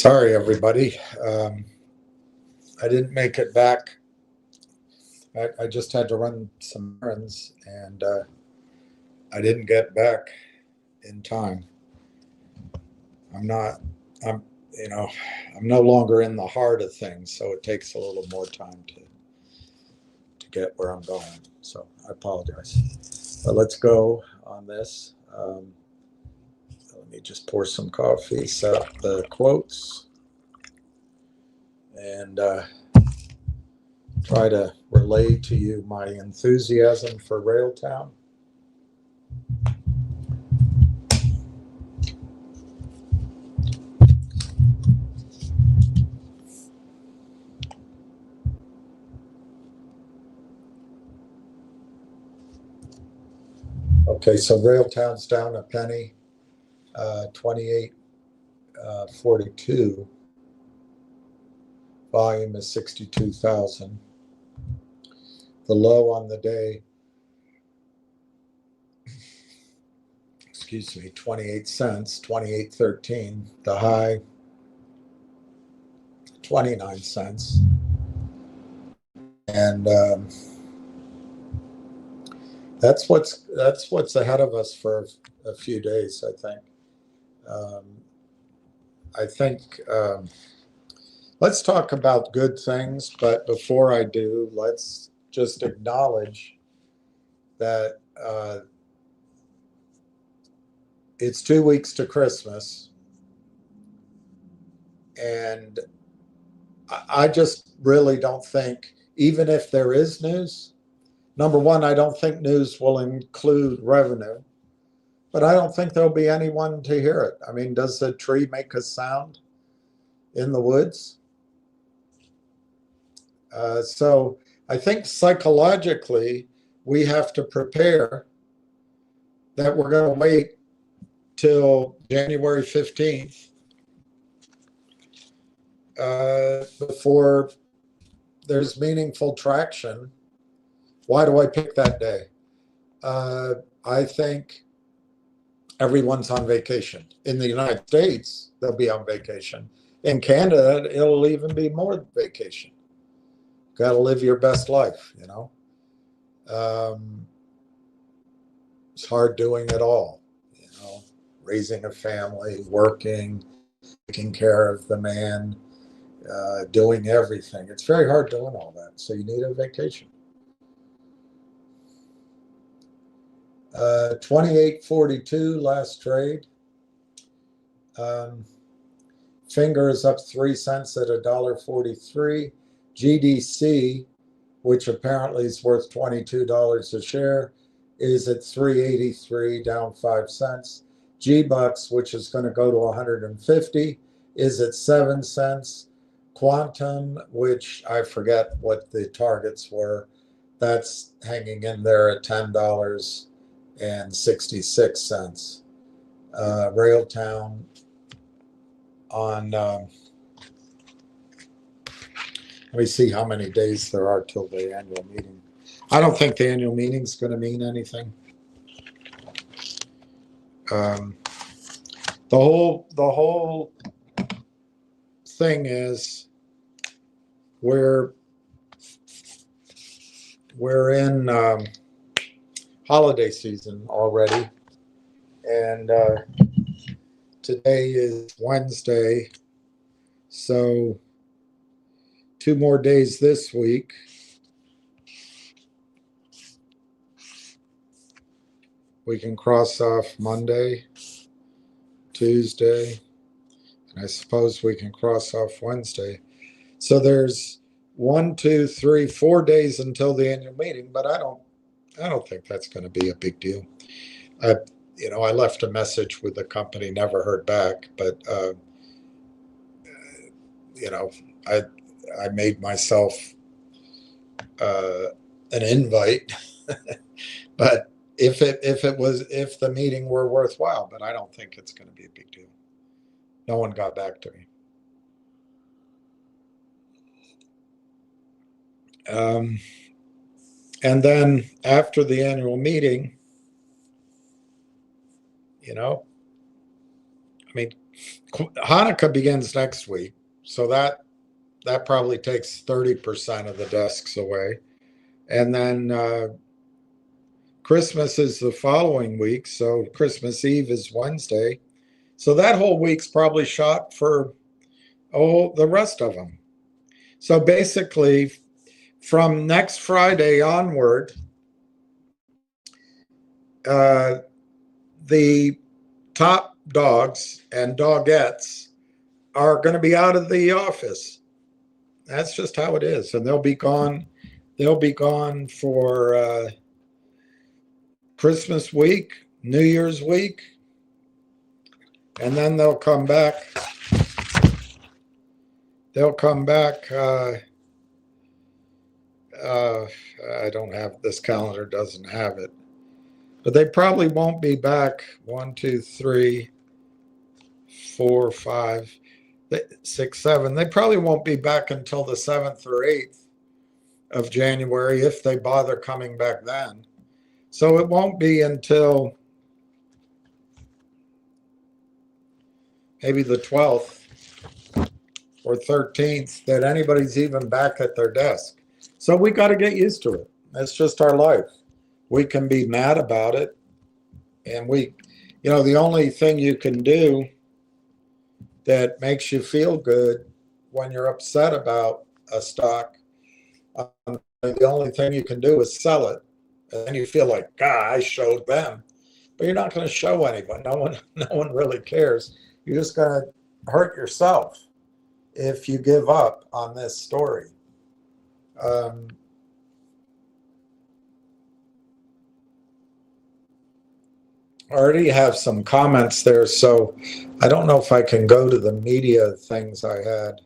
Sorry, everybody. I didn't make it back. I just had to run some errands, and I didn't get back in time. I'm not. I'm. I'm no longer in the heart of things, so it takes a little more time to get where I'm going. So I apologize. But let's go on this. Let me just pour some coffee, set up the quotes, and try to relay to you my enthusiasm for Railtown. Okay, so Railtown's down a penny, 28.42. Volume is 62,000. The low on the day, 28 cents, 28.13. The high, 29 cents. And that's what's ahead of us for a few days, I think. Let's talk about good things, but before I do, let's just acknowledge that it's 2 weeks to Christmas, and I just really don't think, even if there is news, number one, I don't think news will include revenue, but I don't think there'll be anyone to hear it. I mean, does a tree make a sound in the woods? So I think psychologically we have to prepare that we're going to wait till January 15th before there's meaningful traction. Why do I pick that day? I think everyone's on vacation. In the United States, they'll be on vacation. In Canada, it'll even be more vacation. Got to live your best life, you know. It's hard doing it all, you know, raising a family, working, taking care of the man, doing everything. It's very hard doing all that. So you need a vacation. 28.42 last trade. Finger is up 3 cents at $1.43. GDC, which apparently is worth $22 a share, is at 383, down 5 cents. G-Bucks, which is going to go to 150, is at 7 cents. Quantum, which I forget what the targets were, that's hanging in there at $10.66. Railtown on, let me see how many days there are till the annual meeting. I don't think the annual meeting is going to mean anything. The whole thing is we're in holiday season already, and today is Wednesday, so 2 more days this week. We can cross off Monday, Tuesday, and I suppose we can cross off Wednesday. So there's 1, 2, 3, 4 days until the annual meeting, but I don't think that's going to be a big deal. I left a message with the company, never heard back, but I made myself an invite, but if the meeting were worthwhile, but I don't think it's going to be a big deal. No one got back to me. And then after the annual meeting, Hanukkah begins next week, so that probably takes 30% of the desks away. And then Christmas is the following week, so Christmas Eve is Wednesday. So that whole week's probably shot for the rest of them. So basically, from next Friday onward, the top dogs and dogettes are going to be out of the office. That's just how it is, and they'll be gone. They'll be gone for Christmas week, New Year's week, and then they'll come back. They'll come back. I don't have this calendar. Doesn't have it, but they probably won't be back. 1, 2, 3, 4, 5, 6, 7. They probably won't be back until the 7th or 8th of January if they bother coming back then. So it won't be until maybe the 12th or 13th that anybody's even back at their desk. So we got to get used to it. It's just our life. We can be mad about it. And the only thing you can do that makes you feel good when you're upset about a stock, the only thing you can do is sell it. And then you feel like, God, I showed them. But you're not going to show anybody. No one really cares. You're just going to hurt yourself if you give up on this story. I already have some comments there, so I don't know if I can go to the media things I had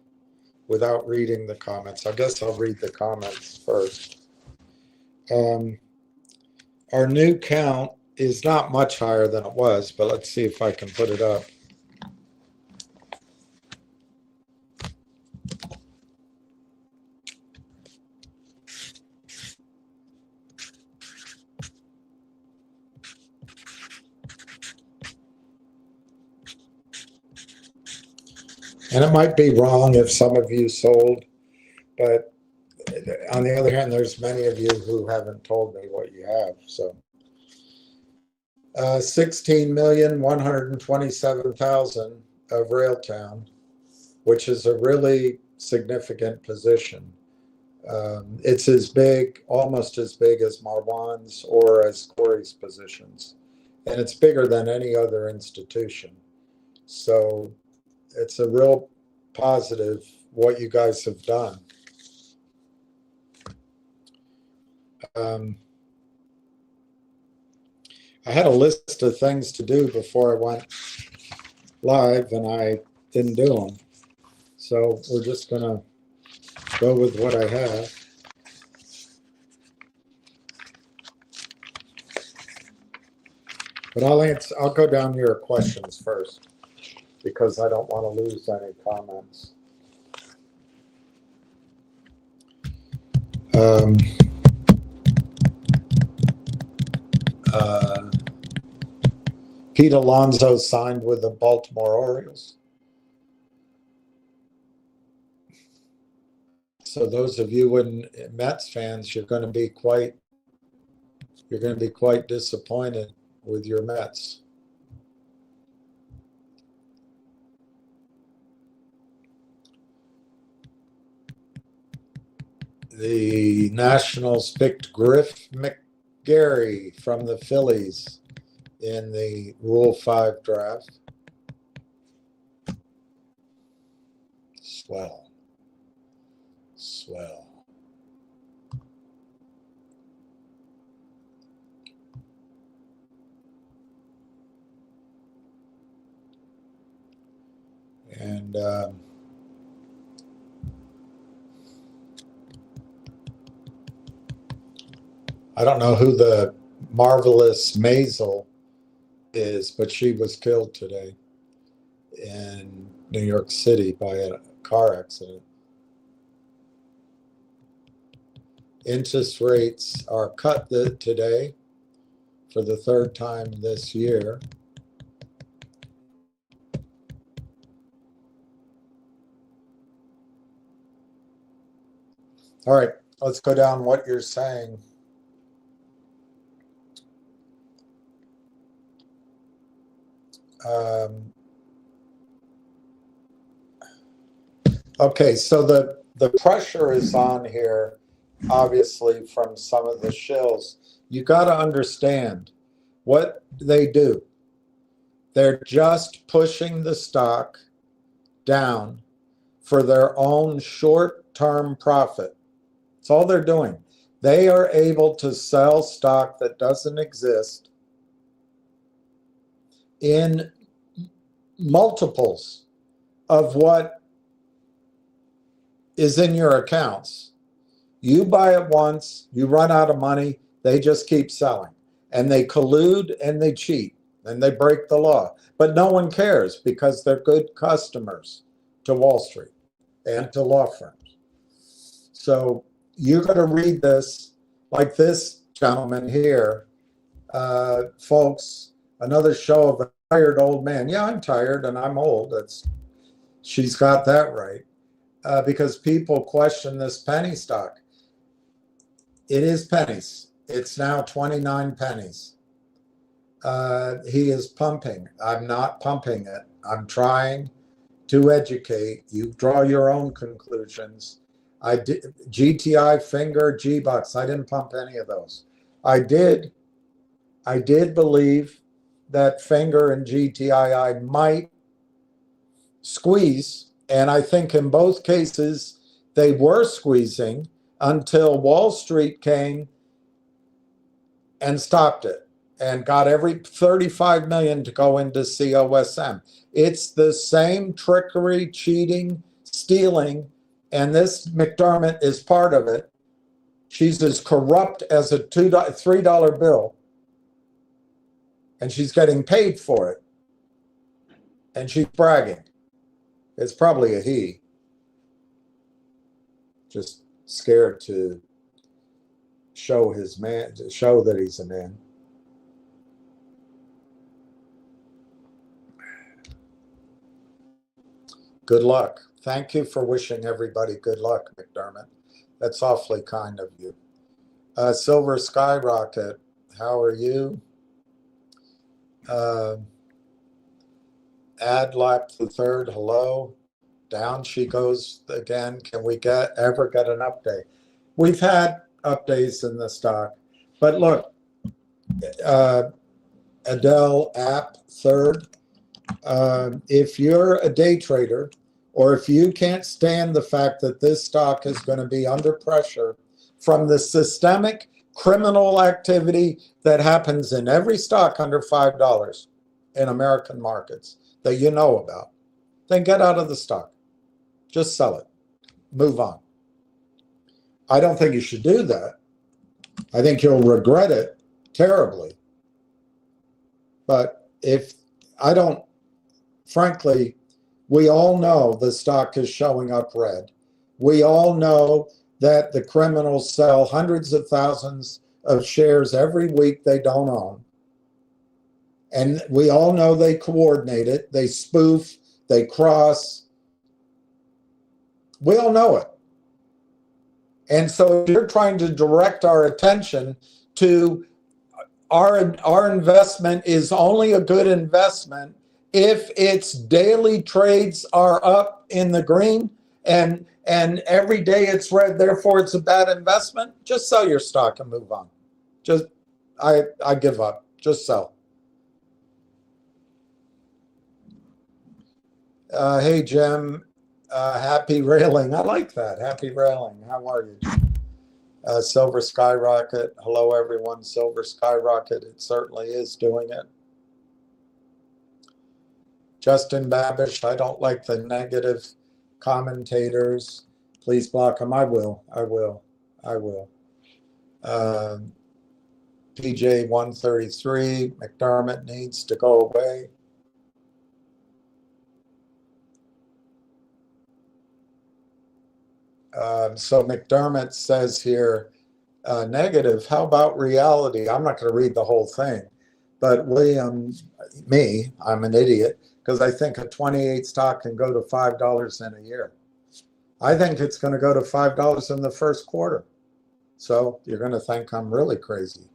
without reading the comments. I guess I'll read the comments first. Our new count is not much higher than it was, but let's see if I can put it up. And it might be wrong if some of you sold, but on the other hand, there's many of you who haven't told me what you have. So 16,127,000 of Railtown, which is a really significant position. It's as big, almost as big as Marwan's or as Corey's positions. And it's bigger than any other institution. So it's a real positive what you guys have done. I had a list of things to do before I went live, and I didn't do them. So we're just going to go with what I have. But I'll go down your questions first, because I don't want to lose any comments. Pete Alonso signed with the Baltimore Orioles. So those of you Mets fans, you're going to be quite disappointed with your Mets. The Nationals picked Griff McGarry from the Phillies in the Rule 5 draft. Swell. And I don't know who the marvelous Maisel is, but she was killed today in New York City by a car accident. Interest rates are cut today for the third time this year. All right, let's go down what you're saying. Okay, so the pressure is on here, obviously, from some of the shills. You got to understand what they do. They're just pushing the stock down for their own short-term profit. That's all they're doing. They are able to sell stock that doesn't exist in multiples of what is in your accounts. You buy it once, you run out of money, they just keep selling. And they collude and they cheat and they break the law. But no one cares because they're good customers to Wall Street and to law firms. So you're going to read this like this gentleman here. Folks, another show of a tired old man. Yeah, I'm tired and I'm old. She's got that right. Because people question this penny stock. It is pennies. It's now 29 pennies. He is pumping. I'm not pumping it. I'm trying to educate. You draw your own conclusions. I did GTI, Finger, G-Bucks. I didn't pump any of those. I did believe that Finger and GTI might squeeze, and I think in both cases they were squeezing until Wall Street came and stopped it and got every 35 million to go into COSM. It's the same trickery, cheating, stealing, and this McDermott is part of it. She's as corrupt as a $3 bill, and she's getting paid for it, and she's bragging. It's probably a he, just scared to show his man, to show that he's a man. Good luck. Thank you for wishing everybody good luck, McDermott. That's awfully kind of you. Silver Skyrocket, how are you? Adlap the third, hello. Down she goes again. Can we ever get an update? We've had updates in the stock, but look, Adele App third. If you're a day trader, or if you can't stand the fact that this stock is going to be under pressure from the systemic criminal activity that happens in every stock under $5 in American markets that you know about, then get out of the stock. Just sell it. Move on. I don't think you should do that. I think you'll regret it terribly. But frankly, we all know the stock is showing up red. We all know that the criminals sell hundreds of thousands of shares every week they don't own. And we all know they coordinate it, they spoof, they cross. We all know it. And so if you're trying to direct our attention to our investment is only a good investment if its daily trades are up in the green and every day it's red, therefore it's a bad investment, just sell your stock and move on. I give up. Just sell. Hey, Jim. Happy railing. I like that. Happy railing. How are you? Silver Skyrocket. Hello, everyone. Silver Skyrocket. It certainly is doing it. Justin Babish. I don't like the negative commentators. Please block them. I will. PJ 133. McDermott needs to go away. So McDermott says here, negative, how about reality? I'm not going to read the whole thing, but William, I'm an idiot because I think a 28 stock can go to $5 in a year. I think it's going to go to $5 in the first quarter. So you're going to think I'm really crazy.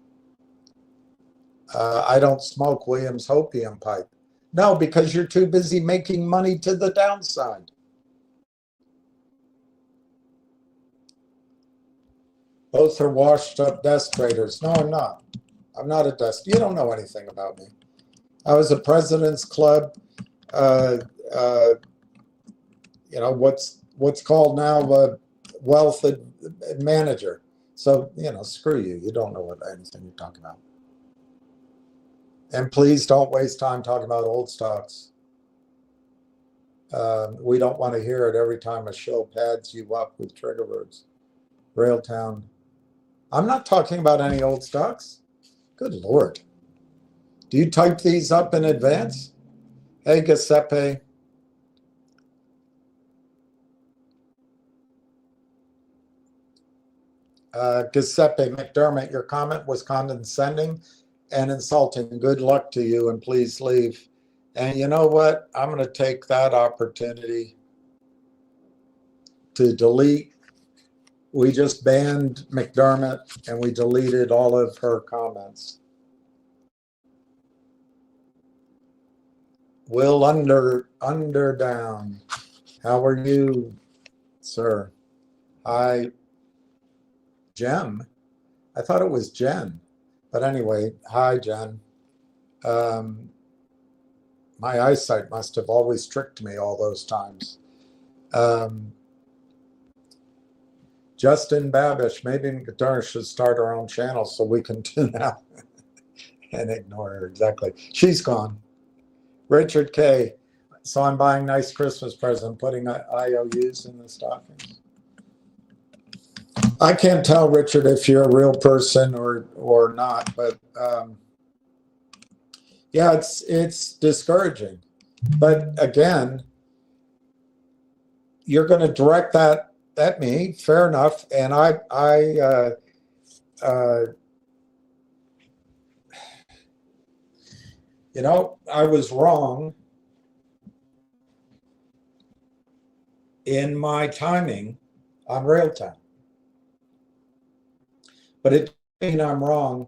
I don't smoke Williams Hopium pipe. No, because you're too busy making money to the downside. Both are washed up desk traders. No, I'm not. I'm not a desk. You don't know anything about me. I was a President's Club, what's called now a wealth manager. So, screw you. You don't know what anything you're talking about. And please don't waste time talking about old stocks. We don't want to hear it every time a show pads you up with trigger words. Railtown. I'm not talking about any old stocks. Good Lord. Do you type these up in advance? Hey, Giuseppe. Giuseppe McDermott, your comment was condescending and insulting. Good luck to you, and please leave. And you know what? I'm going to take that opportunity to delete. We just banned McDermott, and we deleted all of her comments. Will Underdown. How are you, sir? Hi, Jem. I thought it was Jen. But anyway, hi, Jen. My eyesight must have always tricked me all those times. Justin Babish, maybe McDermott should start her own channel so we can tune out and ignore her. Exactly. She's gone. Richard K. So I'm buying nice Christmas present, putting IOUs in the stockings. I can't tell, Richard, if you're a real person or not, but yeah, it's discouraging. But again, you're going to direct that at me, fair enough. And I was wrong in my timing on Railtown. But it doesn't mean I'm wrong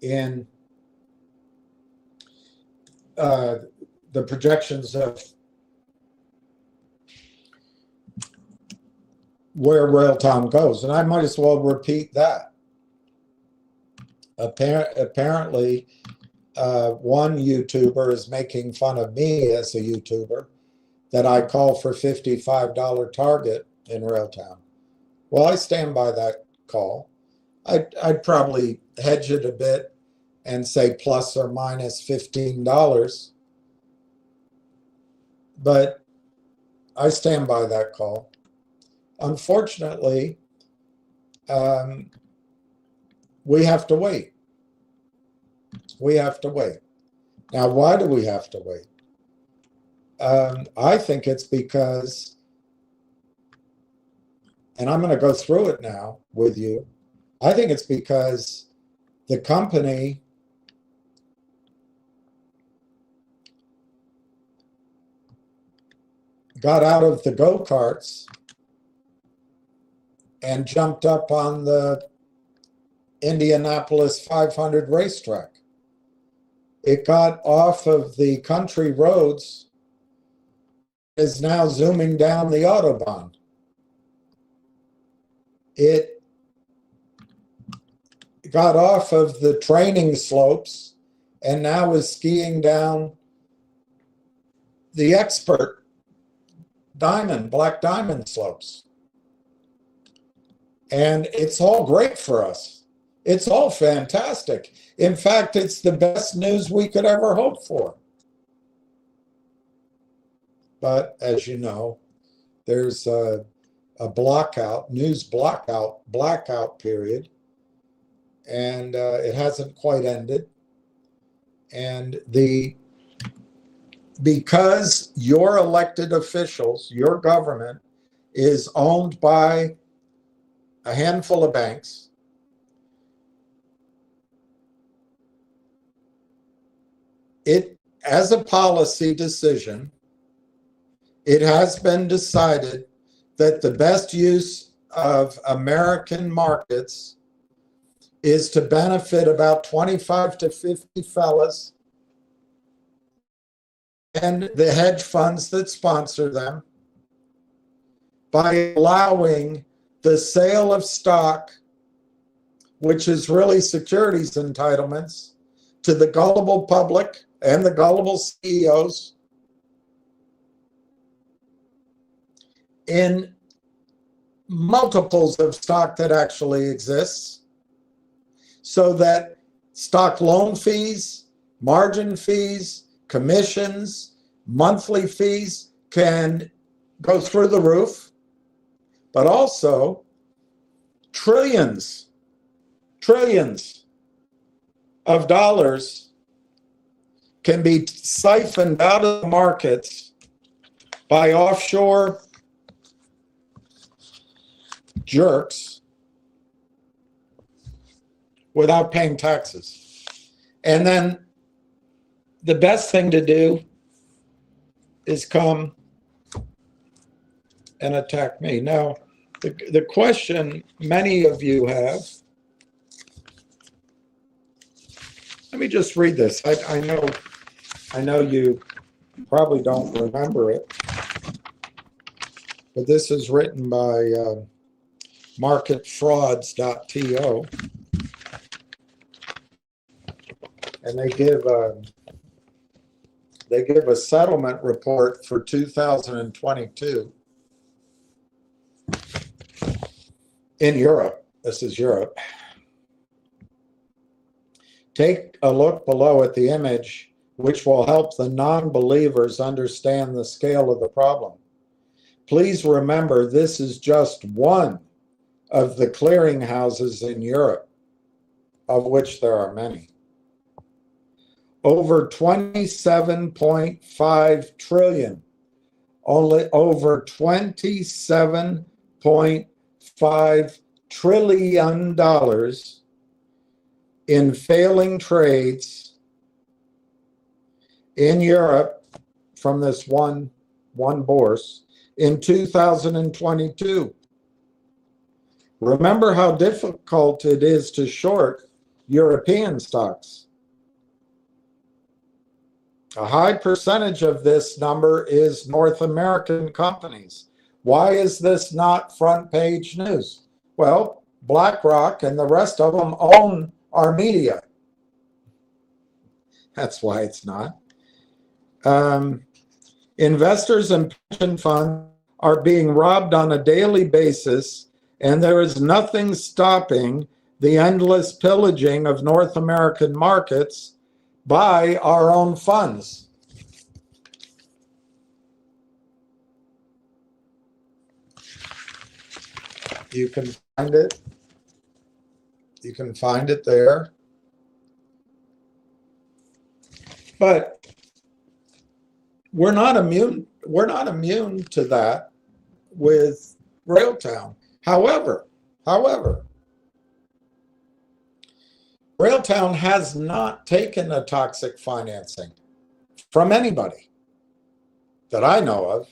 in the projections of where Railtown goes. And I might as well repeat that. Apparently, one YouTuber is making fun of me as a YouTuber that I call for $55 target in Railtown. Well, I stand by that call. I'd probably hedge it a bit and say plus or minus $15. But I stand by that call. Unfortunately, we have to wait. We have to wait. Now, why do we have to wait? I think it's because, and I'm going to go through it now with you. I think it's because the company got out of the go-karts and jumped up on the Indianapolis 500 racetrack. It got off of the country roads, is now zooming down the Autobahn. It got off of the training slopes and now is skiing down the expert black diamond slopes. And it's all great for us. It's all fantastic. In fact, it's the best news we could ever hope for. But as you know, there's a news blackout period, and it hasn't quite ended. And because your elected officials, your government is owned by a handful of banks, it, as a policy decision, it has been decided that the best use of American markets is to benefit about 25 to 50 fellas and the hedge funds that sponsor them by allowing the sale of stock, which is really securities entitlements, to the gullible public and the gullible CEOs in multiples of stock that actually exists, so that stock loan fees, margin fees, commissions, monthly fees can go through the roof, but also trillions of dollars can be siphoned out of the markets by offshore jerks without paying taxes. And then the best thing to do is come and attack me. Now, the question many of you have, let me just read this. I know you probably don't remember it, but this is written by marketfrauds.to, and they give a settlement report for 2022 in Europe. This is Europe. Take a look below at the image, which will help the non-believers understand the scale of the problem. Please remember, this is just one of the clearinghouses in Europe, of which there are many. Over 27.5 trillion, only over $27.5 trillion in failing trades in Europe from this one bourse in 2022. Remember how difficult it is to short European stocks. A high percentage of this number is North American companies. Why is this not front page news? Well, BlackRock and the rest of them own our media. That's why it's not. Investors and pension funds are being robbed on a daily basis, and there is nothing stopping the endless pillaging of North American markets by our own funds. You can find it. You can find it there. But we're not immune to that with Railtown. However, Railtown has not taken a toxic financing from anybody that I know of,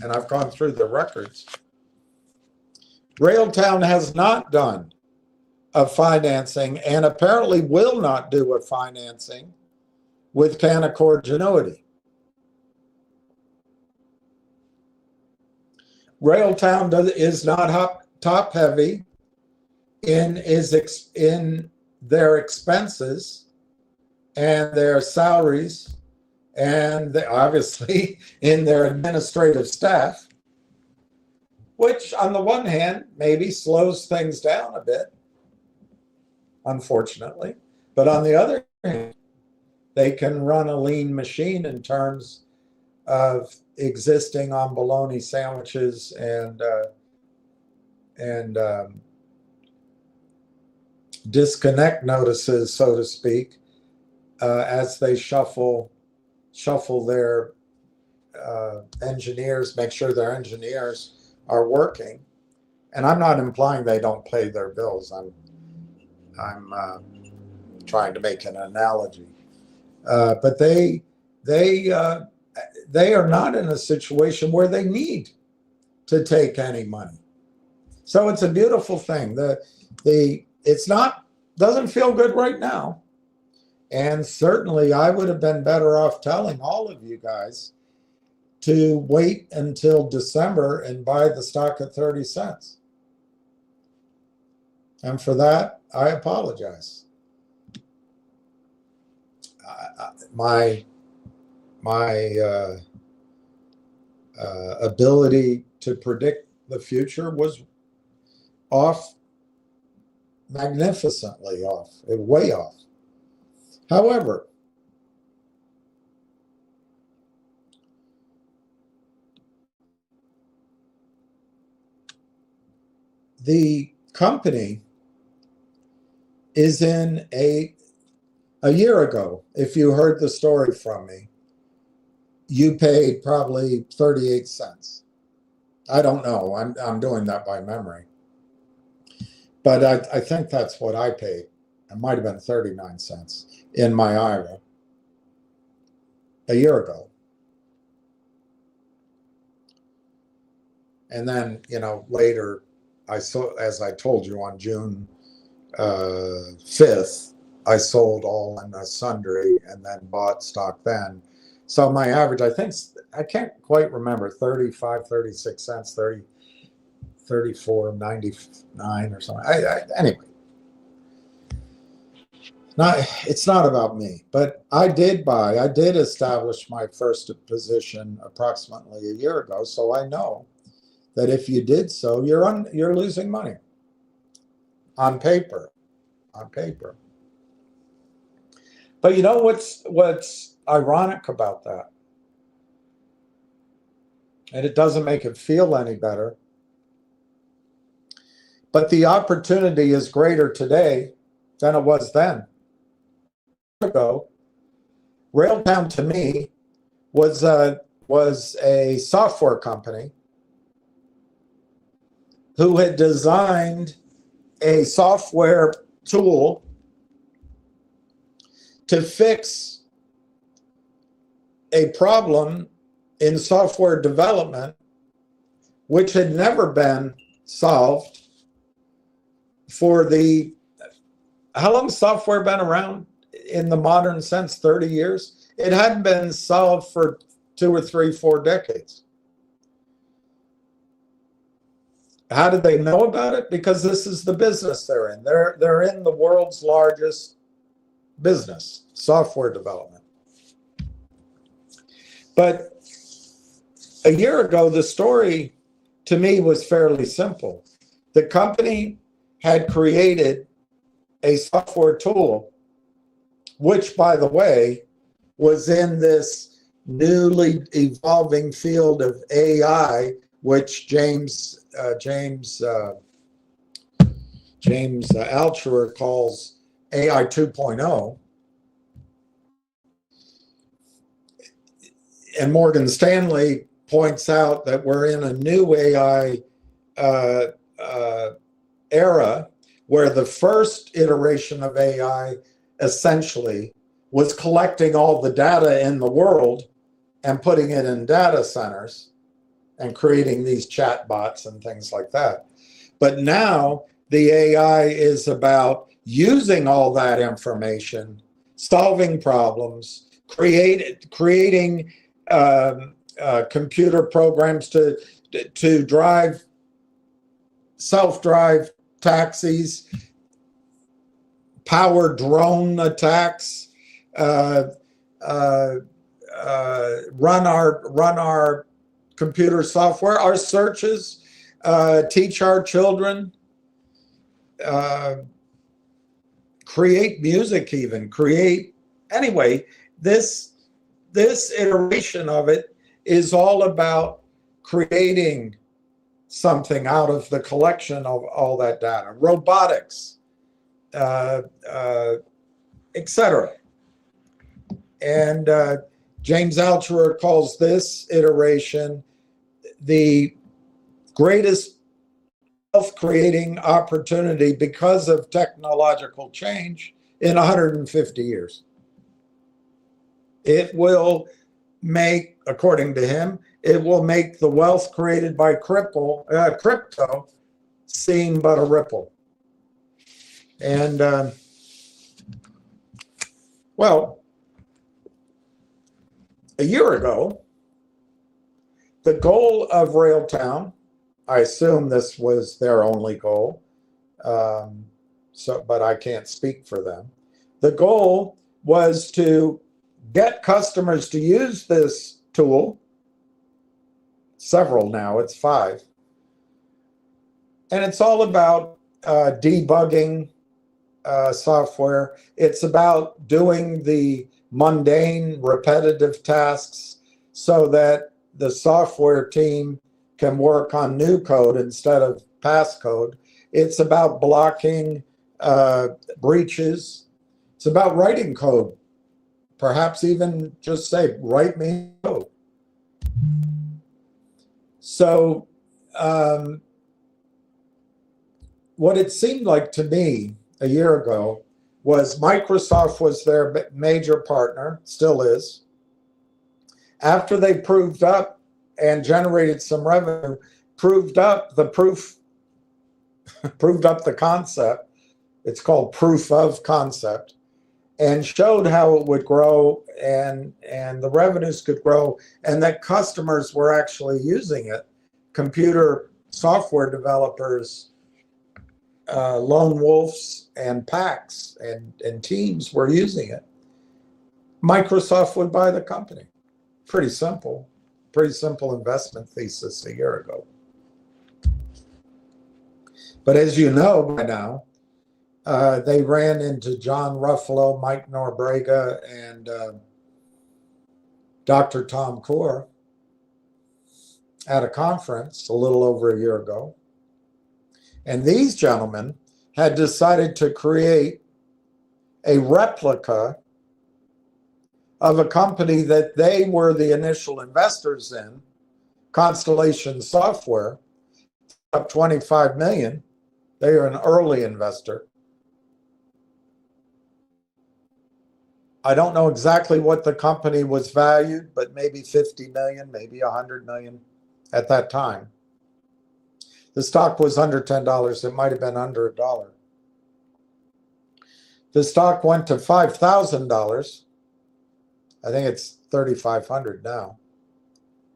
and I've gone through the records. Railtown has not done a financing, and apparently will not do a financing with Canaccord Genuity. Railtown is not top heavy in their expenses and their salaries, and obviously in their administrative staff, which on the one hand maybe slows things down a bit, unfortunately, but on the other hand, they can run a lean machine in terms of existing on bologna sandwiches and disconnect notices, so to speak, as they shuffle their engineers, make sure their engineers are working. And I'm not implying they don't pay their bills. I'm trying to make an analogy, but they are not in a situation where they need to take any money. So it's a beautiful thing. It's not, doesn't feel good right now. And certainly I would have been better off telling all of you guys to wait until December and buy the stock at 30 cents. And for that, I apologize. My ability to predict the future was off, magnificently off, way off. However, the company is in a year ago, if you heard the story from me, you paid probably 38 cents. I don't know. I'm doing that by memory. But I think that's what I paid. It might have been 39 cents in my IRA a year ago. And then, later, I saw, as I told you, on June 5th, I sold all in a sundry and then bought stock then. So my average, I can't quite remember, 35, 36 cents, 30, 34, 99 or something. Anyway, it's not about me, but I did establish my first position approximately a year ago. So I know that if you did so, you're losing money on paper. But you know what's ironic about that? And it doesn't make it feel any better. But the opportunity is greater today than it was then. A year ago, Railtown to me was a software company who had designed a software tool to fix a problem in software development which had never been solved for how long has software been around in the modern sense? 30 years. It hadn't been solved for 2 or 3, 4 decades. How did they know about it? Because this is the business they're in. They're in the world's largest business, software development. But a year ago, the story to me was fairly simple. The company had created a software tool, which, by the way, was in this newly evolving field of AI, which James Altucher calls AI 2.0. And Morgan Stanley points out that we're in a new AI era where the first iteration of AI essentially was collecting all the data in the world and putting it in data centers and creating these chat bots and things like that. But now the AI is about using all that information, solving problems, creating computer programs to drive self-drive taxis, power drone attacks, run our computer software, our searches, teach our children, create music, even anyway. This iteration of it is all about creating something out of the collection of all that data, robotics, etc. And James Altucher calls this iteration the greatest wealth-creating opportunity because of technological change in 150 years. It will make, according to him, it will make the wealth created by crypto seem but a ripple. And well, a year ago, the goal of Railtown, I assume this was their only goal, but I can't speak for them. The goal was to get customers to use this tool, several now, it's 5. And it's all about debugging software. It's about doing the mundane, repetitive tasks so that the software team can work on new code instead of past code. It's about blocking breaches. It's about writing code. Perhaps even just say, write me code. So what it seemed like to me a year ago was Microsoft was their major partner, still is. After they proved up and generated some revenue, proved up the concept, it's called proof of concept, and showed how it would grow and the revenues could grow and that customers were actually using it. Computer software developers, lone wolves and packs and teams were using it. Microsoft would buy the company. Pretty simple investment thesis a year ago. But as you know by now, they ran into John Ruffalo, Mike Norbrega, and Dr. Tom Coore at a conference a little over a year ago. And these gentlemen had decided to create a replica of a company that they were the initial investors in, Constellation Software, up $25 million. They are an early investor. I don't know exactly what the company was valued, but maybe 50 million, maybe 100 million at that time. The stock was under $10. It might have been under $1. The stock went to $5,000. I think it's $3,500 now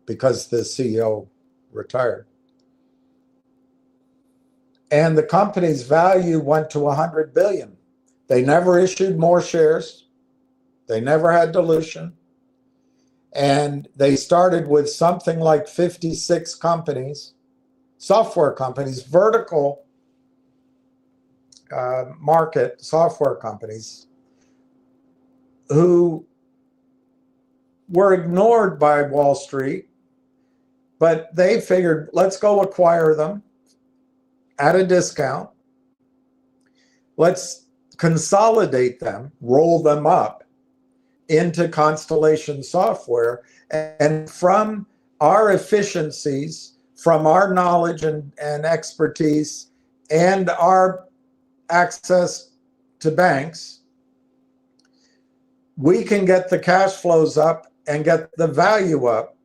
because the CEO retired. And the company's value went to 100 billion. They never issued more shares. They never had dilution. And they started with something like 56 companies, software companies, vertical market software companies who were ignored by Wall Street, but they figured, let's go acquire them at a discount. Let's consolidate them, roll them up into Constellation Software. And from our efficiencies, from our knowledge and expertise, and our access to banks, we can get the cash flows up and get the value up.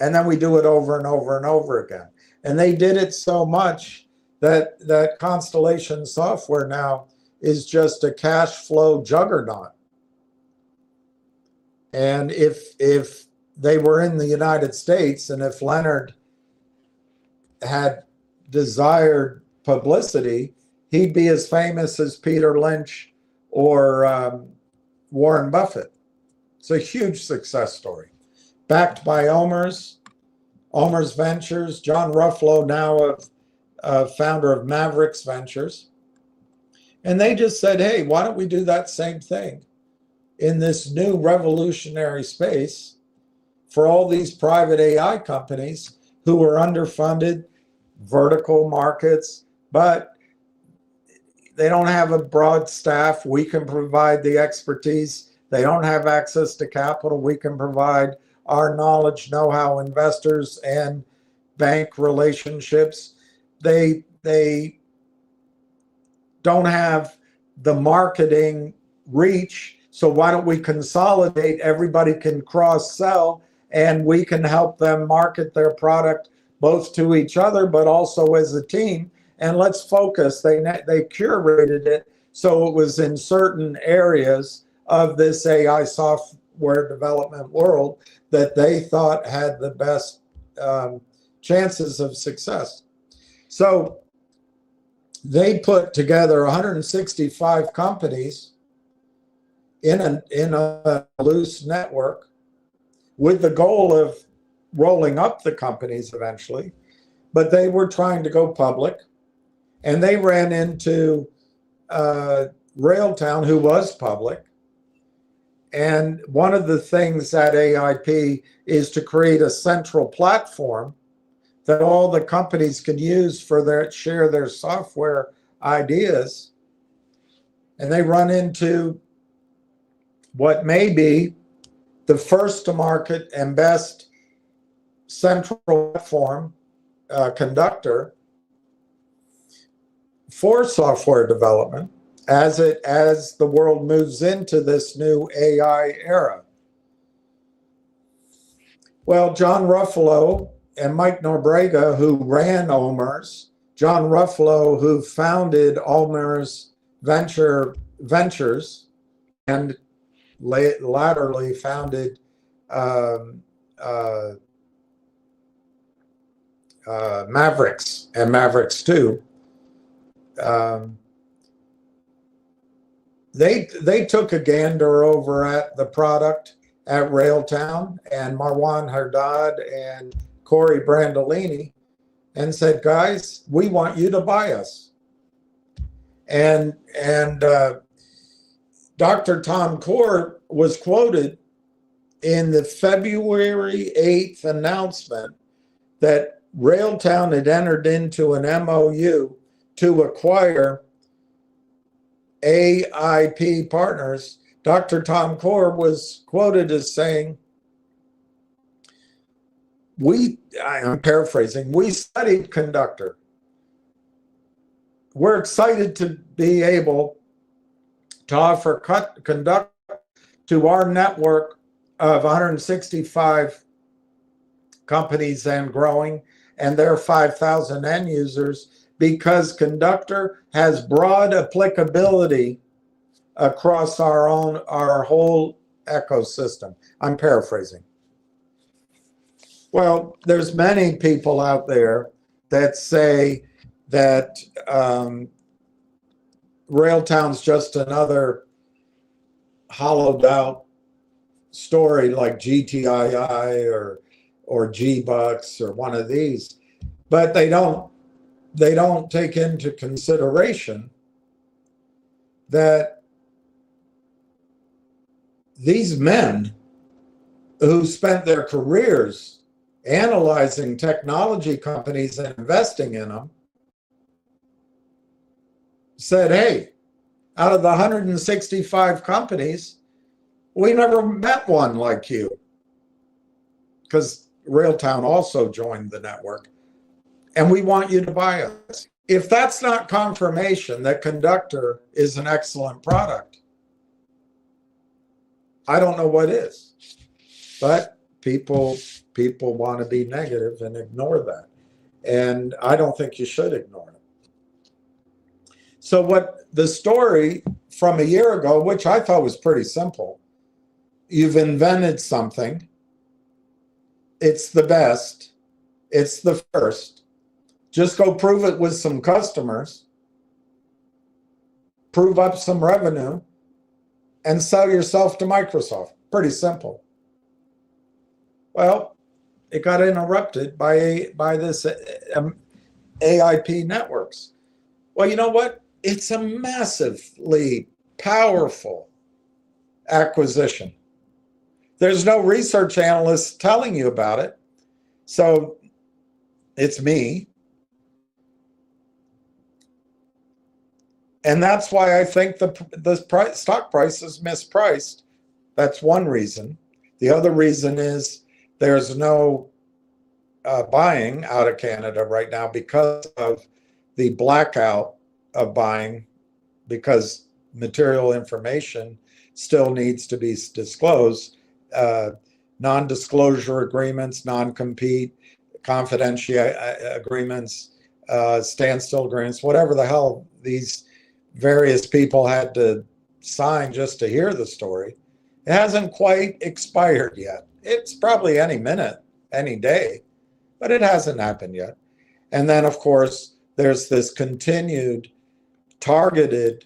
And then we do it over and over and over again. And they did it so much that Constellation Software now is just a cash flow juggernaut. And if they were in the United States, and if Leonard had desired publicity, he'd be as famous as Peter Lynch or Warren Buffett. It's a huge success story. Backed by Omer's Ventures, John Ruffalo, now a founder of Mavericks Ventures. And they just said, hey, why don't we do that same thing in this new revolutionary space for all these private AI companies who are underfunded, vertical markets, but they don't have a broad staff. We can provide the expertise. They don't have access to capital. We can provide our knowledge, know-how, investors, and bank relationships. They don't have the marketing reach. So why don't we consolidate? Everybody can cross-sell and we can help them market their product both to each other, but also as a team. And let's focus. They curated it so it was in certain areas of this AI software development world that they thought had the best chances of success. So they put together 165 companies in a loose network with the goal of rolling up the companies eventually, but they were trying to go public, and they ran into Railtown, who was public. And one of the things at AIP is to create a central platform that all the companies can use for share their software ideas. And they run into what may be the first to market and best central platform conductor for software development as the world moves into this new AI era. Well, John Ruffalo and Mike Norbrega, who ran OMERS, John Ruffalo, who founded OMERS Ventures, and latterly founded Mavericks and Mavericks 2. They took a gander over at the product at Railtown, and Marwan Herdad and Corey Brandolini, and said, guys, we want you to buy us. And Dr. Tom Core was quoted in the February 8th announcement that Railtown had entered into an MOU to acquire AIP Partners. Dr. Tom Core was quoted as saying, I'm paraphrasing, we studied Conductor. We're excited to be able to offer Conductor to our network of 165 companies and growing, and their 5,000 end users, because Conductor has broad applicability across our whole ecosystem. I'm paraphrasing. Well, there's many people out there that say that Railtown's just another hollowed out story like GTII or G-Bucks or one of these, but they don't take into consideration that these men who spent their careers analyzing technology companies and investing in them said, hey, out of the 165 companies, we never met one like you, because Railtown also joined the network, and we want you to buy us. If that's not confirmation that Conductor is an excellent product, I don't know what is. But people want to be negative and ignore that. And I don't think you should ignore it. So what the story from a year ago, which I thought was pretty simple, you've invented something. It's the best. It's the first. Just go prove it with some customers, prove up some revenue, and sell yourself to Microsoft. Pretty simple. Well, it got interrupted by this AIP Networks. Well, you know what? It's a massively powerful acquisition. There's no research analyst telling you about it. So it's me. And that's why I think the stock price is mispriced. That's one reason. The other reason is there's no buying out of Canada right now because of the blackout of buying, because material information still needs to be disclosed. non-disclosure agreements, non-compete, confidential agreements, standstill agreements, whatever the hell these various people had to sign just to hear the story. It hasn't quite expired yet. It's probably any minute, any day, but it hasn't happened yet. And then, of course, there's this continued targeted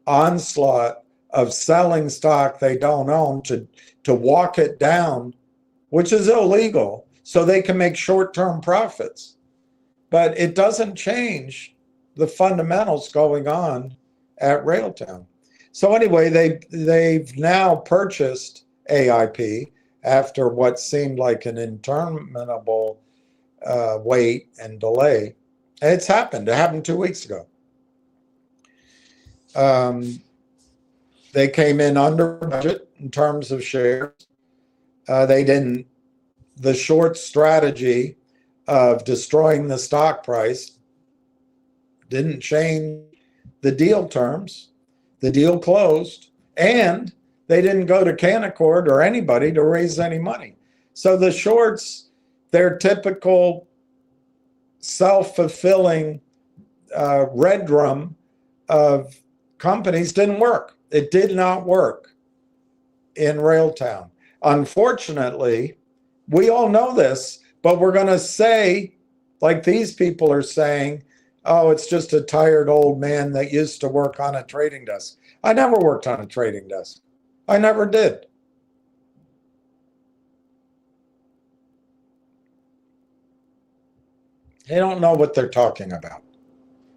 onslaught of selling stock they don't own to walk it down, which is illegal, so they can make short-term profits. But it doesn't change the fundamentals going on at Railtown. So anyway, they've now purchased AIP after what seemed like an interminable wait and delay. And it's happened. It happened 2 weeks ago. They came in under budget in terms of shares. The short strategy of destroying the stock price didn't change the deal terms. The deal closed, and they didn't go to Canaccord or anybody to raise any money. So the shorts, their typical self-fulfilling red drum of companies didn't work. It did not work in Railtown. Unfortunately, we all know this, but we're going to say, like these people are saying, oh, it's just a tired old man that used to work on a trading desk. I never worked on a trading desk. I never did. They don't know what they're talking about.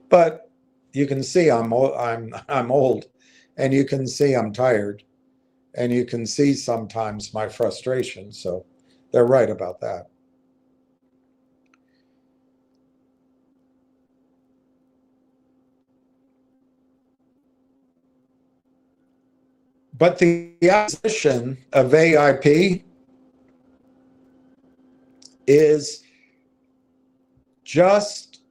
But you can see I'm old, and you can see I'm tired, and you can see sometimes my frustration. So they're right about that. But the acquisition of AIP is just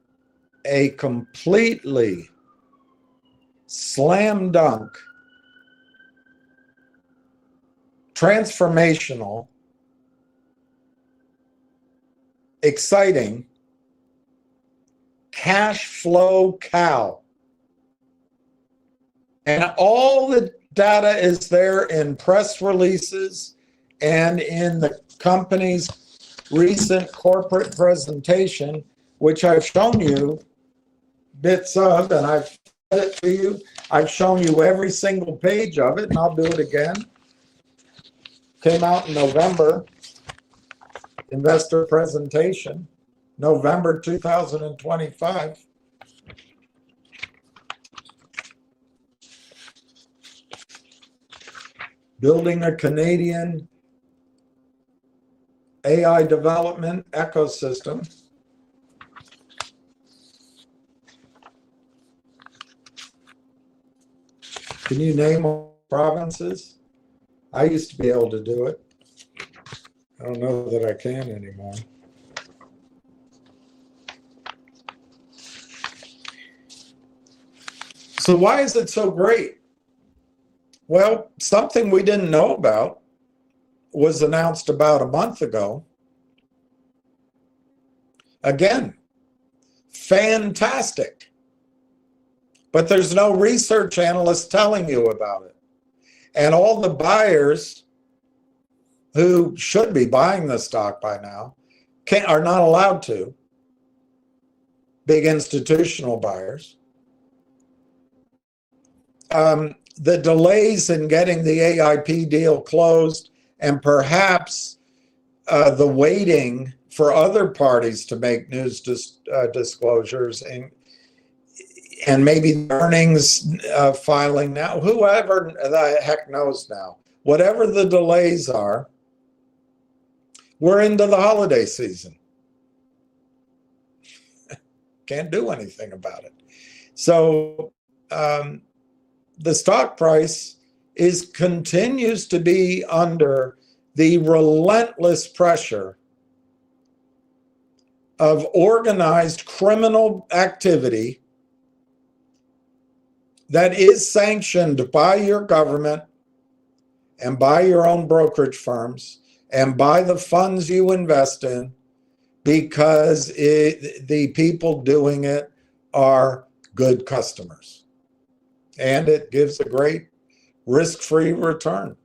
a completely slam dunk, transformational, exciting cash flow cow. And all the data is there in press releases and in the company's recent corporate presentation, which I've shown you bits of, and I've said it to you. I've shown you every single page of it, and I'll do it again. Came out in November, investor presentation, November 2025. Building a Canadian AI development ecosystem. Can you name all provinces? I used to be able to do it. I don't know that I can anymore. So why is it so great? Well, something we didn't know about was announced about a month ago. Again, fantastic. But there's no research analyst telling you about it. And all the buyers who should be buying the stock by now are not allowed to. Big institutional buyers. The delays in getting the AIP deal closed, and perhaps the waiting for other parties to make news disclosures, and maybe earnings filing now, whoever the heck knows now. Whatever the delays are, we're into the holiday season. Can't do anything about it. So the stock price continues to be under the relentless pressure of organized criminal activity that is sanctioned by your government and by your own brokerage firms and buy the funds you invest in, because the people doing it are good customers. And it gives a great risk-free return.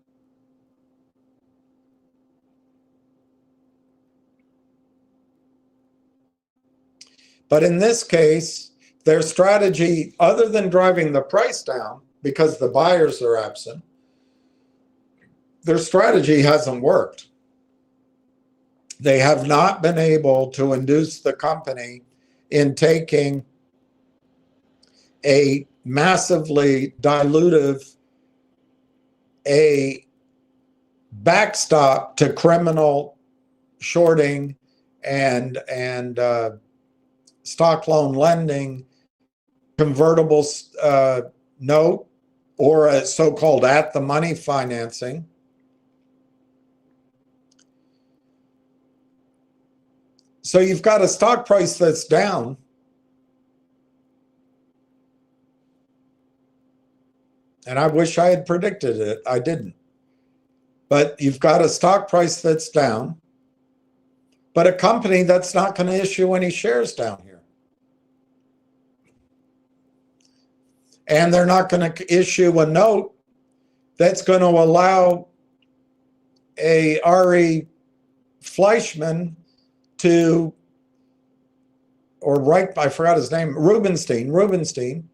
But in this case, their strategy, other than driving the price down because the buyers are absent, their strategy hasn't worked. They have not been able to induce the company in taking a massively dilutive, a backstop to criminal shorting and stock loan lending, convertible note, or a so-called at-the-money financing. So you've got a stock price that's down, and I wish I had predicted it. I didn't. But you've got a stock price that's down, but a company that's not going to issue any shares down here. And they're not going to issue a note that's going to allow a R.E. Fleischman to, or Reich, I forgot his name, Rubenstein,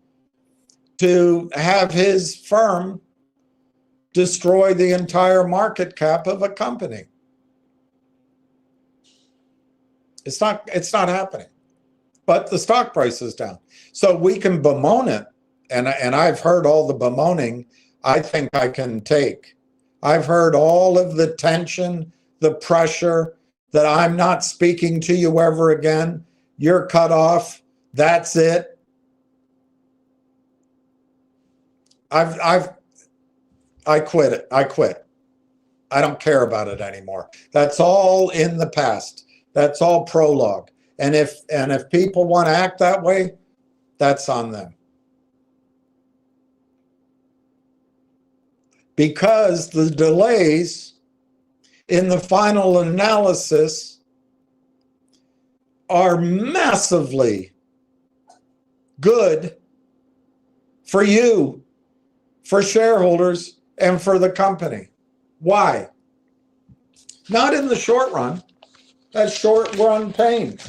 to have his firm destroy the entire market cap of a company. It's not happening. But the stock price is down. So we can bemoan it, and I've heard all the bemoaning I think I can take. I've heard all of the tension, the pressure, that I'm not speaking to you ever again. You're cut off. That's it. I quit it. I quit. I don't care about it anymore. That's all in the past. That's all prologue. And if people want to act that way, that's on them. Because the delays in the final analysis are massively good for you, for shareholders, and for the company. Why? Not in the short run. That's short run pain.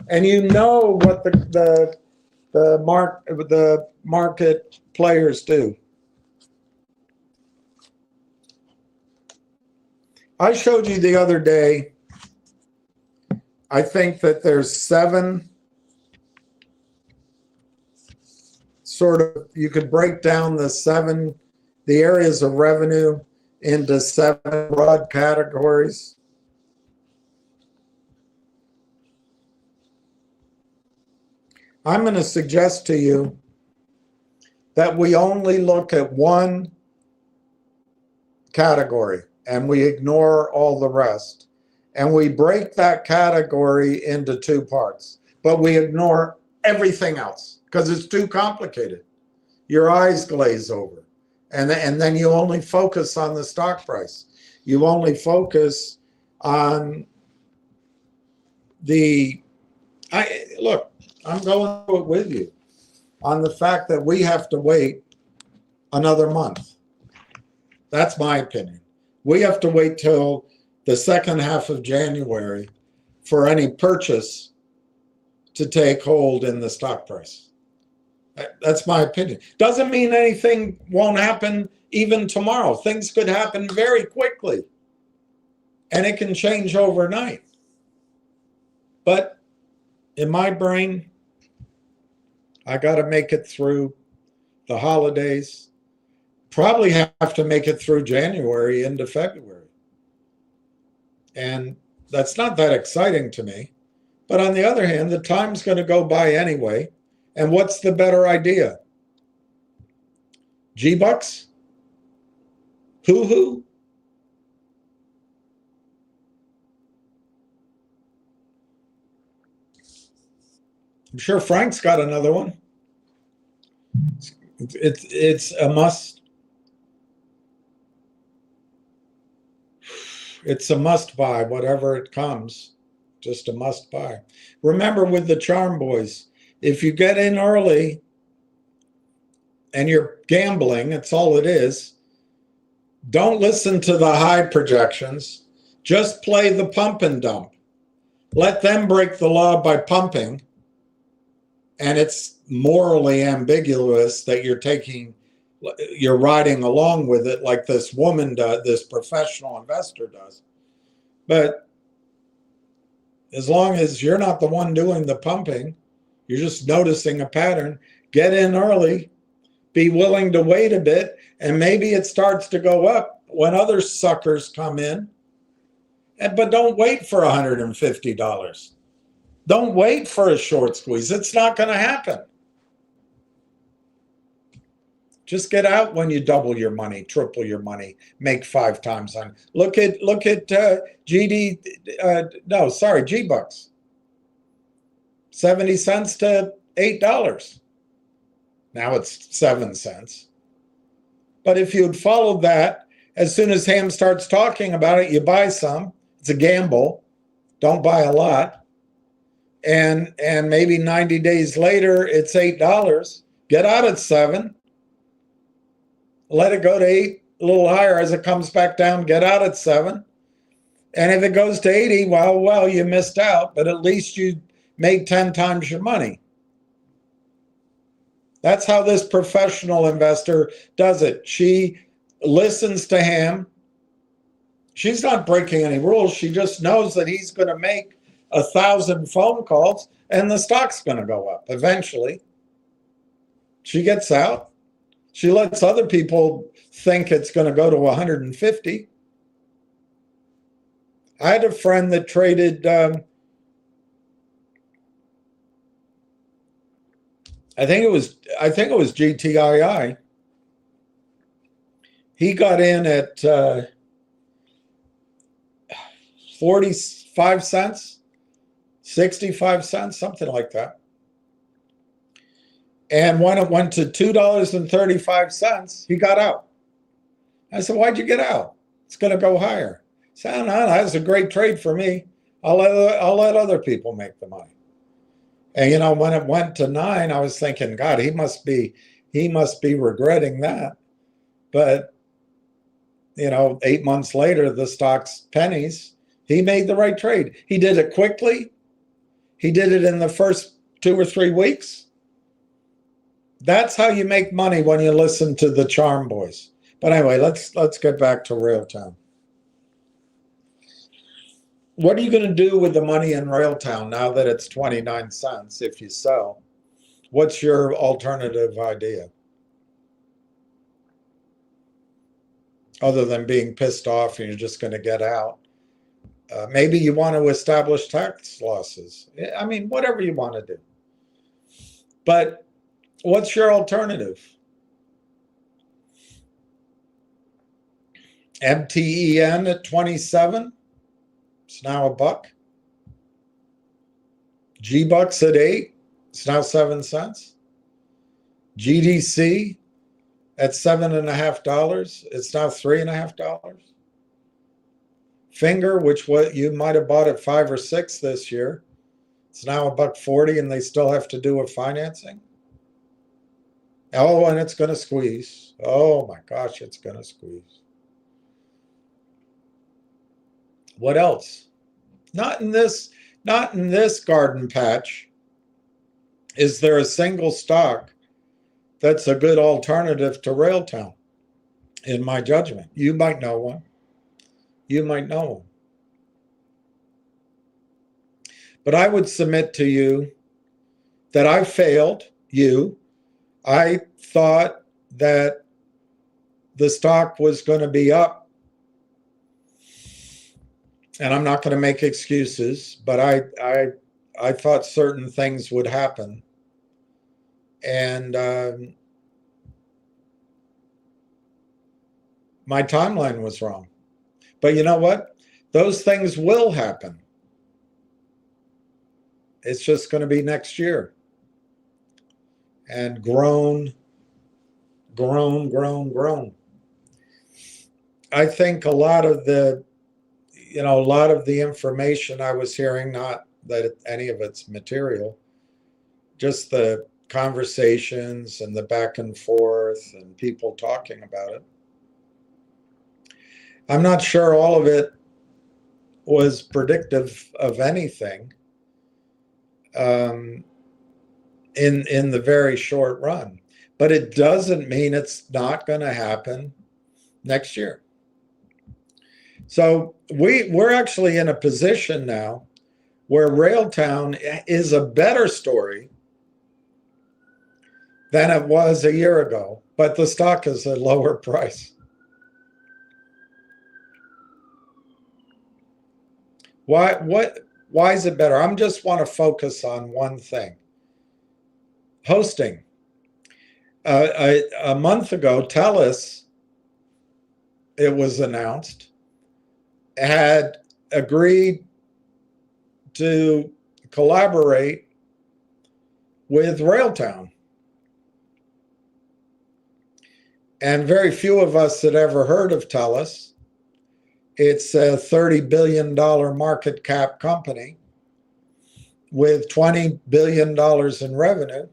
And you know what the market players do. I showed you the other day, I think that there's 7 sort of, you could break down the areas of revenue into 7 broad categories. I'm going to suggest to you that we only look at one category and we ignore all the rest. And we break that category into 2 parts, but we ignore everything else because it's too complicated. Your eyes glaze over. And then you only focus on the stock price. You only focus on look, I'm going through it with you on the fact that we have to wait another month. That's my opinion. We have to wait till the second half of January for any purchase to take hold in the stock price. That's my opinion. Doesn't mean anything won't happen even tomorrow. Things could happen very quickly, and it can change overnight. But in my brain, I got to make it through the holidays. Probably have to make it through January into February. And that's not that exciting to me. But on the other hand, the time's going to go by anyway. And what's the better idea? G-Bucks? Hoo-hoo? I'm sure Frank's got another one. It's a must. It's a must buy, whatever it comes, just a must buy. Remember with the Charm Boys, if you get in early and you're gambling, it's all it is, don't listen to the high projections. Just play the pump and dump. Let them break the law by pumping. And it's morally ambiguous that you're riding along with it like this woman does, this professional investor does. But as long as you're not the one doing the pumping, you're just noticing a pattern, get in early, be willing to wait a bit, and maybe it starts to go up when other suckers come in. But don't wait for $150. Don't wait for a short squeeze. It's not going to happen. Just get out when you double your money, triple your money, make 5 times on. Look at G-Bucks. 70 cents to $8. Now it's 7 cents. But if you'd followed that, as soon as Ham starts talking about it, you buy some. It's a gamble. Don't buy a lot. And maybe 90 days later, it's $8. Get out at 7. Let it go to 8, a little higher as it comes back down. Get out at 7. And if it goes to 80, well, you missed out, but at least you made 10 times your money. That's how this professional investor does it. She listens to him. She's not breaking any rules. She just knows that he's going to make 1,000 phone calls and the stock's going to go up eventually. She gets out. She lets other people think it's going to go to 150. I had a friend that traded, I think it was GTII. He got in at 45 cents, 65 cents, something like that. And when it went to $2.35, he got out. I said, why'd you get out? It's going to go higher. He said, no, that's a great trade for me. I'll let other people make the money. And when it went to 9, I was thinking, God, he must be regretting that. But 8 months later, the stock's pennies. He made the right trade. He did it quickly. He did it in the first 2 or 3 weeks. That's how you make money when you listen to the Charm Boys. But anyway, let's get back to Railtown. What are you going to do with the money in Railtown now that it's 29 cents if you sell? What's your alternative idea? Other than being pissed off and you're just going to get out. Maybe you want to establish tax losses. I mean, whatever you want to do. But what's your alternative? MTEN at 27. It's now $1. G-Bucks at 8. It's now 7 cents. GDC at $7.50. It's now $3.50. Finger, which you might have bought at 5 or 6 this year, it's now $1.40, and they still have to do a financing. Oh, and it's going to squeeze. Oh my gosh, it's going to squeeze. What else? Not in this garden patch. Is there a single stock that's a good alternative to Railtown? In my judgment, you might know one. You might know one. But I would submit to you that I failed you. I thought that the stock was going to be up. And I'm not going to make excuses, but I thought certain things would happen. And my timeline was wrong. But you know what? Those things will happen. It's just going to be next year. And grown. I think a lot of the, you know, a lot of the information I was hearing, not that any of it's material, just the conversations and the back and forth and people talking about it. I'm not sure all of it was predictive of anything in the very short run, but it doesn't mean it's not going to happen next year. So we're actually in a position now where Railtown is a better story than it was a year ago, but the stock is a lower price. Why is it better? I just want to focus on one thing. Hosting. A month ago, TELUS, it was announced, had agreed to collaborate with Railtown. And very few of us had ever heard of TELUS. It's a $30 billion market cap company with $20 billion in revenue.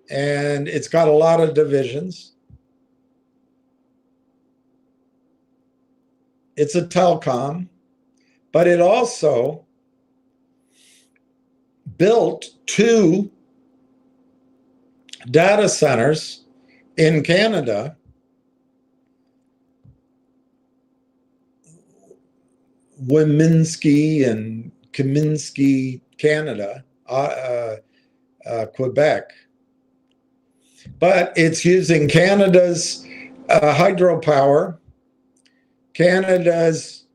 And it's got a lot of divisions. It's a telecom, but it also built 2 data centers in Canada, Wiminski and Kaminsky, Canada, Quebec. But it's using Canada's hydropower, Canada's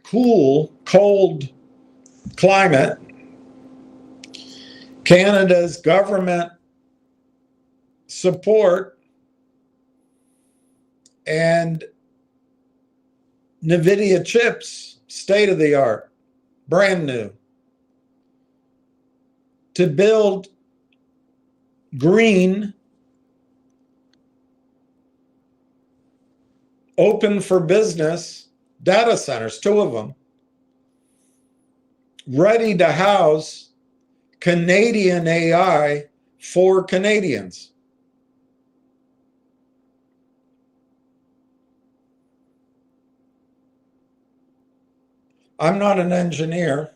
cold climate, Canada's government support, and NVIDIA chips, state of the art, brand new, to build green, open for business data centers, 2 of them, ready to house Canadian AI for Canadians. I'm not an engineer,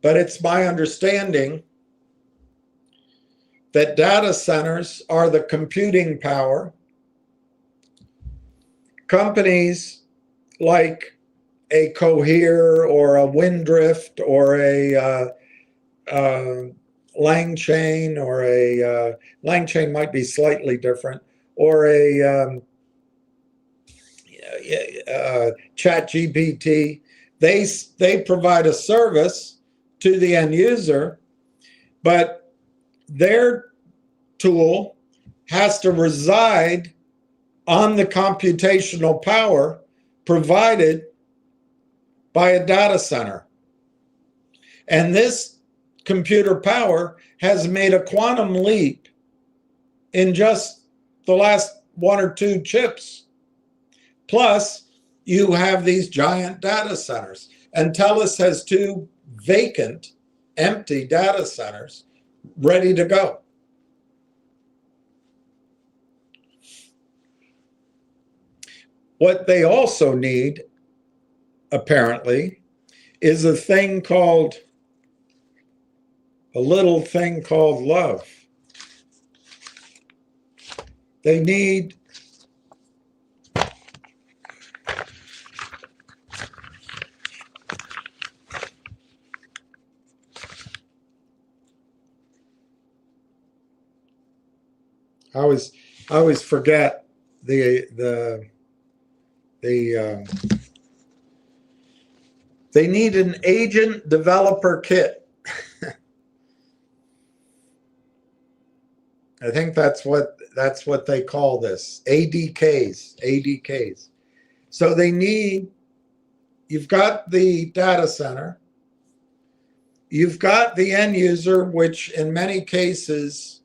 but it's my understanding that data centers are the computing power. Companies like a Cohere or a Windrift or a Langchain, or a Langchain might be slightly different, or a ChatGPT. They provide a service to the end user, but their tool has to reside on the computational power provided by a data center. And this computer power has made a quantum leap in just the last 1 or 2 chips. Plus, you have these giant data centers. And TELUS has 2 vacant, empty data centers ready to go. What they also need, apparently, is a little thing called love. They need I always forget they need an agent developer kit. I think that's what they call this, ADKs. So you've got the data center, you've got the end user, which in many cases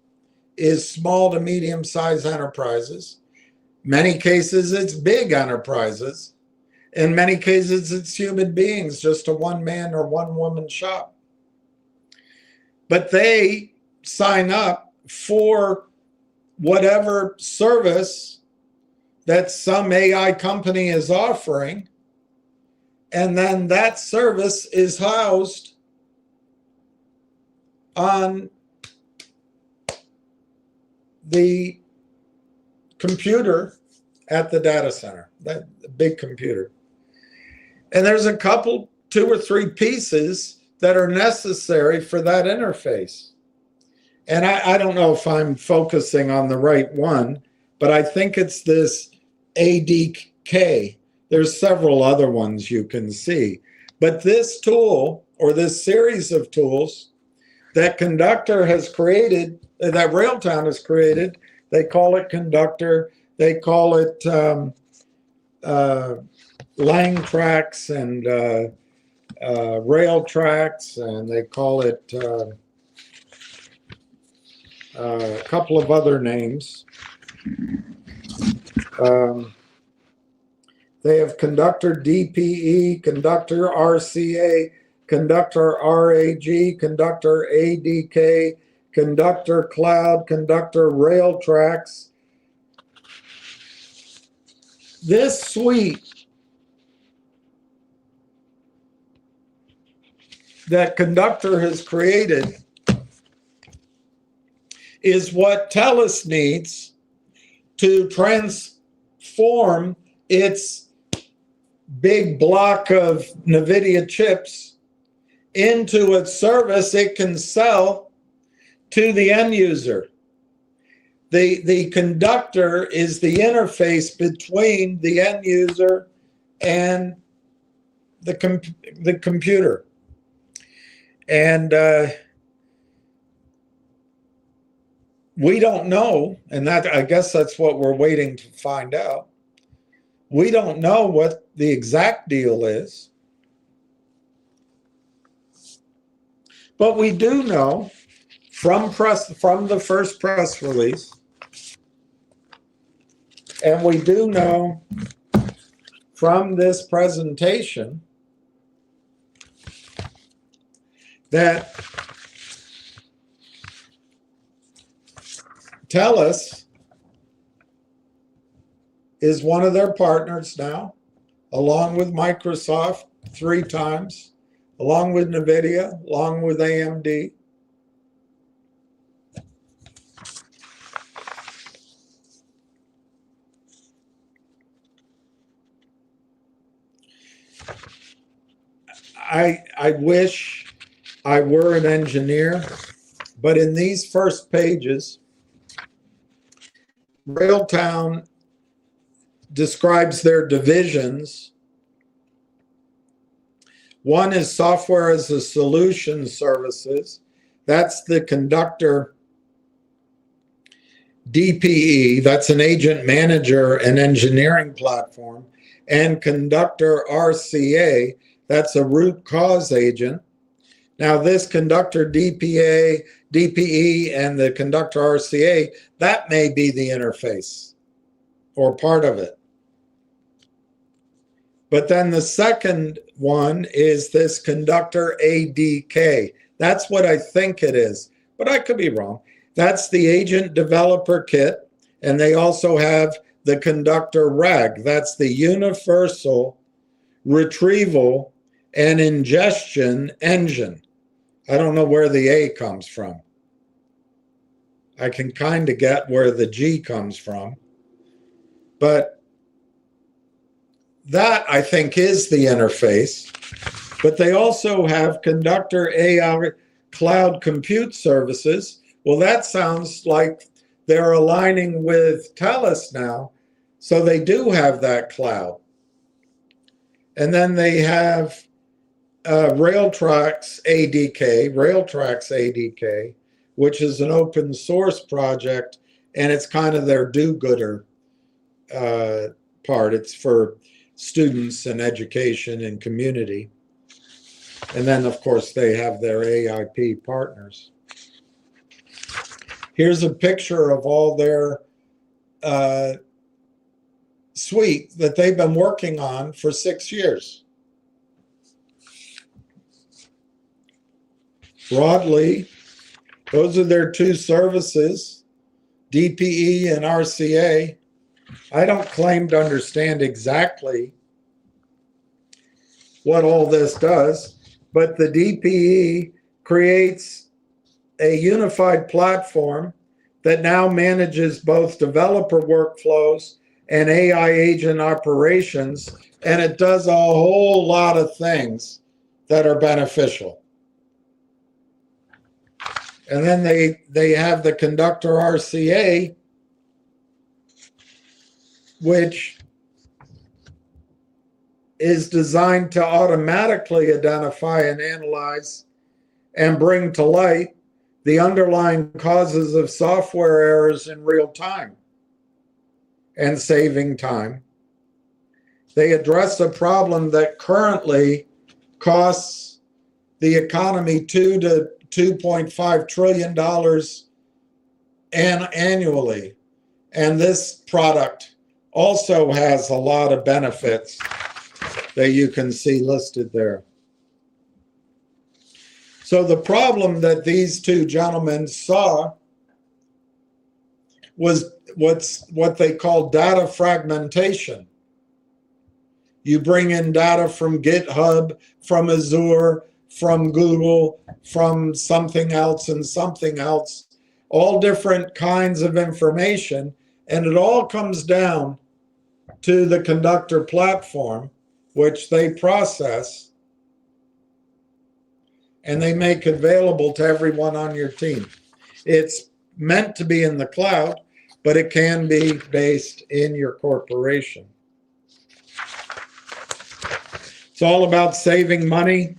is small to medium-sized enterprises. Many cases it's big enterprises, In many cases, it's human beings, just a one-man or one-woman shop. But they sign up for whatever service that some AI company is offering, and then that service is housed on the computer at the data center, that big computer. And there's a couple, 2 or 3 pieces that are necessary for that interface. And I don't know if I'm focusing on the right one, but I think it's this ADK. There's several other ones you can see. But this tool, or this series of tools that Conductor has created, that Railtown has created, they call it Conductor, they call it Lang tracks and rail tracks, and they call it a couple of other names. They have Conductor DPE, Conductor RCA, Conductor RAG, Conductor ADK, Conductor Cloud, Conductor Rail Tracks. This suite that Conductor has created is what TELUS needs to transform its big block of NVIDIA chips into a service it can sell to the end user. The Conductor is the interface between the end user and the computer. And we don't know, and that, I guess that's what we're waiting to find out. We don't know what the exact deal is. But we do know from the first press release, and we do know from this presentation that TELUS is one of their partners now, along with Microsoft 3 times, along with NVIDIA, along with AMD. I wish I were an engineer, but in these first pages, Railtown describes their divisions. One is software as a solution services. That's the Conductor DPE. That's an agent manager and engineering platform. And Conductor RCA, that's a root cause agent. Now this Conductor DPE and the Conductor RCA, that may be the interface or part of it. But then the second one is this Conductor ADK. That's what I think it is, but I could be wrong. That's the agent developer kit, and they also have the Conductor RAG. That's the universal retrieval and ingestion engine. I don't know where the A comes from. I can kind of get where the G comes from, but that I think is the interface. But they also have Conductor AI Cloud Compute Services. Well, that sounds like they're aligning with TELUS now, so they do have that cloud. And then they have Railtracks ADK, which is an open source project, and it's kind of their do-gooder part. It's for students and education and community. And then, of course, they have their AIP partners. Here's a picture of all their suite that they've been working on for 6 years. Broadly, those are their two services, DPE and RCA. I don't claim to understand exactly what all this does, but the DPE creates a unified platform that now manages both developer workflows and AI agent operations, and it does a whole lot of things that are beneficial. And then they have the Conductor RCA, which is designed to automatically identify and analyze and bring to light the underlying causes of software errors in real time and saving time. They address a problem that currently costs the economy $2 to $2.5 trillion annually. And this product also has a lot of benefits that you can see listed there. So the problem that these two gentlemen saw was what they call data fragmentation. You bring in data from GitHub, from Azure, from Google, from something else and something else, all different kinds of information, and it all comes down to the Conductor platform, which they process and they make available to everyone on your team. It's meant to be in the cloud, but it can be based in your corporation. It's all about saving money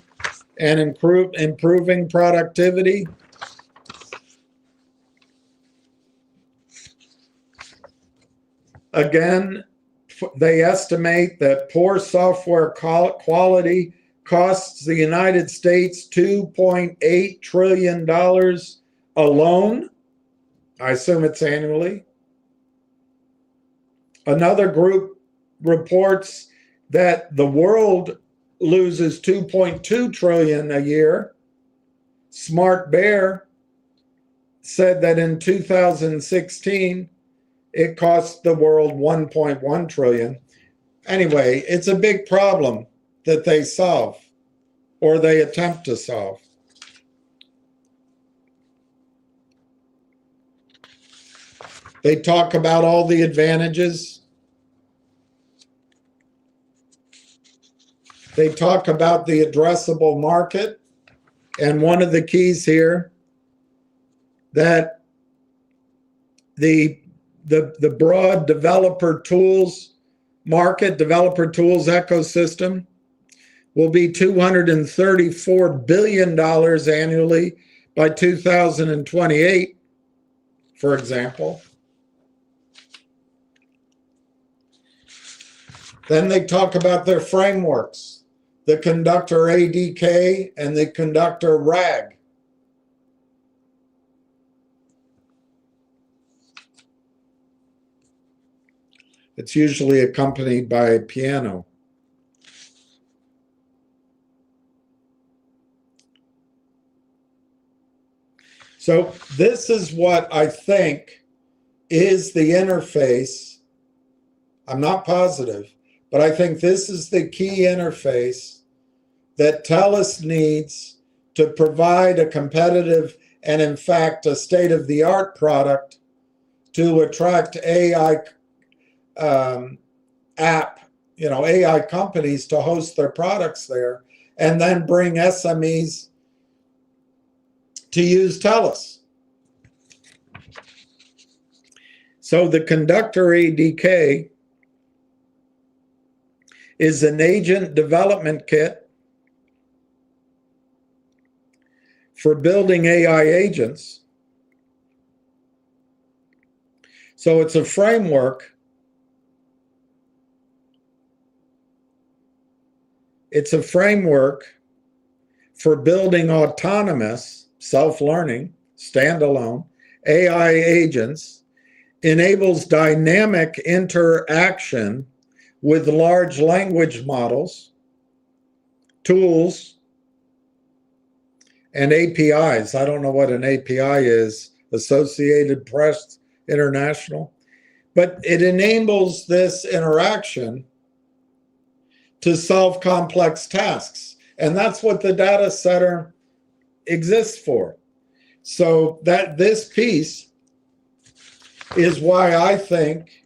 and improving productivity. Again, they estimate that poor software quality costs the United States $2.8 trillion alone. I assume it's annually. Another group reports that the world loses 2.2 trillion a year. Smart Bear said that in 2016 it cost the world 1.1 trillion. Anyway, it's a big problem that they solve, or they attempt to solve. They talk about all the advantages. They talk about the addressable market, and one of the keys here that the broad developer tools market, developer tools ecosystem, will be $234 billion annually by 2028, for example. Then they talk about their frameworks, the Conductor ADK and the Conductor RAG. It's usually accompanied by a piano. So this is what I think is the interface. I'm not positive, but I think this is the key interface that TELUS needs to provide a competitive and, in fact, a state-of-the-art product to attract AI AI companies to host their products there, and then bring SMEs to use TELUS. So the Conductor ADK is an agent development kit for building AI agents. So it's a framework. It's a framework for building autonomous, self-learning, standalone AI agents enables dynamic interaction with large language models, tools, and APIs. I don't know what an API is, Associated Press International, but it enables this interaction to solve complex tasks. And that's what the data center exists for. So that this piece is why I think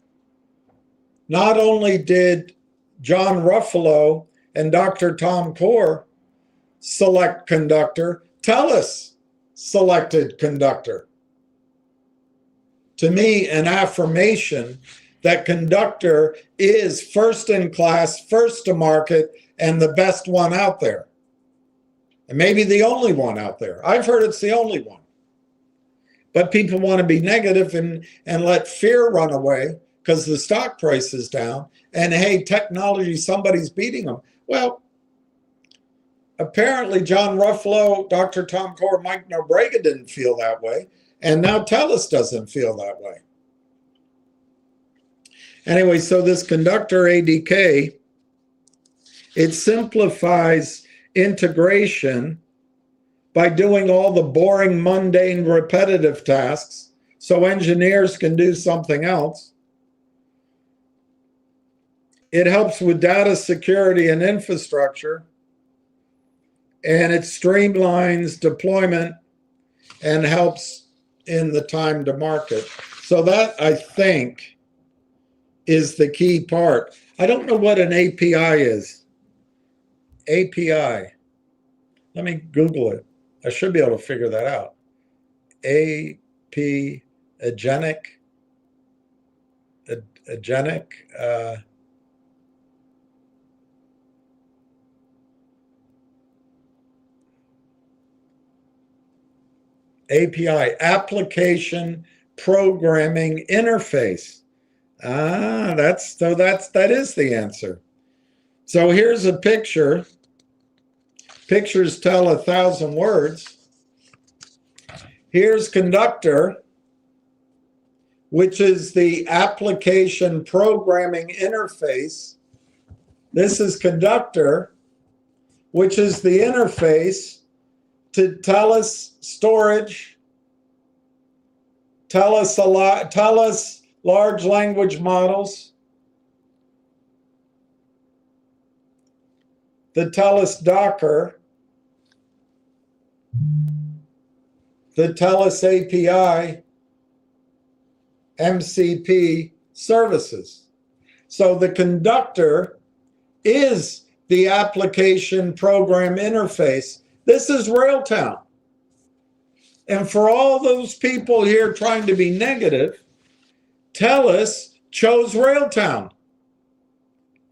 not only did John Ruffalo and Dr. Tom Core select Conductor, TELUS selected Conductor. To me, an affirmation that Conductor is first in class, first to market, and the best one out there. And maybe the only one out there. I've heard it's the only one. But people want to be negative and let fear run away because the stock price is down. And hey, technology, somebody's beating them. Well, apparently John Ruffalo, Dr. Tom Core, Mike Nobrega didn't feel that way. And now TELUS doesn't feel that way. Anyway, so this Conductor ADK, it simplifies integration by doing all the boring, mundane, repetitive tasks so engineers can do something else. It helps with data security and infrastructure, and it streamlines deployment and helps in the time to market. So that, I think, is the key part. I don't know what an API is. API. Let me Google it. I should be able to figure that out. Agenic. API, application programming interface. That is the answer. So here's a picture. Pictures tell 1,000 words. Here's Conductor, which is the application programming interface. This is Conductor, which is the interface to TELUS storage, TELUS large language models, the TELUS Docker, the TELUS API, MCP services. So the Conductor is the application program interface. This is Railtown. And for all those people here trying to be negative, TELUS chose Railtown.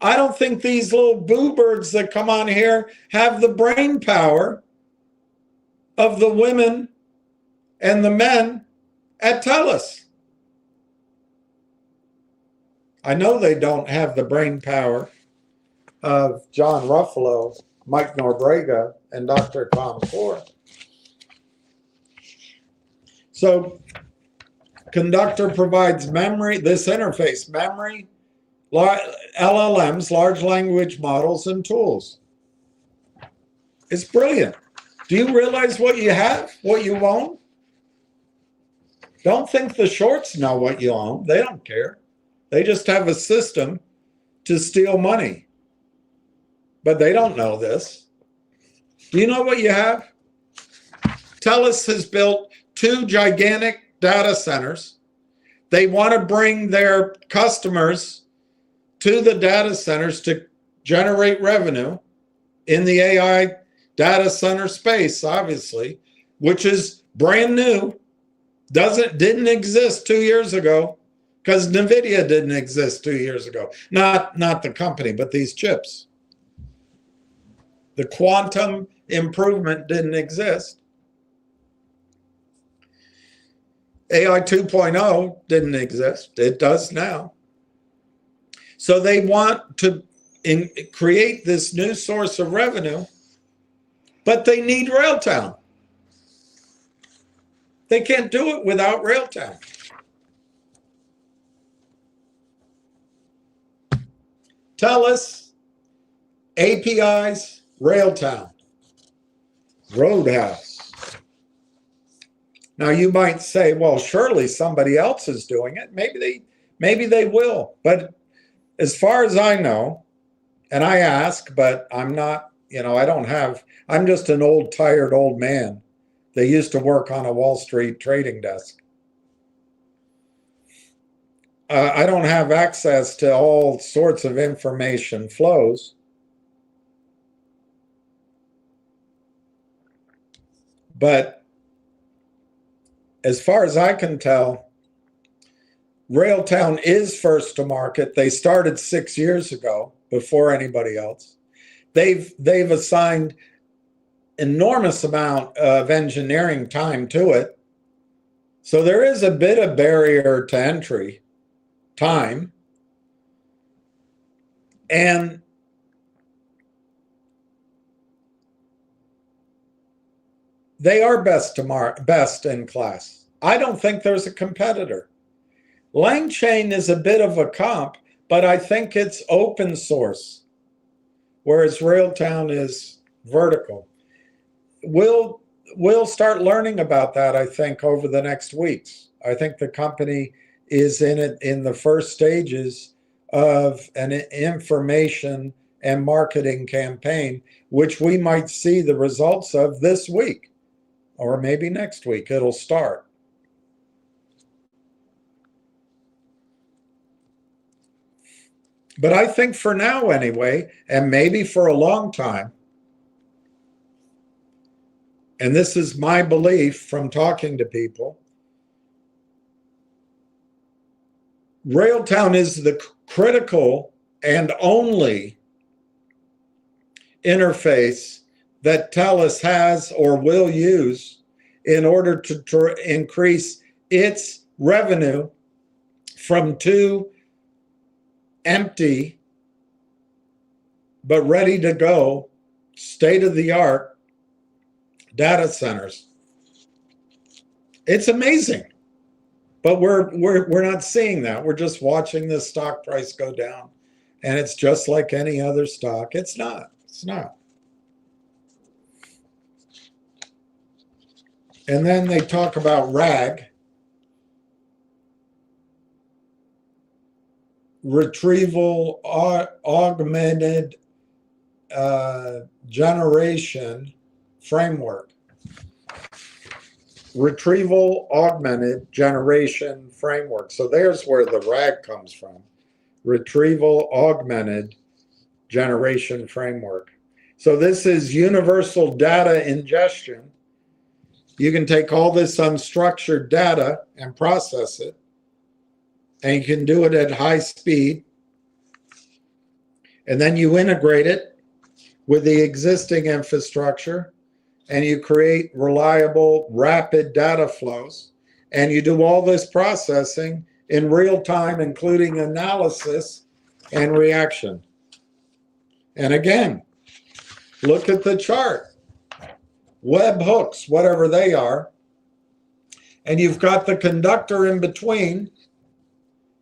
I don't think these little boo birds that come on here have the brain power of the women and the men at TELUS. I know they don't have the brain power of John Ruffalo, Mike Nobrega, and Dr. Tom Core. So Conductor provides memory, this interface, memory, LLMs, large language models, and tools. It's brilliant. Do you realize what you have, what you own? Don't think the shorts know what you own. They don't care. They just have a system to steal money. But they don't know this. Do you know what you have? TELUS has built 2 gigantic data centers. They want to bring their customers to the data centers to generate revenue in the AI data center space, obviously, which is brand new. Didn't exist 2 years ago because NVIDIA didn't exist 2 years ago. Not the company, but these chips. The quantum improvement didn't exist. AI 2.0 didn't exist. It does now. So they want to create this new source of revenue, but they need Railtown. They can't do it without Railtown. TELUS, APIs, Railtown, Roadhouse. Now you might say, well, surely somebody else is doing it. Maybe they will. But as far as I know, and I ask, but I'm not, I'm just an old, tired old man that used to work on a Wall Street trading desk. I don't have access to all sorts of information flows. But as far as I can tell, Railtown is first to market. They started 6 years ago, before anybody else. They've assigned enormous amount of engineering time to it. So there is a bit of barrier to entry time. And they are best in class. I don't think there's a competitor. LangChain is a bit of a comp, but I think it's open source, whereas Railtown is vertical. We'll start learning about that, I think, over the next weeks. I think the company is in the first stages of an information and marketing campaign, which we might see the results of this week, or maybe next week it'll start. But I think for now anyway, and maybe for a long time, and this is my belief from talking to people, Railtown is the critical and only interface that TELUS has or will use in order to increase its revenue from 2 empty but ready to go state-of-the-art data centers. It's amazing, but we're not seeing that. We're just watching the stock price go down, and it's just like any other stock. It's not. And then they talk about RAG, retrieval augmented generation framework. Retrieval augmented generation framework. So there's where the RAG comes from. Retrieval augmented generation framework. So this is universal data ingestion. You can take all this unstructured data and process it, and you can do it at high speed. And then you integrate it with the existing infrastructure, and you create reliable, rapid data flows. And you do all this processing in real time, including analysis and reaction. And again, look at the chart. Web hooks, whatever they are. And you've got the conductor in between,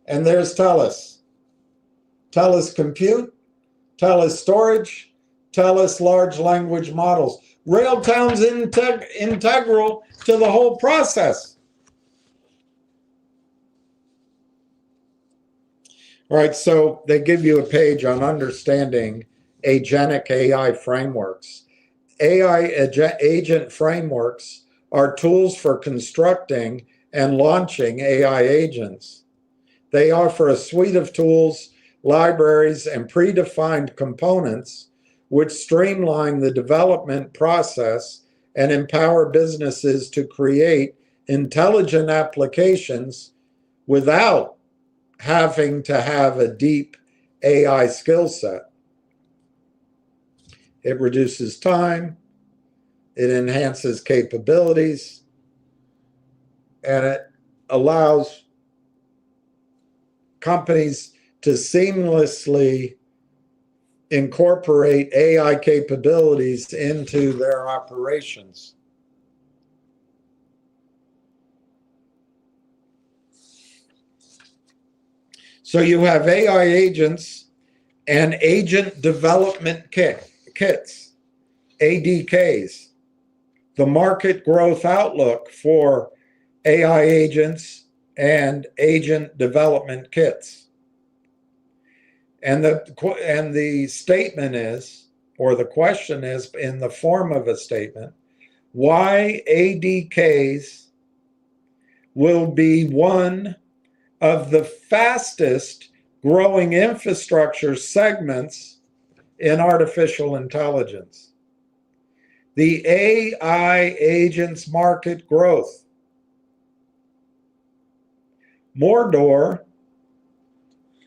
and there's TELUS. TELUS Compute, TELUS Storage, TELUS Large Language Models. Railtown's integral to the whole process. All right, so they give you a page on understanding agentic AI frameworks. AI agent frameworks are tools for constructing and launching AI agents. They offer a suite of tools, libraries, and predefined components which streamline the development process and empower businesses to create intelligent applications without having to have a deep AI skill set. It reduces time, it enhances capabilities, and it allows companies to seamlessly incorporate AI capabilities into their operations. So you have AI agents and agent development kits, ADKs, the market growth outlook for AI agents and agent development kits. And the statement is, or the question is in the form of a statement, why ADKs will be one of the fastest growing infrastructure segments in artificial intelligence. The AI agents market growth. Mordor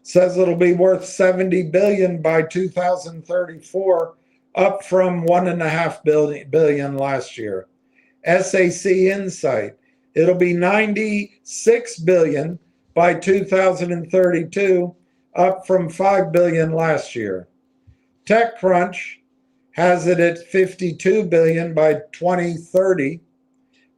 says it'll be worth 70 billion by 2034, up from 1.5 billion last year. SAC Insight, it'll be 96 billion by 2032, up from 5 billion last year. TechCrunch has it at 52 billion by 2030.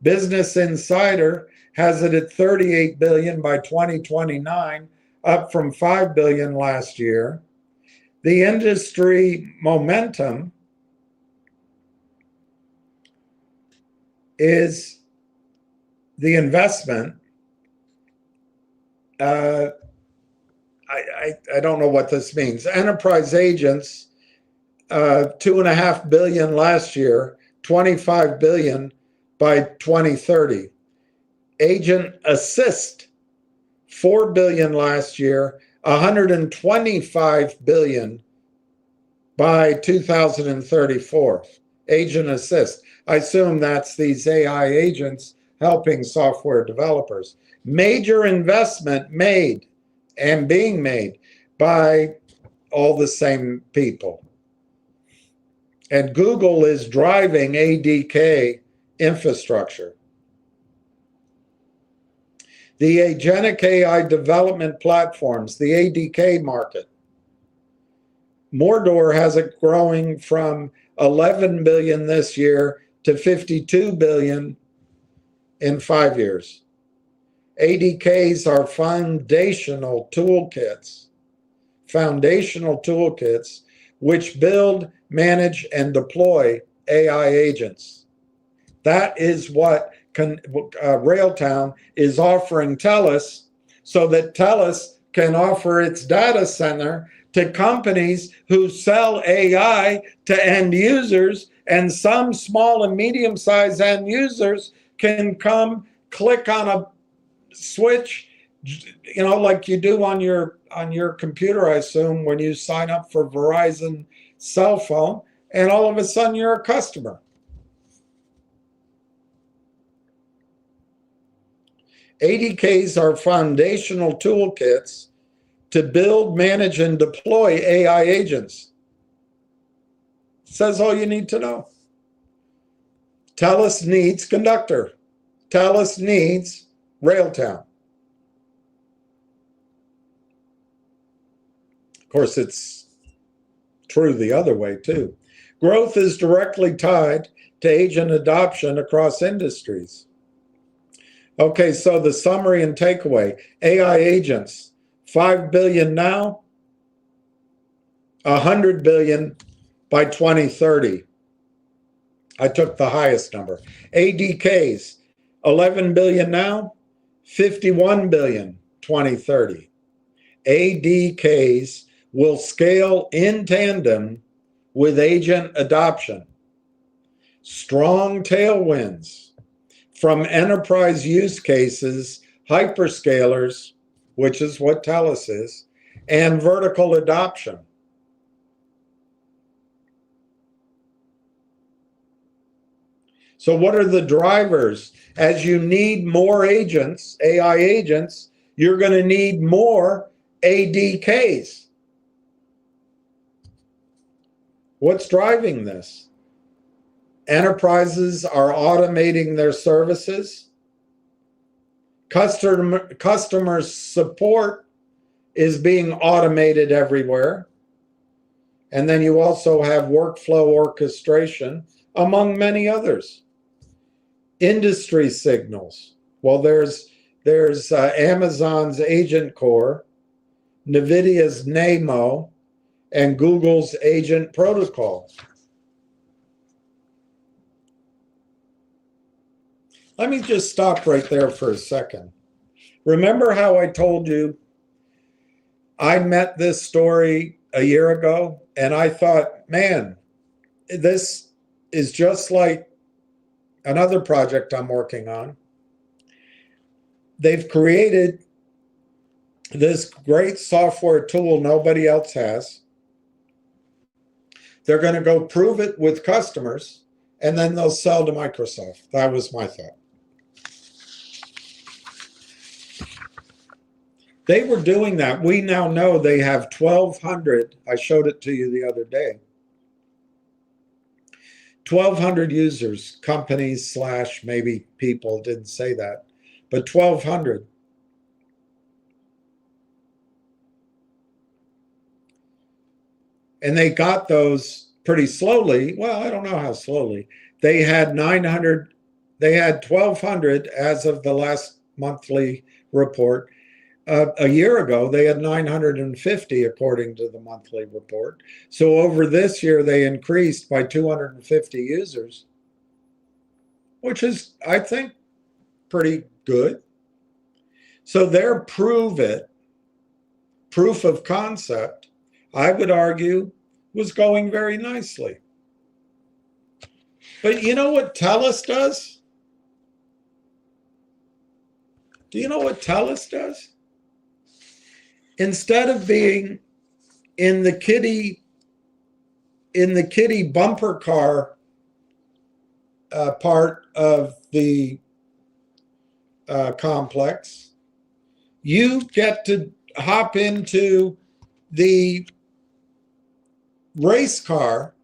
Business Insider has it at 38 billion by 2029, up from 5 billion last year. The industry momentum is the investment. I don't know what this means. Enterprise agents, 2.5 billion last year, 25 billion by 2030. Agent assist, 4 billion last year, 125 billion by 2034. Agent assist. I assume that's these AI agents helping software developers. Major investment made and being made by all the same people. And Google is driving ADK infrastructure. The agentic AI development platforms, the ADK market. Mordor has it growing from 11 billion this year to 52 billion in 5 years. ADKs are foundational toolkits which build, manage, and deploy AI agents. That is what Railtown is offering TELUS, so that TELUS can offer its data center to companies who sell AI to end users, and some small and medium-sized end users can come click on a switch, like you do on your computer, I assume, when you sign up for Verizon cell phone, and all of a sudden you're a customer. ADKs are foundational toolkits to build, manage, and deploy AI agents. Says all you need to know. TELUS needs Conductor. TELUS needs Railtown. Of course, it's true the other way too. Growth is directly tied to agent adoption across industries. Okay, so the summary and takeaway. AI agents, 5 billion now, 100 billion by 2030. I took the highest number. ADKs, 11 billion now, 51 billion 2030. ADKs will scale in tandem with agent adoption. Strong tailwinds from enterprise use cases, hyperscalers, which is what TELUS is, and vertical adoption. So what are the drivers? As you need more agents, AI agents, you're going to need more ADKs. What's driving this? Enterprises are automating their services. Customer support is being automated everywhere. And then you also have workflow orchestration, among many others. Industry signals. Well, there's Amazon's Agent Core, NVIDIA's NAMO, and Google's agent protocol. Let me just stop right there for a second. Remember how I told you I met this story a year ago, and I thought, man, this is just like another project I'm working on. They've created this great software tool nobody else has. They're going to go prove it with customers, and then they'll sell to Microsoft. That was my thought. They were doing that. We now know they have 1,200. I showed it to you the other day. 1,200 users, companies / maybe people, didn't say that, but 1,200. And they got those pretty slowly. Well, I don't know how slowly. They had 900, they had 1,200 as of the last monthly report. A year ago, they had 950 according to the monthly report. So over this year, they increased by 250 users, which is, I think, pretty good. So their proof of concept, I would argue, was going very nicely. But you know what TELUS does? Do you know what TELUS does? Instead of being in the kiddie bumper car part of the complex, you get to hop into the race car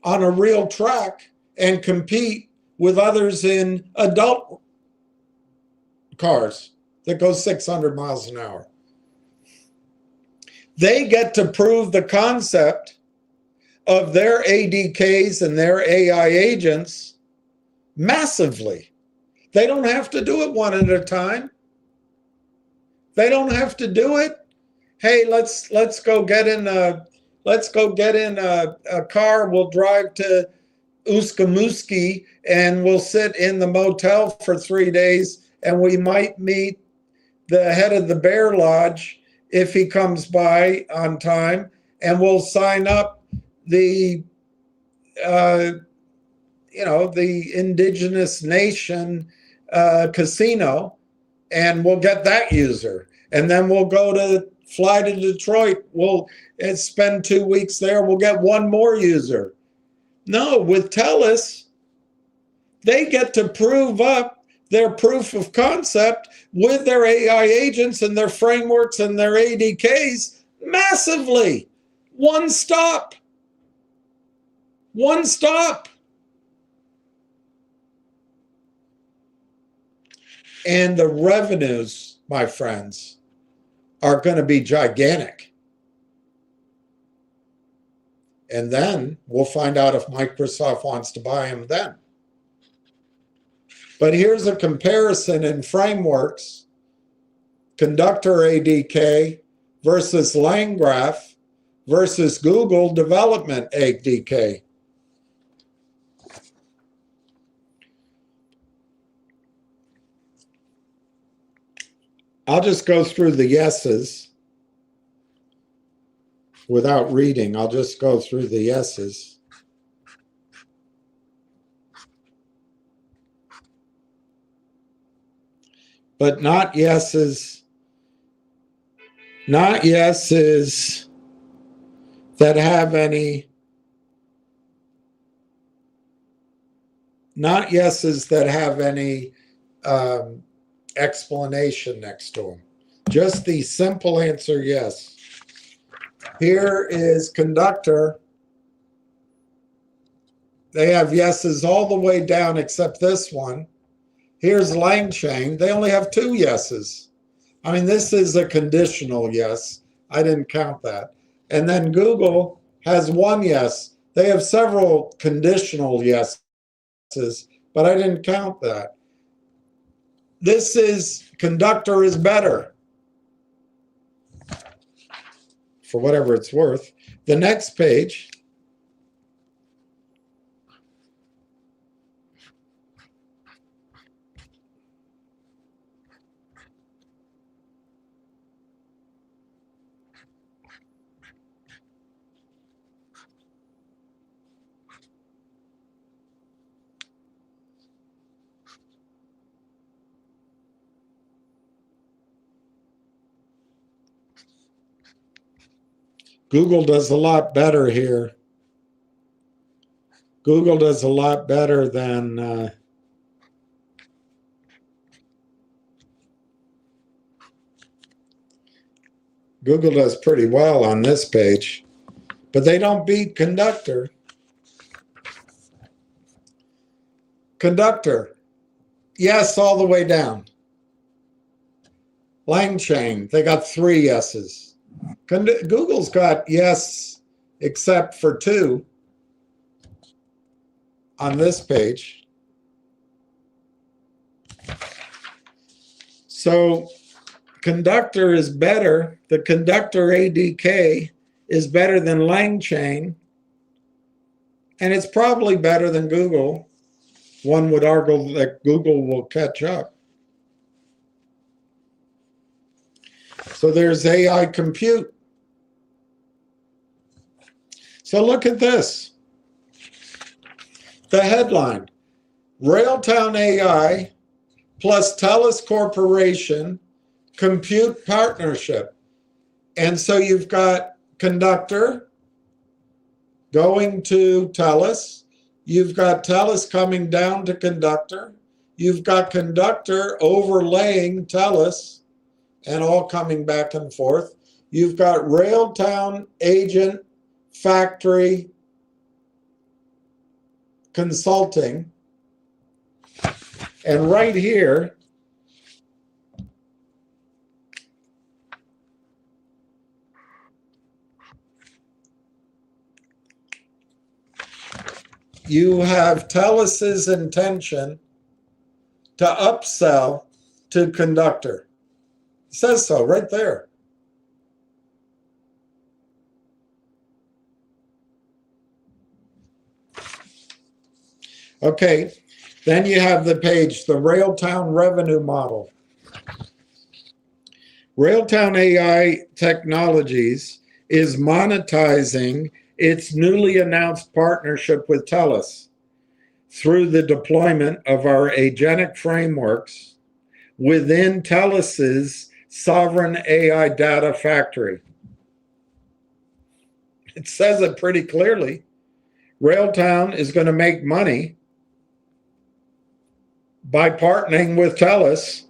on a real track and compete with others in adult cars that go 600 miles an hour. They get to prove the concept of their ADKs and their AI agents massively. They don't have to do it one at a time. They don't have to do it. Hey, let's go get in a car. We'll drive to Uskamuski and we'll sit in the motel for 3 days, and we might meet the head of the Bear Lodge if he comes by on time, and we'll sign up the the indigenous nation casino, and we'll get that user, and then we'll fly to Detroit. We'll spend 2 weeks there. We'll get one more user. No, with TELUS, they get to prove up their proof of concept with their AI agents and their frameworks and their ADKs massively. One stop. One stop. And the revenues, my friends, are going to be gigantic. And then we'll find out if Microsoft wants to buy them then. But here's a comparison in frameworks: Conductor ADK versus LangGraph versus Google Development ADK. I'll just go through the yeses without reading. I'll just go through the yeses. But not yeses that have any, explanation next to them. Just the simple answer, yes. Here is Conductor. They have yeses all the way down except this one. Here's LangChain. They only have 2 yeses. I mean, this is a conditional yes. I didn't count that. And then Google has 1 yes. They have several conditional yeses, but I didn't count that. Conductor is better. for whatever it's worth. The next page, Google does a lot better here. Google does a lot better than Google does pretty well on this page, but they don't beat Conductor. Conductor, yes, all the way down. LangChain, they got 3 yeses. Google's got yes, except for 2 on this page. So Conductor is better. The Conductor ADK is better than LangChain, and it's probably better than Google. One would argue that Google will catch up. So there's AI compute. So look at this. The headline, Railtown AI plus TELUS Corporation compute partnership. And so you've got Conductor going to TELUS. You've got TELUS coming down to Conductor. You've got Conductor overlaying TELUS and all coming back and forth. You've got Railtown Agent Factory Consulting. And right here, you have TELUS's intention to upsell to Conductor. It says so right there. Okay, then you have the page, the Railtown revenue model. Railtown AI Technologies is monetizing its newly announced partnership with TELUS through the deployment of our agentic frameworks within TELUS's sovereign AI data factory. It says it pretty clearly. Railtown is going to make money by partnering with TELUS,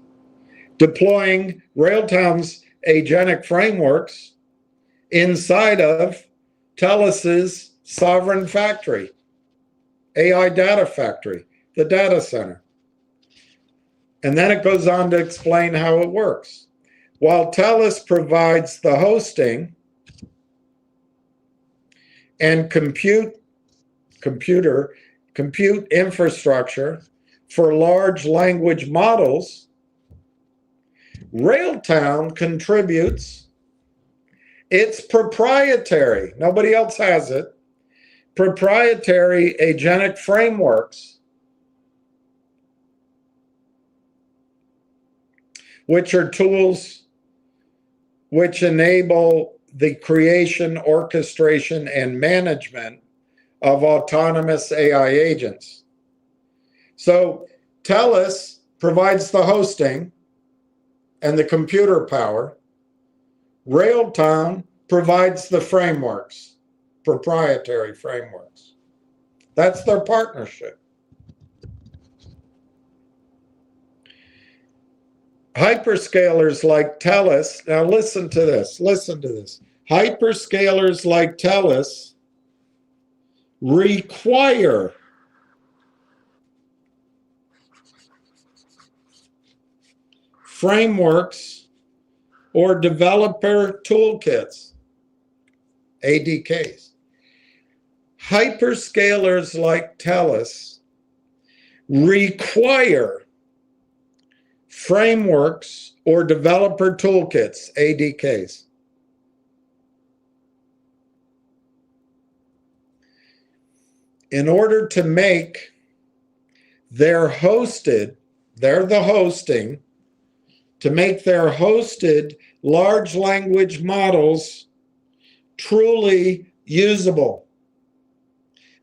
deploying Railtown's agentic frameworks inside of TELUS's sovereign factory, AI data factory, the data center. And then it goes on to explain how it works. While TELUS provides the hosting and compute infrastructure for large language models, Railtown contributes its proprietary, nobody else has it, proprietary agentic frameworks, which are tools which enable the creation, orchestration, and management of autonomous AI agents. So TELUS provides the hosting and the computer power. Railtown provides the frameworks, proprietary frameworks. That's their partnership. Hyperscalers like TELUS, now listen to this. Hyperscalers like TELUS require frameworks or developer toolkits, ADKs. Hyperscalers like TELUS require frameworks or developer toolkits, ADKs. in order to make their hosted, they're the hosting, to make their hosted large language models truly usable.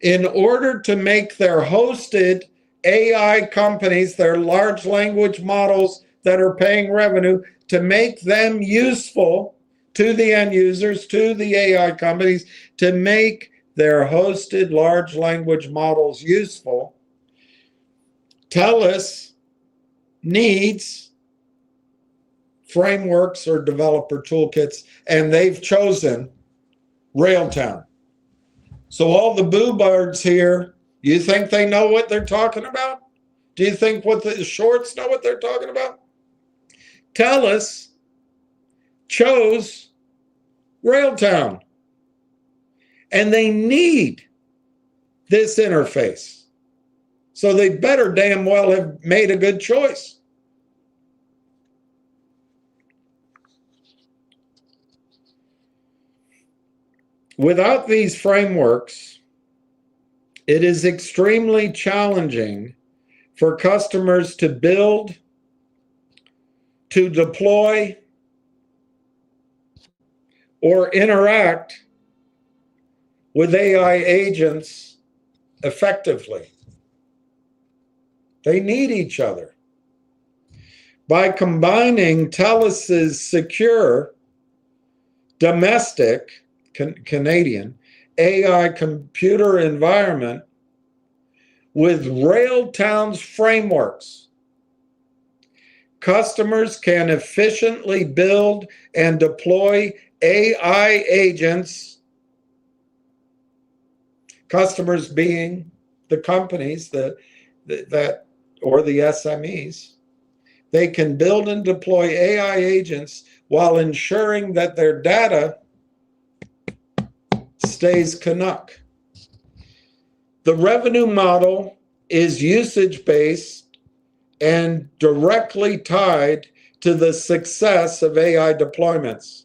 In order to make their hosted AI companies, their large language models that are paying revenue, to make them useful to the end users, to the AI companies, to make their hosted large language models useful, TELUS needs frameworks or developer toolkits, and they've chosen Railtown. So all the boo birds here, you think they know what they're talking about? Do you think what the shorts know what they're talking about? TELUS chose Railtown, and they need this interface. So they better damn well have made a good choice. Without these frameworks, it is extremely challenging for customers to build, to deploy, or interact with AI agents effectively. They need each other. By combining TELUS's secure, domestic, Canadian AI computer environment with Railtown's frameworks, customers can efficiently build and deploy AI agents, customers being the companies that or the SMEs. They can build and deploy AI agents while ensuring that their data stays Canuck. The revenue model is usage-based and directly tied to the success of AI deployments.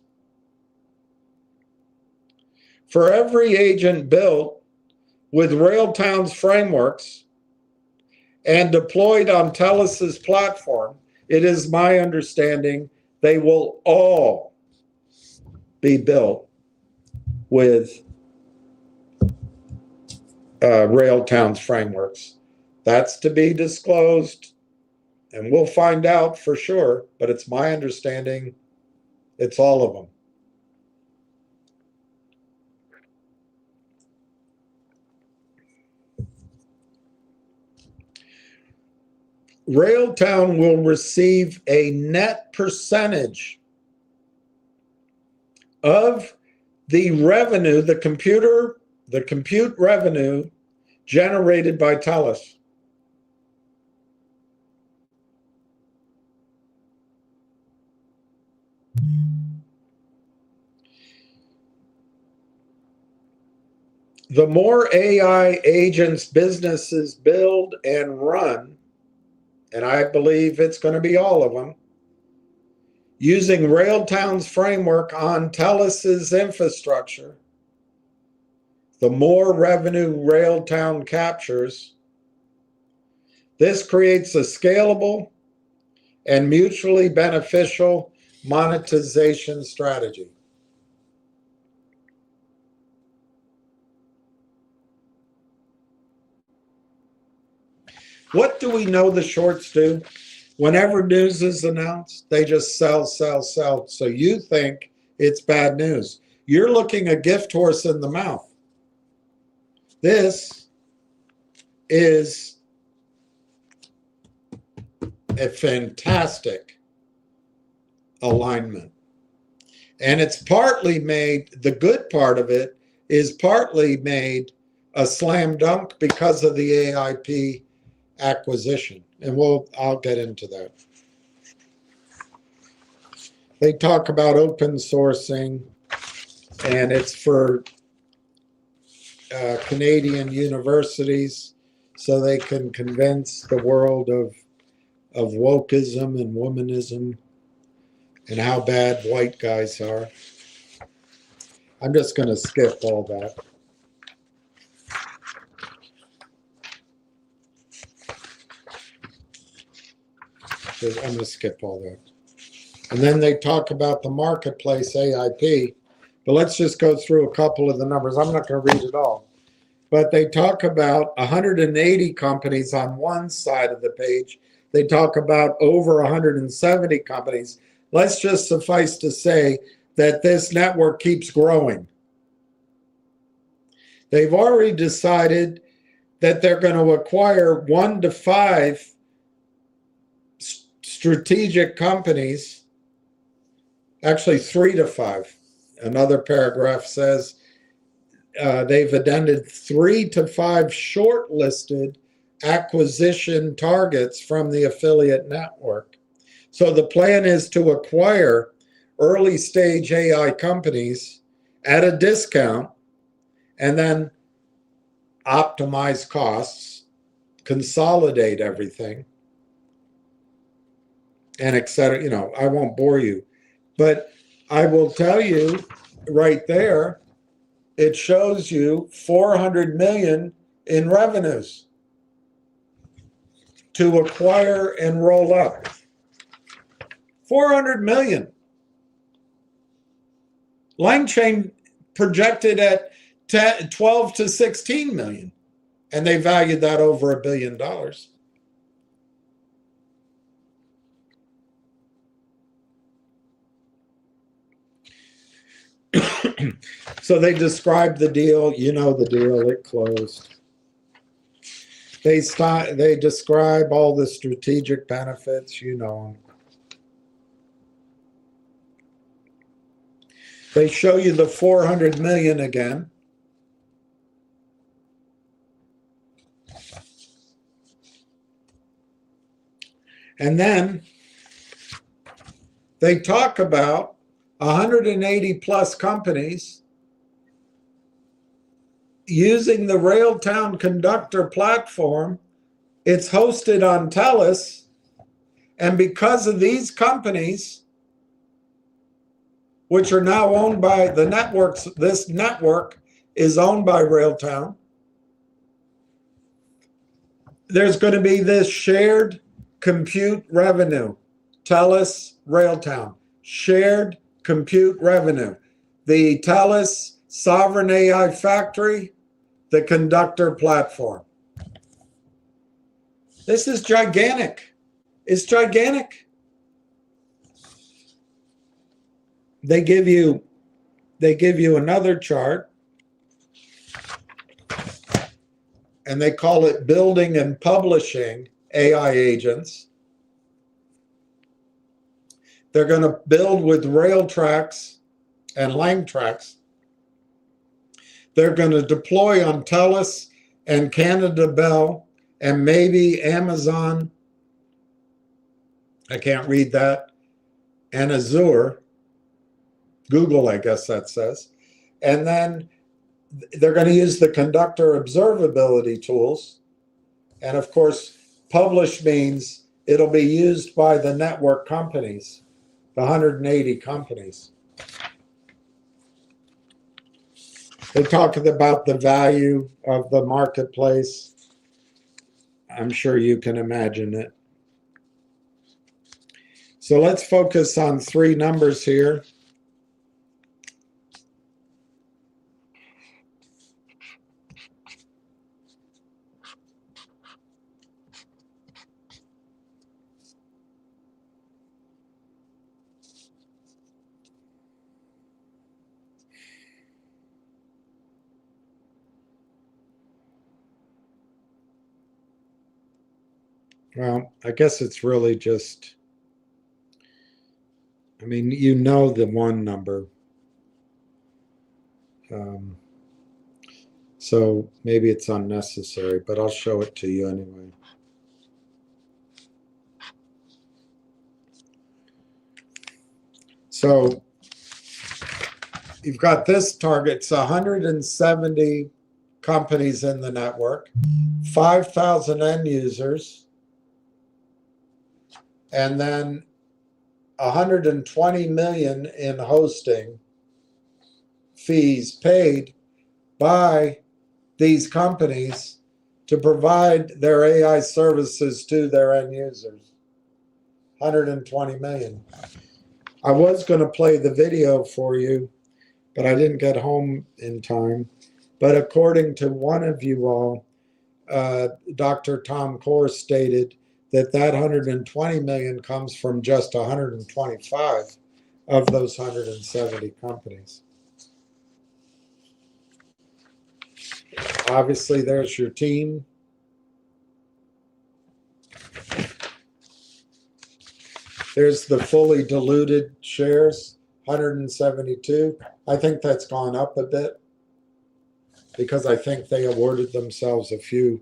For every agent built with Railtown's frameworks and deployed on TELUS's platform, it is my understanding they will all be built with Railtown's frameworks. That's to be disclosed, and we'll find out for sure, but it's my understanding it's all of them. Railtown will receive a net percentage of the revenue, the compute revenue generated by TELUS. The more AI agents businesses build and run, and I believe it's going to be all of them, using Railtown's framework on TELUS's infrastructure, the more revenue Railtown captures. This creates a scalable and mutually beneficial monetization strategy. What do we know the shorts do? Whenever news is announced, they just sell, sell, sell. So you think it's bad news. You're looking a gift horse in the mouth. This is a fantastic alignment. And it's partly made, the good part of it is partly made a slam dunk because of the AIP acquisition. And I'll get into that. They talk about open sourcing, and it's for Canadian universities so they can convince the world of wokeism and womanism and how bad white guys are. I'm just going to skip all that. I'm going to skip all that. And then they talk about the marketplace AIP. But let's just go through a couple of the numbers. I'm not going to read it all. But they talk about 180 companies on one side of the page. They talk about over 170 companies. Let's just suffice to say that this network keeps growing. They've already decided that they're going to acquire 1 to 5 strategic companies, actually 3 to 5. Another paragraph says they've identified 3 to 5 shortlisted acquisition targets from the affiliate network. So the plan is to acquire early stage AI companies at a discount and then optimize costs, consolidate everything, and et cetera. You know, I won't bore you, but I will tell you right there, it shows you 400 million in revenues to acquire and roll up. 400 million. LangChain projected at 12 to 16 million, and they valued that over $1 billion. So they described the deal. You know the deal. It closed. They describe all the strategic benefits. You know them. They show you the 400 million again. And then they talk about 180 plus companies using the Railtown Conductor platform. It's hosted on TELUS. And because of these companies, which are now owned by the networks, this network is owned by Railtown, there's going to be this shared compute revenue. TELUS, Railtown, shared compute revenue. The TELUS Sovereign AI Factory, the Conductor platform. This is gigantic. It's gigantic. They give you another chart, and they call it building and publishing AI agents. They're going to build with Railtrax and LangTrax. They're going to deploy on TELUS and Canada Bell and maybe Amazon. I can't read that. And Azure. Google, I guess that says. And then they're going to use the Conductor observability tools. And of course, publish means it'll be used by the network companies, the 180 companies. They talk about the value of the marketplace. I'm sure you can imagine it. So let's focus on 3 numbers here. Well, I guess it's really just, I mean, you know the one number. So maybe it's unnecessary, but I'll show it to you anyway. So you've got this target. It's 170 companies in the network, 5,000 end users, and then 120 million in hosting fees paid by these companies to provide their AI services to their end users. 120 million. I was going to play the video for you, but I didn't get home in time. But according to one of you all, Dr. Tom Core stated that 120 million comes from just 125 of those 170 companies. Obviously, there's your team. There's the fully diluted shares, 172. I think that's gone up a bit because I think they awarded themselves a few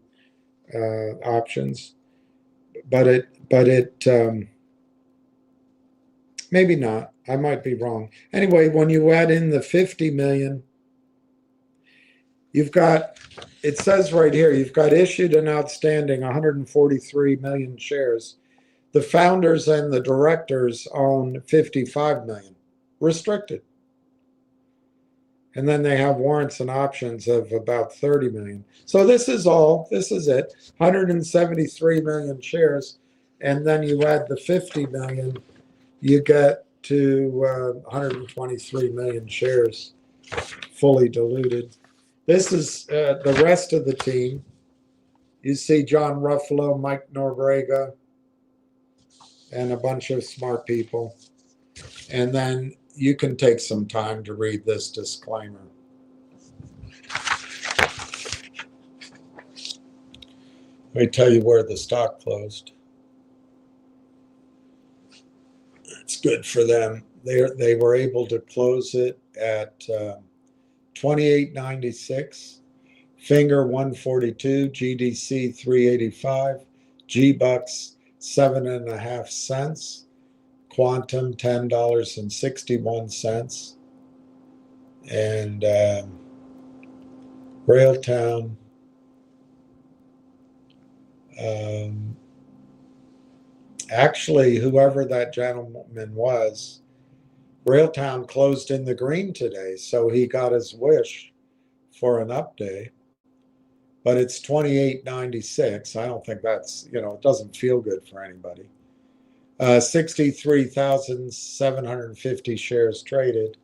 options. But it maybe not. I might be wrong. Anyway, when you add in the 50 million, you've got, it says right here, you've got issued and outstanding 143 million shares. The founders and the directors own 55 million, restricted. And then they have warrants and options of about 30 million. So this is it, 173 million shares. And then you add the 50 million, you get to 123 million shares, fully diluted. This is the rest of the team. You see John Ruffalo, Mike Norbrega, and a bunch of smart people. And then you can take some time to read this disclaimer. Let me tell you where the stock closed. It's good for them. They were able to close it at 28.96, Finger 142, GDC 385, G-Bucks 7.5 cents, Quantum $10.61, and Railtown actually, whoever that gentleman was, Railtown closed in the green today, so he got his wish for an update. But it's 28.96. I don't think that's, it doesn't feel good for anybody. 63,750 shares traded.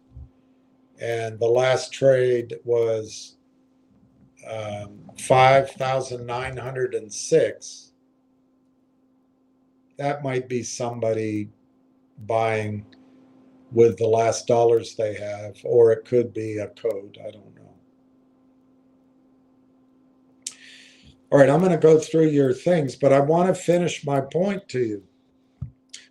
And the last trade was 5,906. That might be somebody buying with the last dollars they have, or it could be a code. I don't know. All right, I'm going to go through your things, but I want to finish my point to you.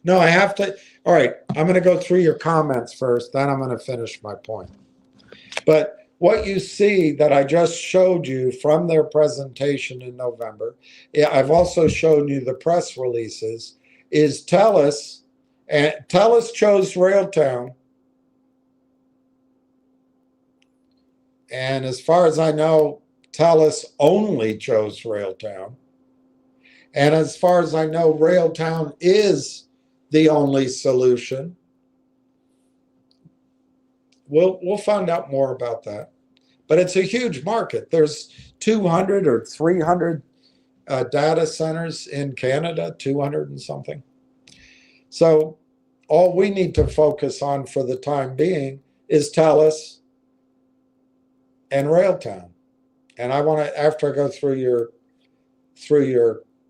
No, I have to. All right, I'm going to go through your comments first, then I'm going to finish my point. But what you see that I just showed you from their presentation in November, I've also shown you the press releases, is TELUS, and TELUS chose Railtown. And as far as I know, TELUS only chose Railtown. And as far as I know, Railtown is the only solution. We'll find out more about that. But it's a huge market. There's 200 or 300 data centers in Canada, 200 and something. So all we need to focus on for the time being is TELUS and Railtown. And I want to, after I go through your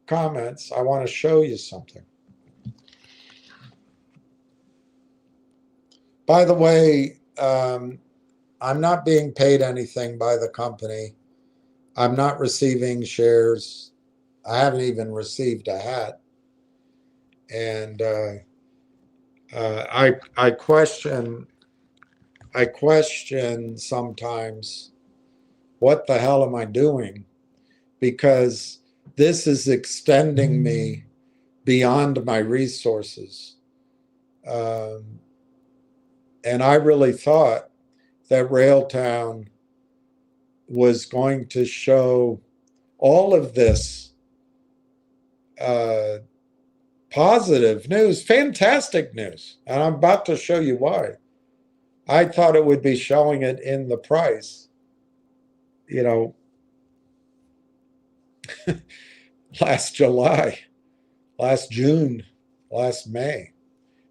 comments, I want to show you something. By the way, I'm not being paid anything by the company. I'm not receiving shares. I haven't even received a hat. And I question sometimes, what the hell am I doing? Because this is extending me beyond my resources. And I really thought that Railtown was going to show all of this positive news, fantastic news. And I'm about to show you why. I thought it would be showing it in the price. Last June, last May.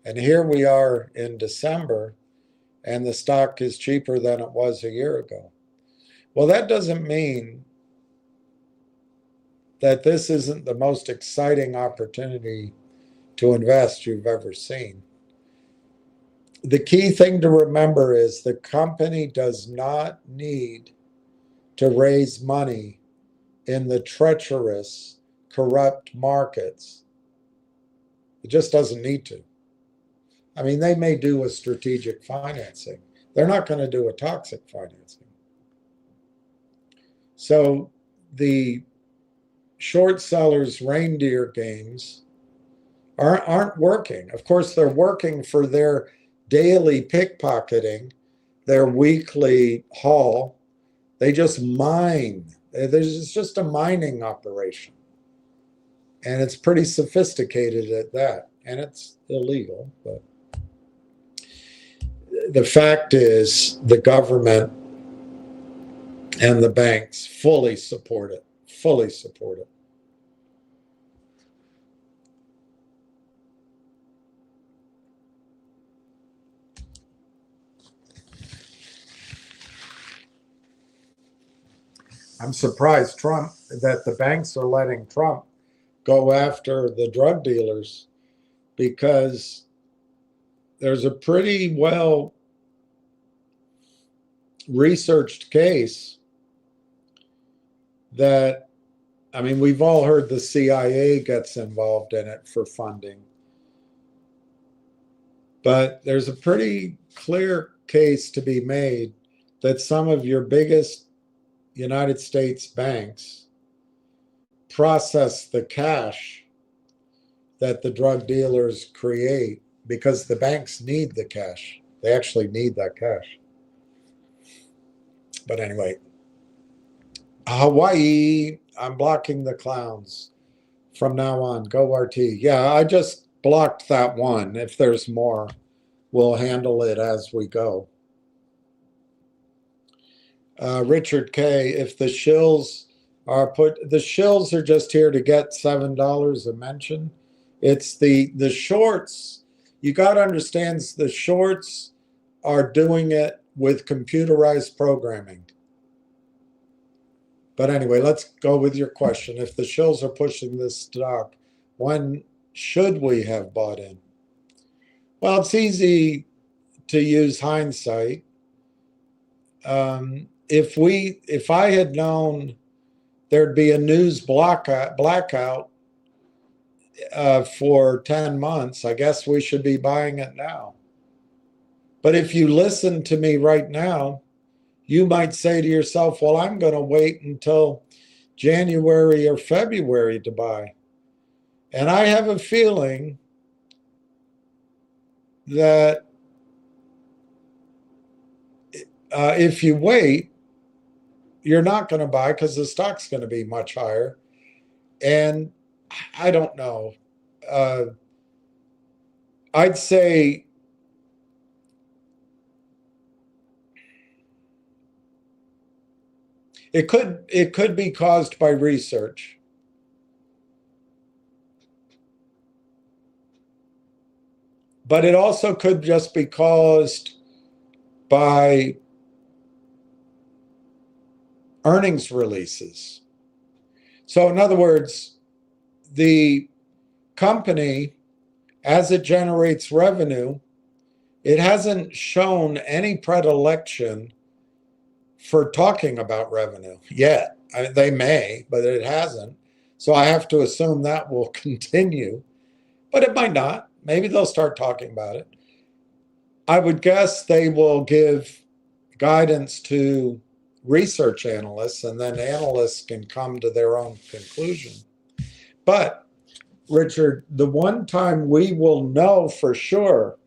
And here we are in December, and the stock is cheaper than it was a year ago. Well, that doesn't mean that this isn't the most exciting opportunity to invest you've ever seen. The key thing to remember is the company does not need to raise money in the treacherous, corrupt markets. It just doesn't need to. I mean, they may do a strategic financing. They're not going to do a toxic financing. So the short sellers' reindeer games aren't working. Of course, they're working for their daily pickpocketing, their weekly haul. They just mine. It's just a mining operation. And it's pretty sophisticated at that. And it's illegal. But the fact is, the government and the banks fully support it. Fully support it. I'm surprised that the banks are letting Trump go after the drug dealers, because there's a pretty well researched case that, I mean, we've all heard the CIA gets involved in it for funding, but there's a pretty clear case to be made that some of your biggest United States banks process the cash that the drug dealers create, because the banks need the cash. They actually need that cash. But anyway, Hawaii, I'm blocking the clowns from now on. Go RT. Yeah, I just blocked that one. If there's more, we'll handle it as we go. Richard K, if the shills the shills are just here to get $7 a mention. It's the shorts. You got to understand, the shorts are doing it with computerized programming. But anyway, let's go with your question. If the shills are pushing this stock, when should we have bought in? Well, it's easy to use hindsight. If I had known there'd be a news blackout for 10 months, I guess we should be buying it now. But if you listen to me right now, you might say to yourself, well, I'm going to wait until January or February to buy. And I have a feeling that if you wait, you're not going to buy, because the stock's going to be much higher. And I don't know. I'd say it could be caused by research. But it also could just be caused by earnings releases. So in other words, the company, as it generates revenue, it hasn't shown any predilection for talking about revenue yet. They may, but it hasn't. So I have to assume that will continue, but it might not. Maybe they'll start talking about it. I would guess they will give guidance to research analysts, and then analysts can come to their own conclusion. But Richard, the one time we will know for sure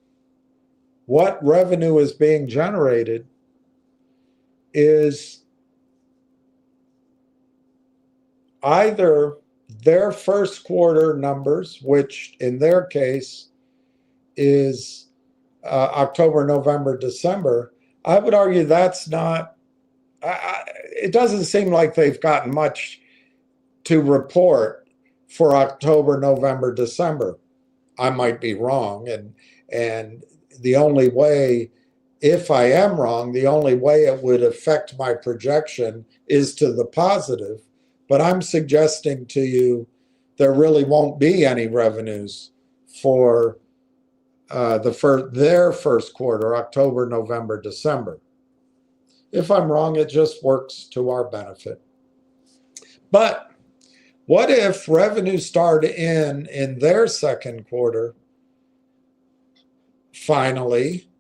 what revenue is being generated is either their first quarter numbers, which in their case is October, November, December. I would argue that's not, it doesn't seem like they've gotten much to report for October, November, December. I might be wrong. And the only way, if I am wrong, the only way it would affect my projection is to the positive. But I'm suggesting to you there really won't be any revenues for their first quarter, October, November, December. If I'm wrong, it just works to our benefit. But what if revenue started in their second quarter finally,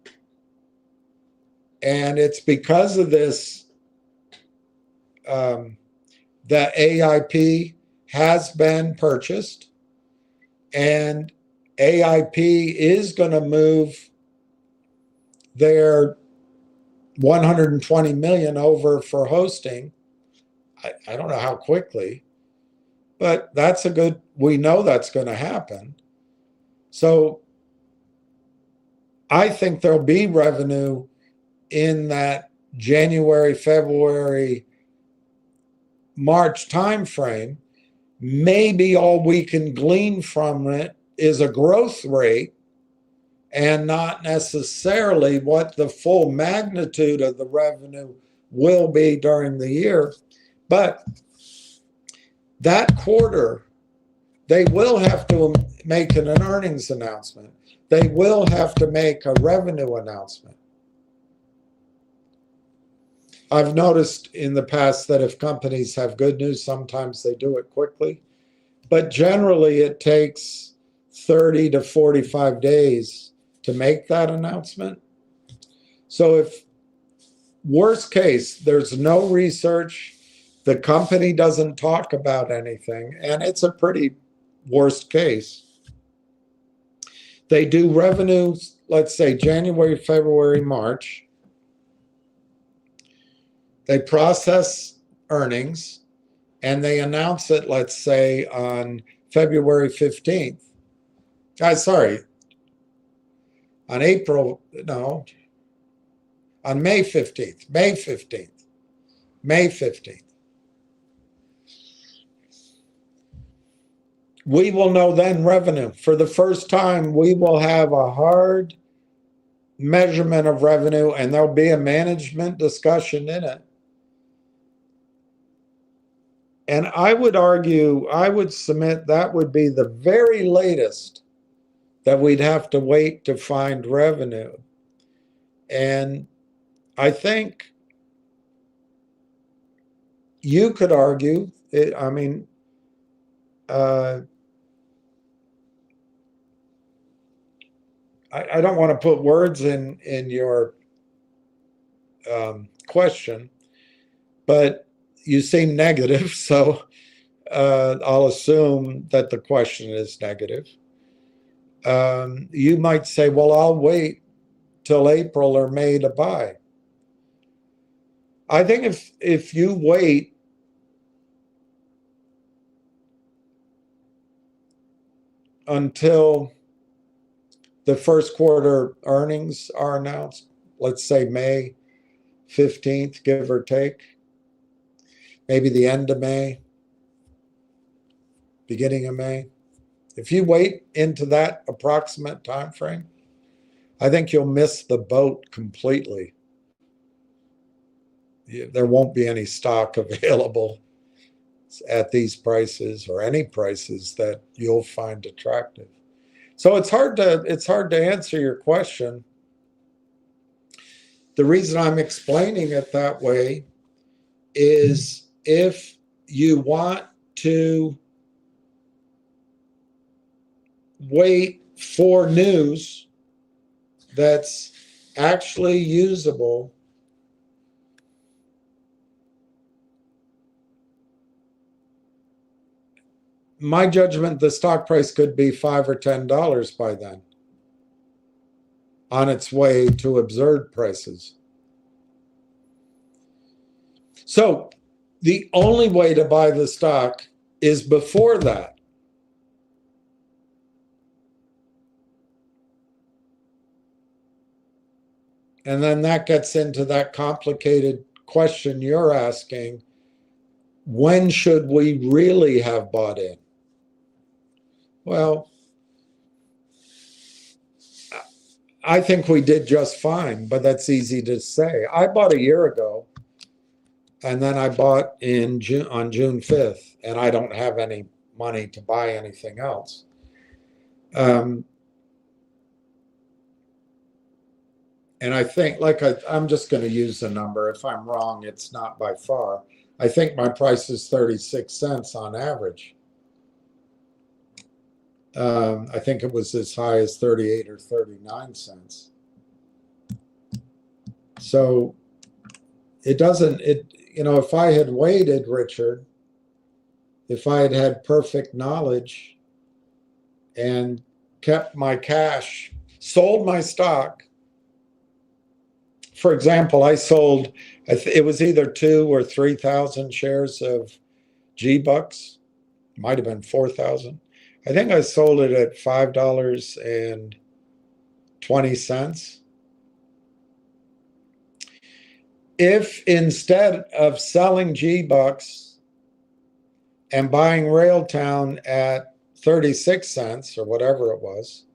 and it's because of this that AIP has been purchased, and AIP is going to move their 120 million over for hosting. I don't know how quickly, but we know that's going to happen. So I think there'll be revenue in that January, February, March timeframe. Maybe all we can glean from it is a growth rate and not necessarily what the full magnitude of the revenue will be during the year. But that quarter, they will have to make an earnings announcement. They will have to make a revenue announcement. I've noticed in the past that if companies have good news, sometimes they do it quickly. But generally, it takes 30 to 45 days to make that announcement. So if, worst case, there's no research, the company doesn't talk about anything, and it's a pretty worst case. They do revenues, let's say January, February, March. They process earnings, and they announce it, let's say, on February 15th. On May 15th. May 15th. We will know then revenue. For the first time, we will have a hard measurement of revenue, and there'll be a management discussion in it. And I would submit that would be the very latest that we'd have to wait to find revenue. And I think you could argue, I don't want to put words in your question, but you seem negative, so I'll assume that the question is negative. You might say, well, I'll wait till April or May to buy. I think if you wait until the first quarter earnings are announced, let's say May 15th, give or take, maybe the end of May, beginning of May. If you wait into that approximate time frame, I think you'll miss the boat completely. There won't be any stock available at these prices or any prices that you'll find attractive. So it's hard to answer your question. The reason I'm explaining it that way is if you want to wait for news that's actually usable, my judgment, the stock price could be $5 or $10 by then, on its way to absurd prices. So the only way to buy the stock is before that. And then that gets into that complicated question you're asking: when should we really have bought in? Well, I think we did just fine, but that's easy to say. I bought a year ago, and then I bought in June on June 5th, and I don't have any money to buy anything else. And I think, I'm just going to use the number. If I'm wrong, it's not by far. I think my price is 36 cents on average. I think it was as high as 38 or 39 cents. So it doesn't, if I had waited, Richard, if I had had perfect knowledge and kept my cash, sold my stock. For example, I sold, it was either 2,000 or 3,000 shares of G-Bucks. Might have been 4,000. I think I sold it at $5.20. If instead of selling G-Bucks and buying Railtown at 36 cents or whatever it was,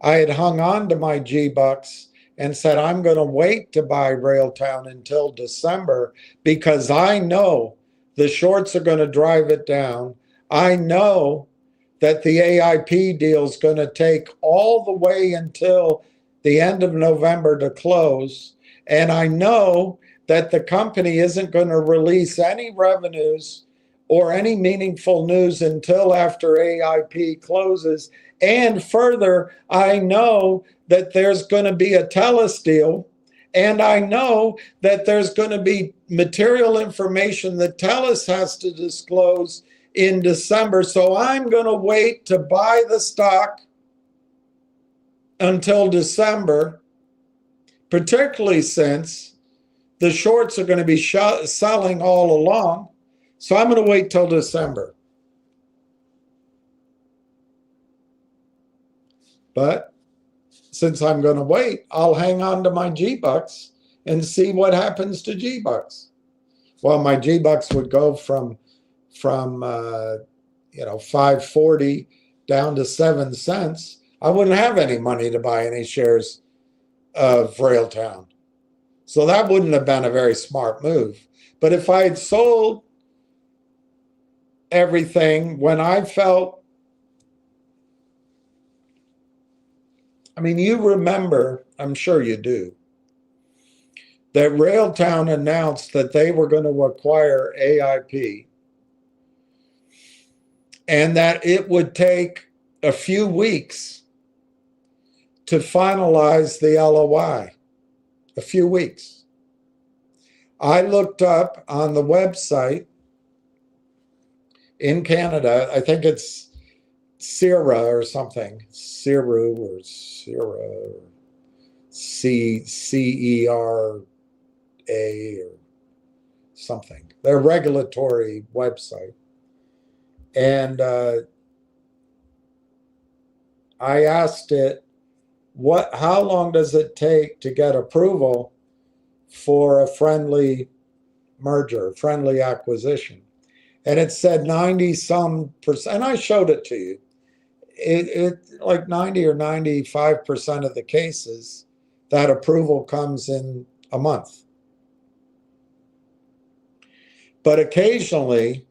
I had hung on to my G-Bucks and said, I'm going to wait to buy Railtown until December because I know the shorts are going to drive it down. I know that the AIP deal is going to take all the way until the end of November to close. And I know that the company isn't going to release any revenues or any meaningful news until after AIP closes. And further, I know that there's going to be a TELUS deal, and I know that there's going to be material information that TELUS has to disclose in December. So I'm going to wait to buy the stock until December, particularly since the shorts are going to be selling all along. So I'm going to wait till December. But since I'm going to wait, I'll hang on to my G-Bucks and see what happens to G-Bucks. Well, my G-Bucks would go from 5.40 down to 7 cents. I wouldn't have any money to buy any shares of Railtown. So that wouldn't have been a very smart move. But if I had sold everything when I felt, you remember, I'm sure you do, that Railtown announced that they were going to acquire AIP and that it would take a few weeks to finalize the LOI. A few weeks. I looked up on the website in Canada, I think it's CERA or something, CERA or CERA, CERA or something, their regulatory website. And I asked it, how long does it take to get approval for a friendly merger, friendly acquisition? And it said 90-some%. And I showed it to you. It like 90 or 95% of the cases, that approval comes in a month. But occasionally,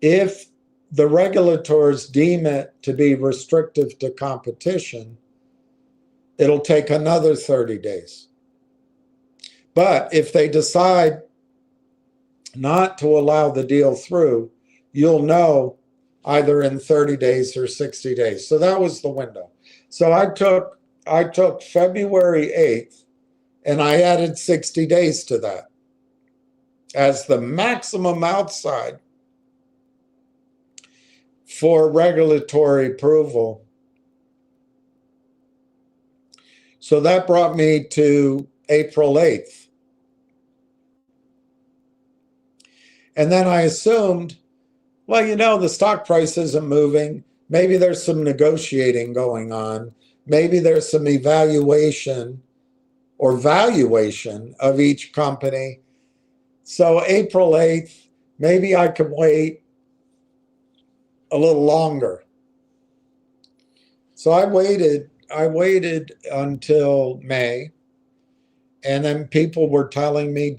if the regulators deem it to be restrictive to competition, it'll take another 30 days. But if they decide not to allow the deal through, you'll know either in 30 days or 60 days. So that was the window. So I took February 8th and I added 60 days to that as the maximum outside for regulatory approval. So that brought me to April 8th. And then I assumed, well, the stock price isn't moving. Maybe there's some negotiating going on. Maybe there's some evaluation or valuation of each company. So April 8th, maybe I could wait a little longer. So I waited until May, and then people were telling me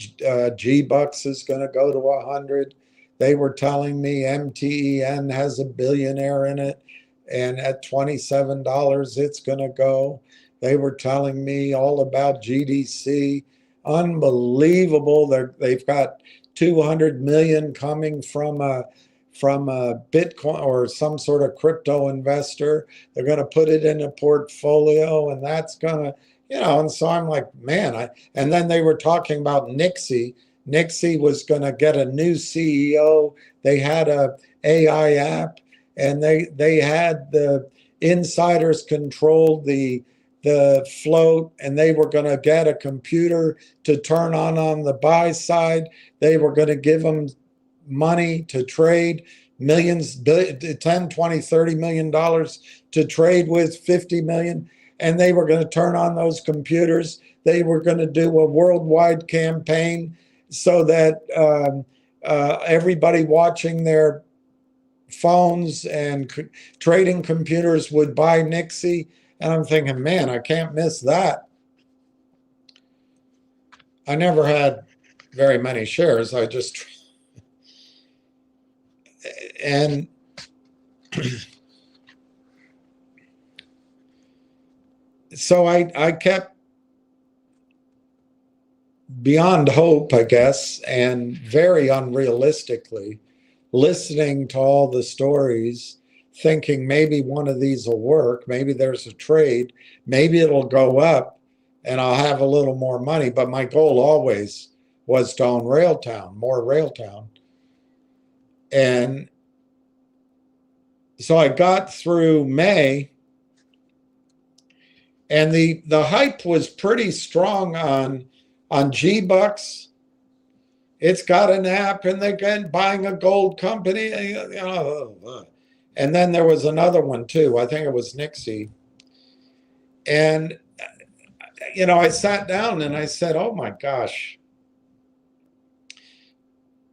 G-Bucks is going to go to 100. They were telling me MTEN has a billionaire in it, and at $27 it's going to go. They were telling me all about GDC. Unbelievable. They've got 200 million coming from a Bitcoin or some sort of crypto investor. They're going to put it in a portfolio, and that's going to, and so I'm like, man, and then they were talking about Nixie. Nixie was going to get a new CEO. They had a AI app, and they had the insiders controlled the float, and they were going to get a computer to turn on the buy side. They were going to give them money to trade, millions, 10, 20, $30 million to trade with, 50 million. And they were going to turn on those computers. They were going to do a worldwide campaign so that everybody watching their phones and trading computers would buy Nixie. And I'm thinking, man, I can't miss that. I never had very many shares. And so I kept beyond hope, I guess, and very unrealistically listening to all the stories, thinking maybe one of these will work, maybe there's a trade, maybe it'll go up and I'll have a little more money. But my goal always was to own Railtown, more Railtown. And so I got through May, and the hype was pretty strong on G-Bucks. It's got an app, and they're buying a gold company. And then there was another one too. I think it was Nixie. And I sat down and I said, "Oh my gosh,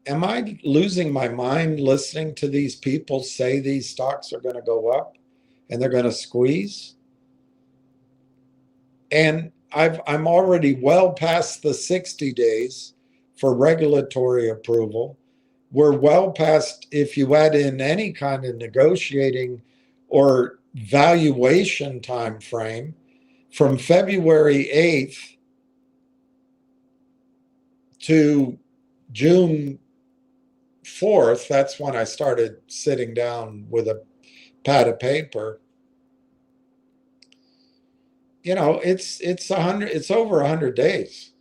am I losing my mind listening to these people say these stocks are going to go up and they're going to squeeze?" And I'm already well past the 60 days for regulatory approval. We're well past, if you add in any kind of negotiating or valuation time frame, from February 8th to June 4th. That's when I started sitting down with a pad of paper. It's over 100 days.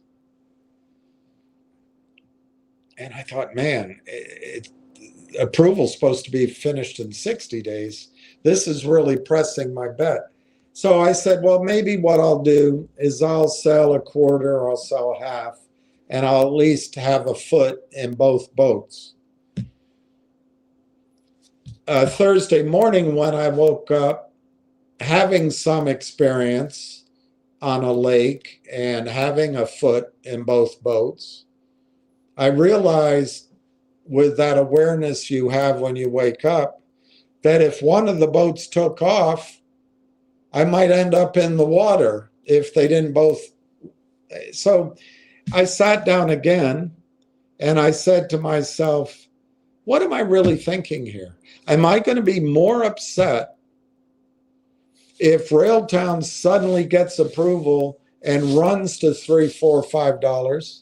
And I thought, man, approval's supposed to be finished in 60 days. This is really pressing my bet. So I said, well, maybe what I'll do is I'll sell a quarter or I'll sell a half, and I'll at least have a foot in both boats. Thursday morning, when I woke up, having some experience on a lake and having a foot in both boats, I realized, with that awareness you have when you wake up, that if one of the boats took off, I might end up in the water if they didn't both. So I sat down again and I said to myself, what am I really thinking here? Am I going to be more upset if Railtown suddenly gets approval and runs to $3, $4, $5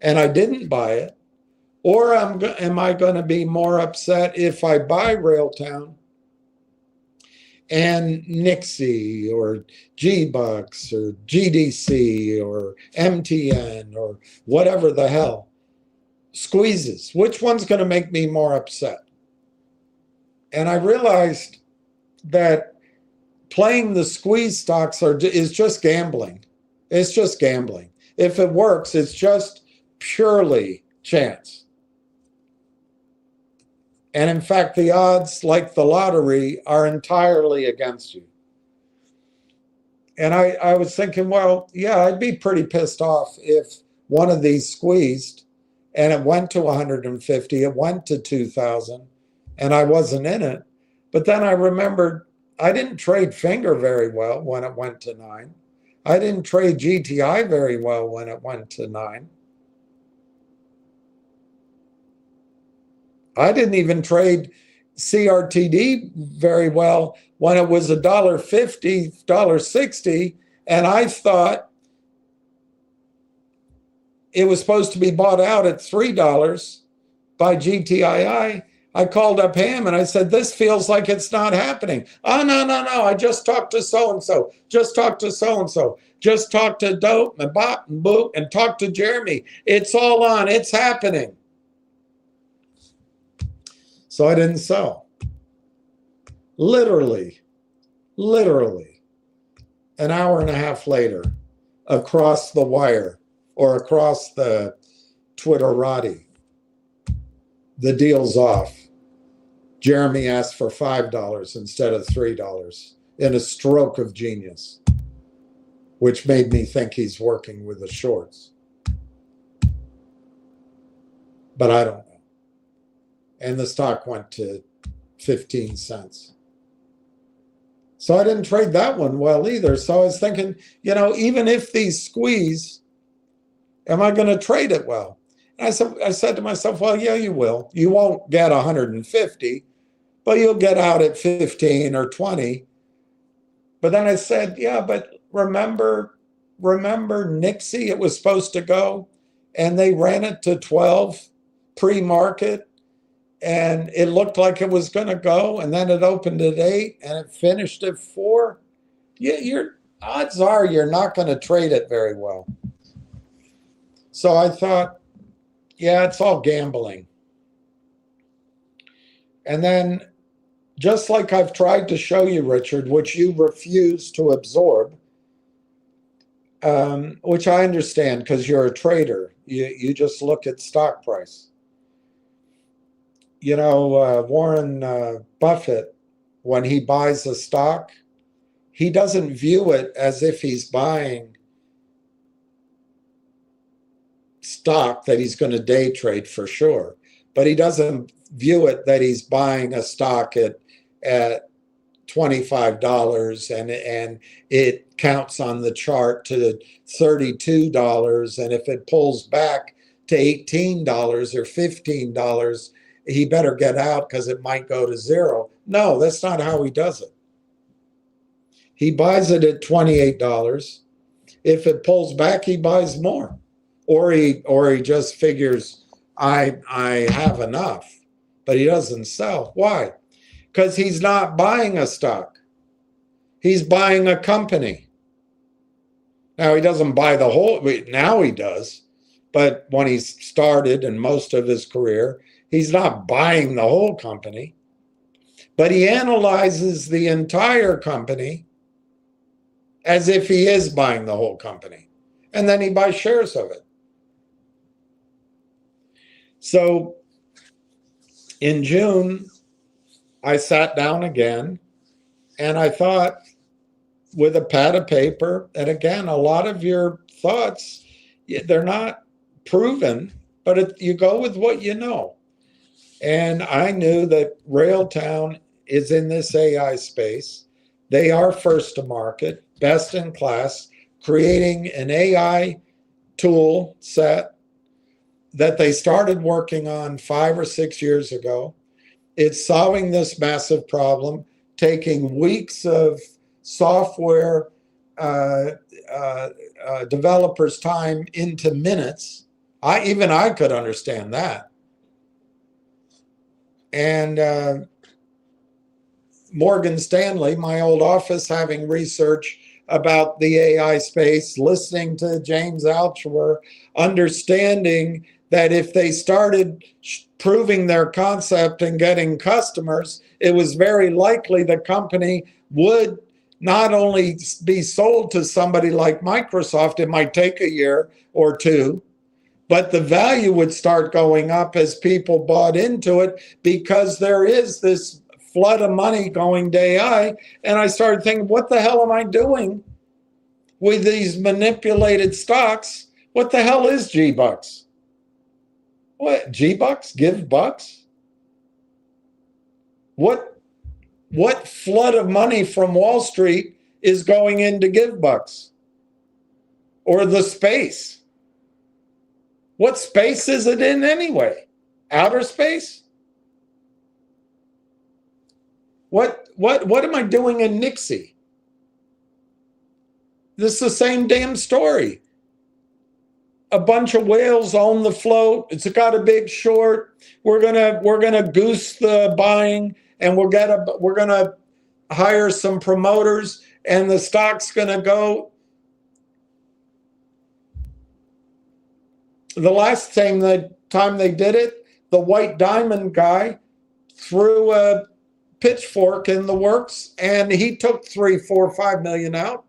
and I didn't buy it? Or am I going to be more upset if I buy Railtown and Nixie or G-Bucks or GDC or MTN or whatever the hell squeezes? Which one's going to make me more upset? And I realized that playing the squeeze stocks is just gambling. It's just gambling. If it works, it's just purely chance. And in fact, the odds, like the lottery, are entirely against you. And I was thinking, well, yeah, I'd be pretty pissed off if one of these squeezed and it went to 150, it went to 2,000, and I wasn't in it. But then I remembered, I didn't trade Finger very well when it went to 9. I didn't trade GTI very well when it went to 9. I didn't even trade CRTD very well when it was $1.50, $1.60, and I thought it was supposed to be bought out at $3 by GTII. I called up Ham and I said, this feels like it's not happening. Oh, no, no, no. I just talked to so-and-so, just talked to so-and-so, just talked to Dope and Bop and Boot and talked to Jeremy. It's all on. It's happening. So I didn't sell. Literally, an hour and a half later, across the wire or across the Twitterati, the deal's off. Jeremy asked for $5 instead of $3 in a stroke of genius, which made me think he's working with the shorts. But I don't know. And the stock went to 15 cents. So I didn't trade that one well either. So I was thinking, you know, even if these squeeze, am I going to trade it well? And I said to myself, well, yeah, you will. You won't get 150, but you'll get out at 15 or 20. But then I said, yeah, but remember Nixie, it was supposed to go, and they ran it to 12 pre-market, and it looked like it was going to go, and then it opened at 8, and it finished at 4. Your odds are you're not going to trade it very well. So I thought, yeah, it's all gambling. And then, just like I've tried to show you, Richard, which you refuse to absorb, which I understand because you're a trader. You just look at stock price. You know, Warren Buffett, when he buys a stock, he doesn't view it as if he's buying stock that he's going to day trade for sure. But he doesn't view it that he's buying a stock at $25 and it counts on the chart to $32. And if it pulls back to $18 or $15, he better get out because it might go to 0. No, that's not how he does it. He buys it at $28. If it pulls back, he buys more. Or he just figures, I have enough, but he doesn't sell. Why? Because he's not buying a stock. He's buying a company. Now, he doesn't buy the whole, now he does, but when he started and most of his career, he's not buying the whole company, but he analyzes the entire company as if he is buying the whole company, and then he buys shares of it. So in June, I sat down again and I thought with a pad of paper, and again, a lot of your thoughts, they're not proven, but you go with what you know. And I knew that Railtown is in this AI space. They are first to market, best in class, creating an AI tool set that they started working on 5 or 6 years ago. It's solving this massive problem, taking weeks of software developers' time into minutes. Even I could understand that. And Morgan Stanley, my old office, having research about the AI space, listening to James Altucher, understanding that if they started proving their concept and getting customers, it was very likely the company would not only be sold to somebody like Microsoft, it might take a year or two, but the value would start going up as people bought into it because there is this flood of money going to AI. And I started thinking, what the hell am I doing with these manipulated stocks? What the hell is G-Bucks? What, G-Bucks? Give bucks? What What flood of money from Wall Street is going into GiveBucks or the space? What space is it in anyway? Outer space? What am I doing in Nixie? This is the same damn story. A bunch of whales own the float. It's got a big short. We're gonna goose the buying, and we're gonna hire some promoters, and the stock's gonna go. The last time they did it, the White Diamond guy threw a pitchfork in the works, and he took 3, 4, 5 million out,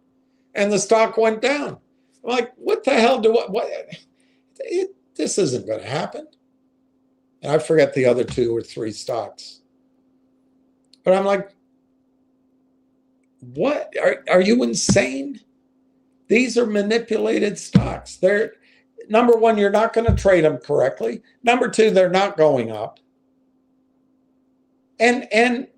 and the stock went down. I'm like, what the hell this isn't going to happen. And I forget the other 2 or 3 stocks. But I'm like, what? Are you insane? These are manipulated stocks. They're, number one, you're not going to trade them correctly. Number 2, they're not going up. And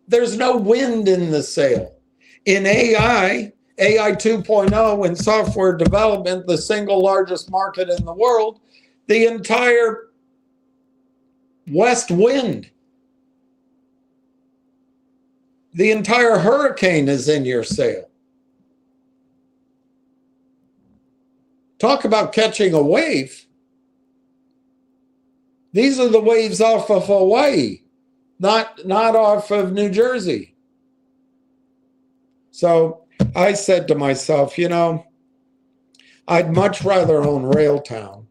there's no wind in the sail. In AI 2.0, in software development, the single largest market in the world, the entire west wind, the entire hurricane is in your sail. Talk about catching a wave. These are the waves off of Hawaii, not off of New Jersey. So I said to myself, I'd much rather own Railtown,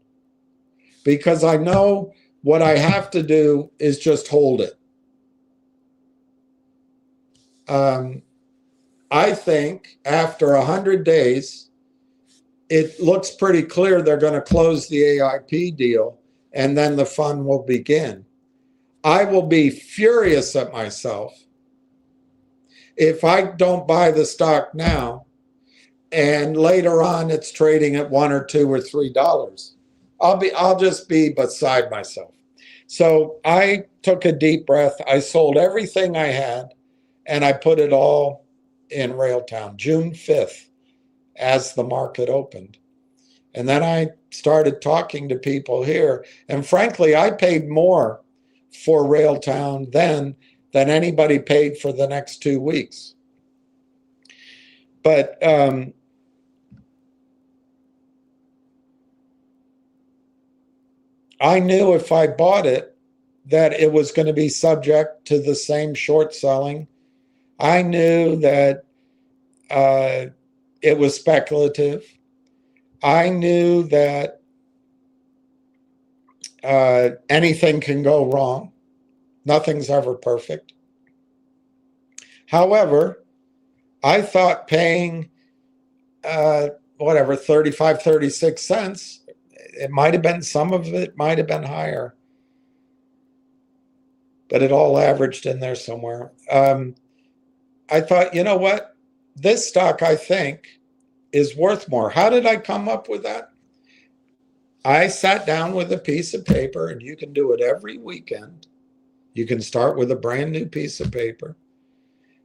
because I know what I have to do is just hold it. I think after 100 days, it looks pretty clear they're going to close the AIP deal, and then the fun will begin. I will be furious at myself if I don't buy the stock now, and later on it's trading at $1 or $2 or $3. I'll just be beside myself. So I took a deep breath. I sold everything I had, and I put it all in Railtown, June 5th, as the market opened. And then I started talking to people here. And frankly, I paid more for Railtown then than anybody paid for the next 2 weeks. But I knew if I bought it that it was going to be subject to the same short selling. I knew that it was speculative. I knew that anything can go wrong. Nothing's ever perfect. However, I thought paying 35, 36 cents, it might have been, some of it might have been higher, but it all averaged in there somewhere. I thought, you know what? This stock, I think, is worth more. How did I come up with that? I sat down with a piece of paper, and you can do it every weekend. You can start with a brand new piece of paper.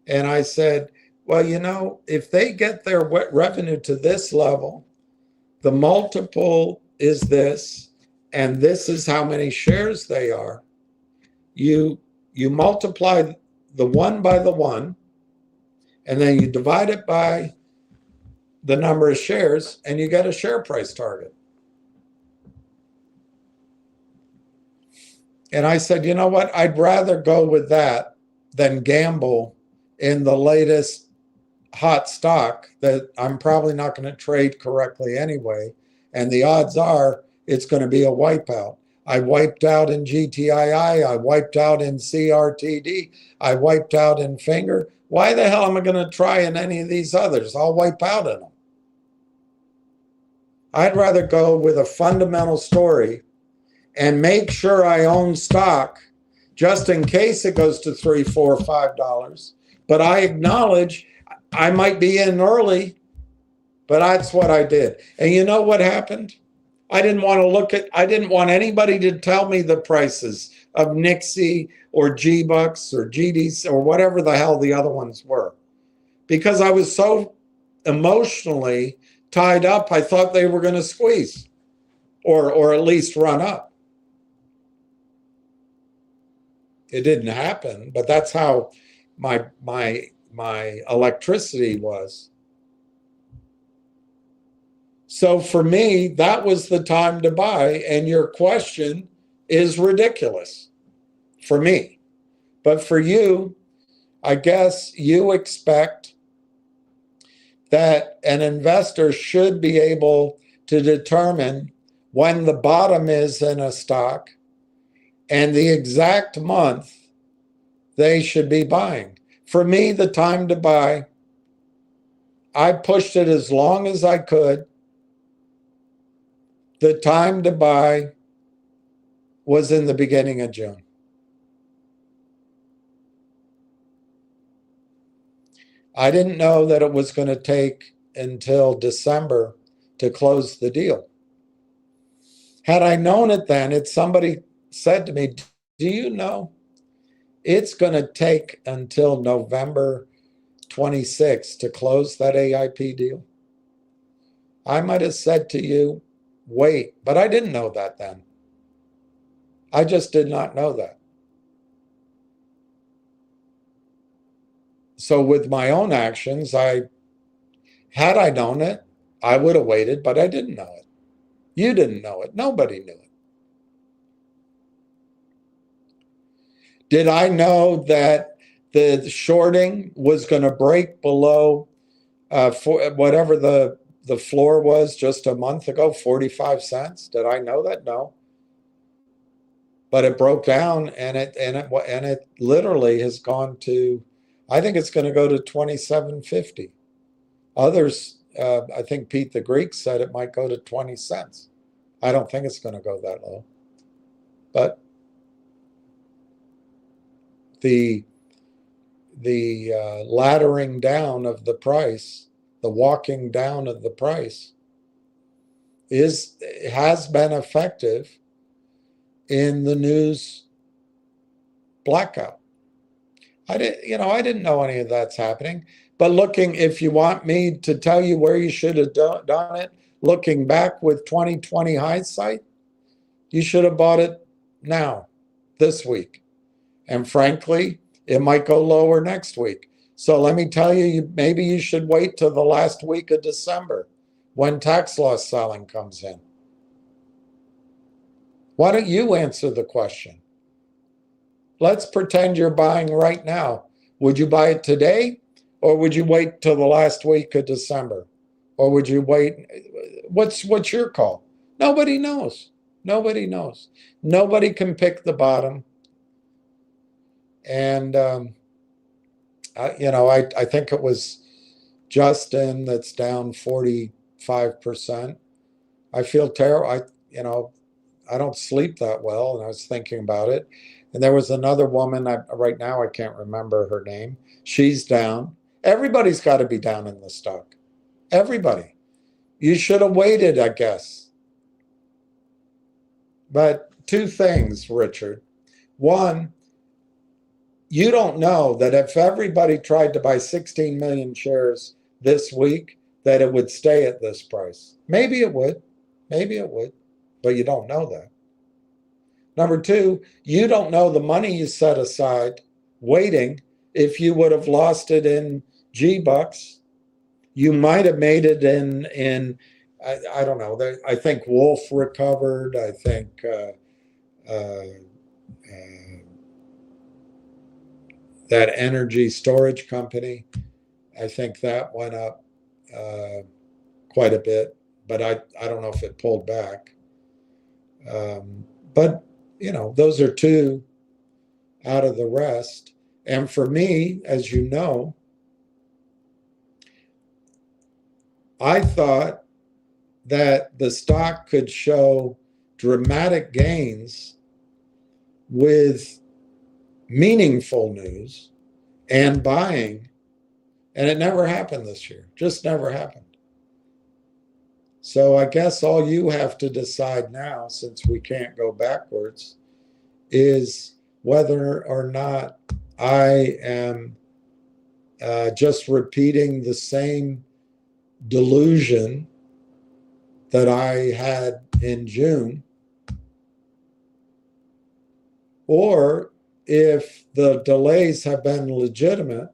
And I said, well, if they get their revenue to this level, the multiple is this, and this is how many shares they are. You multiply the 1 by the 1, and then you divide it by the number of shares, and you get a share price target. And I said, you know what? I'd rather go with that than gamble in the latest hot stock that I'm probably not going to trade correctly anyway. And the odds are it's going to be a wipeout. I wiped out in GTII. I wiped out in CRTD. I wiped out in Finger. Why the hell am I going to try in any of these others? I'll wipe out in them. I'd rather go with a fundamental story and make sure I own stock just in case it goes to $3, $4, $5. But I acknowledge I might be in early, but that's what I did. And you know what happened? I didn't want to I didn't want anybody to tell me the prices of Nixie or G-Bucks or GDs or whatever the hell the other ones were. Because I was so emotionally tied up, I thought they were going to squeeze or at least run up. It didn't happen, but that's how my electricity was. So for me, that was the time to buy. And your question is ridiculous for me. But for you, I guess you expect that an investor should be able to determine when the bottom is in a stock and the exact month they should be buying. For me, the time to buy, I pushed it as long as I could. The time to buy was in the beginning of June. I didn't know that it was going to take until December to close the deal. Had I known it then, somebody said to me, do you know it's going to take until November 26th to close that AIP deal? I might have said to you, wait, but I didn't know that then. I just did not know that. So with my own actions, had I known it, I would have waited, but I didn't know it. You didn't know it. Nobody knew it. Did I know that the shorting was going to break below for whatever the floor was just a month ago, 45 cents? Did I know that? No. But it broke down and it literally has gone to, I think it's going to go to 27.50. Others, I think Pete the Greek said it might go to 20 cents. I don't think it's going to go that low. But the laddering down of the price, the walking down of the price, has been effective in the news blackout. I didn't know any of that's happening. But if you want me to tell you where you should have done it, looking back with 2020 hindsight, you should have bought it now, this week. And frankly, it might go lower next week. So let me tell you, maybe you should wait till the last week of December when tax loss selling comes in. Why don't you answer the question? Let's pretend you're buying right now. Would you buy it today, or would you wait till the last week of December? Or would you wait? What's your call? Nobody knows. Nobody knows. Nobody can pick the bottom. And, I think it was Justin that's down 45%. I feel terrible. I don't sleep that well, and I was thinking about it. And there was another woman, right now I can't remember her name. She's down. Everybody's got to be down in the stock. Everybody. You should have waited, I guess. But two things, Richard. One, you don't know that if everybody tried to buy 16 million shares this week, that it would stay at this price. Maybe it would. Maybe it would. But you don't know that. Number two, you don't know the money you set aside waiting. If you would have lost it in G-Bucks, you might have made it in I don't know. I think Wolf recovered. I think that energy storage company, I think that went up quite a bit, but I don't know if it pulled back. But those are two out of the rest. And for me, as you know, I thought that the stock could show dramatic gains with meaningful news and buying, and it never happened this year. Just never happened. So I guess all you have to decide now, since we can't go backwards, is whether or not I am just repeating the same delusion that I had in June, or if the delays have been legitimate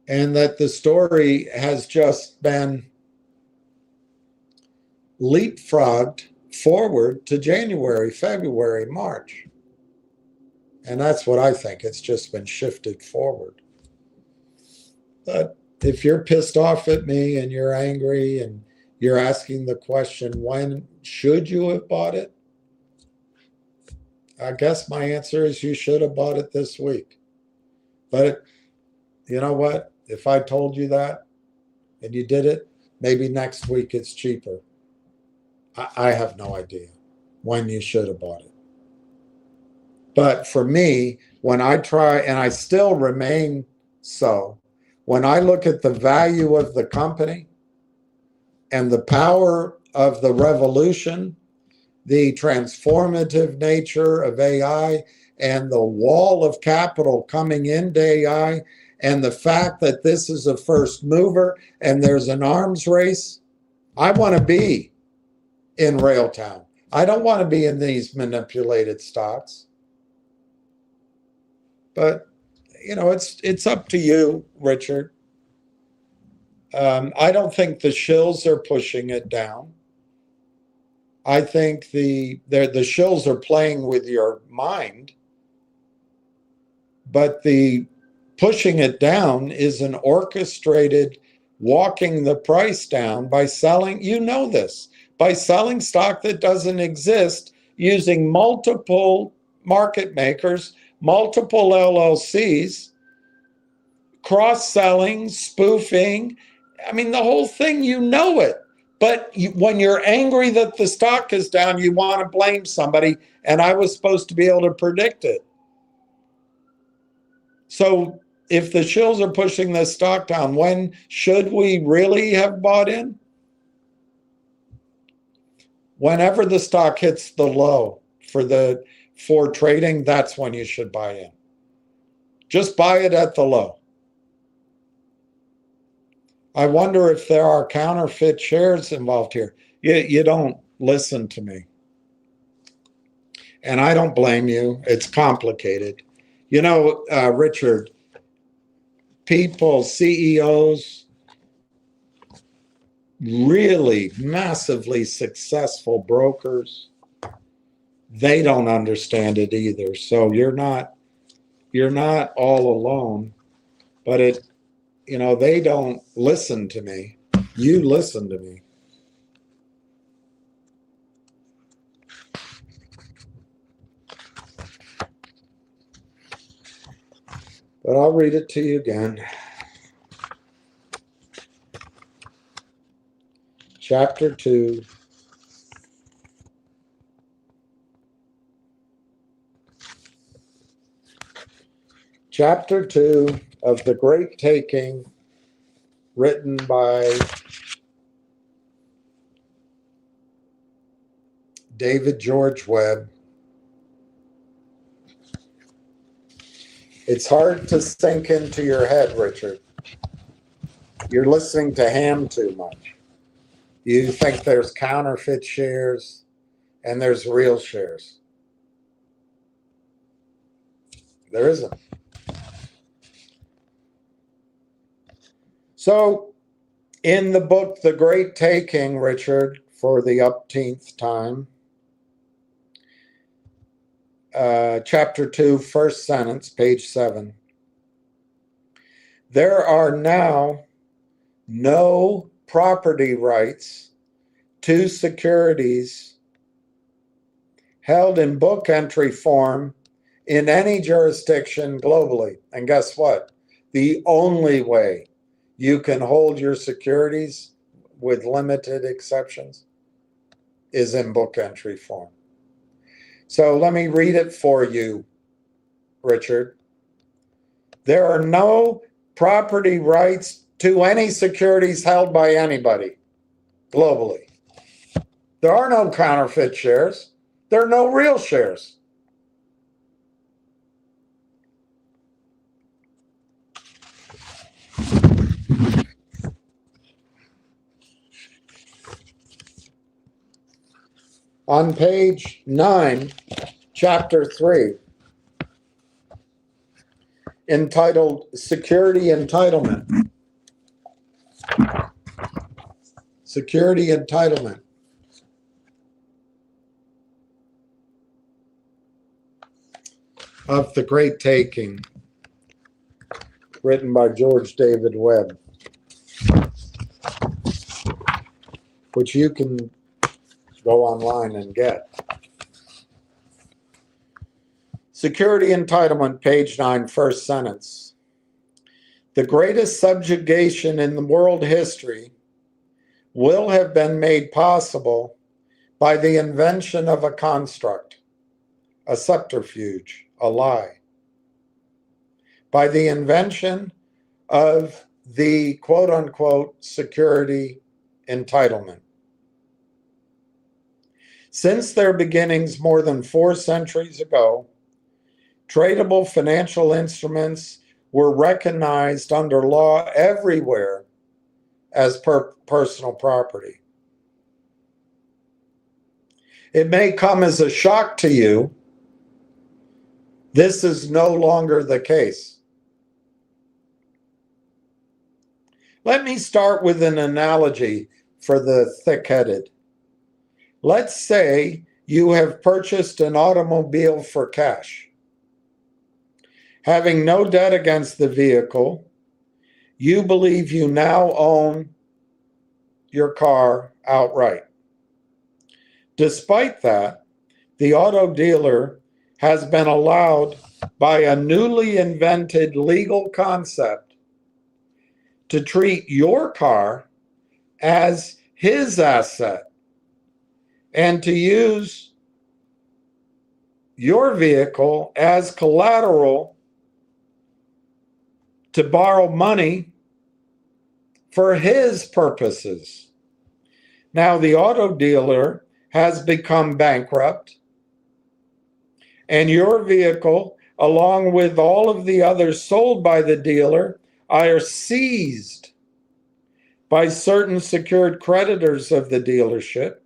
and that the story has just been leapfrogged forward to January, February, March. And that's what I think. It's just been shifted forward. But if you're pissed off at me and you're angry and you're asking the question, when should you have bought it? I guess my answer is you should have bought it this week. But you know what? If I told you that and you did it, maybe next week it's cheaper. I have no idea when you should have bought it. But for me, when I try, and I still remain so, when I look at the value of the company and the power of the revolution, the transformative nature of AI, and the wall of capital coming into AI, and the fact that this is a first mover and there's an arms race, I want to be in Railtown. I don't want to be in these manipulated stocks. But, you know, it's up to you, Richard. I don't think the shills are pushing it down. I think the shills are playing with your mind, but the pushing it down is an orchestrated walking the price down by selling, you know this, by selling stock that doesn't exist using multiple market makers, multiple LLCs, cross-selling, spoofing. I mean, the whole thing, you know it. But when you're angry that the stock is down, you want to blame somebody, and I was supposed to be able to predict it. So if the shills are pushing the stock down, when should we really have bought in? Whenever the stock hits the low for trading, that's when you should buy in. Just buy it at the low. I wonder if there are counterfeit shares involved here. You don't listen to me. And I don't blame you. It's complicated. You know, Richard, people, CEOs, really massively successful brokers, they don't understand it either. So you're not all alone, but they don't listen to me. You listen to me. But I'll read it to you again. Chapter 2. Chapter 2 of The Great Taking, written by David George Webb. It's hard to sink into your head, Richard. You're listening to Ham too much. You think there's counterfeit shares and there's real shares. There isn't. So, in the book, The Great Taking, Richard, for the upteenth time, chapter 2, first sentence, page 7. There are now no property rights to securities held in book entry form in any jurisdiction globally. And guess what? The only way you can hold your securities, with limited exceptions, is in book entry form. So let me read it for you, Richard. There are no property rights to any securities held by anybody globally. There are no counterfeit shares. There are no real shares. On page 9, chapter 3, entitled Security Entitlement. Security Entitlement. Of the Great Taking, written by George David Webb, which you can go online and get. Security Entitlement, page 9, first sentence. The greatest subjugation in the world history will have been made possible by the invention of a construct, a subterfuge, a lie. By the invention of the quote-unquote security entitlement. Since their beginnings more than 4 centuries ago, tradable financial instruments were recognized under law everywhere as personal property. It may come as a shock to you. This is no longer the case. Let me start with an analogy for the thick-headed. Let's say you have purchased an automobile for cash. Having no debt against the vehicle, you believe you now own your car outright. Despite that, the auto dealer has been allowed by a newly invented legal concept to treat your car as his asset and to use your vehicle as collateral to borrow money for his purposes. Now, the auto dealer has become bankrupt, and your vehicle, along with all of the others sold by the dealer, are seized by certain secured creditors of the dealership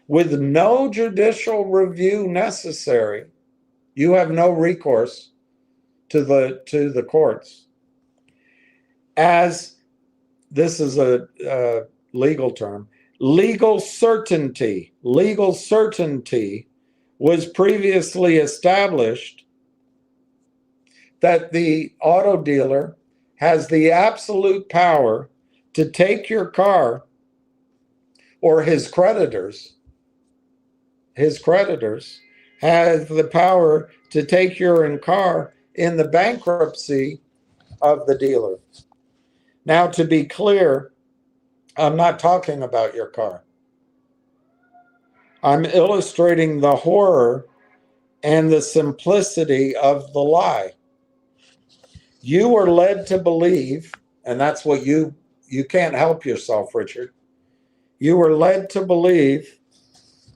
with no judicial review necessary. You have no recourse to the courts. As this is a legal term, legal certainty was previously established that the auto dealer has the absolute power to take your car, or his creditors have the power to take your car in the bankruptcy of the dealer. Now, to be clear, I'm not talking about your car. I'm illustrating the horror and the simplicity of the lie. You were led to believe, and that's what you can't help yourself, Richard. You were led to believe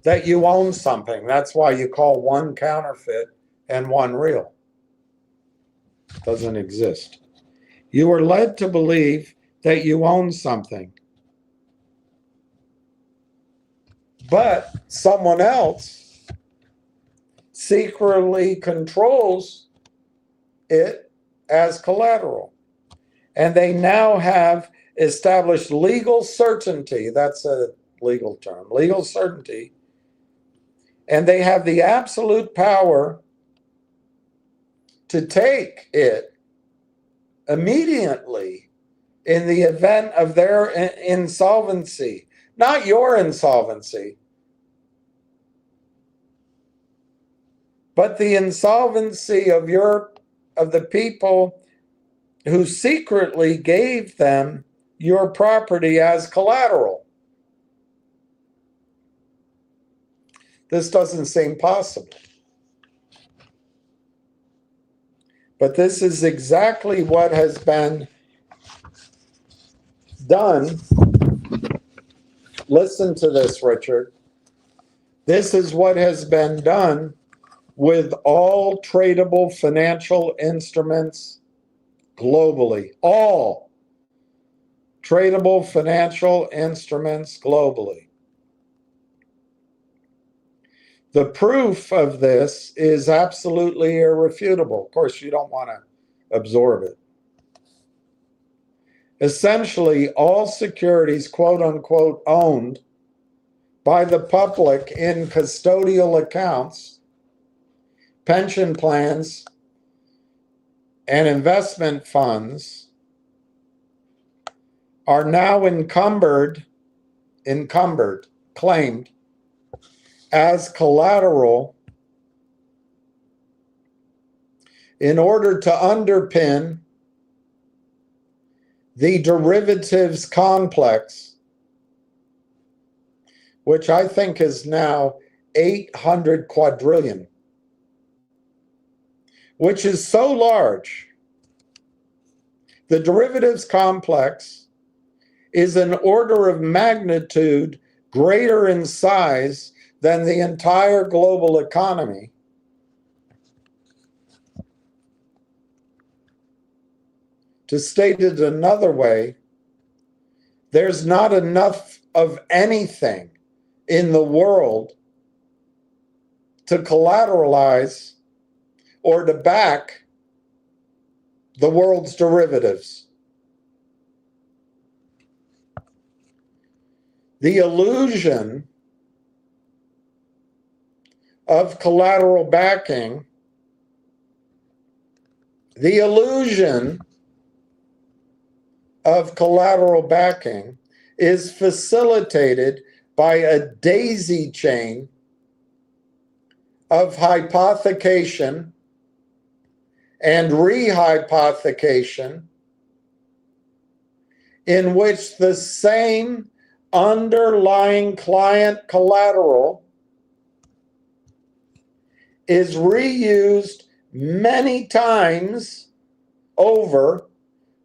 that you own something. That's why you call one counterfeit and one real. It doesn't exist. You were led to believe that you own something. But someone else secretly controls it as collateral. And they now have established legal certainty. That's a legal term, legal certainty. And they have the absolute power to take it immediately in the event of their insolvency. Not your insolvency, but the insolvency of the people who secretly gave them your property as collateral. This doesn't seem possible. But this is exactly what has been done, listen to this, Richard. This is what has been done with all tradable financial instruments globally. All tradable financial instruments globally. The proof of this is absolutely irrefutable. Of course, you don't want to absorb it. Essentially, all securities, quote unquote, owned by the public in custodial accounts, pension plans, and investment funds are now claimed as collateral in order to underpin the derivatives complex, which I think is now 800 quadrillion, which is so large. The derivatives complex is an order of magnitude greater in size than the entire global economy. To state it another way, there's not enough of anything in the world to collateralize or to back the world's derivatives. The illusion of collateral backing, is facilitated by a daisy chain of hypothecation and rehypothecation in which the same underlying client collateral is reused many times over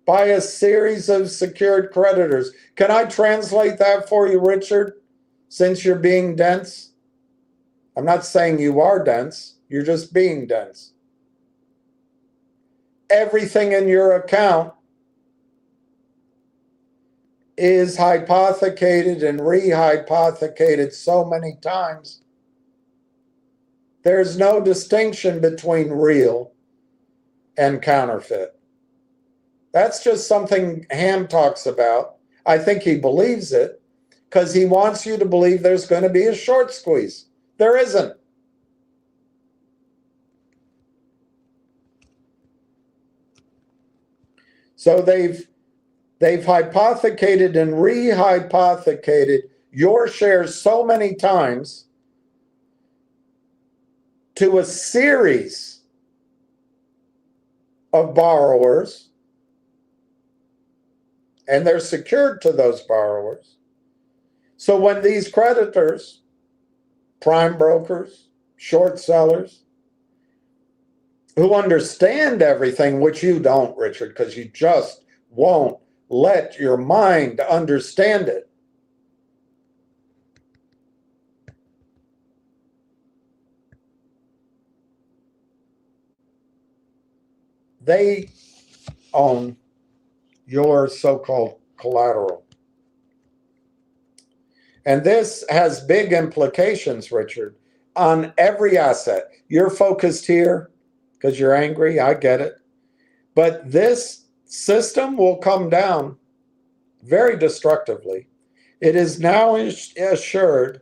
by a series of secured creditors. Can I translate that for you, Richard, since you're being dense? I'm not saying you are dense, you're just being dense. Everything in your account is hypothecated and rehypothecated so many times. There's no distinction between real and counterfeit. That's just something Ham talks about. I think he believes it because he wants you to believe there's going to be a short squeeze. There isn't. So they've hypothecated and rehypothecated your shares so many times to a series of borrowers, and they're secured to those borrowers. So when these creditors, prime brokers, short sellers, who understand everything, which you don't, Richard, because you just won't let your mind understand it. They own your so-called collateral. And this has big implications, Richard, on every asset. You're focused here because you're angry, I get it. But this system will come down very destructively. It is now assured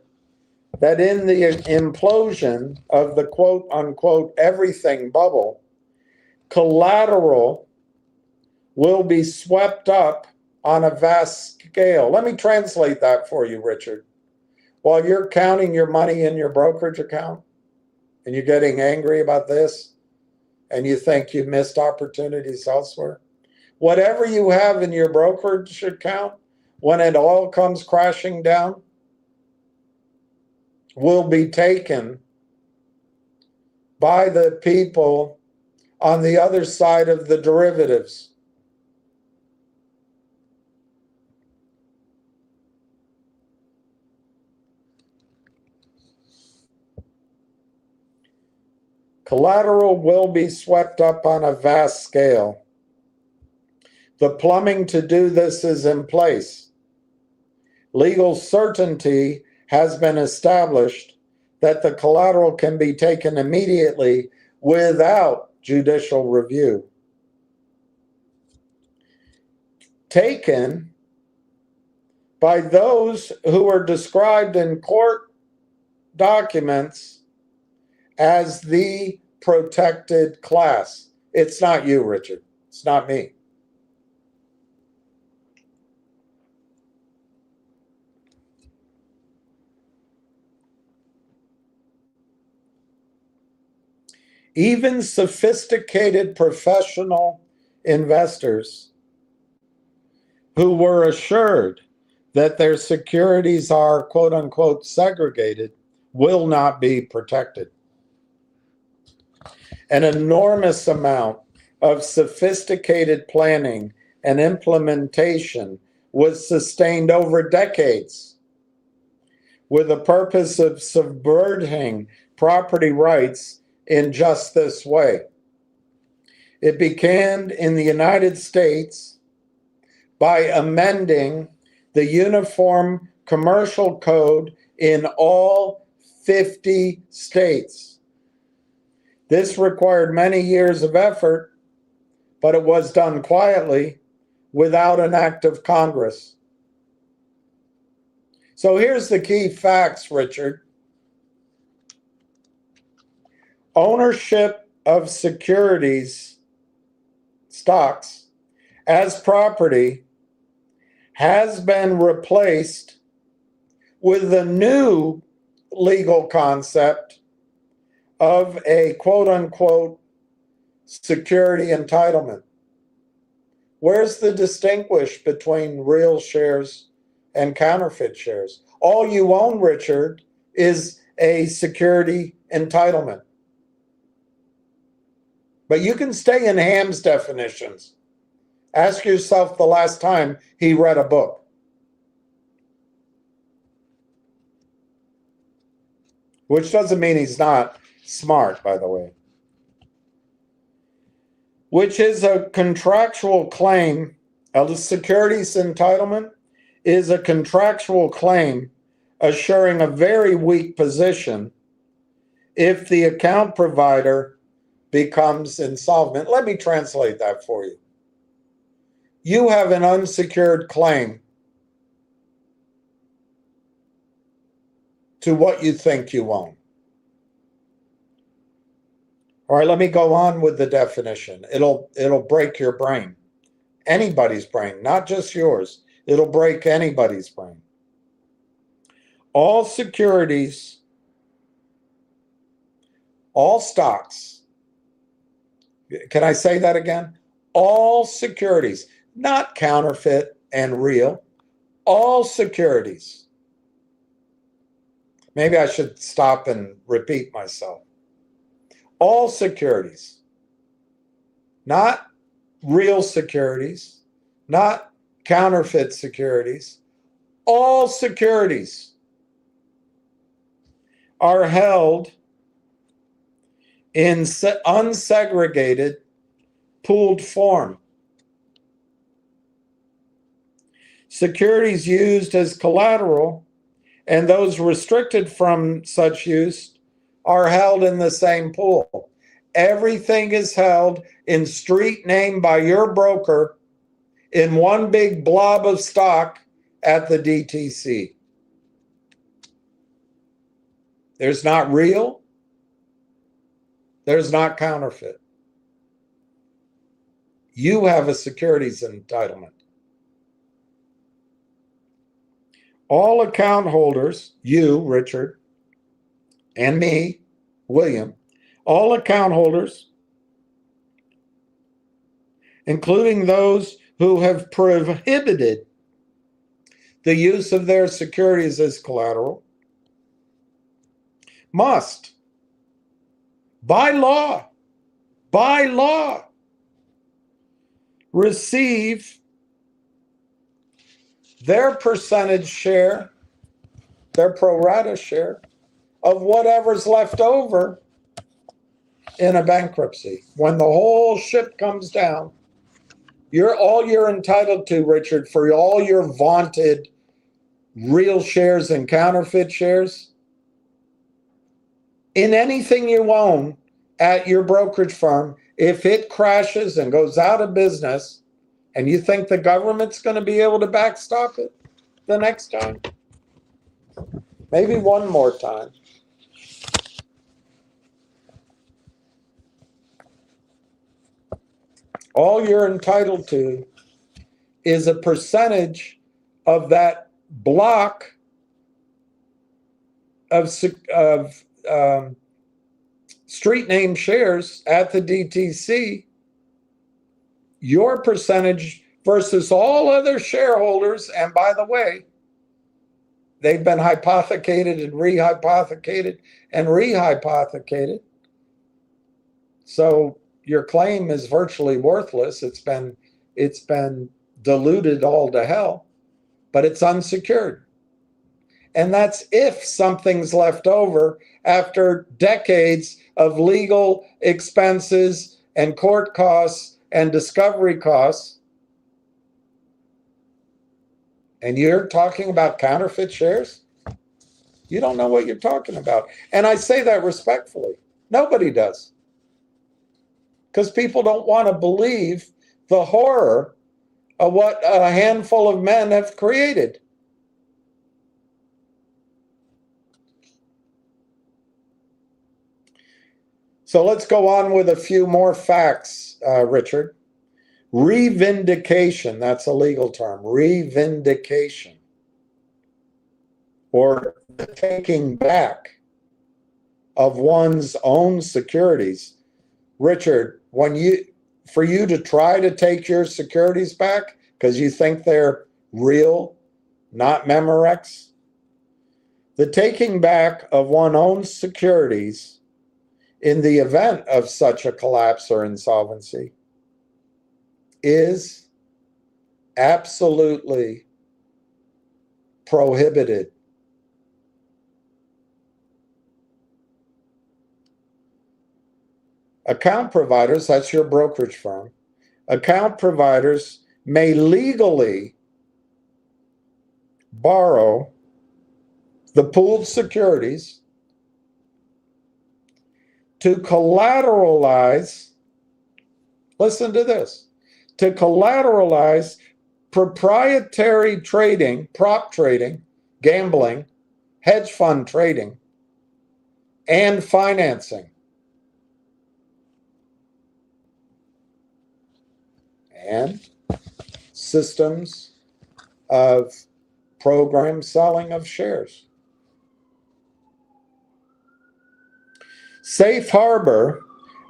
that in the implosion of the quote-unquote everything bubble, collateral will be swept up on a vast scale. Let me translate that for you, Richard. While you're counting your money in your brokerage account and you're getting angry about this and you think you've missed opportunities elsewhere, whatever you have in your brokerage account, when it all comes crashing down, will be taken by the people on the other side of the derivatives. Collateral will be swept up on a vast scale. The plumbing to do this is in place. Legal certainty has been established that the collateral can be taken immediately without judicial review. Taken by those who are described in court documents as the protected class. It's not you, Richard. It's not me. Even sophisticated professional investors who were assured that their securities are quote unquote segregated will not be protected. An enormous amount of sophisticated planning and implementation was sustained over decades with the purpose of subverting property rights in just this way. It began in the United States by amending the Uniform Commercial Code in all 50 states. This required many years of effort, but it was done quietly without an act of Congress. So here's the key facts, Richard. Ownership of securities, stocks, as property has been replaced with the new legal concept of a quote-unquote security entitlement. Where's the distinguish between real shares and counterfeit shares? All you own, Richard, is a security entitlement. But you can stay in Ham's definitions. Ask yourself the last time he read a book. Which doesn't mean he's not smart, by the way. Which is a contractual claim. A securities entitlement is a contractual claim assuring a very weak position if the account provider becomes insolvent. Let me translate that for you. You have an unsecured claim to what you think you own. All right, let me go on with the definition. It'll break your brain. Anybody's brain, not just yours. It'll break anybody's brain. All securities, all stocks, can I say that again? All securities, not counterfeit and real, all securities. Maybe I should stop and repeat myself. All securities, not real securities, not counterfeit securities, all securities are held in unsegregated, pooled form. Securities used as collateral and those restricted from such use are held in the same pool. Everything is held in street name by your broker in one big blob of stock at the DTC. There's not real. There's not counterfeit. You have a securities entitlement. All account holders, you, Richard, and me, William, all account holders, including those who have prohibited the use of their securities as collateral, must, by law, receive their percentage share, their pro rata share of whatever's left over in a bankruptcy. When the whole ship comes down, all you're entitled to, Richard, for all your vaunted real shares and counterfeit shares, in anything you own at your brokerage firm, if it crashes and goes out of business, and you think the government's going to be able to backstop it the next time, maybe one more time, all you're entitled to is a percentage of that block of street name shares at the DTC, your percentage versus all other shareholders. And by the way, they've been hypothecated and rehypothecated and rehypothecated. So your claim is virtually worthless. It's been diluted all to hell, but it's unsecured. And that's if something's left over after decades of legal expenses and court costs and discovery costs. And you're talking about counterfeit shares? You don't know what you're talking about. And I say that respectfully. Nobody does. Because people don't want to believe the horror of what a handful of men have created. So let's go on with a few more facts, Richard. Revindication, that's a legal term, revindication, or the taking back of one's own securities. Richard, for you to try to take your securities back because you think they're real, not Memorex, the taking back of one's own securities in the event of such a collapse or insolvency is absolutely prohibited. Account providers, that's your brokerage firm, account providers may legally borrow the pooled securities to collateralize, listen to this, to collateralize proprietary trading, prop trading, gambling, hedge fund trading, and financing. And systems of program selling of shares. Safe harbor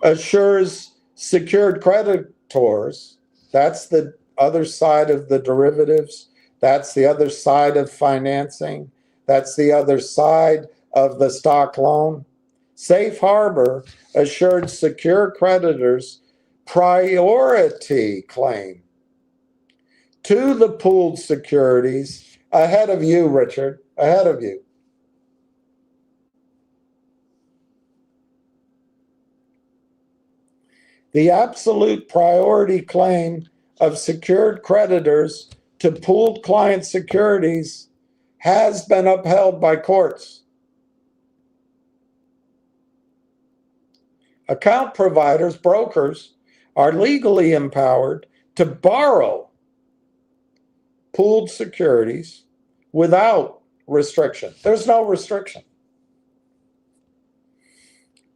assures secured creditors, that's the other side of the derivatives, that's the other side of financing, that's the other side of the stock loan. Safe harbor assured secure creditors priority claim to the pooled securities ahead of you, Richard, ahead of you. The absolute priority claim of secured creditors to pooled client securities has been upheld by courts. Account providers, brokers, are legally empowered to borrow pooled securities without restriction. There's no restriction.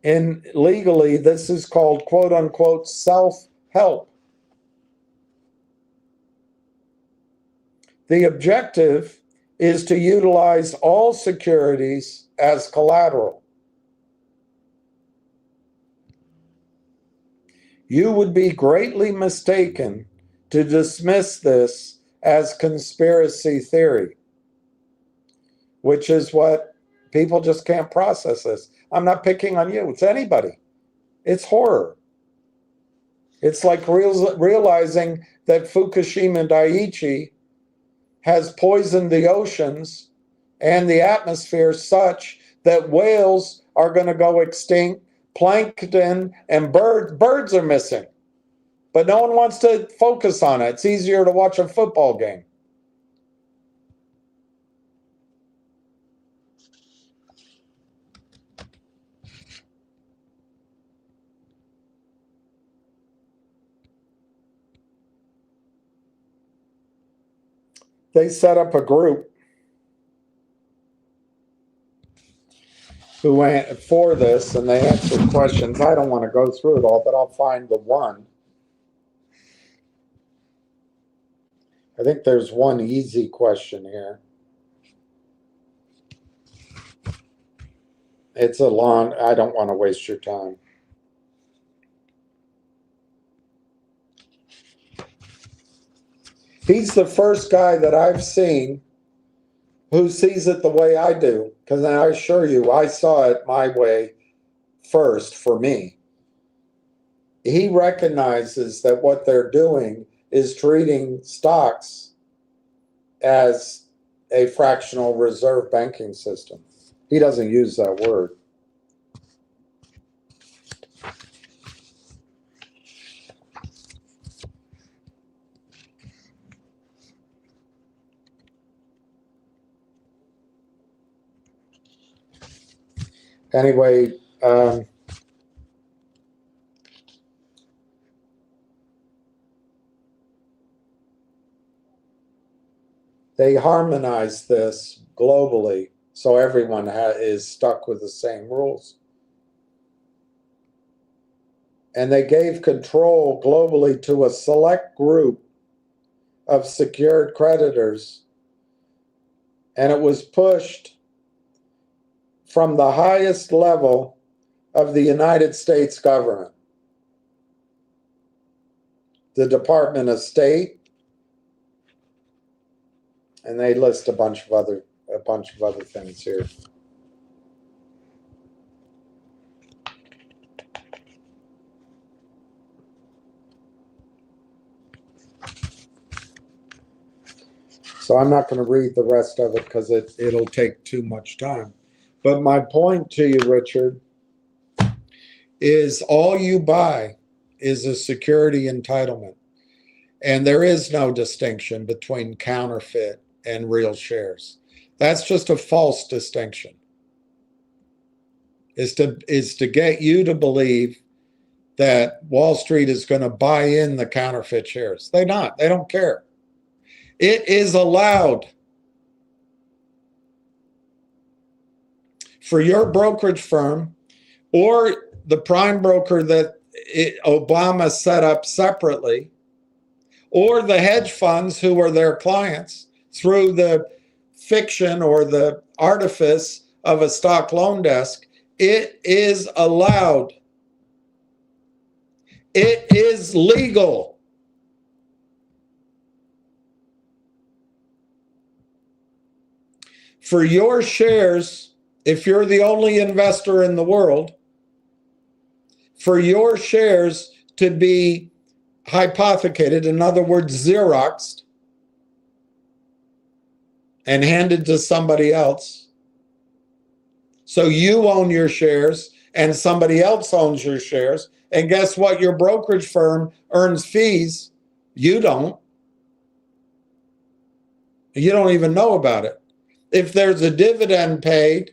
And legally, this is called, quote unquote, self-help. The objective is to utilize all securities as collateral. You would be greatly mistaken to dismiss this as conspiracy theory, which is what people just can't process this. I'm not picking on you. It's anybody. It's horror. It's like realizing that Fukushima Daiichi has poisoned the oceans and the atmosphere such that whales are going to go extinct, plankton, and birds. Birds are missing, but no one wants to focus on it. It's easier to watch a football game. They set up a group who went for this, and they answered questions. I don't want to go through it all, but I'll find the one. I think there's one easy question here. It's a long, I don't want to waste your time. He's the first guy that I've seen who sees it the way I do, because I assure you, I saw it my way first for me. He recognizes that what they're doing is treating stocks as a fractional reserve banking system. He doesn't use that word. Anyway, they harmonize this globally, so everyone is stuck with the same rules. And they gave control globally to a select group of secured creditors, and it was pushed from the highest level of the United States government, the Department of State, and they list a bunch of other things here. So I'm not going to read the rest of it because it'll take too much time. But my point to you, Richard, is all you buy is a security entitlement. And there is no distinction between counterfeit and real shares. That's just a false distinction. Is to get you to believe that Wall Street is going to buy in the counterfeit shares. They're not. They don't care. It is allowed for your brokerage firm or the prime broker that Obama set up separately, or the hedge funds who are their clients through the fiction or the artifice of a stock loan desk. It is allowed. It is legal. For your shares, if you're the only investor in the world, for your shares to be hypothecated, in other words, Xeroxed, and handed to somebody else. So you own your shares and somebody else owns your shares. And guess what? Your brokerage firm earns fees. You don't. You don't even know about it. If there's a dividend paid,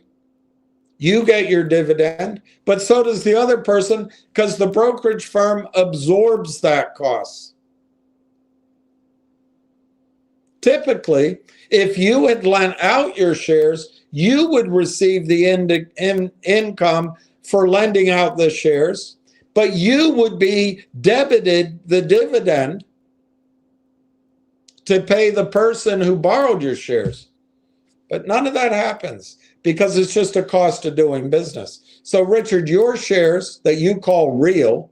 you get your dividend, but so does the other person, because the brokerage firm absorbs that cost. Typically, if you had lent out your shares, you would receive the income for lending out the shares, but you would be debited the dividend to pay the person who borrowed your shares. But none of that happens because it's just a cost of doing business. So, Richard, your shares that you call real,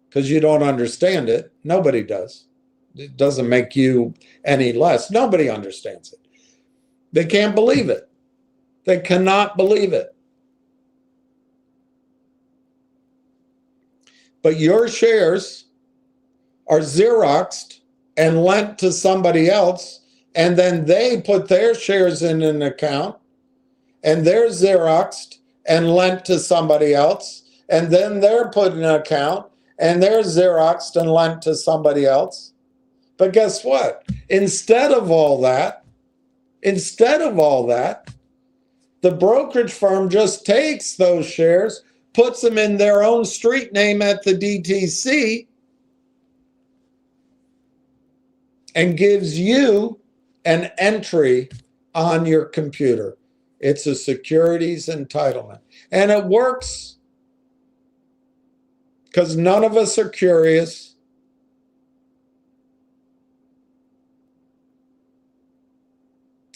because you don't understand it, nobody does. It doesn't make you any less. Nobody understands it. They can't believe it. They cannot believe it. But your shares are Xeroxed and lent to somebody else, and then they put their shares in an account, and they're Xeroxed and lent to somebody else, and then they're put in an account, and they're Xeroxed and lent to somebody else. But guess what? Instead of all that, the brokerage firm just takes those shares, puts them in their own street name at the DTC, and gives you an entry on your computer. It's a securities entitlement. And it works because none of us are curious.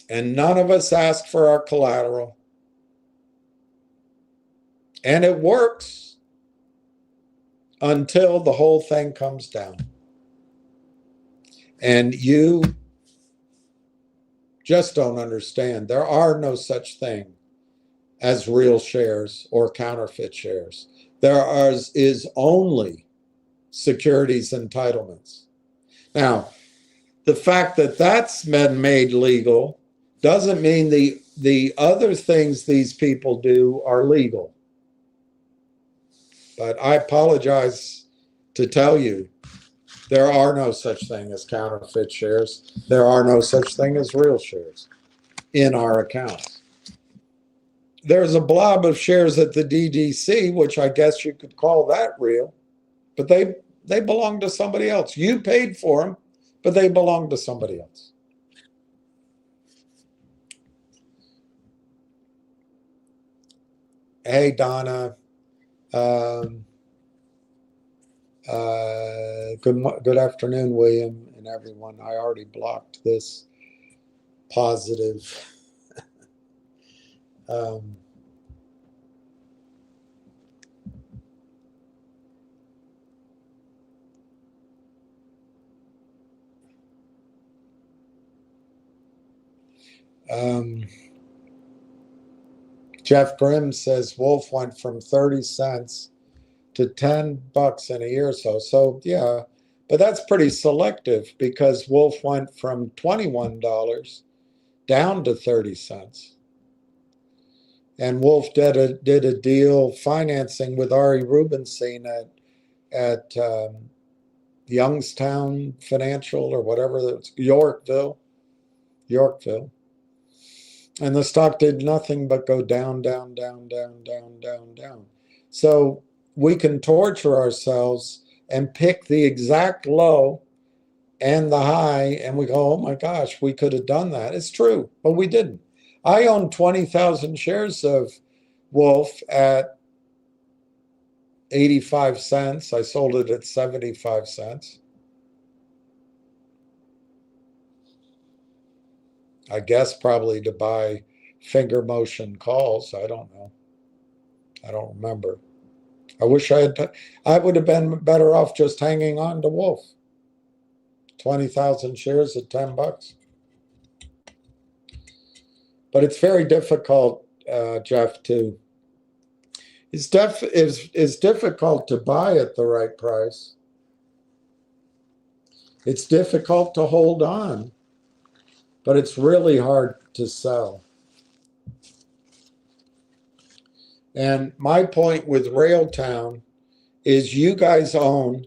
And none of us ask for our collateral. And it works until the whole thing comes down. And you just don't understand. There are no such thing as real shares or counterfeit shares. There is only securities entitlements. Now, the fact that that's been made legal doesn't mean the other things these people do are legal. But I apologize to tell you, there are no such thing as counterfeit shares. There are no such thing as real shares in our accounts. There's a blob of shares at the DDC, which I guess you could call that real, but they belong to somebody else. You paid for them, but they belong to somebody else. Hey, Donna. Good afternoon, William, and everyone. I already blocked this positive. Jeff Grimm says Wolf went from 30 cents to $10 in a year or so. So yeah, but that's pretty selective because Wolf went from $21 down to 30 cents. And Wolf did a deal financing with Ari Rubenstein at Youngstown Financial or whatever, it's Yorkville. And the stock did nothing but go down, down, down, down, down, down, down. So we can torture ourselves and pick the exact low and the high, and we go, oh my gosh, we could have done that. It's true, but we didn't. I own 20,000 shares of Wolf at 85 cents. I sold it at 75 cents. I guess probably to buy finger motion calls. I don't know. I don't remember. I wish I would have been better off just hanging on to Wolf. 20,000 shares at $10. But it's very difficult, Jeff, it's difficult to buy at the right price. It's difficult to hold on, but it's really hard to sell. And my point with Railtown is you guys own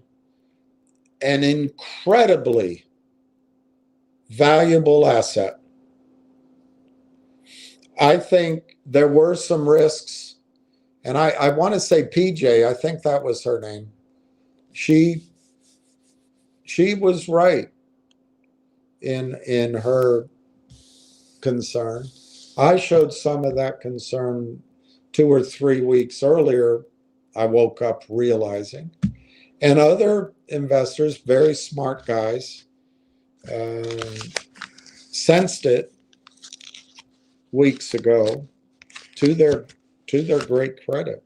an incredibly valuable asset. I think there were some risks, and I want to say PJ, I think that was her name. She was right in her concern. I showed some of that concern 2 or 3 weeks earlier. I woke up realizing, and other investors, very smart guys, sensed it weeks ago, to their great credit.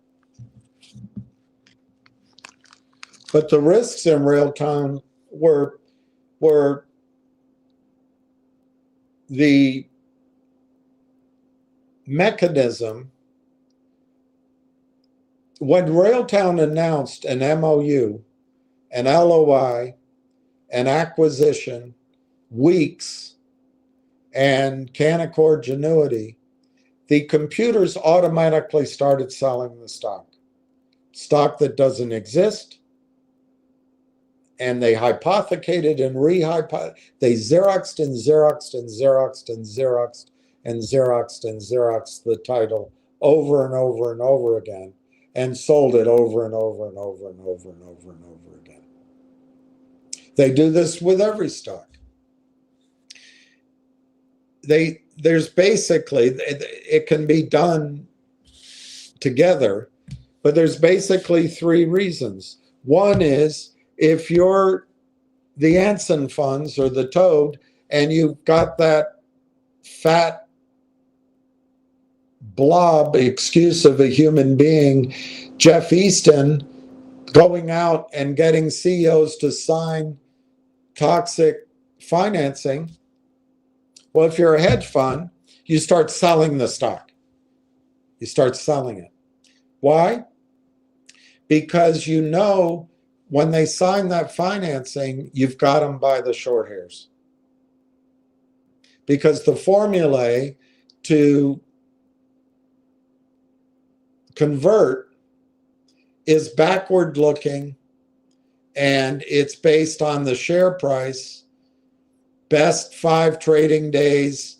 But the risks in Railtown were the mechanism. When Railtown announced an MOU, an LOI, an acquisition, Weeks, and Canaccord Genuity, the computers automatically started selling the stock. stock that doesn't exist, and they hypothecated and they Xeroxed and Xeroxed and Xeroxed and Xeroxed and Xeroxed and Xeroxed the title over and over and over again, and sold it over and over and over and over and over and over again. They do this with every stock. There's basically, it can be done together, but there's basically three reasons. One is, if you're the Anson funds or the Toad, and you've got that fat blob, excuse of a human being, Jeff Easton, going out and getting CEOs to sign toxic financing, well, if you're a hedge fund, you start selling the stock. You start selling it. Why? Because you know when they sign that financing, you've got them by the short hairs. Because the formulae to convert is backward looking, and it's based on the share price, best 5 trading days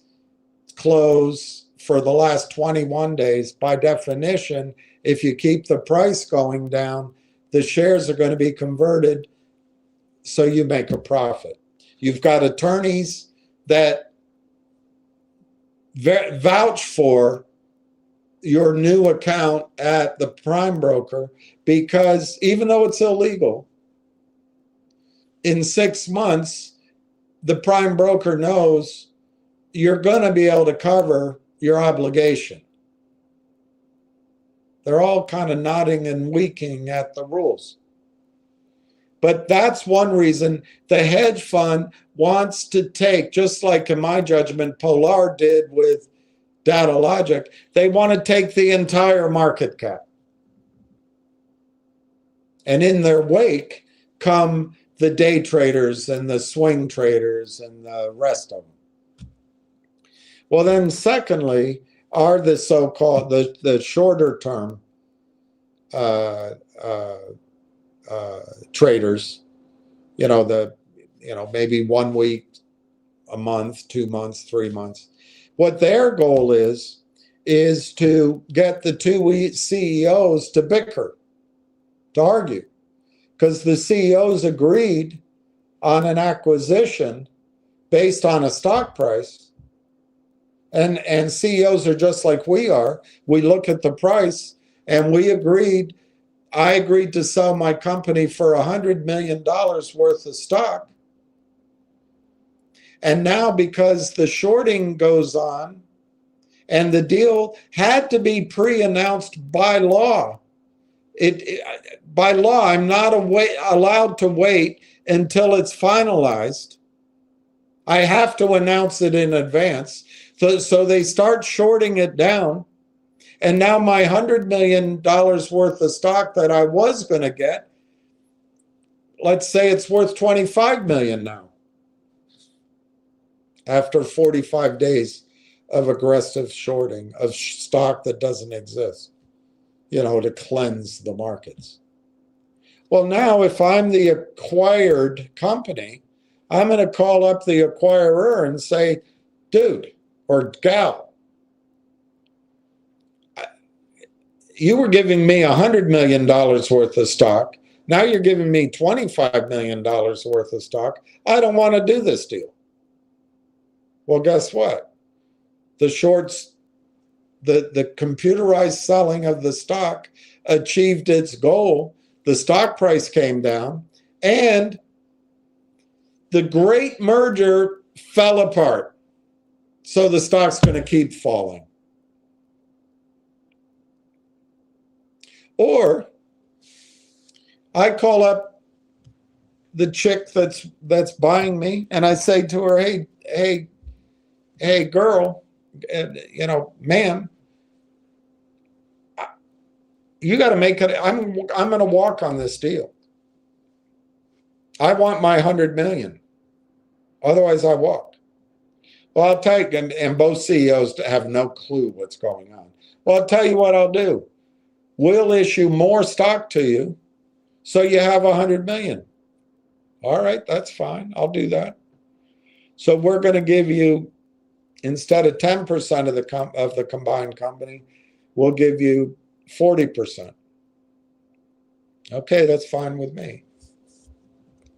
close for the last 21 days. By definition, if you keep the price going down, the shares are going to be converted, so you make a profit. You've got attorneys that vouch for your new account at the prime broker, because even though it's illegal, in 6 months, the prime broker knows you're going to be able to cover your obligation. They're all kind of nodding and winking at the rules. But that's one reason the hedge fund wants to take, just like in my judgment, Polar did with Data Logic, they want to take the entire market cap. And in their wake come the day traders and the swing traders and the rest of them. Well, then secondly are the so-called, the shorter term traders, maybe 1 week, a month, 2 months, 3 months. What their goal is to get the two CEOs to bicker, to argue, because the CEOs agreed on an acquisition based on a stock price, and CEOs are just like we are. We look at the price, and I agreed to sell my company for $100 million worth of stock. And now, because the shorting goes on, and the deal had to be pre-announced by law. By law, I'm not allowed to wait until it's finalized. I have to announce it in advance. So they start shorting it down. And now my $100 million worth of stock that I was going to get, let's say it's worth $25 million now, after 45 days of aggressive shorting of stock that doesn't exist, to cleanse the markets. Well, now if I'm the acquired company, I'm going to call up the acquirer and say, dude or gal, you were giving me $100 million worth of stock. Now you're giving me $25 million worth of stock. I don't want to do this deal. Well, guess what? The shorts, the computerized selling of the stock achieved its goal. The stock price came down, and the great merger fell apart. So the stock's going to keep falling. Or I call up the chick that's buying me, and I say to her, hey, girl, ma'am, you got to make it. I'm going to walk on this deal. I want my $100 million. Otherwise, I walk. Well, I'll tell you, and both CEOs have no clue what's going on. Well, I'll tell you what I'll do. We'll issue more stock to you so you have 100 million. All right, that's fine. I'll do that. So we're going to give you, instead of 10% of the combined company, we'll give you 40%. Okay, that's fine with me.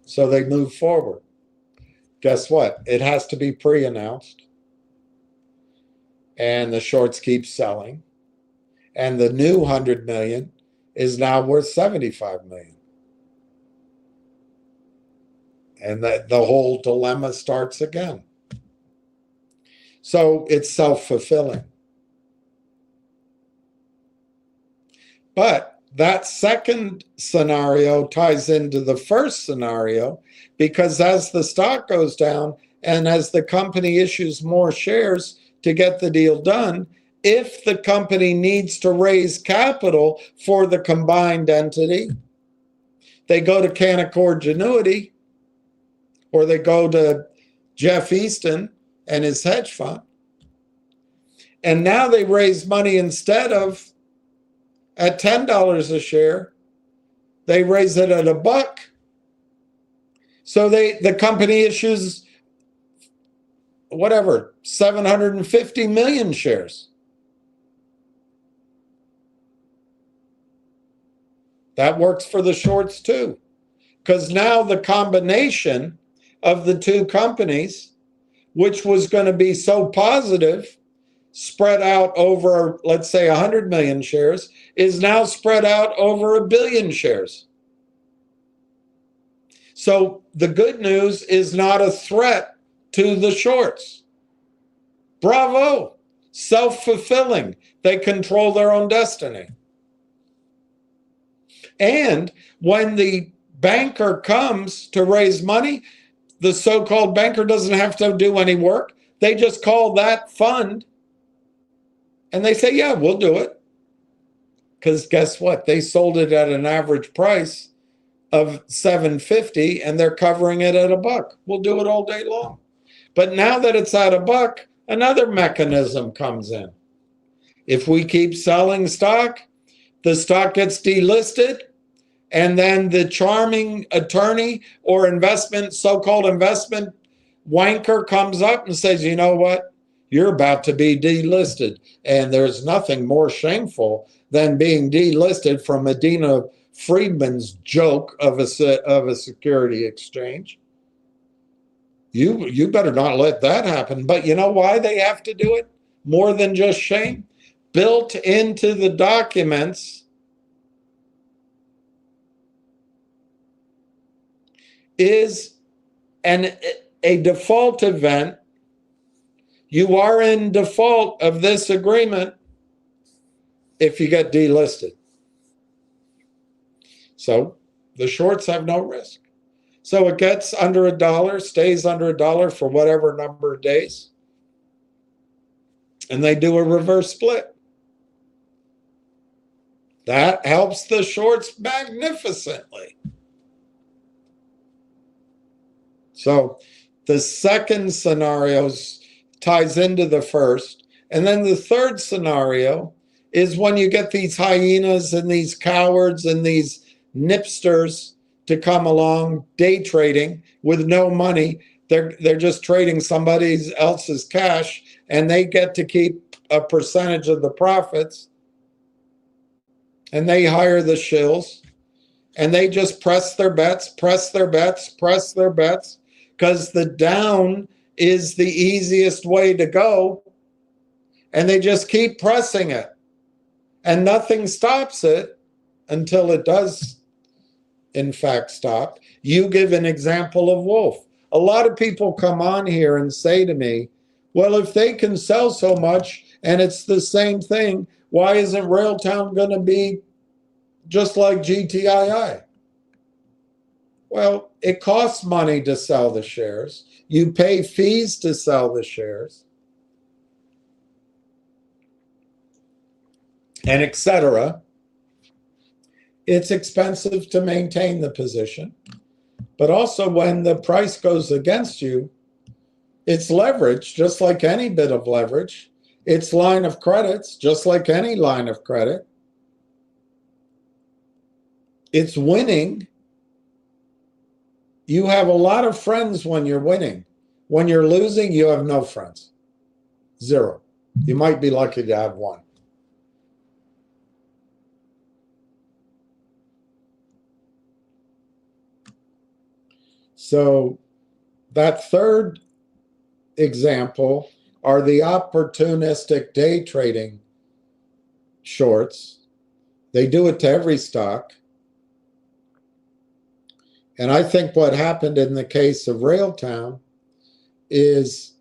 So they move forward. Guess what? It has to be pre-announced. And the shorts keep selling. And the new 100 million is now worth 75 million. And the whole dilemma starts again. So it's self-fulfilling. But that second scenario ties into the first scenario, because as the stock goes down and as the company issues more shares to get the deal done, if the company needs to raise capital for the combined entity, they go to Canaccord Genuity, or they go to Jeff Easton and his hedge fund. And now they raise money, instead of at $10 a share, they raise it at $1. So the company issues, whatever, 750 million shares. That works for the shorts too, because now the combination of the two companies, which was going to be so positive, spread out over, let's say, 100 million shares, is now spread out over 1 billion shares. So the good news is not a threat to the shorts. Bravo! Self-fulfilling. They control their own destiny. And when the banker comes to raise money, the so-called banker doesn't have to do any work. They just call that fund and they say, yeah, we'll do it. Because guess what? They sold it at an average price of $7.50 and they're covering it at $1. We'll do it all day long. But now that it's at $1, another mechanism comes in. If we keep selling stock, the stock gets delisted, and then the charming attorney or so-called investment wanker comes up and says, you know what? You're about to be delisted. And there's nothing more shameful than being delisted from Medina Friedman's joke of a security exchange. You better not let that happen. But you know why they have to do it? More than just shame. Built into the documents is a default event. You are in default of this agreement if you get delisted. So the shorts have no risk. So it gets under $1, stays under $1 for whatever number of days. And they do a reverse split. That helps the shorts magnificently. So the second scenario ties into the first. And then the third scenario is when you get these hyenas and these cowards and these nipsters to come along day trading with no money. They're just trading somebody else's cash, and they get to keep a percentage of the profits. And they hire the shills, and they just press their bets, because the down is the easiest way to go, and they just keep pressing it, and nothing stops it until it does, in fact, stop. You give an example of Wolf. A lot of people come on here and say to me, well, if they can sell so much and it's the same thing, why isn't Railtown going to be just like GTII? Well, it costs money to sell the shares. You pay fees to sell the shares, and etc. It's expensive to maintain the position. But also when the price goes against you, it's leverage, just like any bit of leverage. It's line of credits, just like any line of credit. It's winning. You have a lot of friends when you're winning. When you're losing, you have no friends. Zero. You might be lucky to have one. So that third example are the opportunistic day trading shorts. They do it to every stock. And I think what happened in the case of Railtown is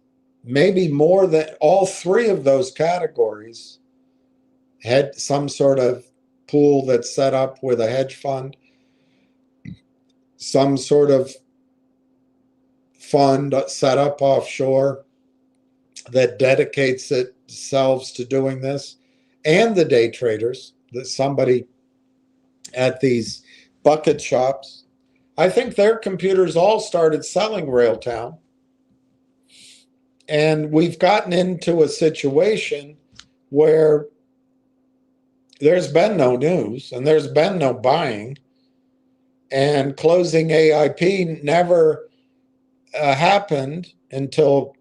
maybe more than all three of those categories had some sort of pool that's set up with a hedge fund, some sort of fund set up offshore that dedicates itself to doing this, and the day traders, that somebody at these bucket shops. I think their computers all started selling Railtown. And we've gotten into a situation where there's been no news and there's been no buying, and closing AIP never happened until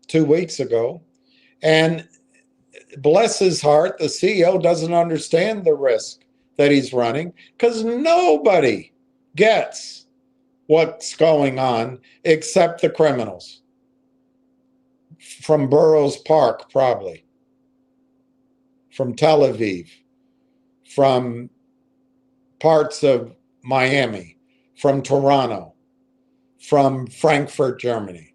2 weeks ago. And bless his heart, the CEO doesn't understand the risk that he's running, because nobody gets what's going on except the criminals from Burroughs Park, probably from Tel Aviv, from parts of Miami, from Toronto, from Frankfurt, Germany.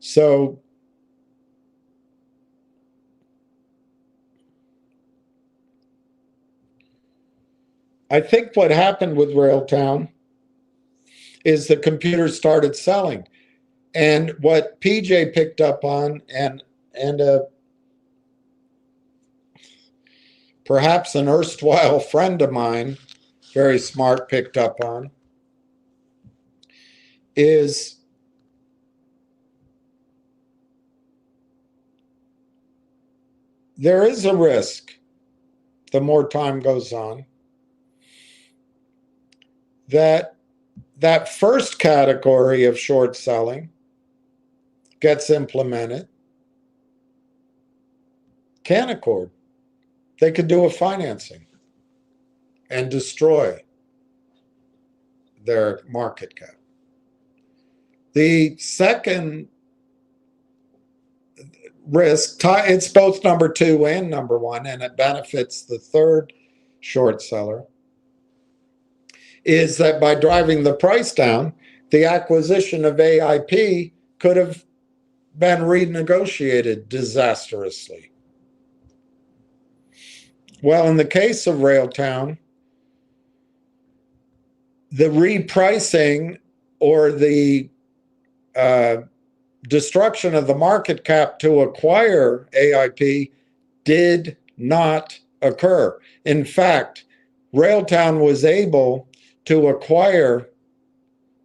So I think what happened with Railtown is the computers started selling. And what PJ picked up on, and perhaps an erstwhile friend of mine, very smart, picked up on, is there is a risk, the more time goes on, that that first category of short selling gets implemented. Canaccord, they could do a financing and destroy their market cap. The second risk, it's both number two and number one, and it benefits the third short seller, is that by driving the price down, the acquisition of AIP could have been renegotiated disastrously. Well, in the case of Railtown, the repricing or the destruction of the market cap to acquire AIP did not occur. In fact, Railtown was able to acquire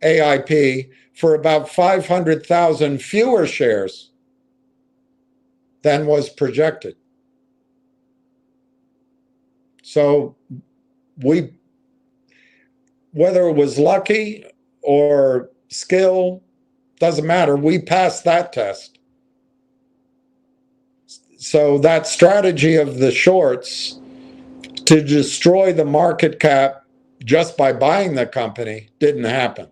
AIP for about 500,000 fewer shares than was projected. So whether it was lucky or skill, doesn't matter. We passed that test. So that strategy of the shorts to destroy the market cap just by buying the company didn't happen.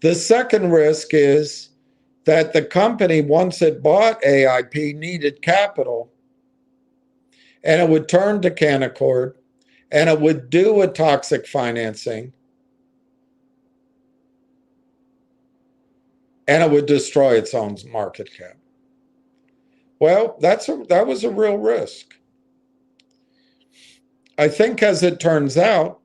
The second risk is that the company, once it bought AIP, needed capital, and it would turn to Canaccord, and it would do a toxic financing, and it would destroy its own market cap. Well, that was a real risk. I think, as it turns out,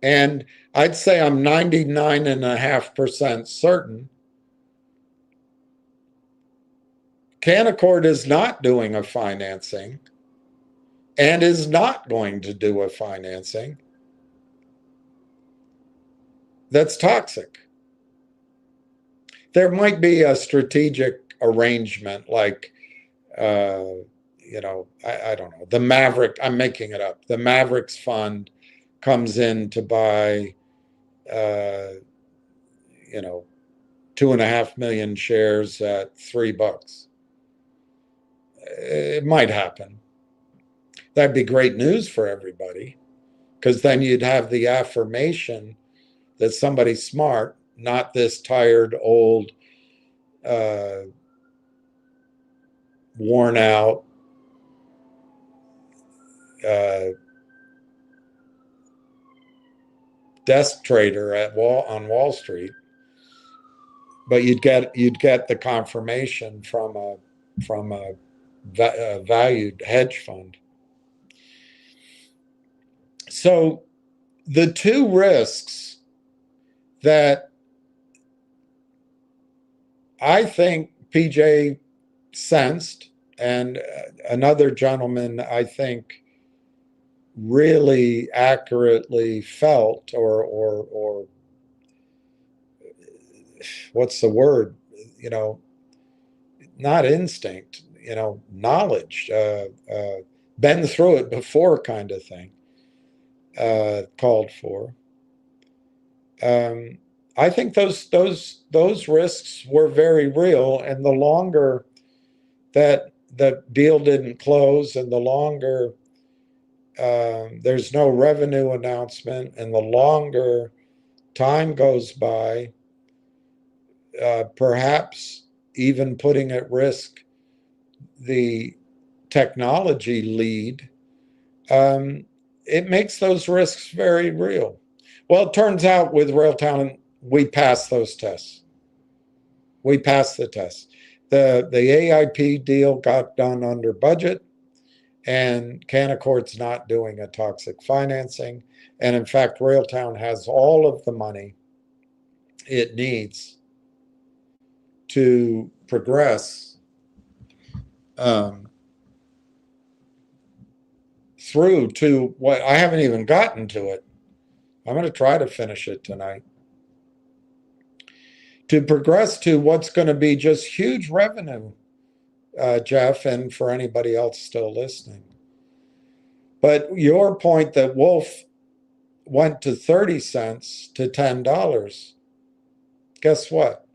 and I'd say I'm 99.5% certain, Canaccord is not doing a financing and is not going to do a financing. that's toxic. There might be a strategic arrangement like, I don't know, the Maverick, I'm making it up, the Mavericks fund comes in to buy, uh, you know, 2.5 million shares at $3. It might happen. That'd be great news for everybody, because then you'd have the affirmation that somebody's smart, not this tired, old, uh, worn out, uh, desk trader on Wall Street. But you'd get the confirmation from a valued hedge fund. So the two risks that I think PJ sensed, and another gentleman I think really accurately felt, or what's the word? You know, not instinct. Knowledge. Been through it before, kind of thing. Called for. I think those risks were very real, and the longer that the deal didn't close, and the longer there's no revenue announcement, and the longer time goes by, perhaps even putting at risk the technology lead, it makes those risks very real. Well, it turns out with Railtown, we passed those tests. We passed the test. The AIP deal got done under budget, and Canaccord's not doing a toxic financing. And in fact, Railtown has all of the money it needs to progress through to what I haven't even gotten to it. I'm going to try to finish it tonight. To progress to what's going to be just huge revenue, Jeff, and for anybody else still listening. But your point that Wolf went to 30 cents to $10, guess what?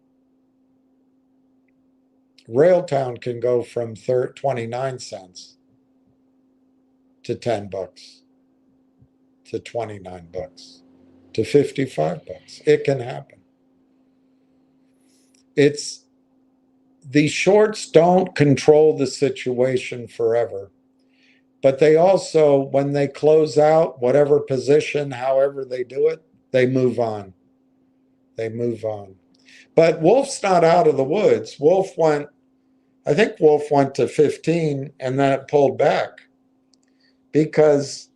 Railtown can go from 29 cents to $10 to $29 to $55. It can happen. It's the shorts don't control the situation forever, but they also, when they close out whatever position, however they do it, they move on. They move on. But Wolf's not out of the woods. I think Wolf went to 15 and then it pulled back. Because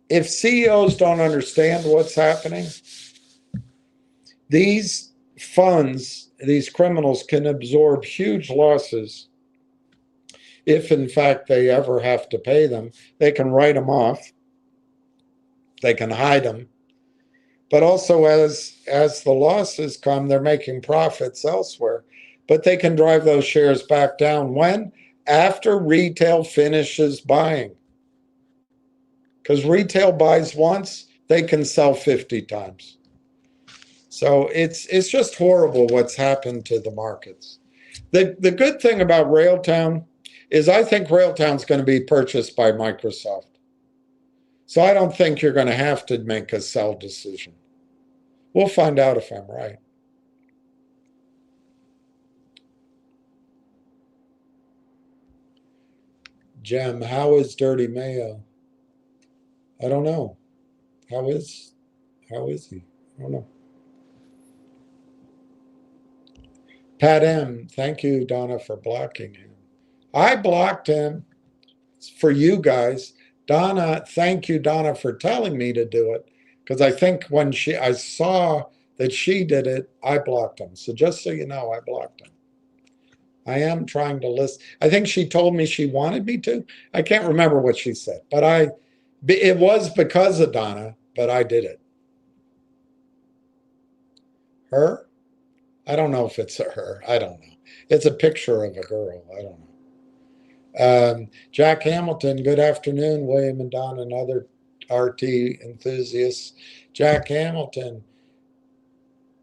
if CEOs don't understand what's happening, these funds, these criminals can absorb huge losses. If in fact they ever have to pay them, they can write them off. They can hide them. But also as the losses come, they're making profits elsewhere. But they can drive those shares back down. When? After retail finishes buying. Because retail buys once, they can sell 50 times. So it's just horrible what's happened to the markets. The good thing about Railtown is I think Railtown's going to be purchased by Microsoft. So I don't think you're going to have to make a sell decision. We'll find out if I'm right. Jem, how is Dirty Mayo? I don't know. How is he? I don't know. Pat M, thank you, Donna, for blocking him. I blocked him for you guys. Donna, thank you, Donna, for telling me to do it. Because I think when I saw that she did it, I blocked him. So just so you know, I blocked him. I am trying to list. I think she told me she wanted me to. I can't remember what she said, but it was because of Donna, but I did it. Her? I don't know if it's a her. I don't know. It's a picture of a girl. I don't know. Jack Hamilton, good afternoon, William and Don and other RT enthusiasts. Jack Hamilton,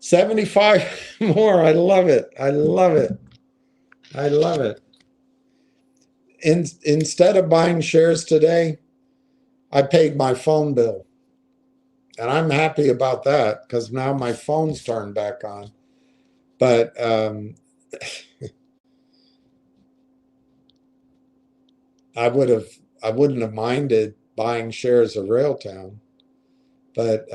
75 more. I love it. I love it. I love it. Instead of buying shares today, I paid my phone bill. And I'm happy about that because now my phone's turned back on. But I wouldn't have minded buying shares of Railtown, but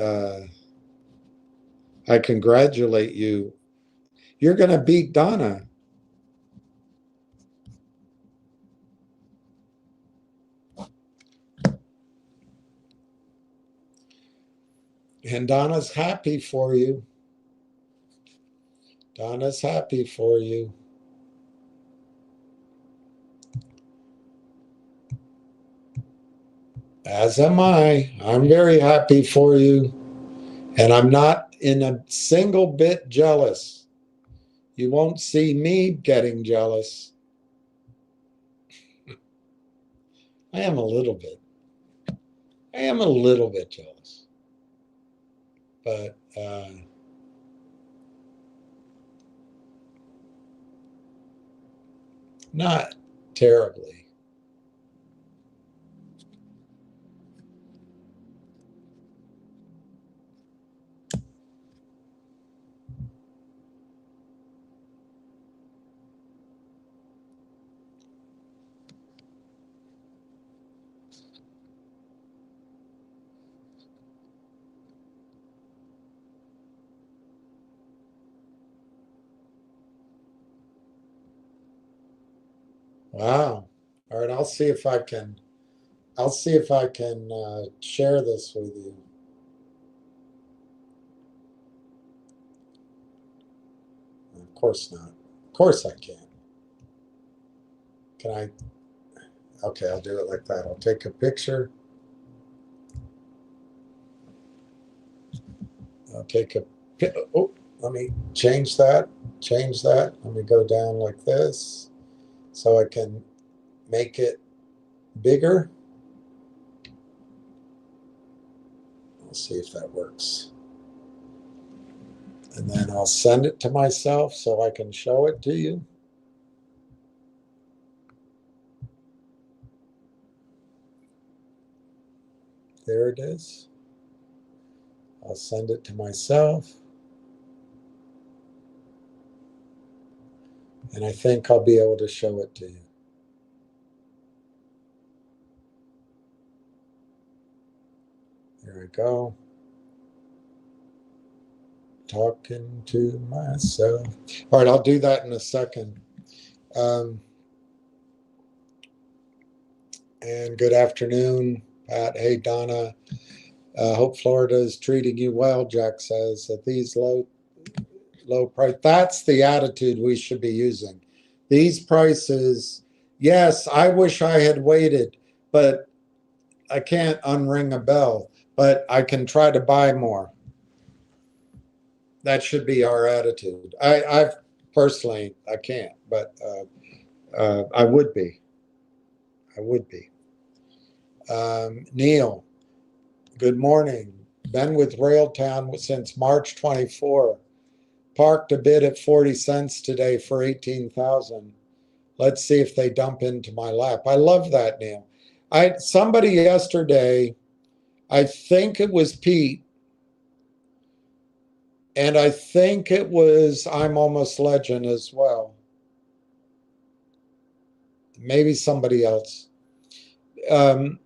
I congratulate you. You're going to beat Donna. And Donna's happy for you. Donna's happy for you. As am I. I'm very happy for you. And I'm not in a single bit jealous. You won't see me getting jealous. I am a little bit. I am a little bit jealous. But not terribly. Wow. All right, I'll see if I can share this with you. Of course not. Of course I can. Can I? Okay, I'll do it like that. I'll take a picture. I'll take a, oh, let me change that. Change that. Let me go down like this so I can make it bigger. We'll see if that works. And then I'll send it to myself so I can show it to you. There it is. I'll send it to myself. And I think I'll be able to show it to you. There we go. Talking to myself. All right, I'll do that in a second. And good afternoon, Pat. Hey, Donna. Hope Florida is treating you well, Jack says. At these low price, that's the attitude we should be using. These prices, yes, I wish I had waited, but I can't unring a bell, but I can try to buy more. That should be our attitude. I personally, I can't, but I would be. I would be. Neil, good morning. Been with Railtown since March 24. Parked a bid at 40 cents today for 18,000. Let's see if they dump into my lap. I love that, Neil. Somebody yesterday, I think it was Pete, and I think it was I'm Almost Legend as well. Maybe somebody else. There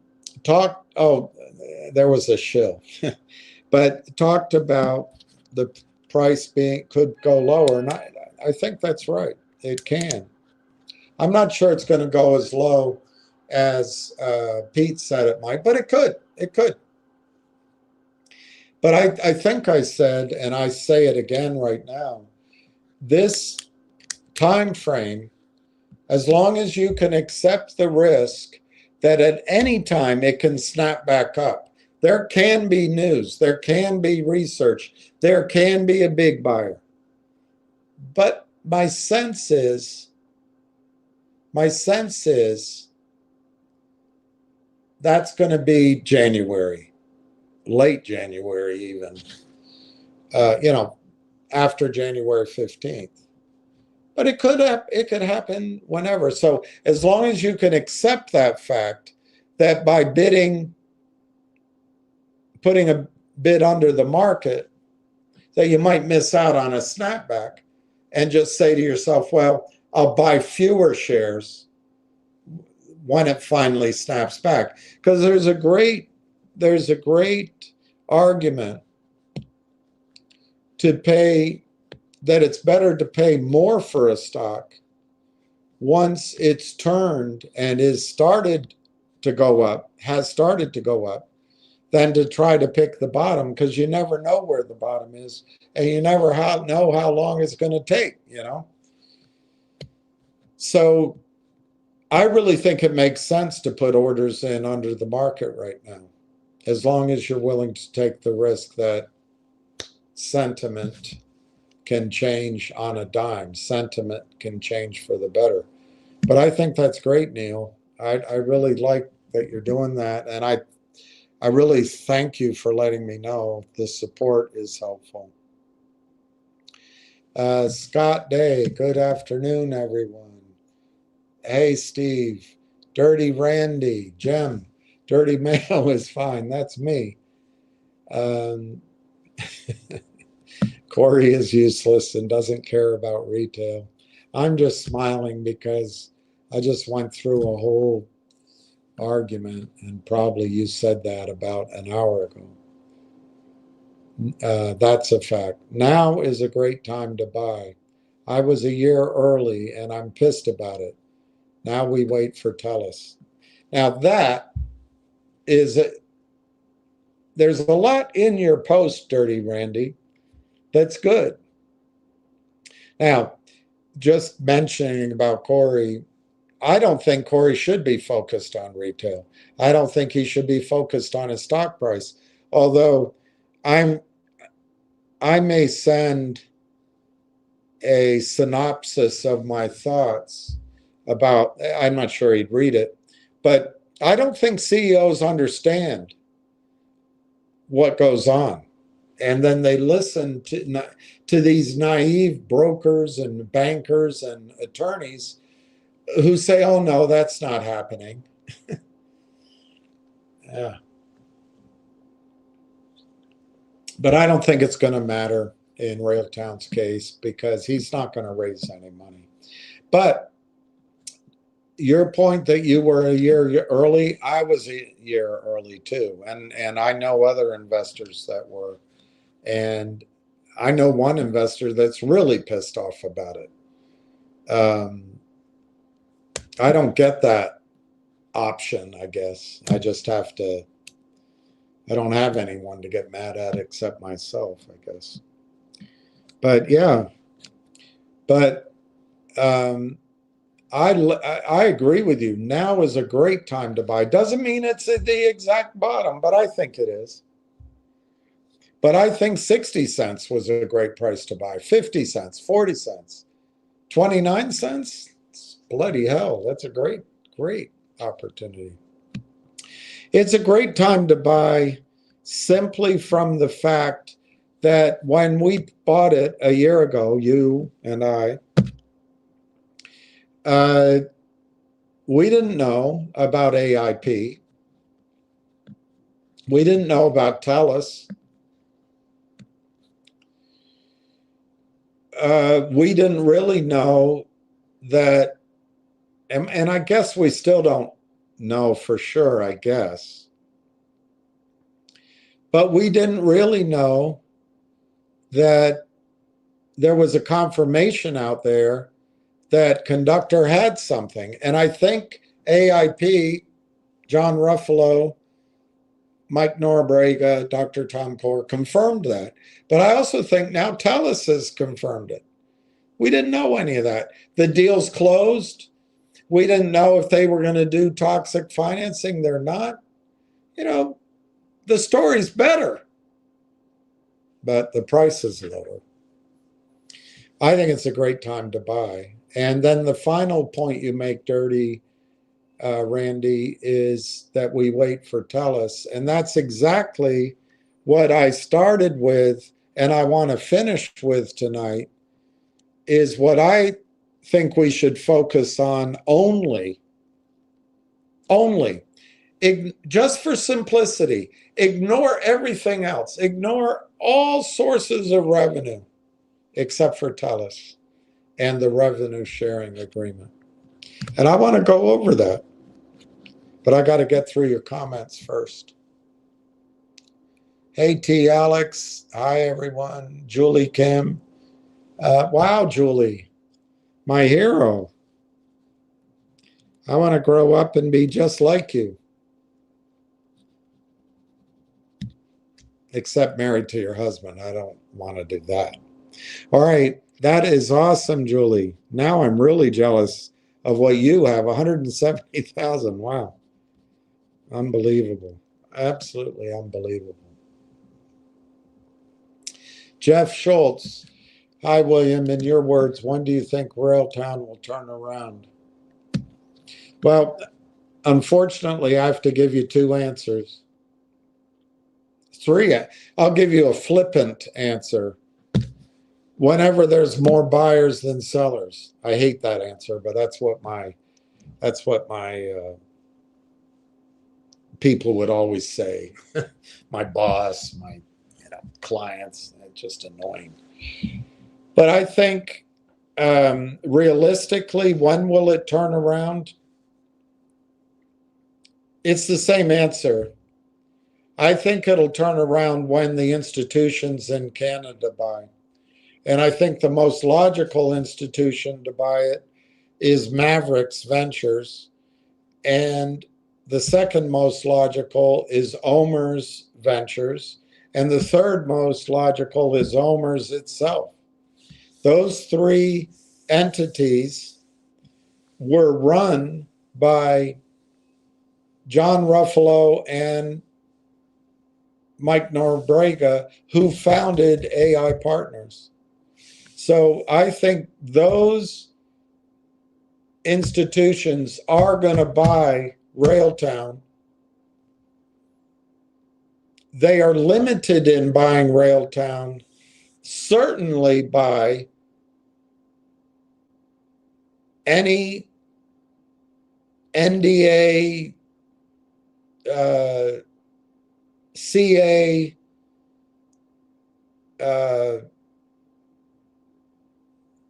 was a shill, but talked about the price could go lower, and I think that's right. It can. I'm not sure it's going to go as low as Pete said it might, but it could. It could. But I think I said, and I say it again right now, this time frame, as long as you can accept the risk that at any time it can snap back up. There can be news. There can be research. There can be a big buyer. But my sense is that's going to be January, late January even, after January 15th. But it could happen whenever. So as long as you can accept that fact that by putting a bid under the market, that you might miss out on a snapback, and just say to yourself, well, I'll buy fewer shares when it finally snaps back. Because there's a great argument to pay, that it's better to pay more for a stock once it's turned and has started to go up, than to try to pick the bottom, because you never know where the bottom is, and you never know how long it's going to take, So I really think it makes sense to put orders in under the market right now, as long as you're willing to take the risk that sentiment can change on a dime. Sentiment can change for the better. But I think that's great, Neil. I really like that you're doing that, and I really thank you for letting me know. The support is helpful. Scott Day, good afternoon, everyone. Hey, Steve. Dirty Randy, Jim. Dirty Mail is fine. That's me. Corey is useless and doesn't care about retail. I'm just smiling because I just went through a whole argument, and probably you said that about an hour ago. That's a fact. Now is a great time to buy. I was a year early and I'm pissed about it. Now we wait for TELUS. Now there's a lot in your post, Dirty Randy, that's good. Now, just mentioning about Corey, I don't think Corey should be focused on retail. I don't think he should be focused on his stock price. Although I may send a synopsis of my thoughts about, I'm not sure he'd read it, but I don't think CEOs understand what goes on. And then they listen to these naive brokers and bankers and attorneys who say, oh, no, that's not happening. Yeah. But I don't think it's going to matter in Railtown's case, because he's not going to raise any money. But your point that you were a year early, I was a year early too. And I know other investors that were. And I know one investor that's really pissed off about it. I don't get that option, I guess. I just have to, I don't have anyone to get mad at except myself, I guess. But yeah, but I agree with you. Now is a great time to buy. Doesn't mean it's at the exact bottom, but I think it is. But I think 60 cents was a great price to buy. 50 cents, 40 cents, 29 cents. Bloody hell, that's a great opportunity. It's a great time to buy simply from the fact that when we bought it a year ago, you and I, we didn't know about AIP. We didn't know about TELUS. We didn't really know that, and I guess we still don't know for sure, I guess. But we didn't really know that there was a confirmation out there that Conductor had something. And I think AIP, John Ruffalo, Mike Norbrega, Dr. Tom Core confirmed that. But I also think now TELUS has confirmed it. We didn't know any of that. The deal's closed. We didn't know if they were going to do toxic financing. They're not. the story's better, but the price is lower. I think it's a great time to buy. And then the final point you make, Dirty, Randy, is that we wait for TELUS. And that's exactly what I started with and I want to finish with tonight, is what I think we should focus on only, just for simplicity. Ignore everything else. Ignore all sources of revenue except for TELUS and the revenue sharing agreement. And I want to go over that, but I got to get through your comments first. Hey, T. Alex. Hi, everyone. Julie Kim. Wow, Julie, my hero. I want to grow up and be just like you. Except married to your husband. I don't want to do that. All right. That is awesome, Julie. Now I'm really jealous of what you have. 170,000. Wow. Unbelievable. Absolutely unbelievable. Jeff Schultz. Hi, William. In your words, when do you think Railtown will turn around? Well, unfortunately, I have to give you two answers. Three. I'll give you a flippant answer. Whenever there's more buyers than sellers. I hate that answer, but that's what my people would always say. My boss, my clients. It's just annoying. But I think realistically, when will it turn around? It's the same answer. I think it'll turn around when the institutions in Canada buy. And I think the most logical institution to buy it is Mavericks Ventures. And the second most logical is Omer's Ventures. And the third most logical is Omer's itself. Those three entities were run by John Ruffalo and Mike Norbrega, who founded AI Partners. So I think those institutions are going to buy Railtown. They are limited in buying Railtown, certainly by any NDA, CA,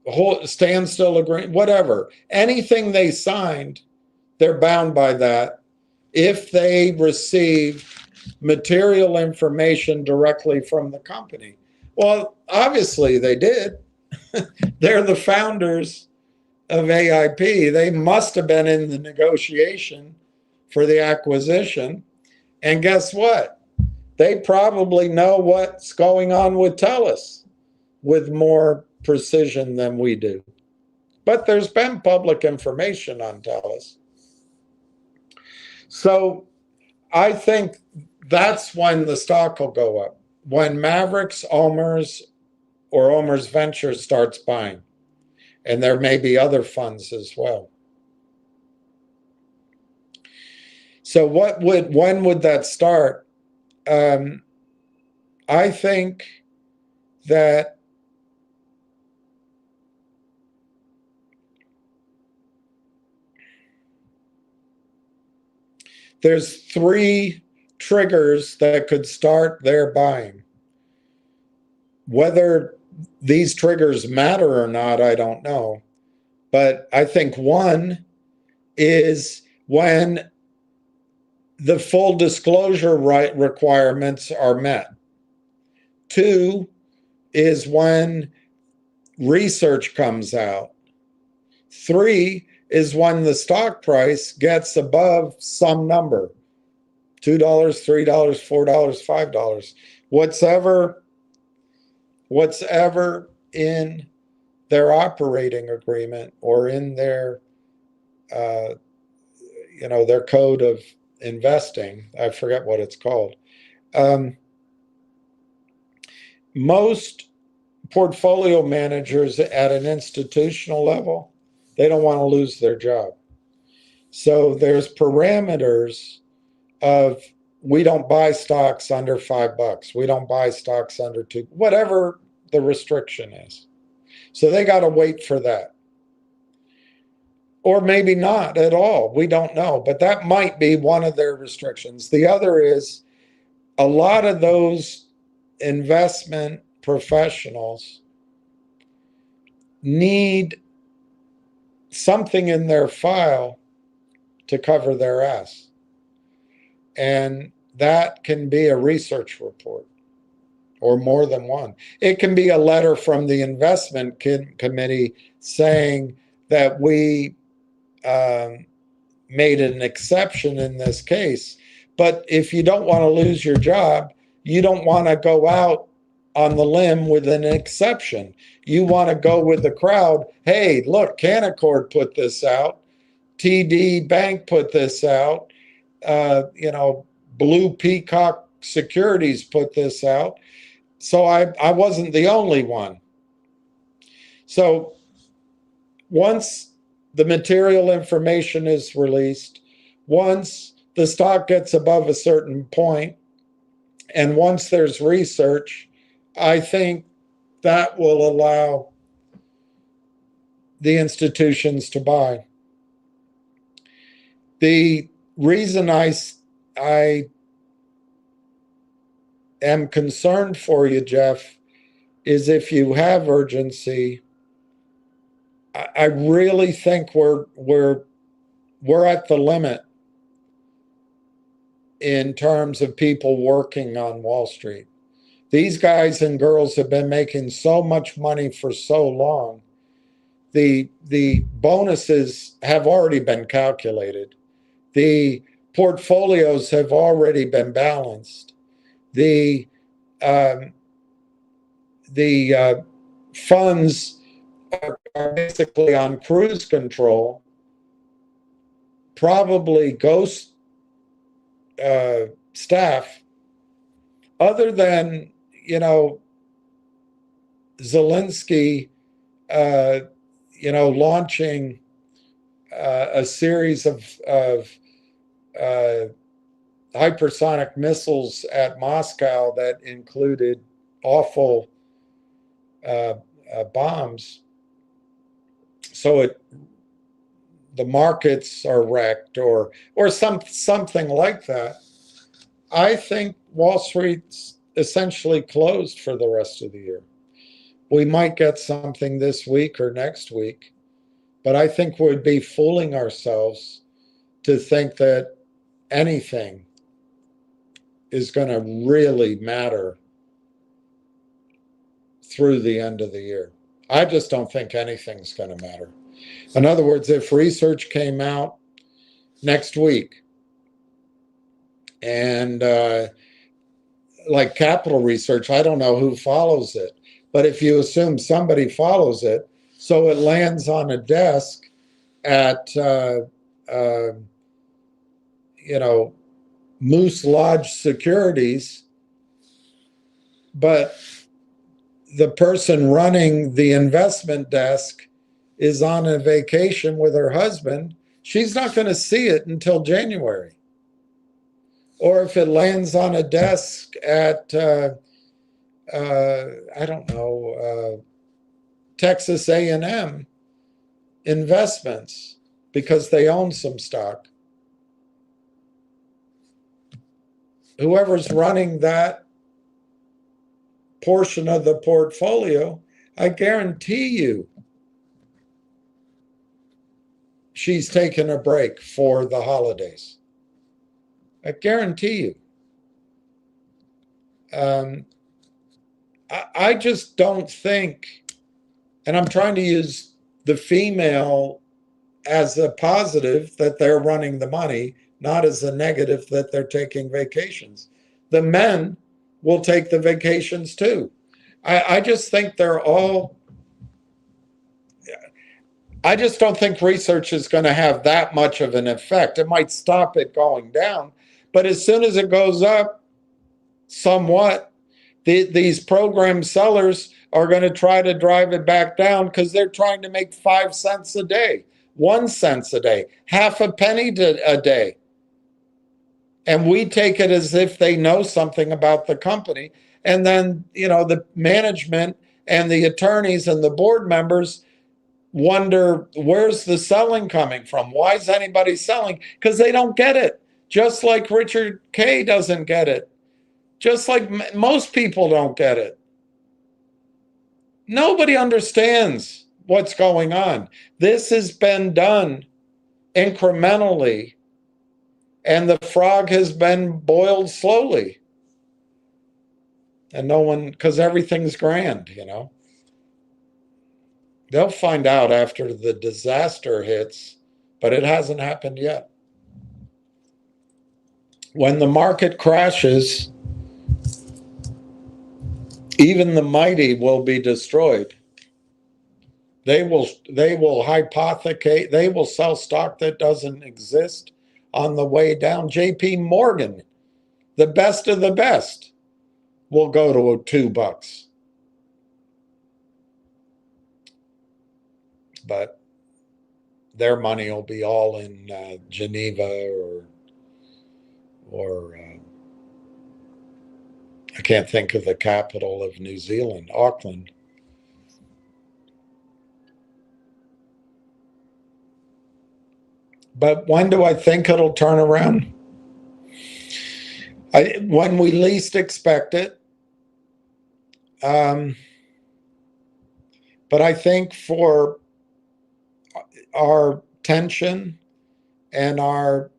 whole standstill agreement, whatever. Anything they signed, they're bound by that if they receive material information directly from the company. Well, obviously they did. They're the founders of AIP. They must have been in the negotiation for the acquisition. And guess what? They probably know what's going on with TELUS with more precision than we do. But there's been public information on TELUS. So I think that's when the stock will go up. When Mavericks, Omer's, or Omer's Ventures starts buying. And there may be other funds as well. So when would that start? I think that there's three triggers that could start their buying. Whether these triggers matter or not, I don't know. But I think one is when the full disclosure requirements are met. Two is when research comes out. Three is when the stock price gets above some number, $2, $3, $4, $5, whatever in their operating agreement or in their their code of investing. I forget what it's called. Most portfolio managers at an institutional level, they don't want to lose their job. So there's parameters of, we don't buy stocks under $5. We don't buy stocks under two, whatever the restriction is. So they got to wait for that. Or maybe not at all. We don't know. But that might be one of their restrictions. The other is, a lot of those investment professionals need something in their file to cover their ass. And that can be a research report or more than one. It can be a letter from the investment committee saying that we made an exception in this case. But if you don't want to lose your job, you don't want to go out on the limb with an exception. You want to go with the crowd. Hey, look, Canaccord put this out. TD Bank put this out. Blue Peacock Securities put this out. So I wasn't the only one. So once the material information is released, once the stock gets above a certain point, and once there's research, I think that will allow the institutions to buy. The reason I am concerned for you, Jeff, is if you have urgency, I really think we're at the limit in terms of people working on Wall Street. These guys and girls have been making so much money for so long. The bonuses have already been calculated. The portfolios have already been balanced. The funds are basically on cruise control. Probably ghost staff, other than Zelensky, launching a series of hypersonic missiles at Moscow that included awful bombs. So the markets are wrecked, or something like that. I think Wall Street's essentially closed for the rest of the year. We might get something this week or next week, but I think we'd be fooling ourselves to think that anything is going to really matter through the end of the year. I just don't think anything's going to matter. In other words, if research came out next week, and like capital research, I don't know who follows it, but if you assume somebody follows it, so it lands on a desk at Moose Lodge Securities, but the person running the investment desk is on a vacation with her husband, she's not going to see it until January. Or if it lands on a desk at, Texas A&M Investments, because they own some stock. Whoever's running that portion of the portfolio, I guarantee you she's taken a break for the holidays. I guarantee you. I just don't think, and I'm trying to use the female as a positive that they're running the money, not as a negative that they're taking vacations. The men will take the vacations too. I just think I just don't think research is going to have that much of an effect. It might stop it going down, but as soon as it goes up, somewhat. These program sellers are going to try to drive it back down because they're trying to make 5 cents a day, 1 cent a day, half a penny a day. And we take it as if they know something about the company. And then, the management and the attorneys and the board members wonder, where's the selling coming from? Why is anybody selling? Because they don't get it. Just like Richard K. doesn't get it. Just like most people don't get it. Nobody understands what's going on. This has been done incrementally, and the frog has been boiled slowly. And no one, because everything's grand, They'll find out after the disaster hits, but it hasn't happened yet. When the market crashes, even the mighty will be destroyed. They will hypothecate, they will sell stock that doesn't exist on the way down. JP Morgan, the best of the best, will go to $2. But their money will be all in Geneva or I can't think of the capital of New Zealand, Auckland. But when do I think it'll turn around? When we least expect it. But I think for our tension and our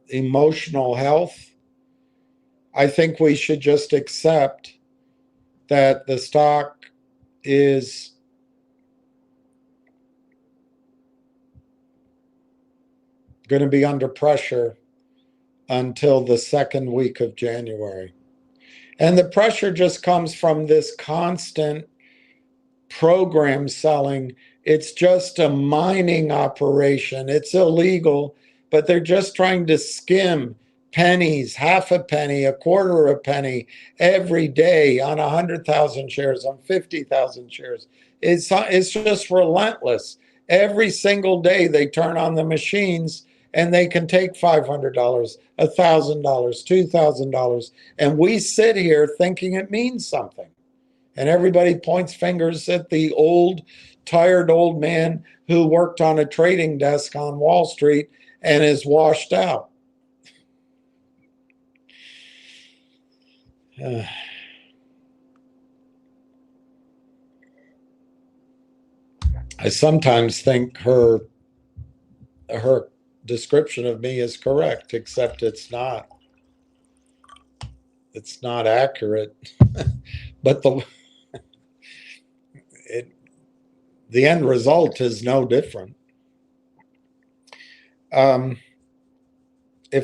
emotional health, I think we should just accept that the stock is going to be under pressure until the second week of January. And the pressure just comes from this constant program selling. It's just a mining operation. It's illegal, but they're just trying to skim pennies, half a penny, a quarter of a penny every day on 100,000 shares, on 50,000 shares. It's just relentless. Every single day they turn on the machines and they can take $500, $1,000, $2,000, and we sit here thinking it means something. And everybody points fingers at the tired old man who worked on a trading desk on Wall Street and is washed out. I sometimes think her description of me is correct, except it's not. It's not accurate. But the end result is no different. If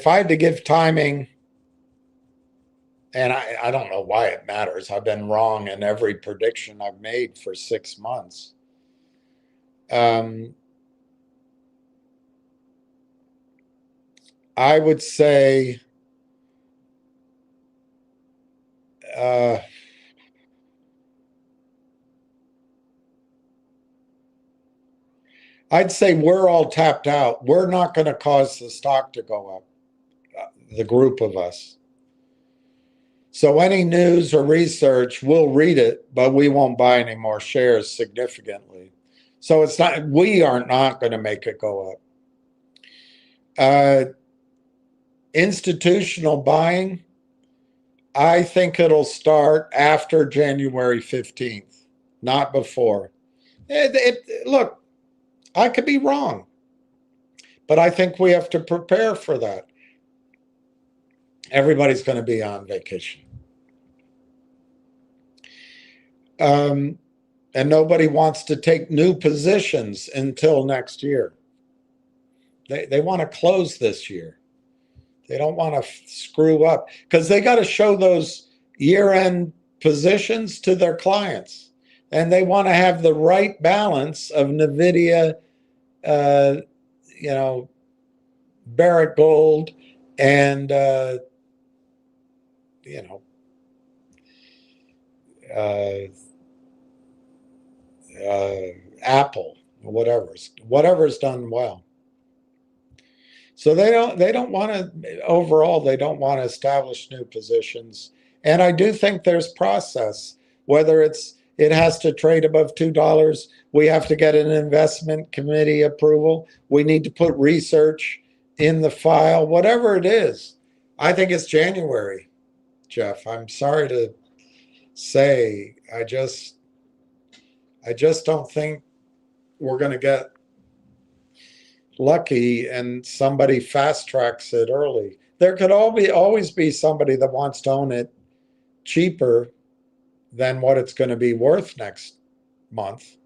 I had to give timing, and I don't know why it matters. I've been wrong in every prediction I've made for 6 months. I would say I'd say we're all tapped out. We're not going to cause the stock to go up, the group of us. So any news or research, we'll read it, but we won't buy any more shares significantly. So we are not going to make it go up. Institutional buying, I think it'll start after January 15th, not before. Look, I could be wrong, but I think we have to prepare for that. Everybody's going to be on vacation. And nobody wants to take new positions until next year. They want to close this year. They don't want to screw up because they got to show those year-end positions to their clients. And they want to have the right balance of NVIDIA, Barrick Gold, and you know, uh, Apple, whatever's done well. So they don't want to overall they don't want to establish new positions. And I do think there's process, whether it has to trade above $2, we have to get an investment committee approval, we need to put research in the file, whatever it is. I think it's January, Jeff. I'm sorry to say, I just don't think we're going to get lucky and somebody fast tracks it early. There could always be somebody that wants to own it cheaper than what it's going to be worth next month.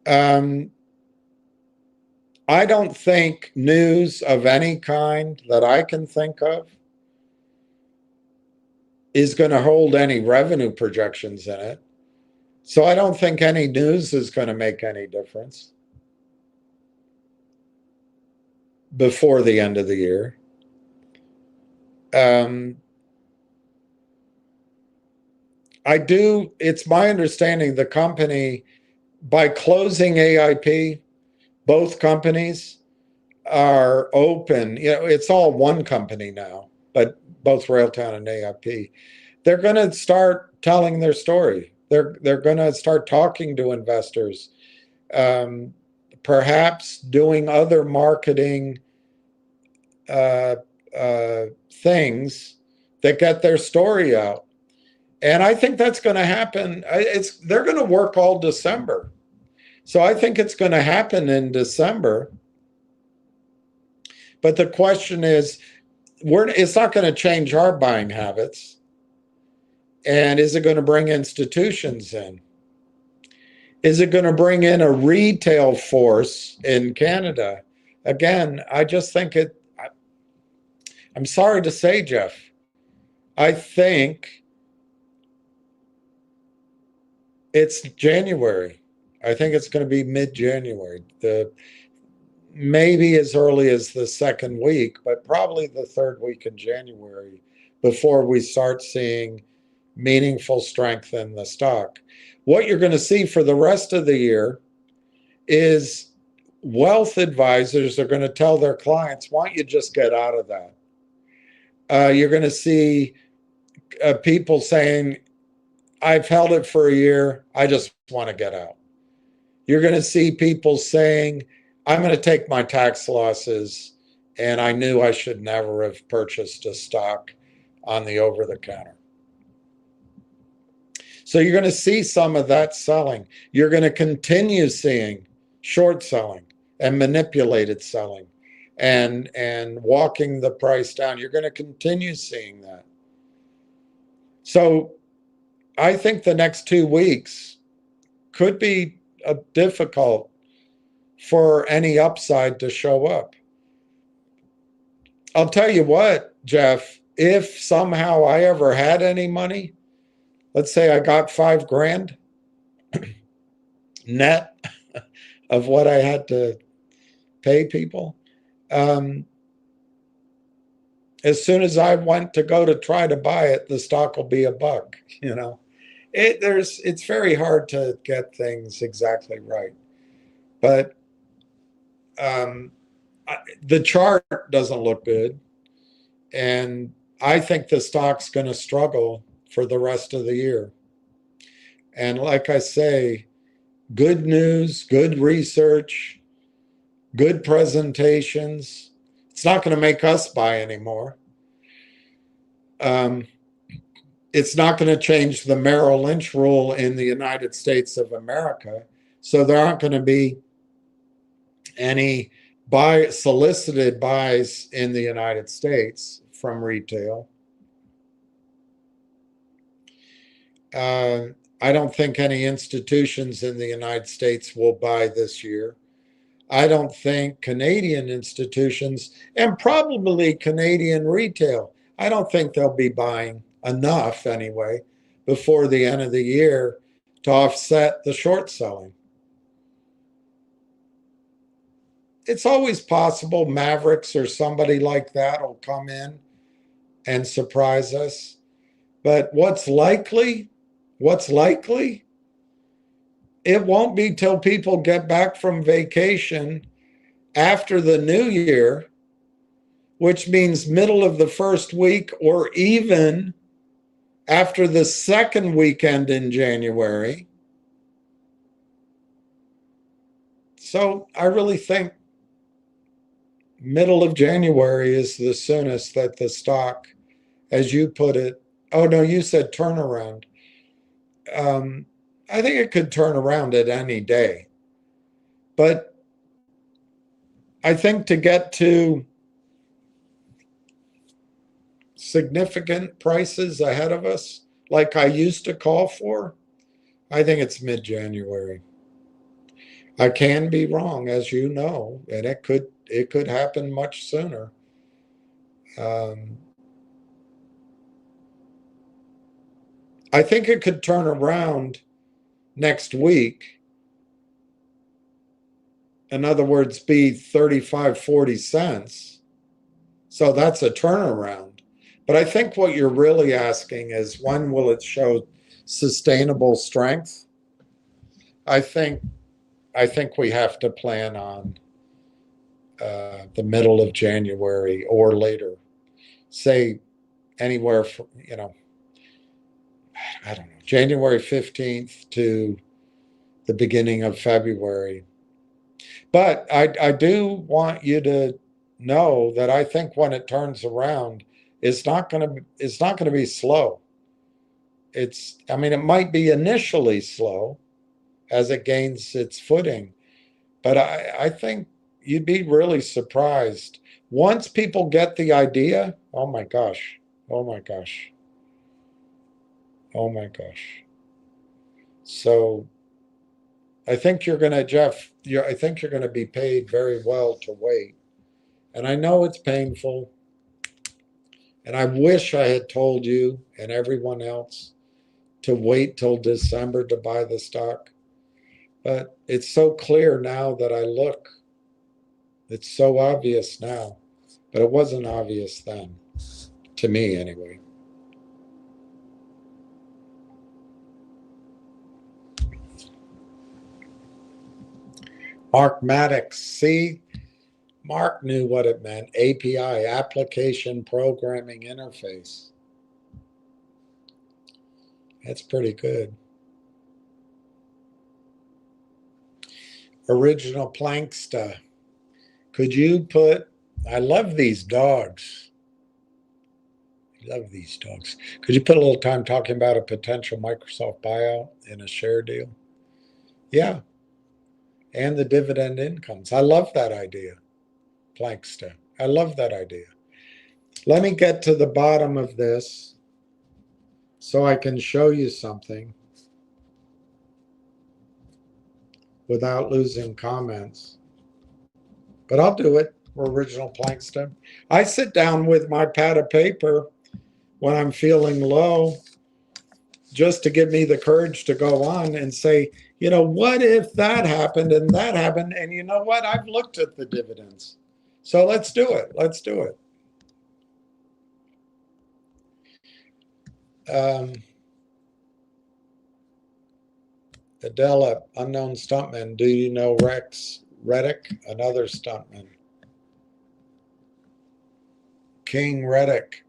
I don't think news of any kind that I can think of is going to hold any revenue projections in it. So I don't think any news is going to make any difference before the end of the year. It's my understanding the company, by closing AIP, both companies are open. It's all one company now, but both Railtown and AIP. They're going to start telling their story. They're going to start talking to investors, perhaps doing other marketing things that get their story out. And I think that's going to happen. They're going to work all December. So I think it's going to happen in December. But the question is, it's not going to change our buying habits. And is it going to bring institutions in? Is it going to bring in a retail force in Canada? Again, I just think I'm sorry to say, Jeff, I think it's January. I think it's going to be mid-January. Maybe as early as the second week, but probably the third week in January before we start seeing meaningful strength in the stock. What you're going to see for the rest of the year is wealth advisors are going to tell their clients, why don't you just get out of that? You're going to see people saying, I've held it for a year, I just want to get out. You're going to see people saying, I'm going to take my tax losses, and I knew I should never have purchased a stock on the over-the-counter. So you're going to see some of that selling. You're going to continue seeing short selling and manipulated selling and walking the price down. You're going to continue seeing that. So I think the next 2 weeks could be difficult for any upside to show up. I'll tell you what, Jeff, if somehow I ever had any money, let's say I got $5,000 net of what I had to pay people. As soon as I went to go to try to buy it, the stock will be $1. It's very hard to get things exactly right. But the chart doesn't look good. And I think the stock's going to struggle for the rest of the year. And like I say, good news, good research, good presentations. It's not going to make us buy anymore. It's not going to change the Merrill Lynch rule in the United States of America. So there aren't going to be any solicited buys in the United States from retail. I don't think any institutions in the United States will buy this year. I don't think Canadian institutions, and probably Canadian retail, I don't think they'll be buying enough anyway before the end of the year to offset the short selling. It's always possible Mavericks or somebody like that will come in and surprise us. But what's likely, it won't be till people get back from vacation after the new year, which means middle of the first week or even after the second weekend in January. So I really think middle of January is the soonest that the stock, as you put it, oh no, you said turnaround. Um, I think it could turn around at any day. But I think to get to significant prices ahead of us, like I used to call for, I think it's mid-January. I can be wrong, as you know, and it could happen much sooner. Um, I think it could turn around next week. In other words, be 35, 40 cents. So that's a turnaround. But I think what you're really asking is when will it show sustainable strength? I think I think we have to plan on the middle of January or later. Say anywhere from, I don't know, January 15th to the beginning of February. But I do want you to know that I think when it turns around, it's not gonna be slow. I mean, it might be initially slow as it gains its footing, but I think you'd be really surprised. Once people get the idea, oh my gosh, oh my gosh, oh my gosh. So I think you're gonna, Jeff, I think you're gonna be paid very well to wait. And I know it's painful. And I wish I had told you and everyone else to wait till December to buy the stock. But it's so clear now that I look. It's so obvious now. But it wasn't obvious then, to me anyway. Mark Maddox, see, Mark knew what it meant. API, Application Programming Interface. That's pretty good. Original Planksta. Could you put, I love these dogs. I love these dogs. Could you put a little time talking about a potential Microsoft buyout in a share deal? Yeah. And the dividend incomes. I love that idea, Planksta. I love that idea. Let me get to the bottom of this so I can show you something without losing comments. But I'll do it. Original Planksta. I sit down with my pad of paper when I'm feeling low just to give me the courage to go on and say, what if that happened and that happened? And you know what? I've looked at the dividends. So let's do it. Let's do it. Adela, unknown stuntman. Do you know Rex Reddick? Another stuntman. King Reddick.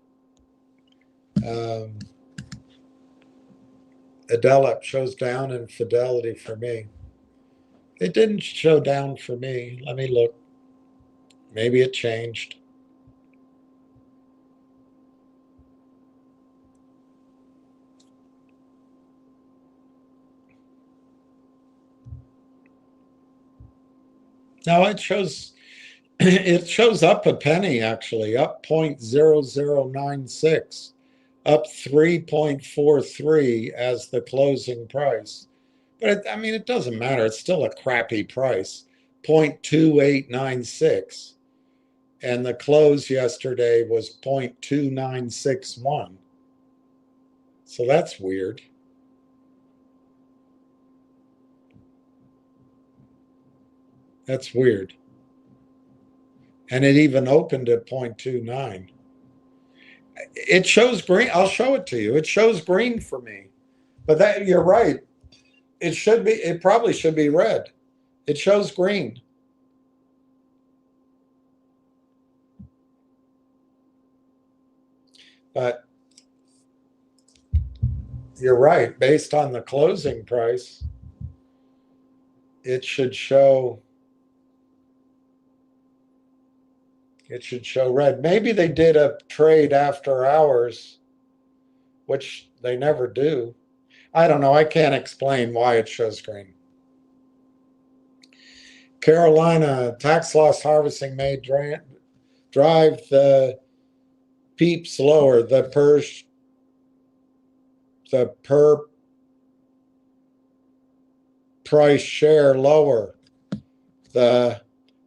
Adela shows down in fidelity for me. It didn't show down for me. Let me look. Maybe it changed. No, it shows up a penny actually, up 0.0096, up 3.43 as the closing price. But I mean, it doesn't matter. It's still a crappy price, 0.2896. And the close yesterday was 0.2961. So that's weird. That's weird. And it even opened at 0.29. It shows green. I'll show it to you. It shows green for me. But that you're right. It should be. It probably should be red. It shows green. But you're right. Based on the closing price, it should show. It should show red. Maybe they did a trade after hours, which they never do. I don't know. I can't explain why it shows green. Carolina tax loss harvesting may drive the peeps lower, the per price share lower, the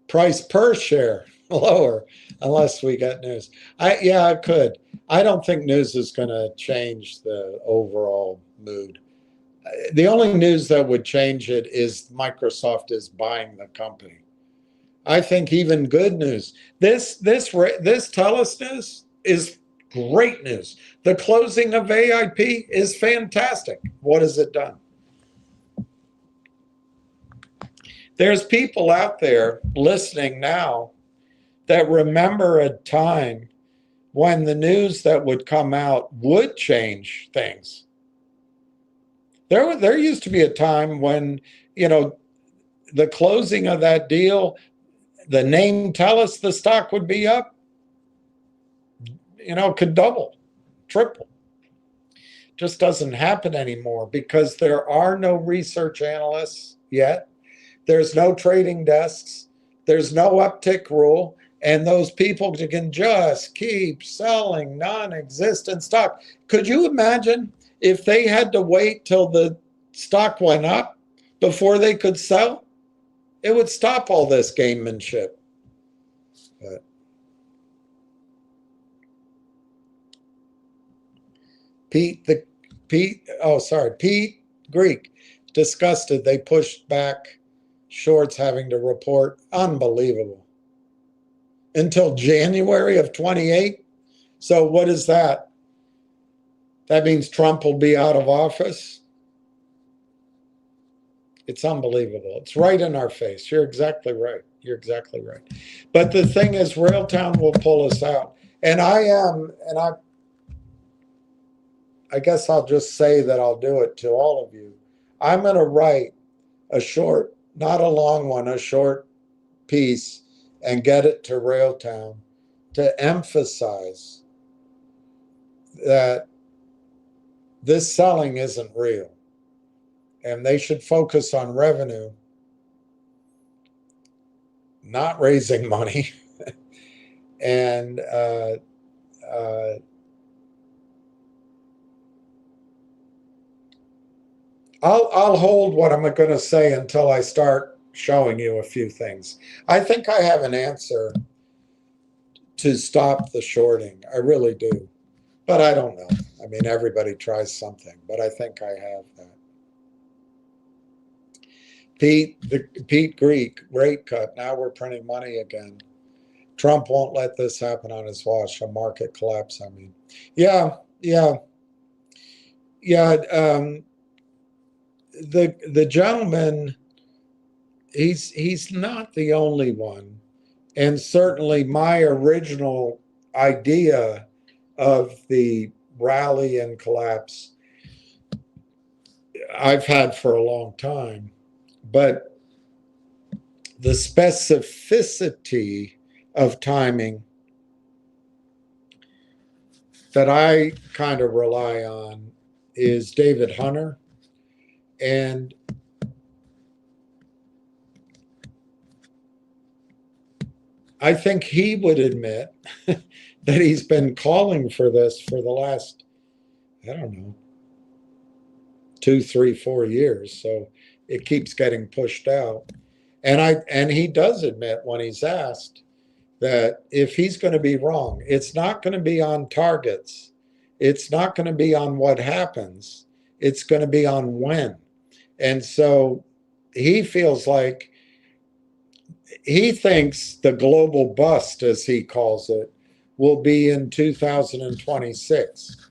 price per share lower, unless we get news. Yeah, it could. I don't think news is going to change the overall mood. The only news that would change it is Microsoft is buying the company. I think even good news. This TELUS news is great news. The closing of AIP is fantastic. What has it done? There's people out there listening now that remember a time when the news that would come out would change things. There used to be a time when, the closing of that deal, the name TELUS, the stock would be up, could double, triple. Just doesn't happen anymore because there are no research analysts yet. There's no trading desks. There's no uptick rule. And those people can just keep selling non-existent stock. Could you imagine if they had to wait till the stock went up before they could sell? It would stop all this gamemanship. But Pete Greek, disgusted they pushed back shorts having to report. Unbelievable. Until January of 28. So what is that? That means Trump will be out of office? It's unbelievable. It's right in our face. You're exactly right. You're exactly right. But the thing is, Railtown will pull us out. And I guess I'll just say that I'll do it to all of you. I'm going to write a short, not a long one, a short piece and get it to Railtown to emphasize that this selling isn't real and they should focus on revenue, not raising money. And I'll hold what I'm going to say until I start showing you a few things. I think I have an answer to stop the shorting. I really do. But I don't know. I mean, everybody tries something, but I think I have that. Pete Greek, rate cut. Now we're printing money again. Trump won't let this happen on his watch. A market collapse, I mean. Yeah. The gentleman, he's not the only one. And certainly my original idea of the rally and collapse I've had for a long time. But the specificity of timing that I kind of rely on is David Hunter. And I think he would admit that he's been calling for this for the last, I don't know, 2, 3, 4 years. So it keeps getting pushed out. And he does admit when he's asked that if he's going to be wrong, it's not going to be on targets. It's not going to be on what happens. It's going to be on when. And so he feels like he thinks the global bust, as he calls it, will be in 2026.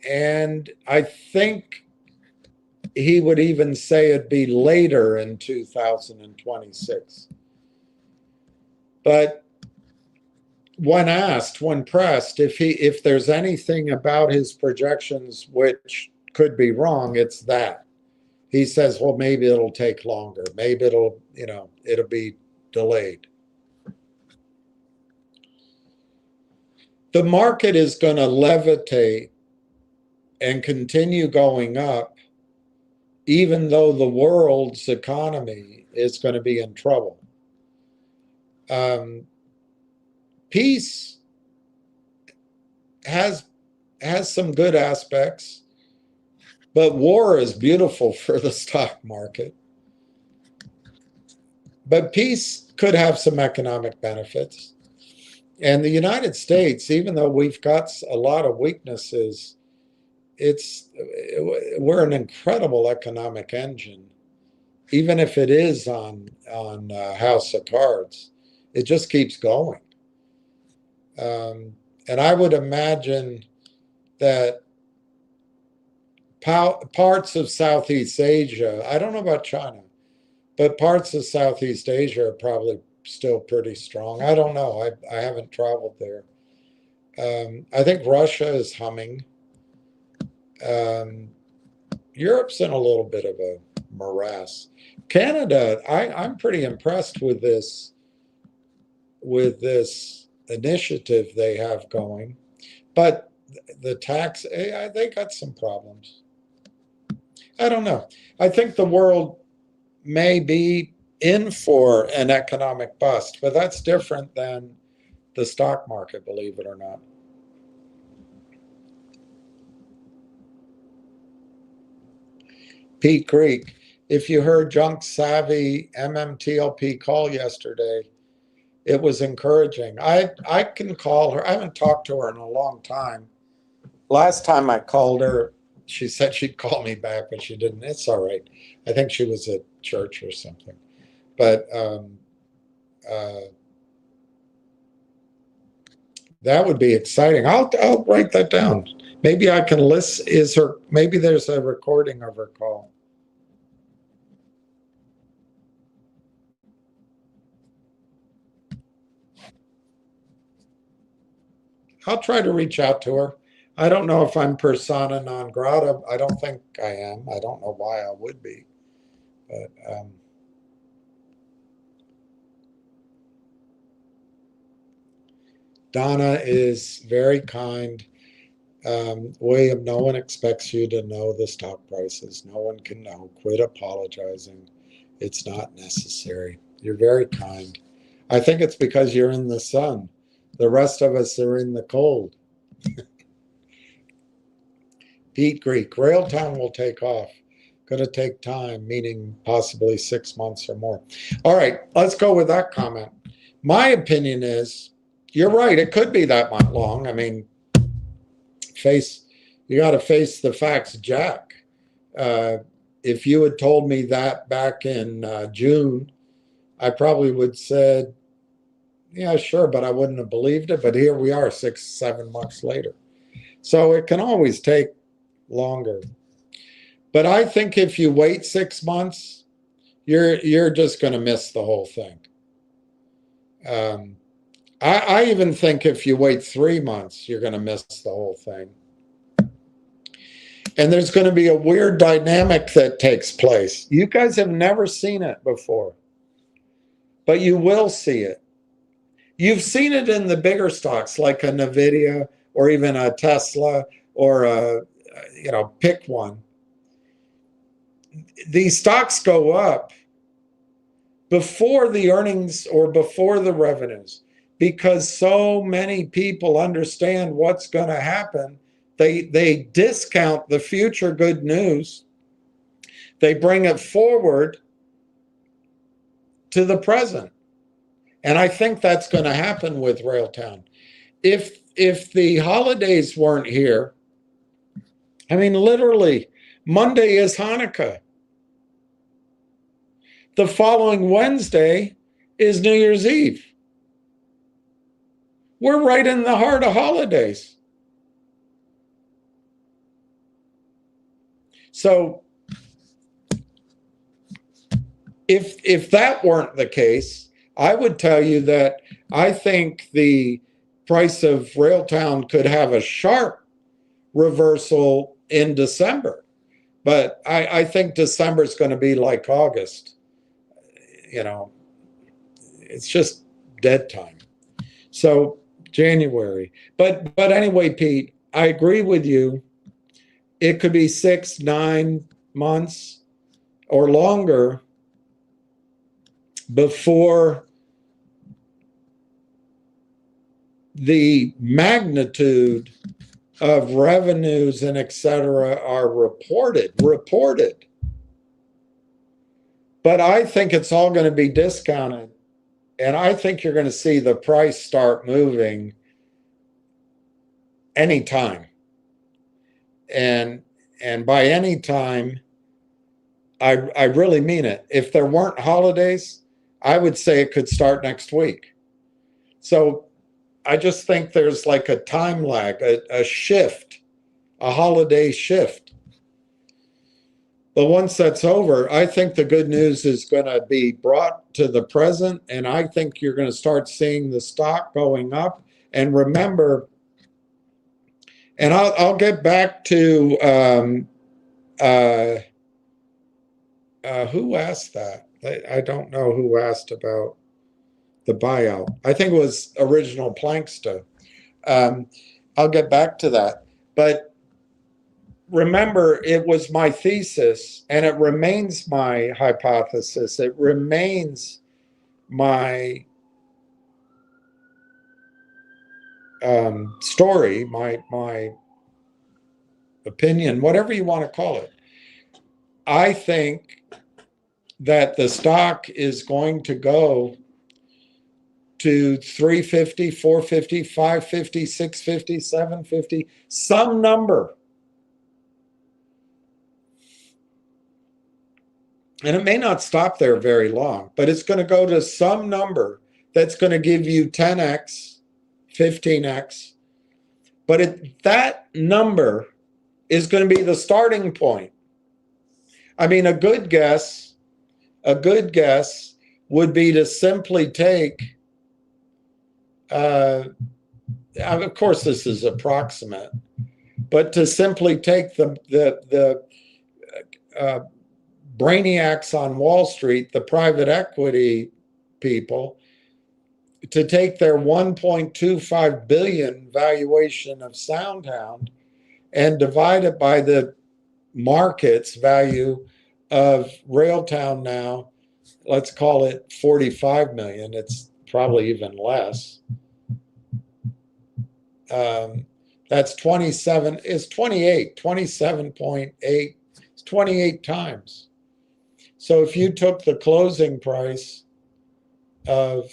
And I think he would even say it'd be later in 2026. But when asked, when pressed, if there's anything about his projections which could be wrong, it's that. He says, well, maybe it'll take longer. Maybe it'll be delayed. The market is going to levitate and continue going up, even though the world's economy is going to be in trouble. Peace has some good aspects, but war is beautiful for the stock market. But peace could have some economic benefits. And the United States, even though we've got a lot of weaknesses, we're an incredible economic engine. Even if it is on House of Cards, it just keeps going. And I would imagine that parts of Southeast Asia, I don't know about China, but parts of Southeast Asia are probably still pretty strong. I don't know. I haven't traveled there. I think Russia is humming. Europe's in a little bit of a morass. Canada, I'm pretty impressed with this initiative they have going, but the tax, they got some problems. I don't know. I think the world may be in for an economic bust, but that's different than the stock market, believe it or not. Pete Creek, if you heard Junk Savvy MMTLP call yesterday, it was encouraging. I can call her. I haven't talked to her in a long time. Last time I called her, she said she'd call me back, but she didn't. It's all right. I think she was at church or something. But that would be exciting. I'll write that down. Maybe I can listen. Maybe there's a recording of her call. I'll try to reach out to her. I don't know if I'm persona non grata. I don't think I am. I don't know why I would be. But Donna is very kind. William, no one expects you to know the stock prices. No one can know. Quit apologizing. It's not necessary. You're very kind. I think it's because you're in the sun. The rest of us are in the cold. Pete Greek, Railtown will take off. Going to take time, meaning possibly 6 months or more. All right, let's go with that comment. My opinion is, you're right, it could be that much long. I mean, you got to face the facts, Jack. If you had told me that back in June, I probably would have said, yeah, sure, but I wouldn't have believed it. But here we are 6, 7 months later. So it can always take longer. But I think if you wait 6 months, you're just going to miss the whole thing. I even think if you wait 3 months, you're going to miss the whole thing. And there's going to be a weird dynamic that takes place. You guys have never seen it before, but you will see it. You've seen it in the bigger stocks like a Nvidia or even a Tesla or pick one. These stocks go up before the earnings or before the revenues because so many people understand what's going to happen. They discount the future good news. They bring it forward to the present. And I think that's going to happen with Railtown. If the holidays weren't here, I mean, literally, Monday is Hanukkah. the following Wednesday is New Year's Eve. We're right in the heart of holidays. So if that weren't the case, I would tell you that I think the price of Railtown could have a sharp reversal in December. But I think December is going to be like August. You know, it's just dead time. So January. But anyway, Pete, I agree with you. It could be 6, 9 months or longer before the magnitude of revenues and et cetera are reported. But I think it's all going to be discounted. And I think you're going to see the price start moving anytime. And by any time, I really mean it. If there weren't holidays, I would say it could start next week. So I just think there's like a time lag, a shift, a holiday shift. But once that's over, I think the good news is going to be brought to the present, and I think you're going to start seeing the stock going up. And remember, and I'll get back to who asked that? I don't know who asked about the buyout. I think it was Original Planksta. I'll get back to that. But remember, it was my thesis, and it remains my hypothesis. It remains my story, my opinion, whatever you want to call it. I think that the stock is going to go to 350, 450, 550, 650, 750, some number. And it may not stop there very long, but it's going to go to some number that's going to give you 10x, 15x. But that number is going to be the starting point. I mean, a good guess would be to simply take, of course this is approximate, but to simply take the brainiacs on Wall Street, the private equity people, to take their 1.25 billion valuation of SoundHound and divide it by the market's value of Railtown now, let's call it 45 million. It's probably even less. That's 27, it's 27.8, it's 28 times. So if you took the closing price of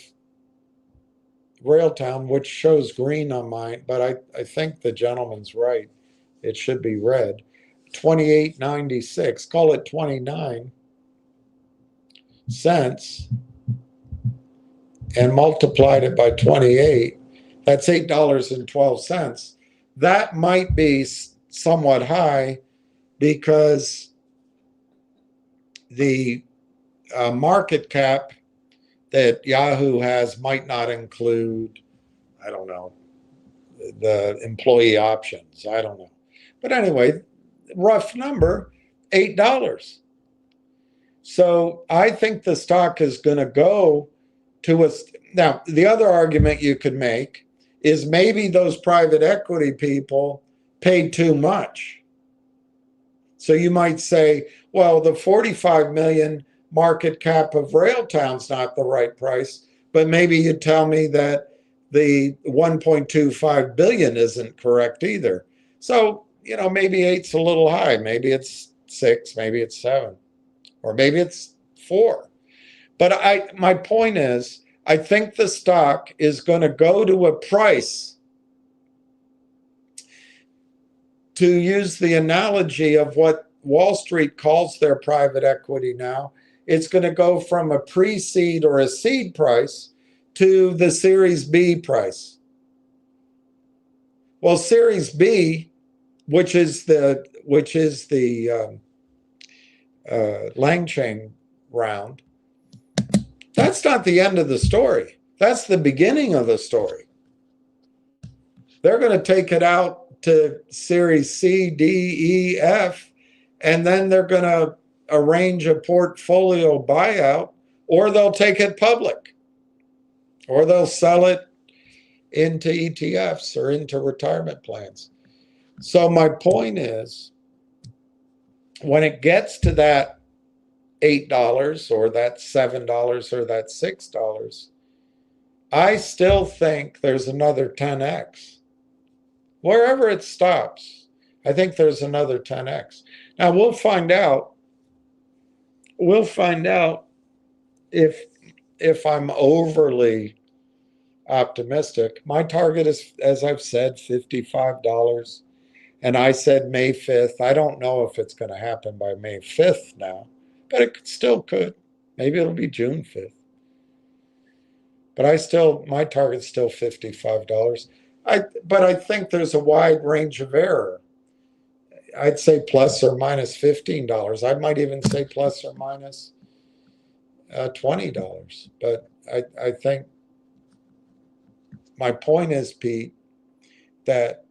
Railtown, which shows green on mine, but I think the gentleman's right. It should be red. 28.96, call it 29 cents, and multiplied it by 28, that's $8.12. That might be somewhat high because the market cap that Yahoo has might not include, I don't know, the employee options. I don't know. But anyway, rough number, $8. So I think the stock is going to go to a... Now, the other argument you could make is maybe those private equity people paid too much. So you might say, well, the 45 million market cap of Railtown's not the right price, but maybe you'd tell me that the 1.25 billion isn't correct either. So, you know, maybe 8's a little high. Maybe it's 6, maybe it's 7, or maybe it's 4. But my point is, I think the stock is going to go to a price, to use the analogy of what Wall Street calls their private equity now, it's going to go from a pre-seed or a seed price to the Series B price. Well, Series B, which is the Lang chain round, that's not the end of the story. That's the beginning of the story. They're going to take it out to Series C, D, E, F, and then they're going to arrange a portfolio buyout, or they'll take it public, or they'll sell it into ETFs or into retirement plans. So my point is, when it gets to that $8 or that $7 or that $6, I still think there's another 10x. Wherever it stops, I think there's another 10x. Now we'll find out. We'll find out if I'm overly optimistic. My target is, as I've said, $55. And I said May 5th. I don't know if it's going to happen by May 5th now, but it still could. Maybe it'll be June 5th. But my target's still $55. But I think there's a wide range of error. I'd say plus or minus $15. I might even say plus or minus $20. But I think my point is, Pete, that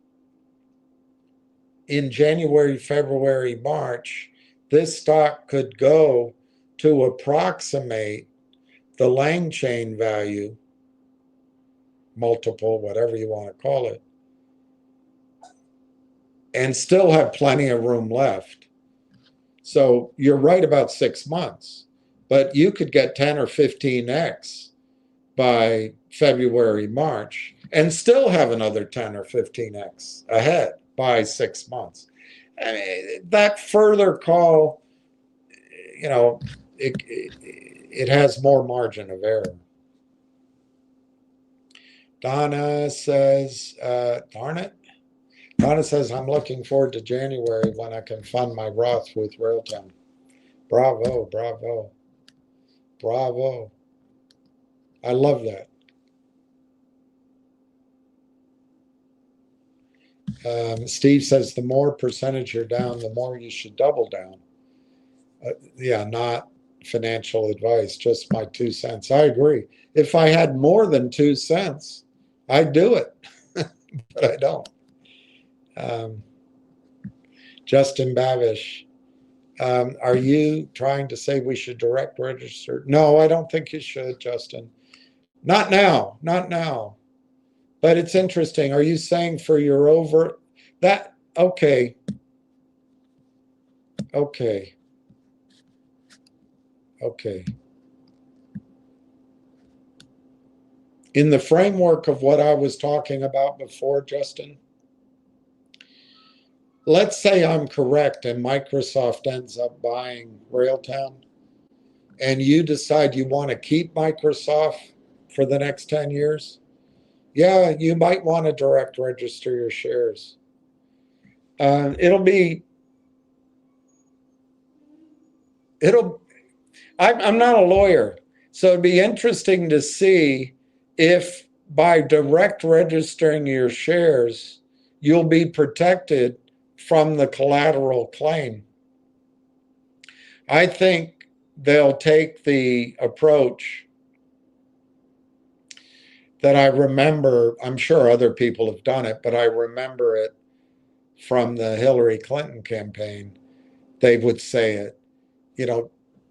in January, February, March, this stock could go to approximate the Lang chain value, multiple, whatever you want to call it, and still have plenty of room left. So you're right about 6 months, but you could get 10 or 15x by February, March, and still have another 10 or 15x ahead by 6 months. I mean, that further call, it has more margin of error. Donna says, darn it. Donna says, I'm looking forward to January when I can fund my Roth with Railtown. Bravo, bravo, bravo. I love that. Steve says, the more percentage you're down, the more you should double down. Yeah, not financial advice, just my 2 cents. I agree. If I had more than 2 cents, I'd do it, but I don't. Justin Bavish, are you trying to say we should direct register? No, I don't think you should, Justin. Not now, not now. But it's interesting. Are you saying for your over that? Okay. Okay. Okay. In the framework of what I was talking about before, Justin, let's say I'm correct and Microsoft ends up buying Railtown, and you decide you want to keep Microsoft for the next 10 years. Yeah, you might want to direct register your shares. I'm not a lawyer, so it'd be interesting to see if by direct registering your shares, you'll be protected from the collateral claim. I think they'll take the approach that I remember. I'm sure other people have done it, but I remember it from the Hillary Clinton campaign. They would say it,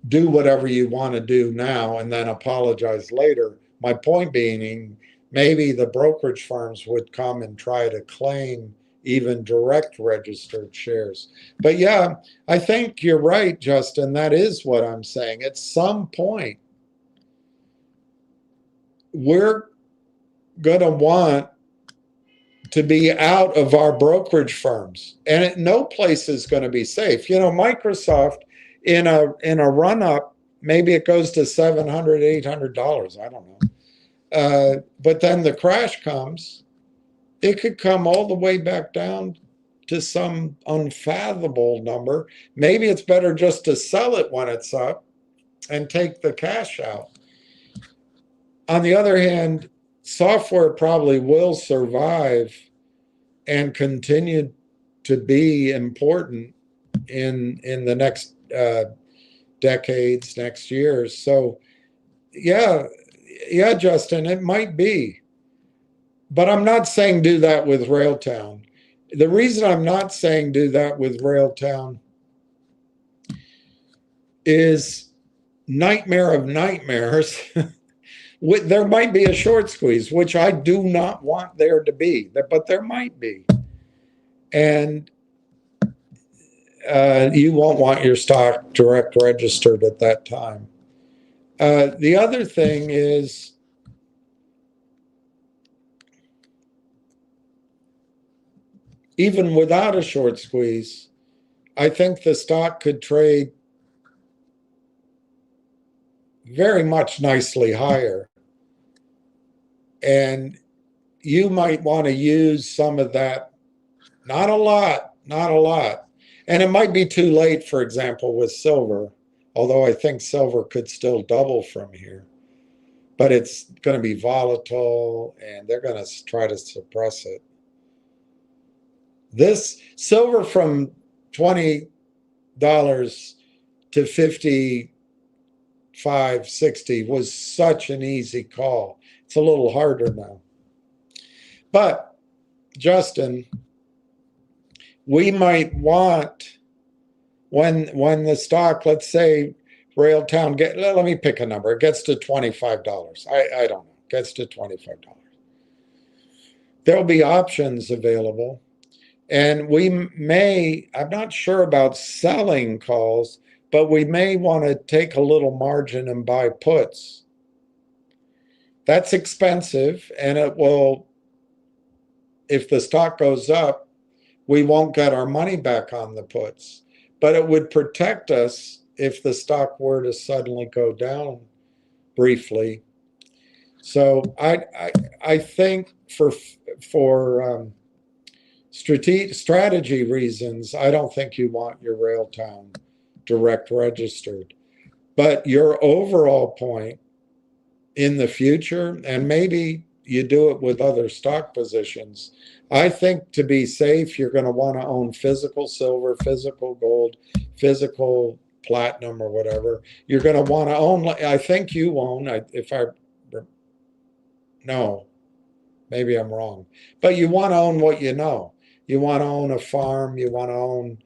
do whatever you want to do now and then apologize later. My point being, maybe the brokerage firms would come and try to claim even direct registered shares. But yeah, I think you're right, Justin. That is what I'm saying. At some point, we're going to want to be out of our brokerage firms, and no place is going to be safe. Microsoft in a run up, maybe it goes to $700, $800. I don't know. But then the crash comes. It could come all the way back down to some unfathomable number. Maybe it's better just to sell it when it's up and take the cash out. On the other hand, software probably will survive and continue to be important in the next decades, next years. So yeah, Justin, it might be. But I'm not saying do that with Railtown. The reason I'm not saying do that with Railtown is nightmare of nightmares. There might be a short squeeze, which I do not want there to be, but there might be. And you won't want your stock direct registered at that time. The other thing is, even without a short squeeze, I think the stock could trade very much nicely higher. And you might want to use some of that, not a lot, not a lot. And it might be too late, for example, with silver, although I think silver could still double from here. But it's going to be volatile and they're going to try to suppress it. This silver from $20 to 55, 60 was such an easy call. It's a little harder now. But Justin, we might want, when the stock, let's say Railtown, let me pick a number, it gets to $25. I don't know, gets to $25. There'll be options available. And we may, I'm not sure about selling calls, but we may want to take a little margin and buy puts. That's expensive, and it will, if the stock goes up, we won't get our money back on the puts. But it would protect us if the stock were to suddenly go down briefly. So I think for strategy reasons, I don't think you want your Railtown direct registered. But your overall point in the future, and maybe you do it with other stock positions, I think to be safe, you're going to want to own physical silver, physical gold, physical platinum, or whatever. You're going to want to own, I think you own, no, maybe I'm wrong, but you want to own what you know. You want to own a farm, you want to own,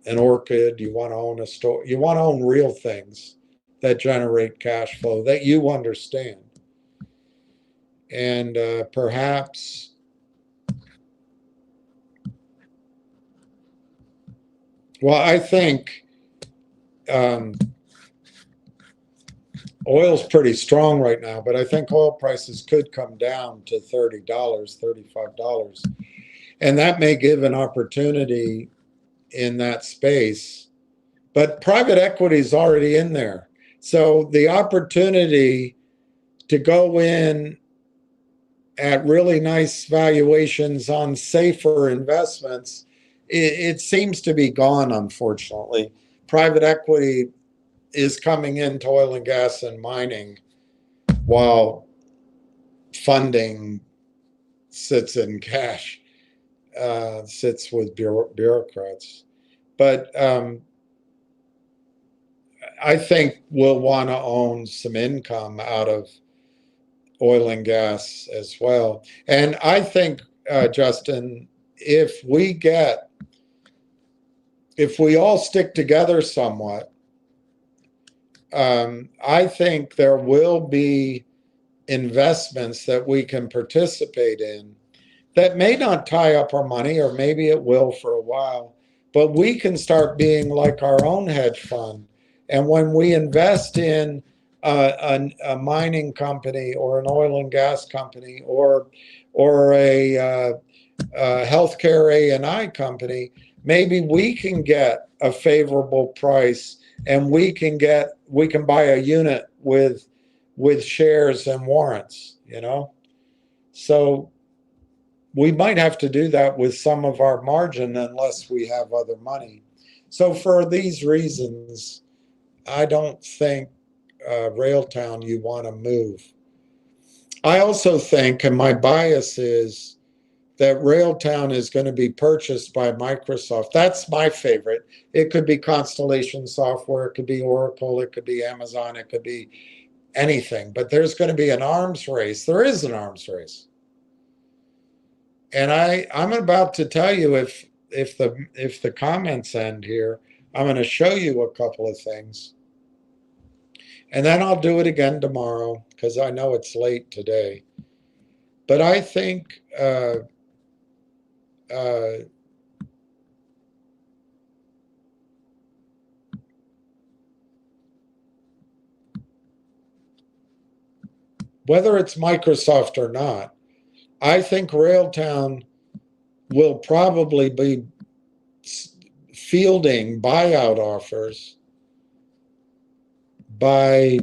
an orchid, you want to own a store, you want to own real things that generate cash flow that you understand. And perhaps I think oil's pretty strong right now, but I think oil prices could come down to $30, $35. And that may give an opportunity in that space. But private equity is already in there. So the opportunity to go in at really nice valuations on safer investments, it seems to be gone, unfortunately. Private equity is coming into oil and gas and mining while funding sits in cash, sits with bureaucrats. But I think we'll want to own some income out of oil and gas as well. And I think, Justin, if we all stick together somewhat, I think there will be investments that we can participate in that may not tie up our money, or maybe it will for a while, but we can start being like our own hedge fund. And when we invest in a mining company or an oil and gas company or a healthcare A&I company, maybe we can get a favorable price, and we can buy a unit with shares and warrants, So we might have to do that with some of our margin unless we have other money. So for these reasons, I don't think Railtown you want to move. I also think, and my bias is, that Railtown is going to be purchased by Microsoft. That's my favorite. It could be Constellation Software, it could be Oracle, it could be Amazon, it could be anything. But there's going to be an arms race. There is an arms race. And I'm about to tell you, if the comments end here, I'm going to show you a couple of things. And then I'll do it again tomorrow because I know it's late today. But I think whether it's Microsoft or not, I think Railtown will probably be fielding buyout offers by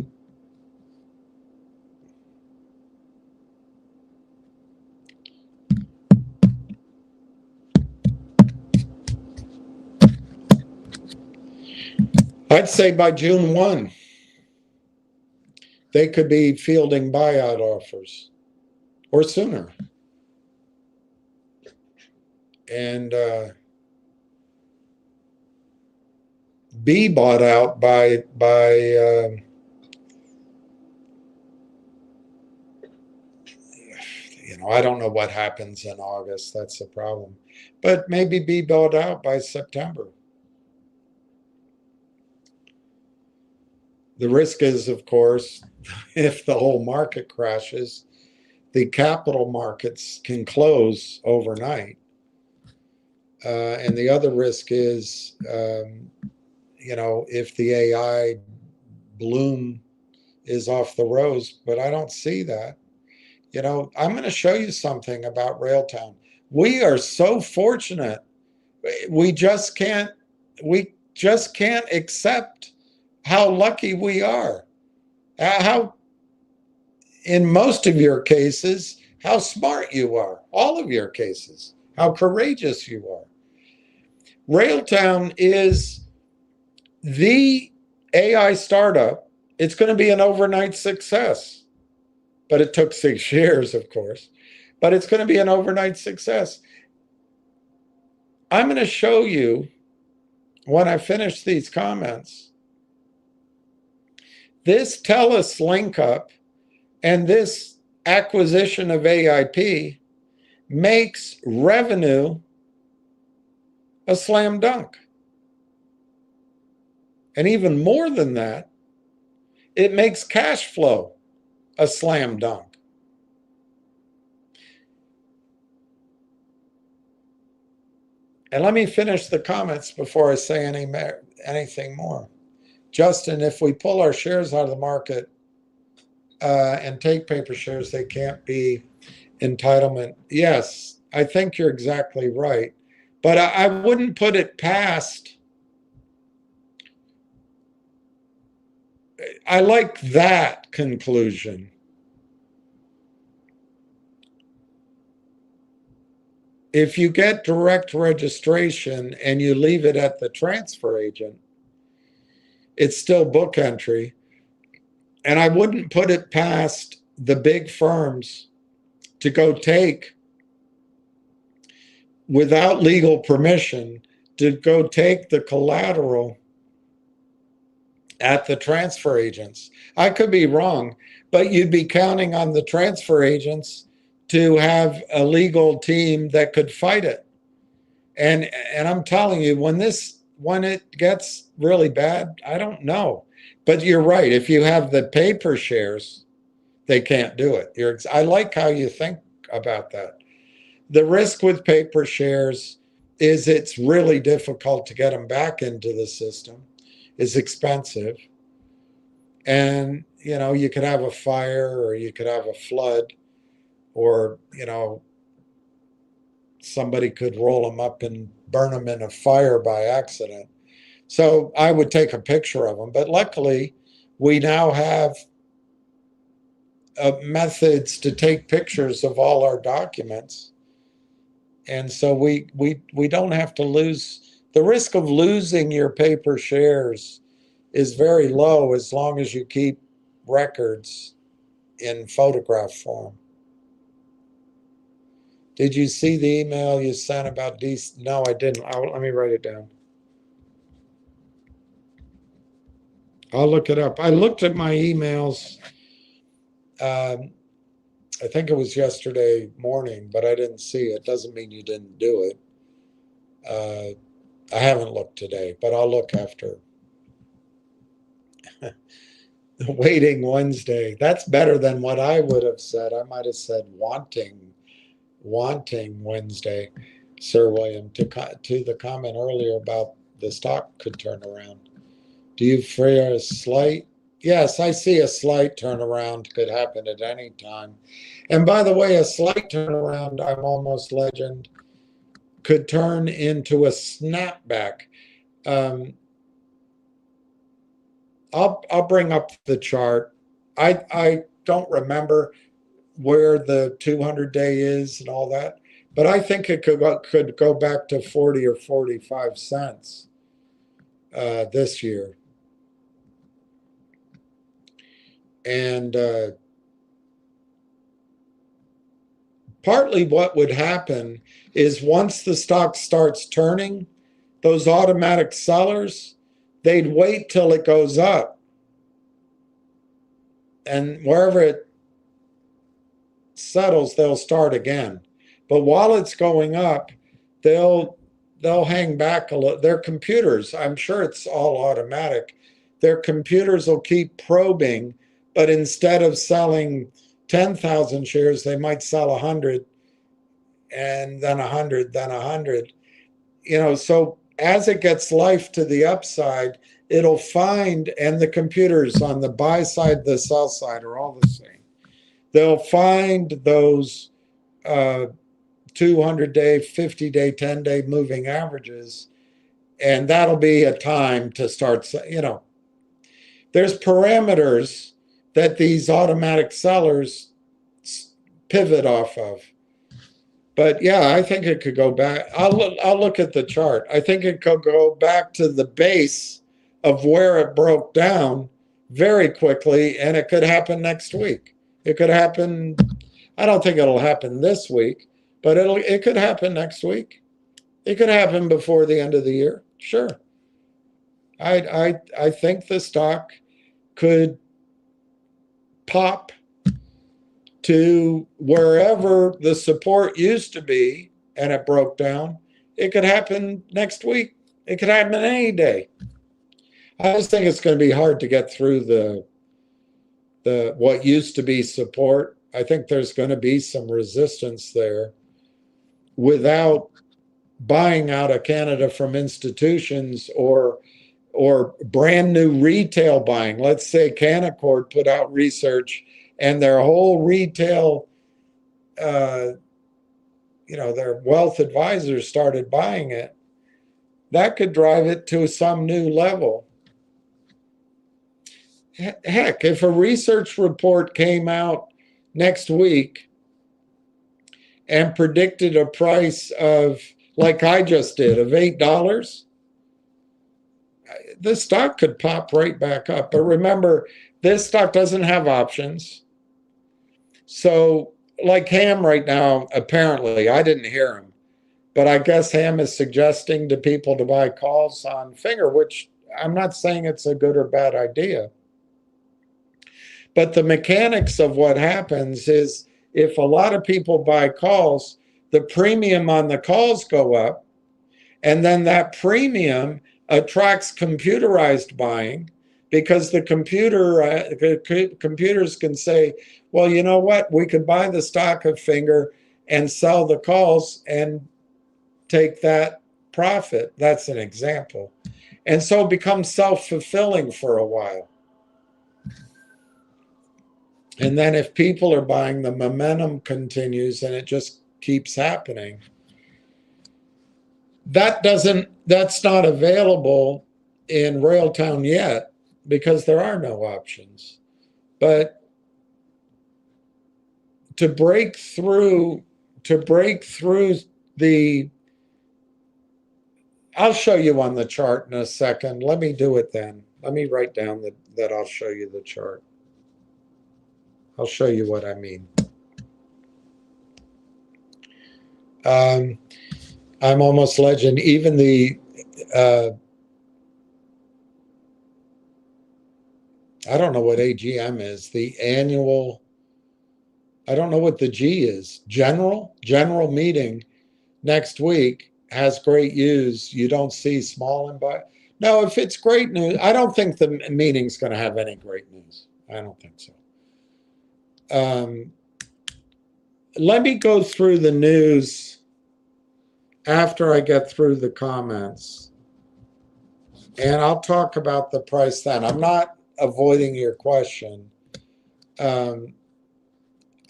I'd say by June 1, they could be fielding buyout offers or sooner. And be bought out by I don't know what happens in August. That's the problem. But maybe be bought out by September. The risk is, of course, if the whole market crashes, the capital markets can close overnight. And the other risk is, if the AI bloom is off the rose, but I don't see that. I'm going to show you something about Railtown. We are so fortunate. We just can't accept how lucky we are. How, in most of your cases, how smart you are. All of your cases, how courageous you are. Railtown is the AI startup. It's going to be an overnight success, but it took 6 years, of course. But it's going to be an overnight success. I'm going to show you, when I finish these comments, this TELUS link up and this acquisition of AIP makes revenue a slam dunk. And even more than that, it makes cash flow a slam dunk. And let me finish the comments before I say anything more. Justin, if we pull our shares out of the market and take paper shares, they can't be entitlement. Yes, I think you're exactly right. But I wouldn't put it past. I like that conclusion. If you get direct registration and you leave it at the transfer agent, it's still book entry. And I wouldn't put it past the big firms to go take, without legal permission, to go take the collateral at the transfer agents. I could be wrong, but you'd be counting on the transfer agents to have a legal team that could fight it. And I'm telling you, when it gets really bad, I don't know. But you're right. If you have the paper shares, they can't do it. I like how you think about that. The risk with paper shares is it's really difficult to get them back into the system. It's expensive. And, you could have a fire or you could have a flood or, somebody could roll them up and burn them in a fire by accident. So I would take a picture of them. But luckily, we now have methods to take pictures of all our documents. And so we don't have to lose. The risk of losing your paper shares is very low as long as you keep records in photograph form. Did you see the email you sent about DC? No, I didn't. Let me write it down. I'll look it up. I looked at my emails. I think it was yesterday morning, but I didn't see it. Doesn't mean you didn't do it. I haven't looked today, but I'll look after. Waiting Wednesday. That's better than what I would have said. I might have said wanting Wednesday, Sir William, to the comment earlier about the stock could turn around. Do you fear a slight? Yes, I see a slight turnaround could happen at any time. And by the way, a slight turnaround, I'm almost legend, could turn into a snapback. I'll bring up the chart. I don't remember where the 200-day is and all that, but I think it could go back to 40 or 45 cents this year. And partly what would happen is once the stock starts turning, those automatic sellers, they'd wait till it goes up. And wherever it settles, they'll start again. But while it's going up, they'll hang back a little. Their computers, I'm sure it's all automatic. Their computers will keep probing, but instead of selling 10,000 shares, they might sell 100, and then 100, then 100. So as it gets life to the upside, it'll find, and the computers on the buy side, the sell side are all the same. They'll find those 200-day, 50-day, 10-day moving averages, and that'll be a time to start, there's parameters that these automatic sellers pivot off of. But yeah, I think it could go back. I'll look at the chart. I think it could go back to the base of where it broke down very quickly, and it could happen next week. It could happen. I don't think it'll happen this week, but it could happen next week. It could happen before the end of the year. Sure. I think the stock could pop to wherever the support used to be and it broke down. It could happen next week. It could happen any day. I just think it's going to be hard to get through the what used to be support. I think there's going to be some resistance there without buying out of Canada from institutions or brand new retail buying. Let's say Canaccord put out research and their whole retail, their wealth advisors started buying it. That could drive it to some new level. Heck, if a research report came out next week and predicted a price of, like I just did, of $8, the stock could pop right back up. But remember, this stock doesn't have options. So like Ham right now, apparently, I didn't hear him, but I guess Ham is suggesting to people to buy calls on Finger, which I'm not saying it's a good or bad idea. But the mechanics of what happens is if a lot of people buy calls, the premium on the calls go up, and then that premium attracts computerized buying because the computers can say, well, you know what? We could buy the stock of Finger and sell the calls and take that profit. That's an example. And so it becomes self-fulfilling for a while. And then if people are buying, the momentum continues and it just keeps happening. That's not available in Railtown yet because there are no options. But to break through the, I'll show you on the chart in a second. Let me do it then. Let me write down that I'll show you the chart. I'll show you what I mean. I'm almost legend. Even the, I don't know what AGM is. The annual, I don't know what the G is. General meeting next week has great news. You don't see small and buy. No, if it's great news, I don't think the meeting's going to have any great news. I don't think so. Let me go through the news after I get through the comments, and I'll talk about the price then. I'm not avoiding your question. I'm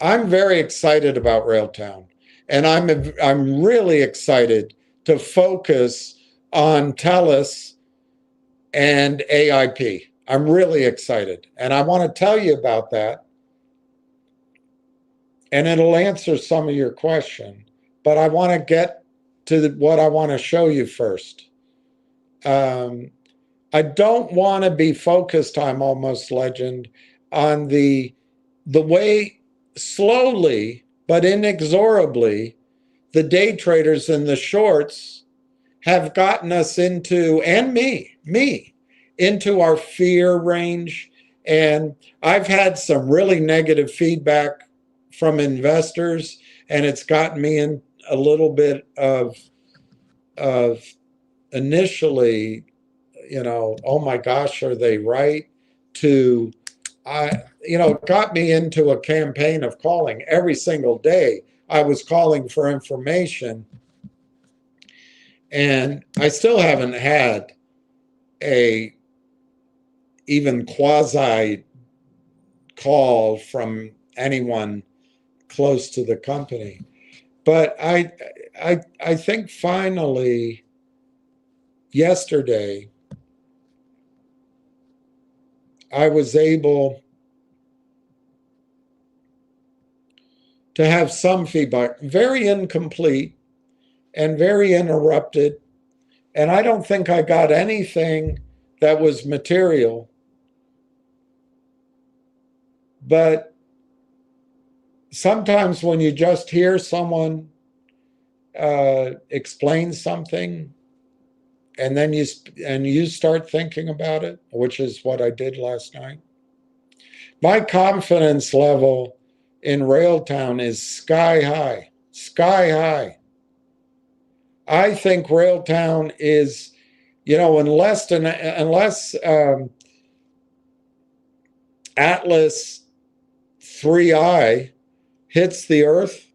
very excited about Railtown, and I'm really excited to focus on TELUS and AIP. I'm really excited, and I want to tell you about that, and it'll answer some of your question, but I want to get to what I want to show you first. I don't want to be focused, I'm almost legend, on the way slowly but inexorably the day traders and the shorts have gotten us into, and me, into our fear range. And I've had some really negative feedback from investors, and it's gotten me in a little bit of initially, oh my gosh, are they right? To, it got me into a campaign of calling every single day. I was calling for information, and I still haven't had a even quasi call from anyone close to the company. But I think finally yesterday I was able to have some feedback, very incomplete and very interrupted. And I don't think I got anything that was material. But sometimes when you just hear someone explain something, and then you start thinking about it, which is what I did last night. My confidence level in Railtown is sky high, sky high. I think Railtown is, unless Atlas 3I hits the earth,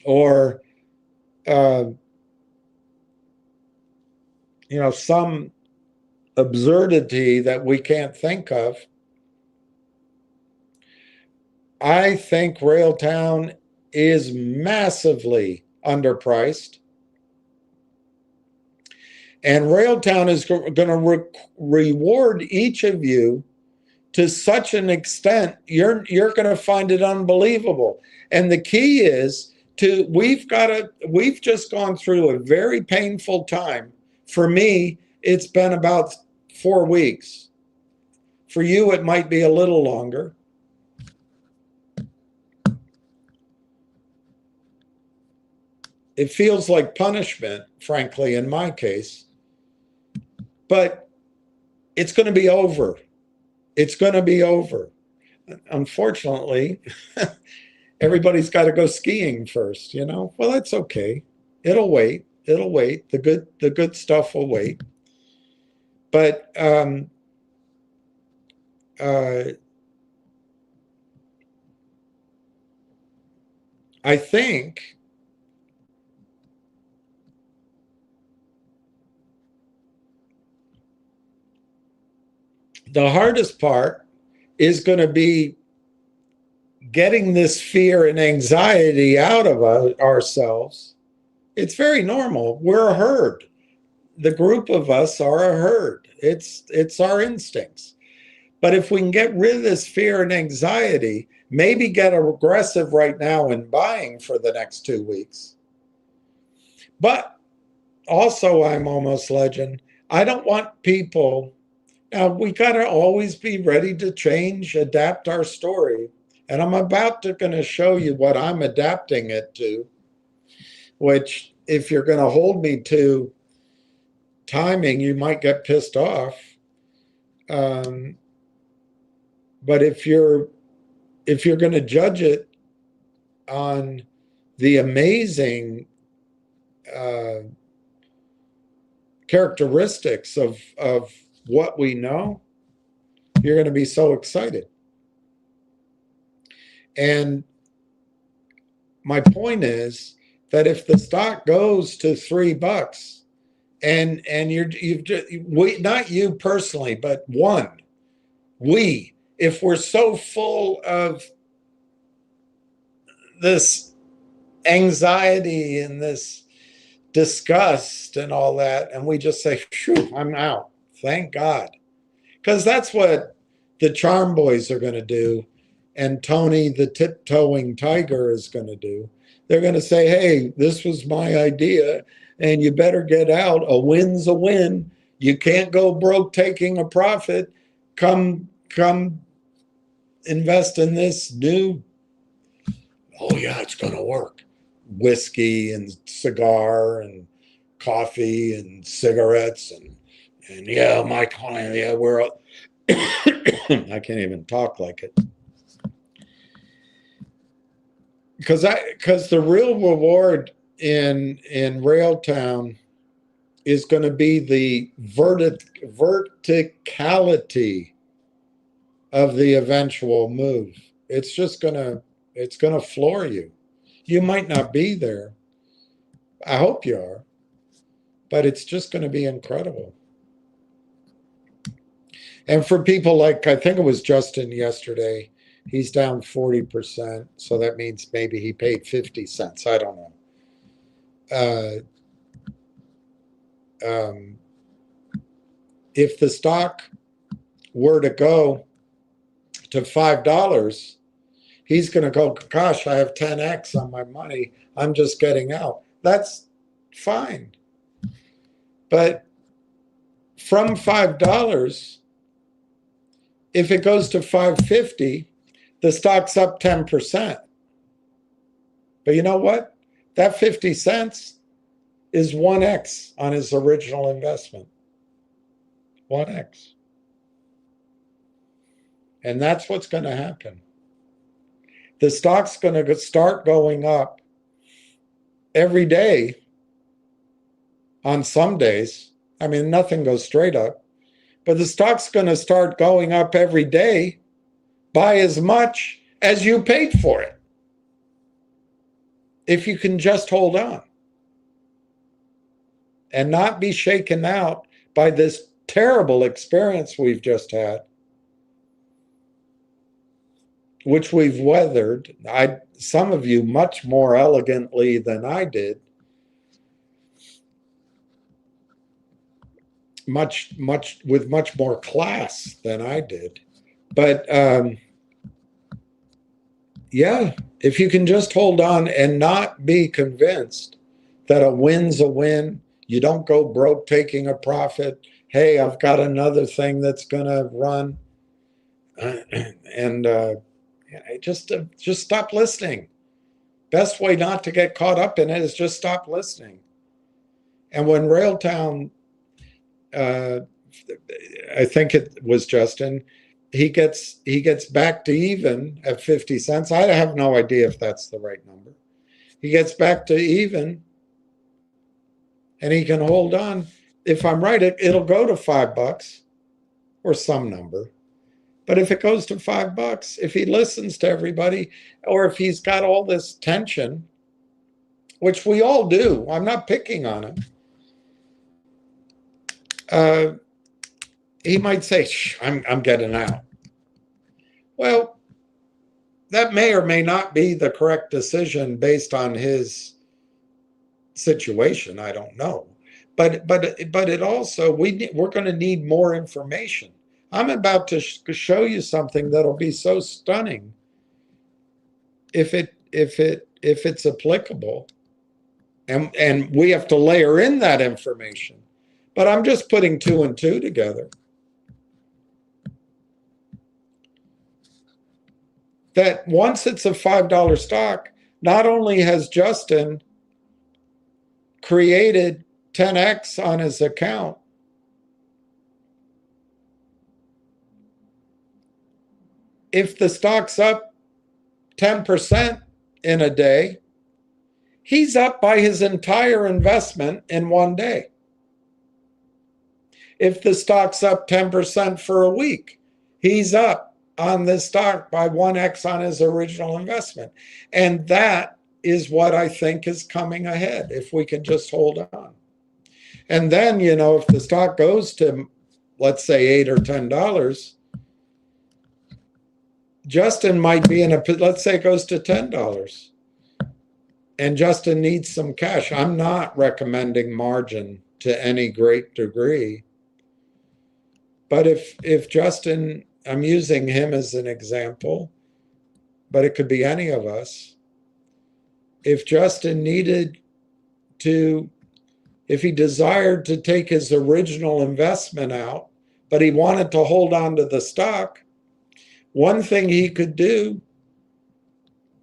or some absurdity that we can't think of, I think Railtown is massively underpriced. And Railtown is going to reward each of you to such an extent, you're going to find it unbelievable. And the key is we've just gone through a very painful time. For me, it's been about 4 weeks. For you, it might be a little longer. It feels like punishment, frankly, in my case. But it's going to be over. It's going to be over. Unfortunately, everybody's got to go skiing first, Well, that's okay. It'll wait. It'll wait. The good stuff will wait. But I think the hardest part is going to be getting this fear and anxiety out of ourselves. It's very normal. We're a herd. The group of us are a herd. It's our instincts. But if we can get rid of this fear and anxiety, maybe get aggressive right now in buying for the next 2 weeks. But also, I'm almost legend, I don't want people We got to always be ready to change, adapt our story. And I'm about to going to show you what I'm adapting it to, which if you're going to hold me to timing, you might get pissed off. Um, but if you're going to judge it on the amazing uh, characteristics of what we know, you're going to be so excited. And my point is that if the stock goes to $3 and you've just, we, not you personally, but if we're so full of this anxiety and this disgust and all that, and we just say, phew, I'm out, thank God. Because that's what the Charm Boys are going to do, and Tony the tiptoeing tiger is going to do. They're going to say, hey, this was my idea, and you better get out. A win's a win. You can't go broke taking a profit. Come invest in this new, oh yeah, it's going to work. Whiskey and cigar and coffee and cigarettes and yeah, my client, yeah, we're I can't even talk like it. Because the real reward in Railtown is going to be the verticality of the eventual move. It's going to floor you. You might not be there. I hope you are, but it's just going to be incredible. And for people like, I think it was Justin yesterday, he's down 40%. So that means maybe he paid 50 cents. I don't know. If the stock were to go to $5, he's going to go, gosh, I have 10x on my money. I'm just getting out. That's fine. But from $5, if it goes to $5.50, the stock's up 10%. But you know what? That 50 cents is 1x on his original investment. 1x. And that's what's going to happen. The stock's going to start going up every day on some days. I mean, nothing goes straight up. But the stock's going to start going up every day by as much as you paid for it. If you can just hold on and not be shaken out by this terrible experience we've just had, which we've weathered, some of you much more elegantly than I did, much with much more class than I did. But yeah, if you can just hold on and not be convinced that a win's a win, you don't go broke taking a profit. Hey, I've got another thing that's going to run, and just stop listening. Best way not to get caught up in it is just stop listening. And when Railtown, I think it was Justin, he gets back to even at 50 cents. I have no idea if that's the right number. He gets back to even and he can hold on. If I'm right, it'll go to $5 or some number. But if it goes to $5, if he listens to everybody, or if he's got all this tension, which we all do, I'm not picking on him. He might say, I'm getting out. Well, that may or may not be the correct decision based on his situation. I don't know. But it also, we're going to need more information. I'm about to show you something that'll be so stunning if it's applicable. And we have to layer in that information. But I'm just putting 2 and 2 together. that once it's a $5 stock, not only has Justin created 10x on his account, if the stock's up 10% in a day, he's up by his entire investment in one day. If the stock's up 10% for a week, he's up on this stock by 1x on his original investment. And that is what I think is coming ahead if we can just hold on. And then, you know, if the stock goes to, let's say, $8 or $10, Justin might be in a, let's say it goes to $10 and Justin needs some cash. I'm not recommending margin to any great degree. But if Justin, I'm using him as an example, but it could be any of us. If Justin needed to, if he desired to take his original investment out, but he wanted to hold on to the stock, one thing he could do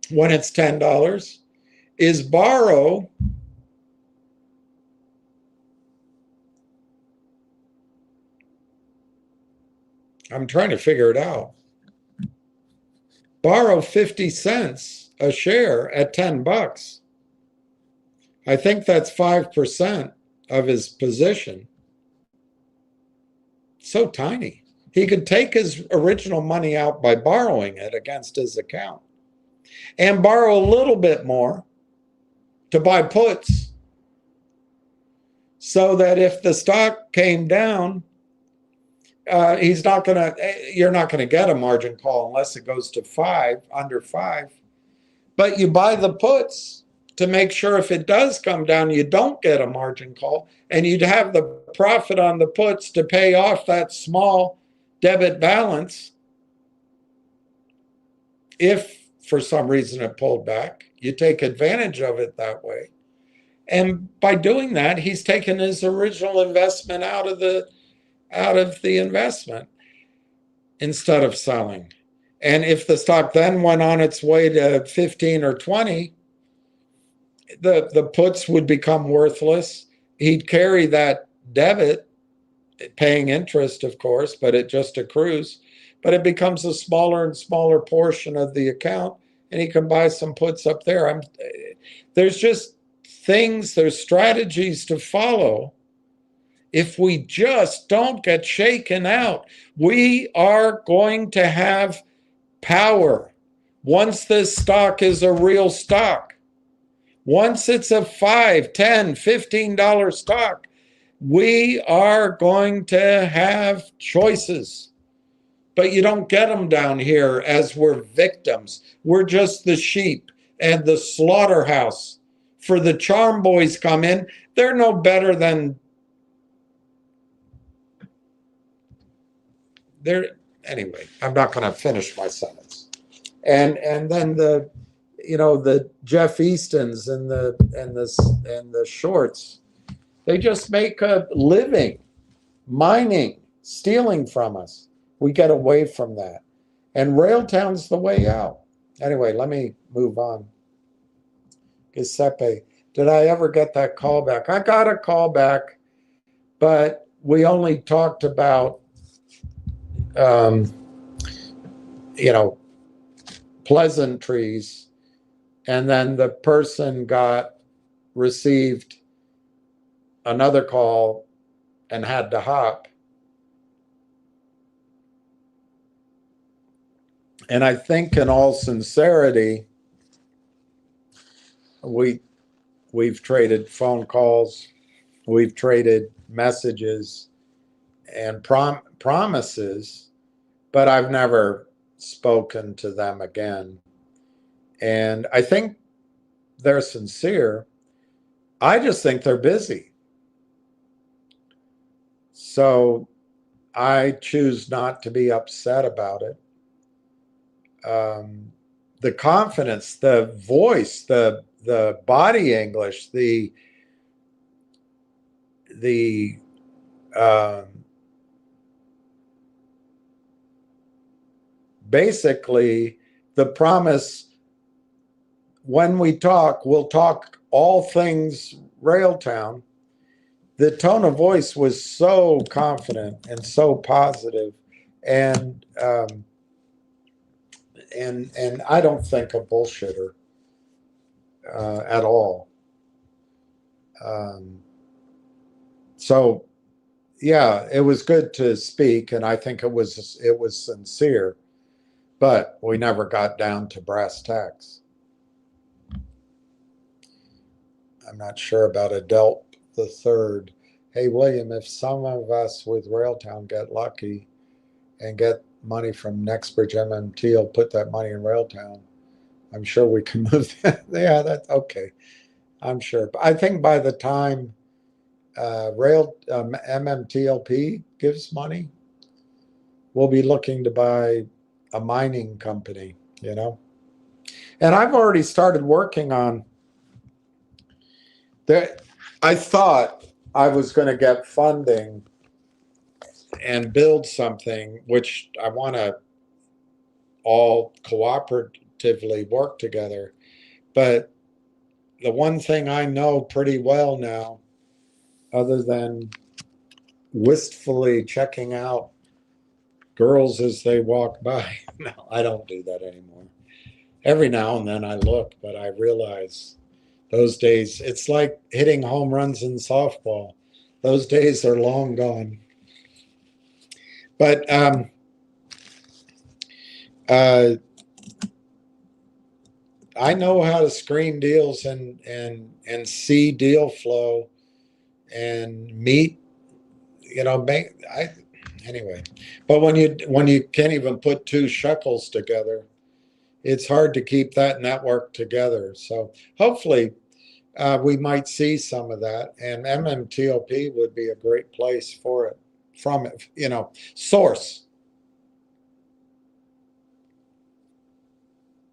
when it's $10 is borrow I'm trying to figure it out. Borrow 50 cents a share at $10. I think that's 5% of his position. So tiny. He could take his original money out by borrowing it against his account and borrow a little bit more to buy puts so that if the stock came down, he's not going to, you're not going to get a margin call unless it goes to 5, under 5. But you buy the puts to make sure if it does come down, you don't get a margin call, and you'd have the profit on the puts to pay off that small debit balance. If for some reason it pulled back, you take advantage of it that way. And by doing that, he's taken his original investment out of the investment instead of selling. And if the stock then went on its way to 15 or 20, the puts would become worthless. He'd carry that debit, paying interest, of course, but it just accrues. But it becomes a smaller and smaller portion of the account, and he can buy some puts up there. There's just things, there's strategies to follow. If we just don't get shaken out, we are going to have power once this stock is a real stock. Once it's a $5, $10, $15 stock, we are going to have choices. But you don't get them down here as we're victims. We're just the sheep and the slaughterhouse. For the charm boys come in, they're no better than anyway, I'm not going to finish my sentence. And then the Jeff Eastons and the Shorts, they just make a living mining, stealing from us. We get away from that. And Railtown's the way out. Anyway, let me move on. Giuseppe, did I ever get that call back? I got a call back, but we only talked about pleasantries, and then the person received another call and had to hop. And I think in all sincerity, we've traded phone calls, we've traded messages and promises, but I've never spoken to them again. And I think they're sincere. I just think they're busy. So I choose not to be upset about it. The confidence, the voice, the body English, basically the promise, when we talk, we'll talk all things Railtown. The tone of voice was so confident and so positive, and and I don't think a bullshitter at all. Um, so yeah, it was good to speak, and I think it was sincere, but we never got down to brass tacks. I'm not sure about Adelt the third. Hey William, if some of us with Railtown get lucky and get money from Nextbridge MMT, will put that money in Railtown. I'm sure we can move that. Yeah, that's okay. I'm sure. But I think by the time MMTLP gives money, we'll be looking to buy a mining company, you know. And I've already started working on that. I thought I was going to get funding and build something, which I want to all cooperatively work together. But the one thing I know pretty well now, other than wistfully checking out girls as they walk by, no, I don't do that anymore. Every now and then I look, but I realize those days, it's like hitting home runs in softball. Those days are long gone. But uh, I know how to screen deals and see deal flow and meet, you know, anyway. But when you can't even put two shekels together, it's hard to keep that network together. So hopefully we might see some of that, and MMTLP would be a great place for it, from it, you know, source.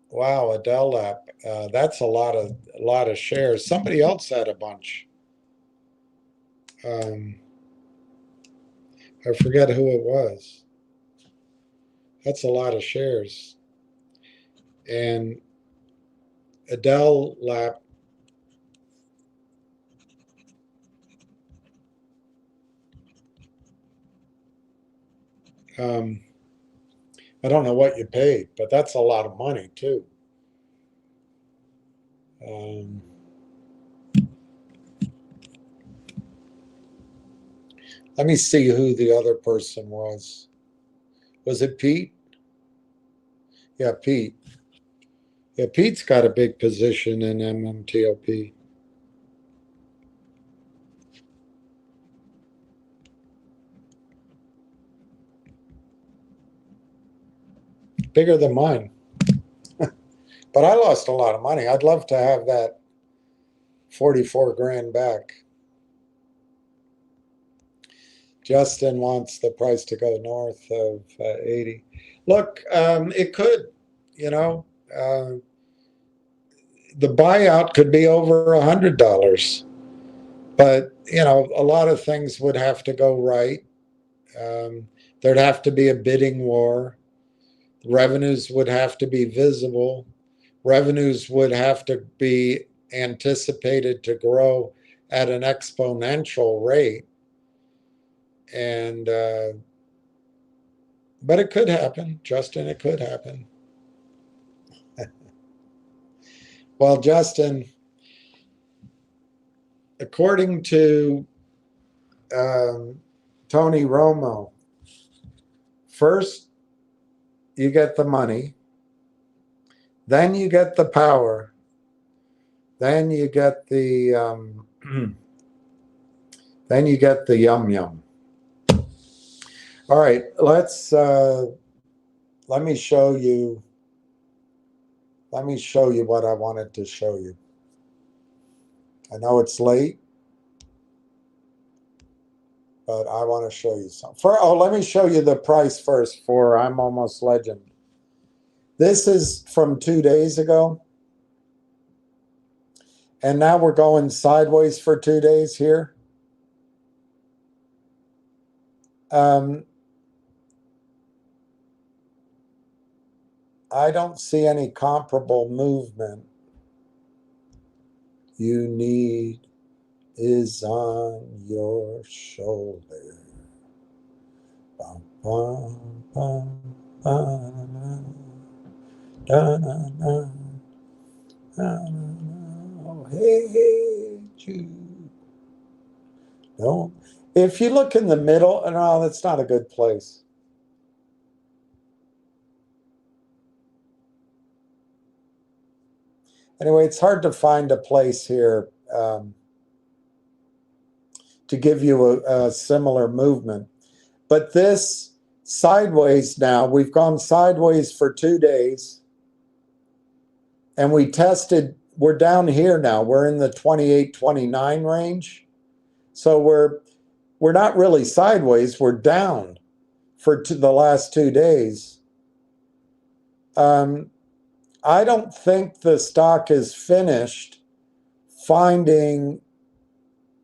Wow, a Dell app. That's a lot of shares. Somebody else had a bunch. Um, I forget who it was. That's a lot of shares. And Adele Lap, um, I don't know what you paid, but that's a lot of money too. Um, let me see who the other person was. Was it Pete? Yeah, Pete. Yeah, Pete's got a big position in MMTLP. Bigger than mine. But I lost a lot of money. I'd love to have that 44 grand back. Justin wants the price to go north of 80. Look, it could, you know, uh, the buyout could be over $100, but you know, a lot of things would have to go right. Um, there'd have to be a bidding war. Revenues would have to be visible. Revenues would have to be anticipated to grow at an exponential rate. And, but it could happen, Justin, it could happen. Well, Justin, according to um, Tony Romo, first you get the money, then you get the power, then you get the then you get the yum yum. All right, let me show you. Let me show you what I wanted to show you. I know it's late, but I want to show you something. Let me show you the price first for I'm Almost Legend. This is from 2 days ago. And now we're going sideways for 2 days here. Um, I don't see any comparable movement. You need is on your shoulder. Bum, bum, bum, bum, da, da, da, da, oh, hey, hey, Jude. No. If you look in the middle, no, that's not a good place. Anyway, it's hard to find a place here to give you a similar movement. But this sideways now, we've gone sideways for 2 days. And we tested, we're down here now. We're in the 28, 29 range. So we're not really sideways, we're down for the last 2 days. I don't think the stock is finished finding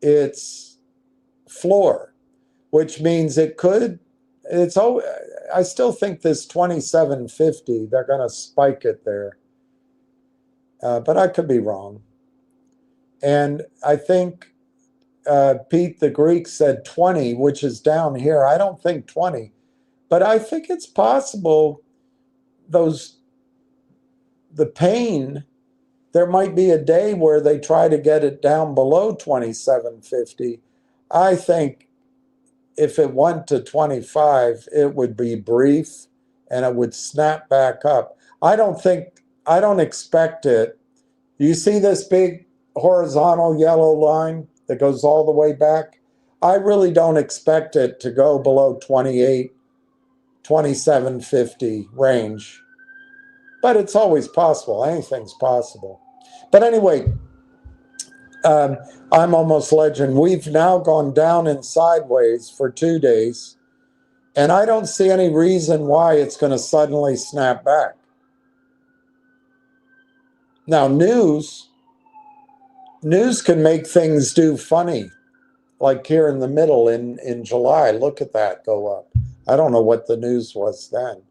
its floor, which means it could, I still think this 2750, they're going to spike it there. But I could be wrong. And I think Pete the Greek said 20, which is down here. I don't think 20, but I think it's possible the pain, there might be a day where they try to get it down below 2750. I think if it went to 25, it would be brief and it would snap back up. I don't expect it. You see this big horizontal yellow line that goes all the way back? I really don't expect it to go below 28, 2750 range. But it's always possible. Anything's possible. But anyway, I'm almost legend. We've now gone down and sideways for 2 days, and I don't see any reason why it's going to suddenly snap back. Now, news can make things do funny, like here in the middle in July. Look at that go up. I don't know what the news was then.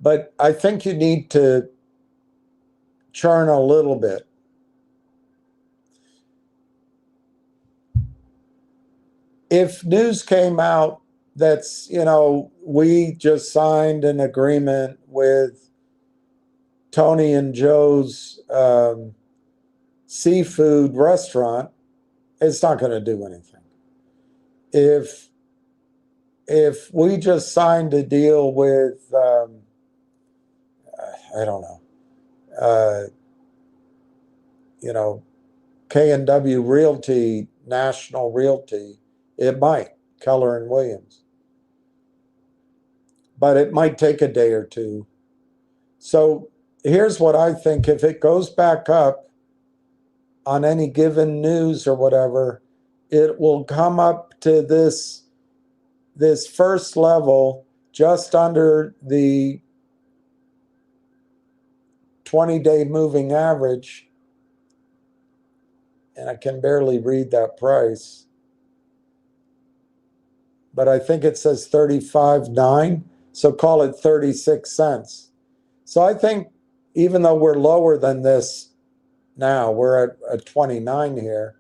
But I think you need to churn a little bit. If news came out that's, we just signed an agreement with Tony and Joe's seafood restaurant, it's not going to do anything. If we just signed a deal with, I don't know, K&W Realty, National Realty, it might, Keller and Williams. But it might take a day or two. So here's what I think. If it goes back up on any given news or whatever, it will come up to this first level just under the 20-day moving average. And I can barely read that price. But I think it says 35.9, so call it 36 cents. So I think even though we're lower than this now, we're at 29 here,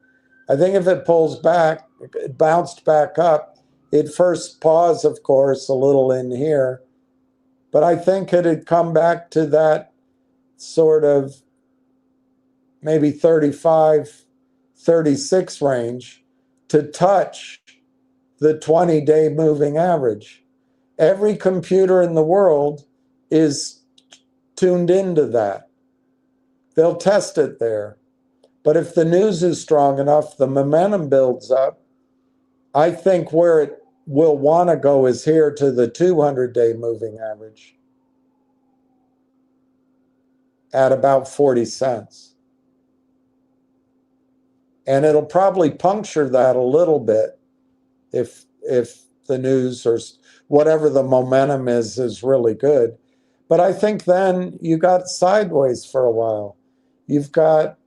I think if it pulls back, it bounced back up, it first paused, of course, a little in here, but I think it had come back to that sort of maybe 35, 36 range to touch the 20-day moving average. Every computer in the world is tuned into that. They'll test it there. But if the news is strong enough, the momentum builds up. I think where it will want to go is here to the 200-day moving average at about 40 cents. And it'll probably puncture that a little bit if the news or whatever the momentum is really good. But I think then you got sideways for a while. You've got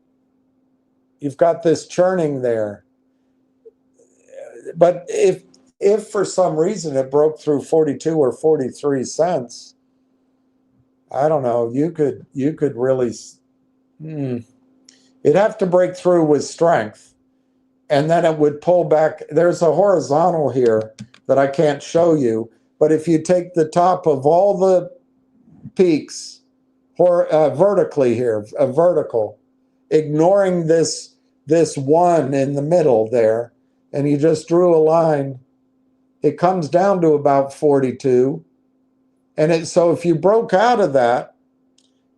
this churning there. But if if for some reason it broke through 42 or 43 cents, I don't know, you could really, it'd have to break through with strength, and then it would pull back. There's a horizontal here that I can't show you, but if you take the top of all the peaks vertically here, a vertical, ignoring this one in the middle there, and you just drew a line, it comes down to about 42. And so if you broke out of that,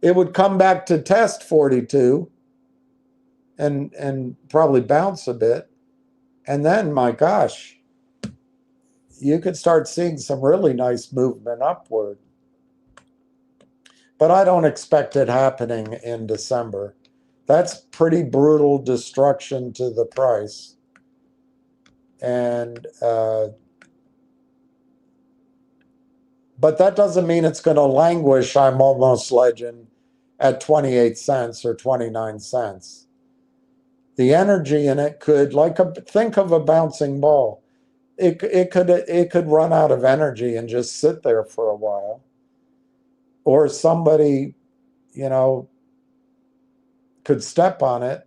it would come back to test 42 and probably bounce a bit. And then, my gosh, you could start seeing some really nice movement upward. But I don't expect it happening in December. That's pretty brutal destruction to the price. And but that doesn't mean it's going to languish, I'm almost legend, at 28 cents or 29 cents. The energy in it could, think of a bouncing ball. It could run out of energy and just sit there for a while. Or somebody, could step on it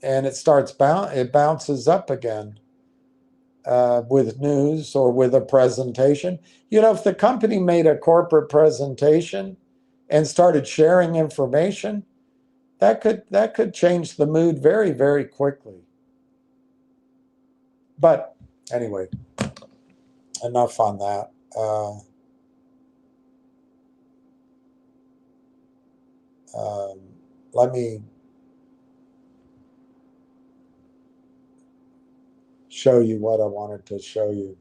and it bounces up again with news or with a presentation. If the company made a corporate presentation and started sharing information, that could change the mood very, very quickly. But anyway, enough on that. Let me show you what I wanted to show you.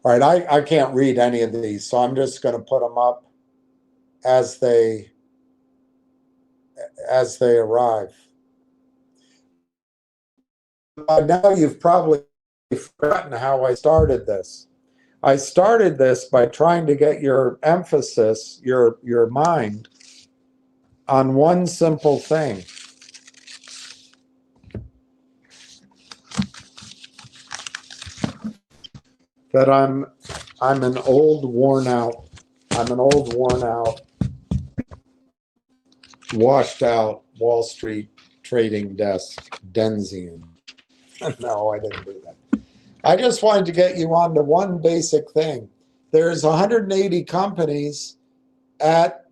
All right, I can't read any of these, so I'm just going to put them up as they arrive. By now you've probably forgotten how I started this. I started this by trying to get your emphasis, your mind, on one simple thing. That I'm an old, worn out, washed out Wall Street trading desk Denzian. No, I didn't do that. I just wanted to get you onto one basic thing. There's 180 companies at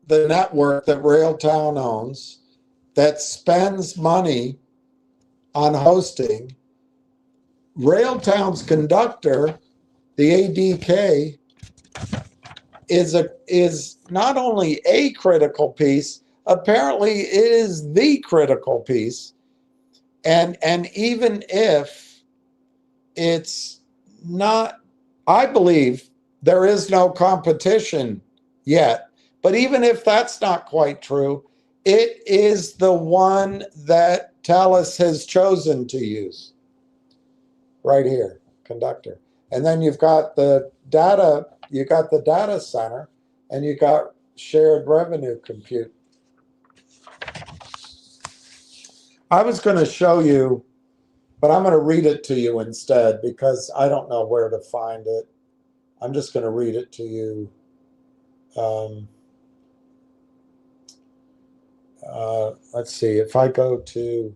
the network that Railtown owns that spends money on hosting. Railtown's conductor, the ADK, is not only a critical piece, apparently it is the critical piece. And even if it's not, I believe there is no competition yet. But even if that's not quite true, it is the one that Thales has chosen to use. Right here, conductor. And then you've got the data center, and you've got shared revenue compute. I was going to show you, but I'm going to read it to you instead because I don't know where to find it. I'm just going to read it to you. Let's see, if I go to,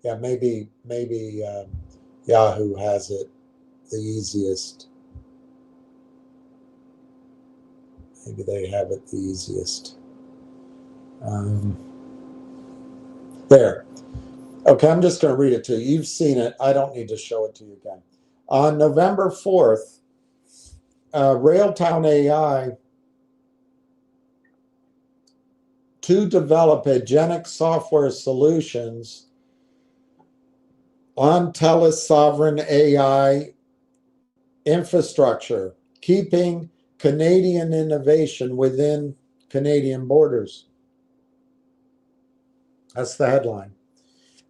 yeah, maybe Yahoo has it the easiest. Maybe they have it the easiest. There. Okay, I'm just going to read it to you. You've seen it. I don't need to show it to you again. On November 4th, Railtown AI to develop agentic software solutions on Thales sovereign AI infrastructure, keeping Canadian innovation within Canadian borders. That's the headline.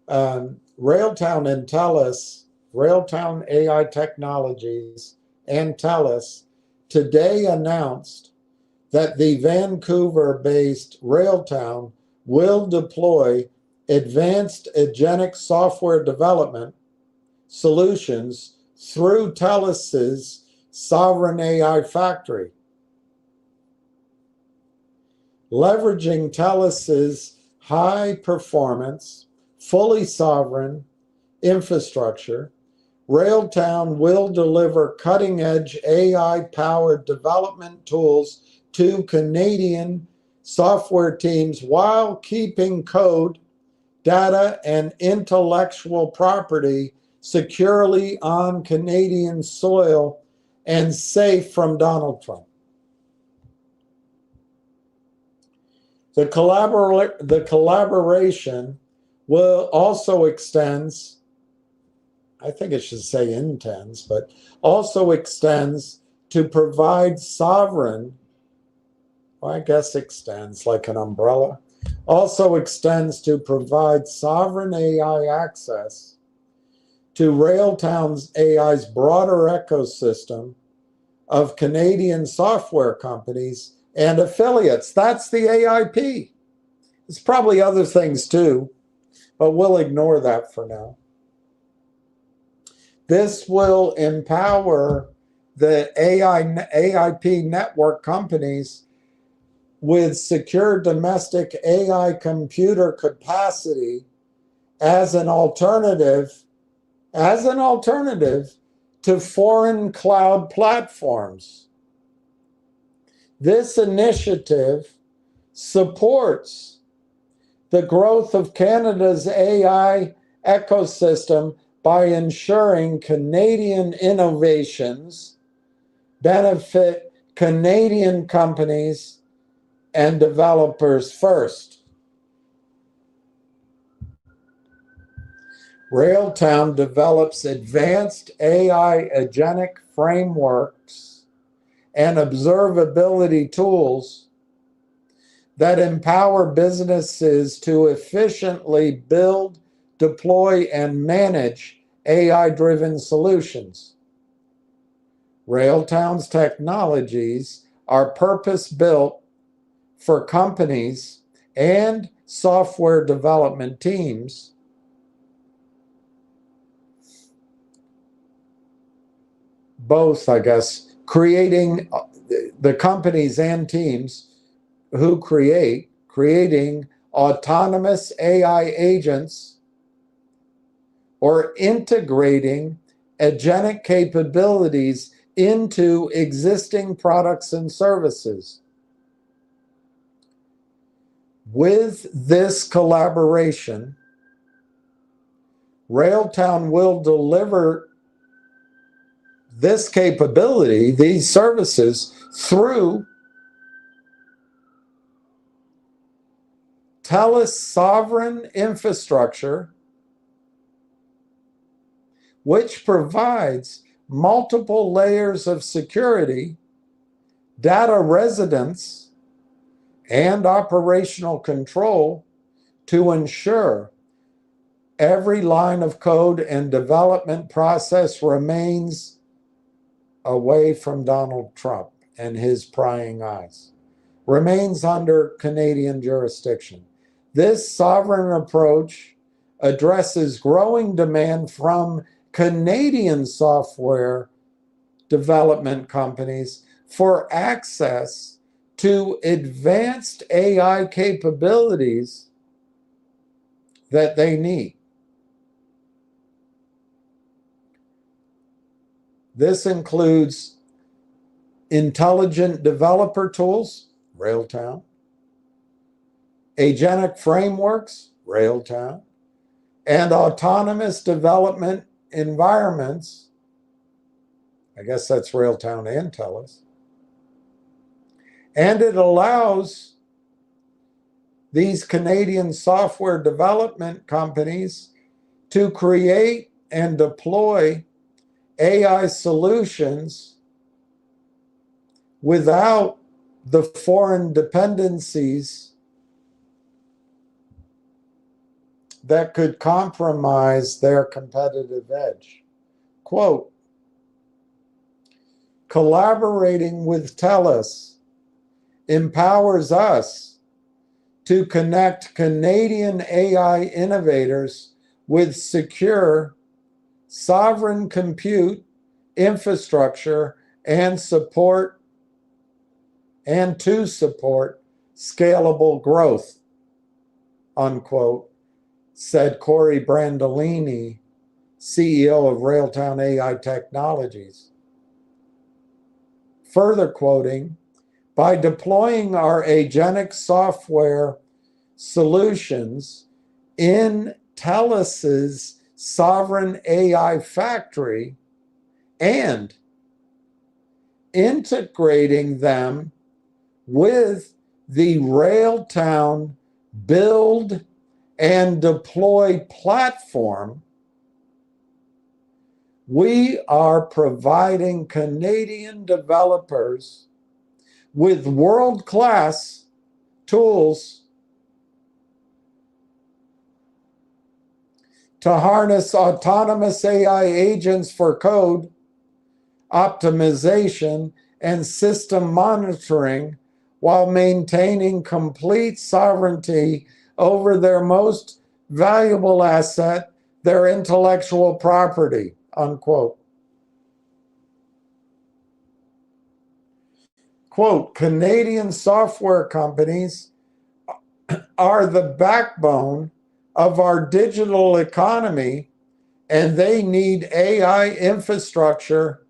Railtown and Thales, Railtown AI Technologies and Thales today announced that the Vancouver-based Railtown will deploy advanced agentic software development solutions through TELUS's Sovereign AI Factory. Leveraging TELUS's high-performance, fully sovereign infrastructure, Railtown will deliver cutting-edge AI-powered development tools to Canadian software teams while keeping code, data, and intellectual property securely on Canadian soil and safe from Donald Trump. The collaboration will also extends, I think it should say intends, but also extends to provide sovereign, well, I guess extends like an umbrella, also extends to provide sovereign AI access to Railtown's AI's broader ecosystem of Canadian software companies and affiliates. That's the AIP. There's probably other things too, but we'll ignore that for now. This will empower the AIP network companies with secure domestic AI computer capacity as an alternative to foreign cloud platforms. This initiative supports the growth of Canada's AI ecosystem by ensuring Canadian innovations benefit Canadian companies and developers first. Railtown develops advanced AI agentic frameworks and observability tools that empower businesses to efficiently build, deploy, and manage AI-driven solutions. Railtown's technologies are purpose-built for companies and software development teams both, I guess, creating the companies and teams who creating autonomous AI agents or integrating agentic capabilities into existing products and services. With this collaboration, Railtown will deliver this capability, these services, through TELUS sovereign infrastructure, which provides multiple layers of security, data residence, and operational control to ensure every line of code and development process remains away from Donald Trump and his prying eyes, remains under Canadian jurisdiction. This sovereign approach addresses growing demand from Canadian software development companies for access to advanced AI capabilities that they need. This includes intelligent developer tools, Railtown, agentic frameworks, Railtown, and autonomous development environments, I guess that's Railtown and TELUS. And it allows these Canadian software development companies to create and deploy AI solutions without the foreign dependencies that could compromise their competitive edge. Quote, collaborating with TELUS empowers us to connect Canadian AI innovators with secure, sovereign compute infrastructure and to support scalable growth, unquote, said Corey Brandolini, CEO of Railtown AI Technologies. Further quoting, by deploying our agentic software solutions in TELUS's sovereign AI factory and integrating them with the Railtown build and deploy platform, we are providing Canadian developers with world-class tools to harness autonomous AI agents for code optimization and system monitoring while maintaining complete sovereignty over their most valuable asset, their intellectual property, unquote. Quote, Canadian software companies are the backbone of our digital economy, and they need AI infrastructure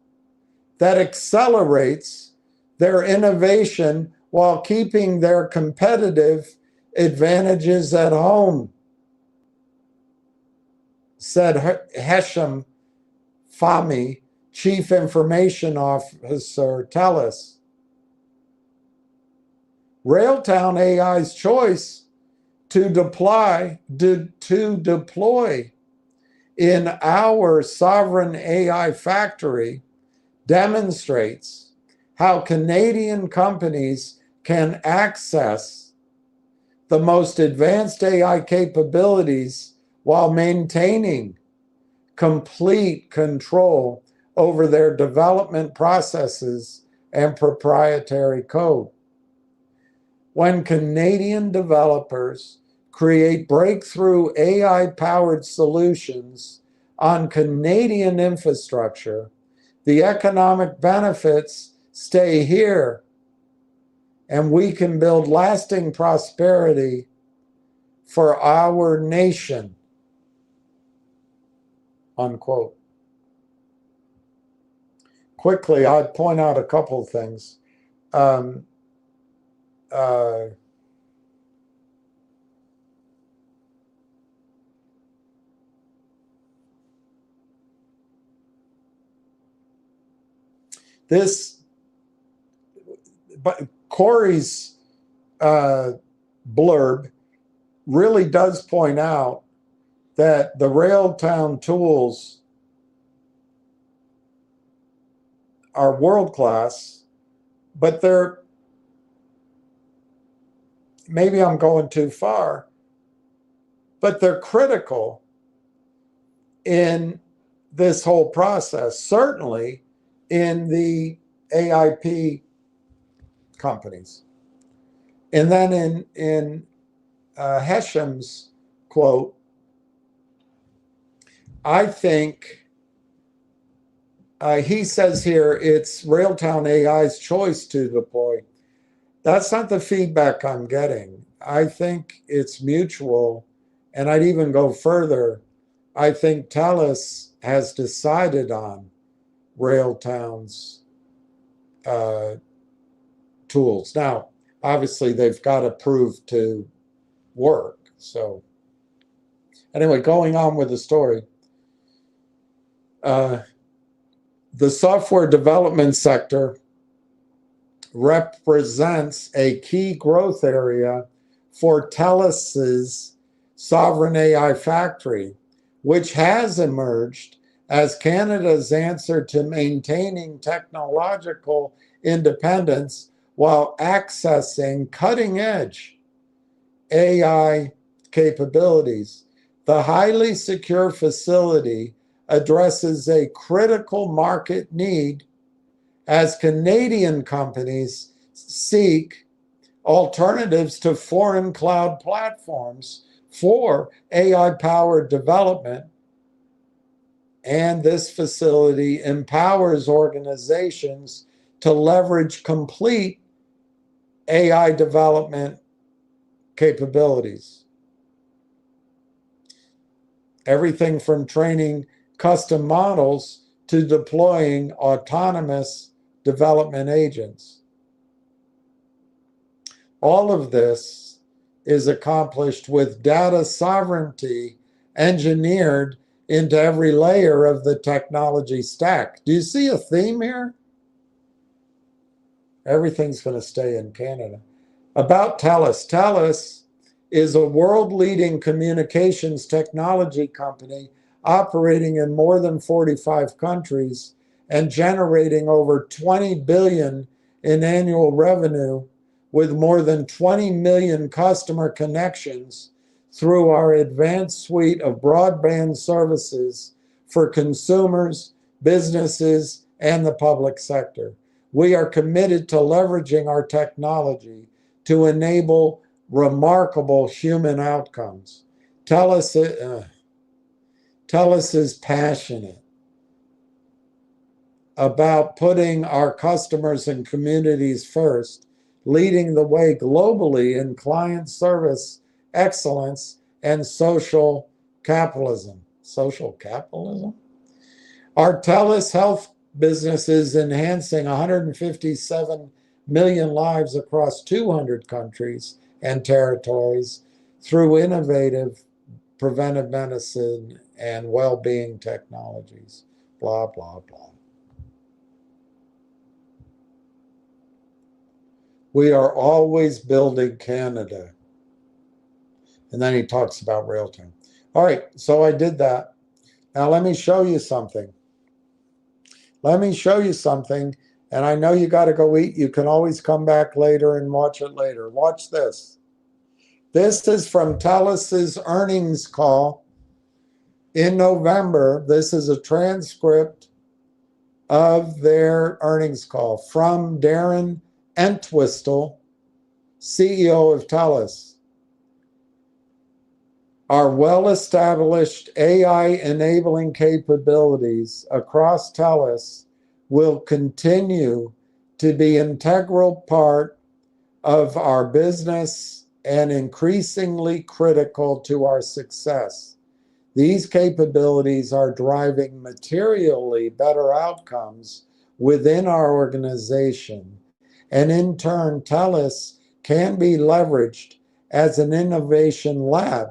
that accelerates their innovation while keeping their competitive advantages at home, said Hesham Fahmy, Chief Information Officer, TELUS. Railtown AI's choice to deploy in our sovereign AI factory demonstrates how Canadian companies can access the most advanced AI capabilities while maintaining complete control over their development processes and proprietary code. When Canadian developers create breakthrough AI-powered solutions on Canadian infrastructure, the economic benefits stay here, and we can build lasting prosperity for our nation, unquote. Quickly, I'd point out a couple of things. But Corey's blurb really does point out that the Railtown tools are world-class, but they're, maybe I'm going too far, but they're critical in this whole process, certainly in the AIP companies. And then in Hesham's quote, I think he says here it's Railtown AI's choice to deploy. That's not the feedback I'm getting. I think it's mutual, and I'd even go further. I think TELUS has decided on Railtown's tools. Now, obviously, they've got to prove to work. So anyway, going on with the story. The software development sector represents a key growth area for TELUS's sovereign AI factory, which has emerged as Canada's answer to maintaining technological independence while accessing cutting-edge AI capabilities. The highly secure facility addresses a critical market need as Canadian companies seek alternatives to foreign cloud platforms for AI-powered development. And this facility empowers organizations to leverage complete AI development capabilities. Everything from training custom models to deploying autonomous development agents. All of this is accomplished with data sovereignty engineered into every layer of the technology stack. Do you see a theme here? Everything's going to stay in Canada. About TELUS. TELUS is a world-leading communications technology company operating in more than 45 countries and generating over 20 billion in annual revenue with more than 20 million customer connections through our advanced suite of broadband services for consumers, businesses, and the public sector. We are committed to leveraging our technology to enable remarkable human outcomes. TELUS is passionate about putting our customers and communities first, leading the way globally in client service excellence and social capitalism. Social capitalism? Our TELUS Health business is enhancing 157 million lives across 200 countries and territories through innovative preventive medicine and well-being technologies. Blah, blah, blah. We are always building Canada. And then he talks about real time. All right, so I did that. Now let me show you something. Let me show you something. And I know you got to go eat. You can always come back later and watch it later. Watch this. This is from TELUS's earnings call in November. This is a transcript of their earnings call from Darren Entwistle, CEO of TELUS. Our well-established AI-enabling capabilities across TELUS will continue to be an integral part of our business and increasingly critical to our success. These capabilities are driving materially better outcomes within our organization, and in turn, TELUS can be leveraged as an innovation lab,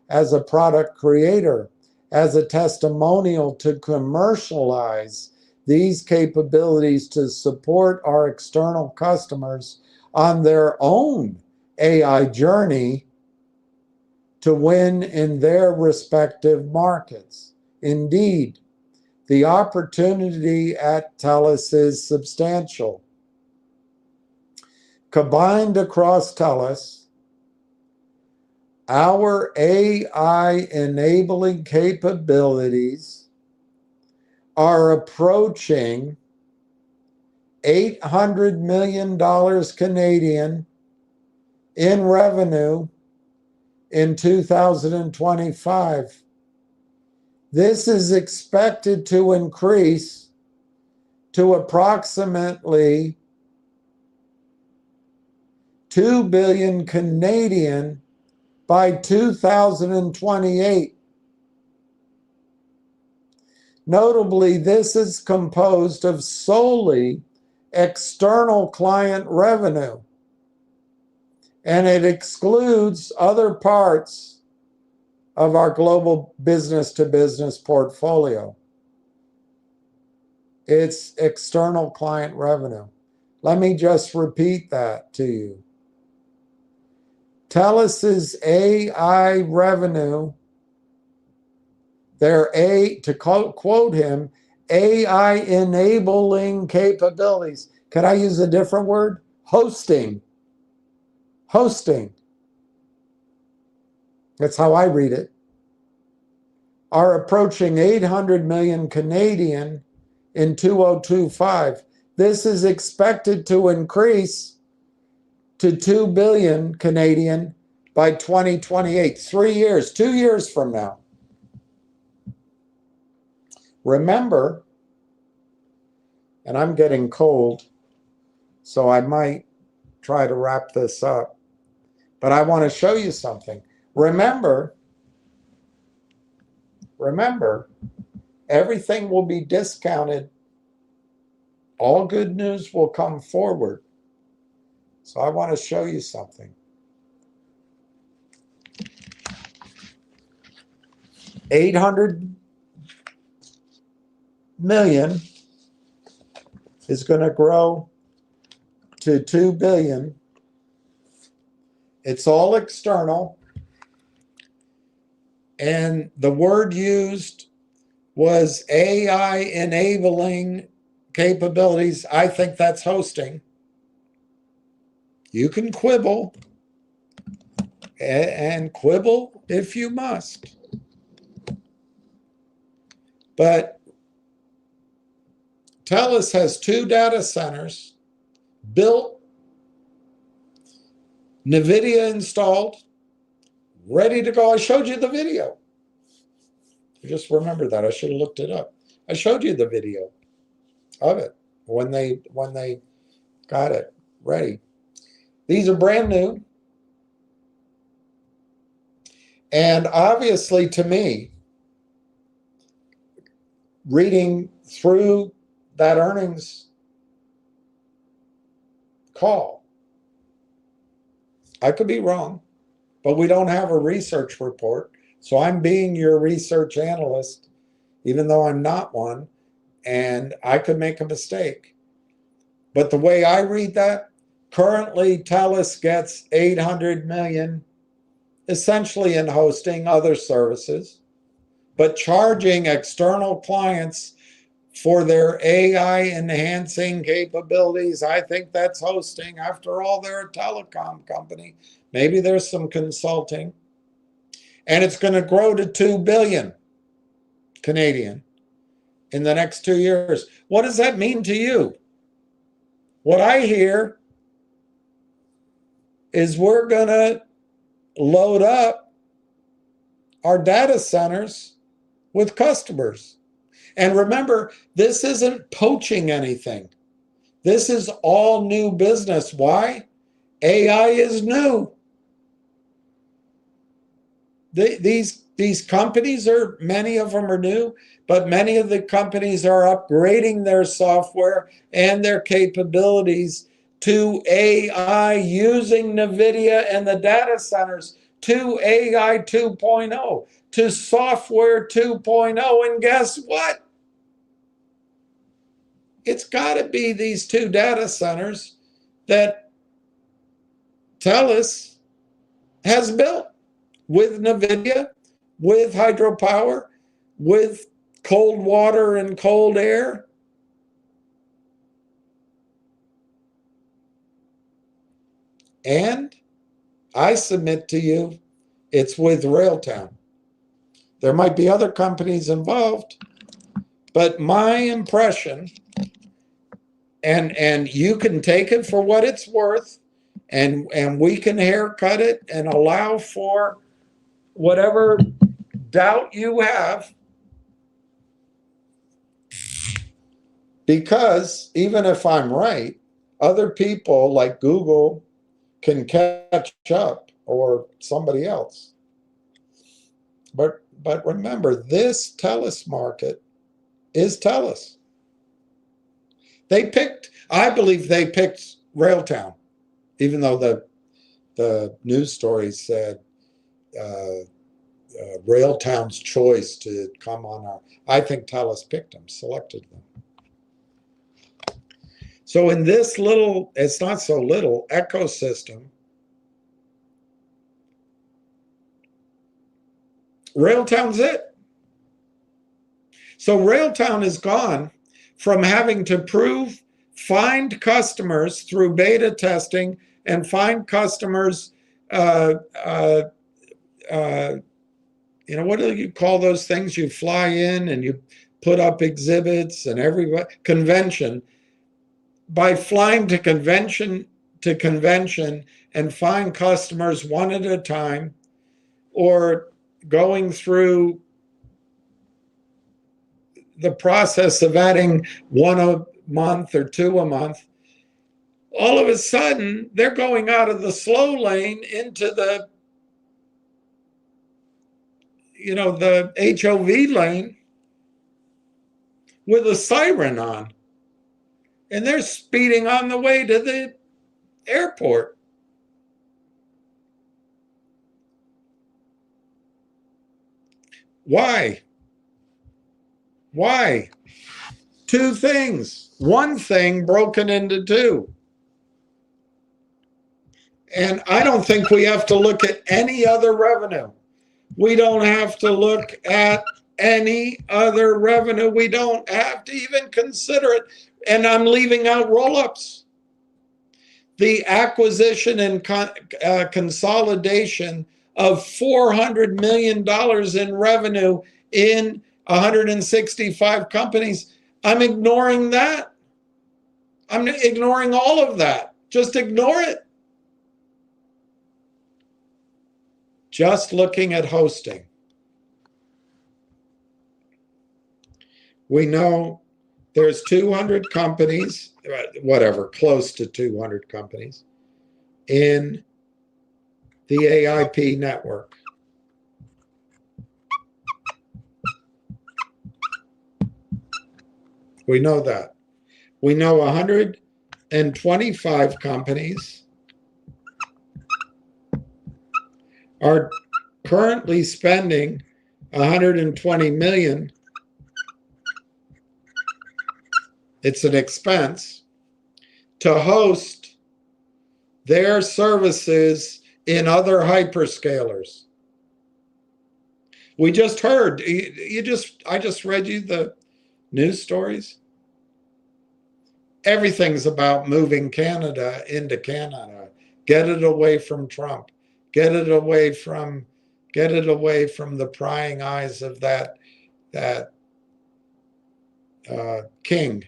as a product creator, as a testimonial to commercialize these capabilities to support our external customers on their own AI journey to win in their respective markets. Indeed, the opportunity at TELUS is substantial. Combined across TELUS, our AI enabling capabilities are approaching $800 million Canadian in revenue in 2025. This is expected to increase to approximately 2 billion Canadian by 2028. Notably, this is composed of solely external client revenue, and it excludes other parts of our global business-to-business portfolio. It's external client revenue. Let me just repeat that to you. TELUS's AI revenue, to quote him, AI enabling capabilities. Can I use a different word? Hosting. Hosting. That's how I read it. Are approaching 800 million Canadian in 2025. This is expected to increase to 2 billion Canadian by 2028. 3 years, 2 years from now. Remember, and I'm getting cold, so I might try to wrap this up, but I want to show you something. Remember, everything will be discounted. All good news will come forward. So I want to show you something. 800 million is going to grow to 2 billion. It's all external. And the word used was AI enabling capabilities. I think that's hosting. You can quibble, and quibble if you must. But TELUS has 2 data centers built, NVIDIA installed, ready to go. I showed you the video. I just remember that. I should have looked it up. I showed you the video of it when they got it ready. These are brand new. And obviously, to me, reading through that earnings call, I could be wrong, but we don't have a research report. So I'm being your research analyst, even though I'm not one, and I could make a mistake. But the way I read that, currently TELUS gets 800 million, essentially in hosting, other services, but charging external clients for their AI enhancing capabilities. I think that's hosting. After all, they're a telecom company. Maybe there's some consulting. And it's going to grow to 2 billion Canadian in the next 2 years. What does that mean to you? What I hear is we're going to load up our data centers with customers. And remember, this isn't poaching anything. This is all new business. Why? AI is new. These companies many of them are new, but many of the companies are upgrading their software and their capabilities to AI using NVIDIA and the data centers, to AI 2.0, to software 2.0. And guess what? It's got to be these 2 data centers that TELUS has built with NVIDIA, with hydropower, with cold water and cold air. And I submit to you, it's with Railtown. There might be other companies involved, but my impression, and you can take it for what it's worth, and we can haircut it and allow for whatever doubt you have, because even if I'm right, other people like Google can catch up, or somebody else. But remember, this TELUS market is TELUS. I believe they picked Railtown, even though the news story said Railtown's choice to come on our. I think TELUS picked them, selected them. So in this little, it's not so little, ecosystem, Railtown's it. So Railtown has gone from having to find customers through beta testing and find customers, what do you call those things? You fly in and you put up exhibits and convention. By flying to convention to convention and find customers one at a time, or going through the process of adding one a month or two a month, all of a sudden they're going out of the slow lane into the the HOV lane with a siren on, and they're speeding on the way to the airport. Why? Why? Two things. One thing broken into two. And I don't think we have to look at any other revenue. We don't have to look at any other revenue. We don't have to even consider it. And I'm leaving out roll-ups. The acquisition and consolidation of $400 million in revenue in 165 companies. I'm ignoring that. I'm ignoring all of that. Just ignore it. Just looking at hosting. We know there's 200 companies, whatever, close to 200 companies in the AIP network. We know that. We know 125 companies are currently spending 120 million. It's an expense to host their services in other hyperscalers. We just heard, I just read you the news stories. Everything's about moving Canada into Canada. Get it away from Trump. Get it away from the prying eyes of that king.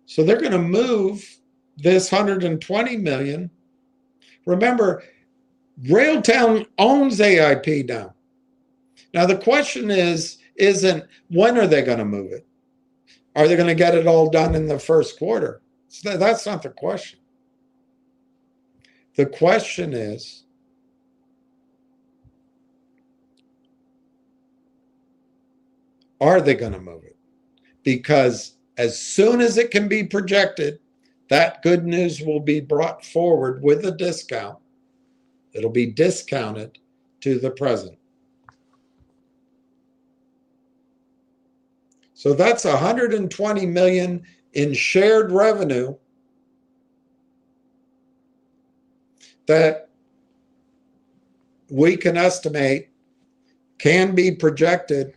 So they're going to move this 120 million. Remember, Railtown owns AIP now. Now the question isn't when are they going to move it? Are they going to get it all done in the first quarter? So that's not the question. The question is, are they going to move it? Because as soon as it can be projected, that good news will be brought forward with a discount. It'll be discounted to the present. So that's 120 million in shared revenue that we can estimate can be projected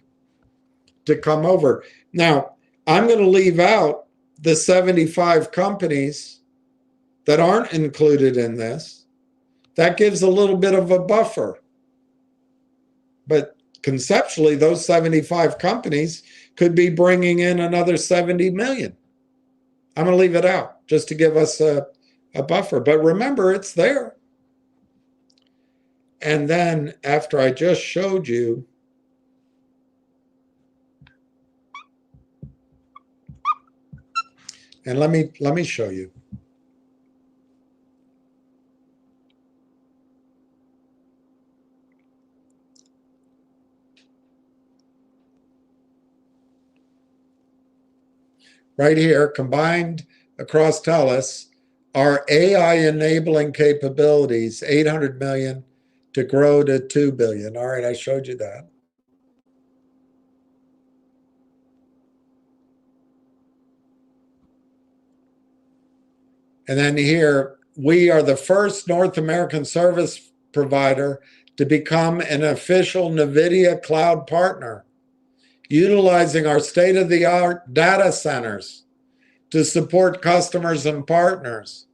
to come over. Now, I'm going to leave out the 75 companies that aren't included in this. That gives a little bit of a buffer. But conceptually, those 75 companies could be bringing in another 70 million. I'm going to leave it out just to give us a buffer. But remember, it's there. And then after I just showed you and let me show you. Right here, combined across TELUS, our AI enabling capabilities, 800 million to grow to 2 billion. All right, I showed you that. And then here, we are the first North American service provider to become an official NVIDIA cloud partner, utilizing our state-of-the-art data centers to support customers and partners,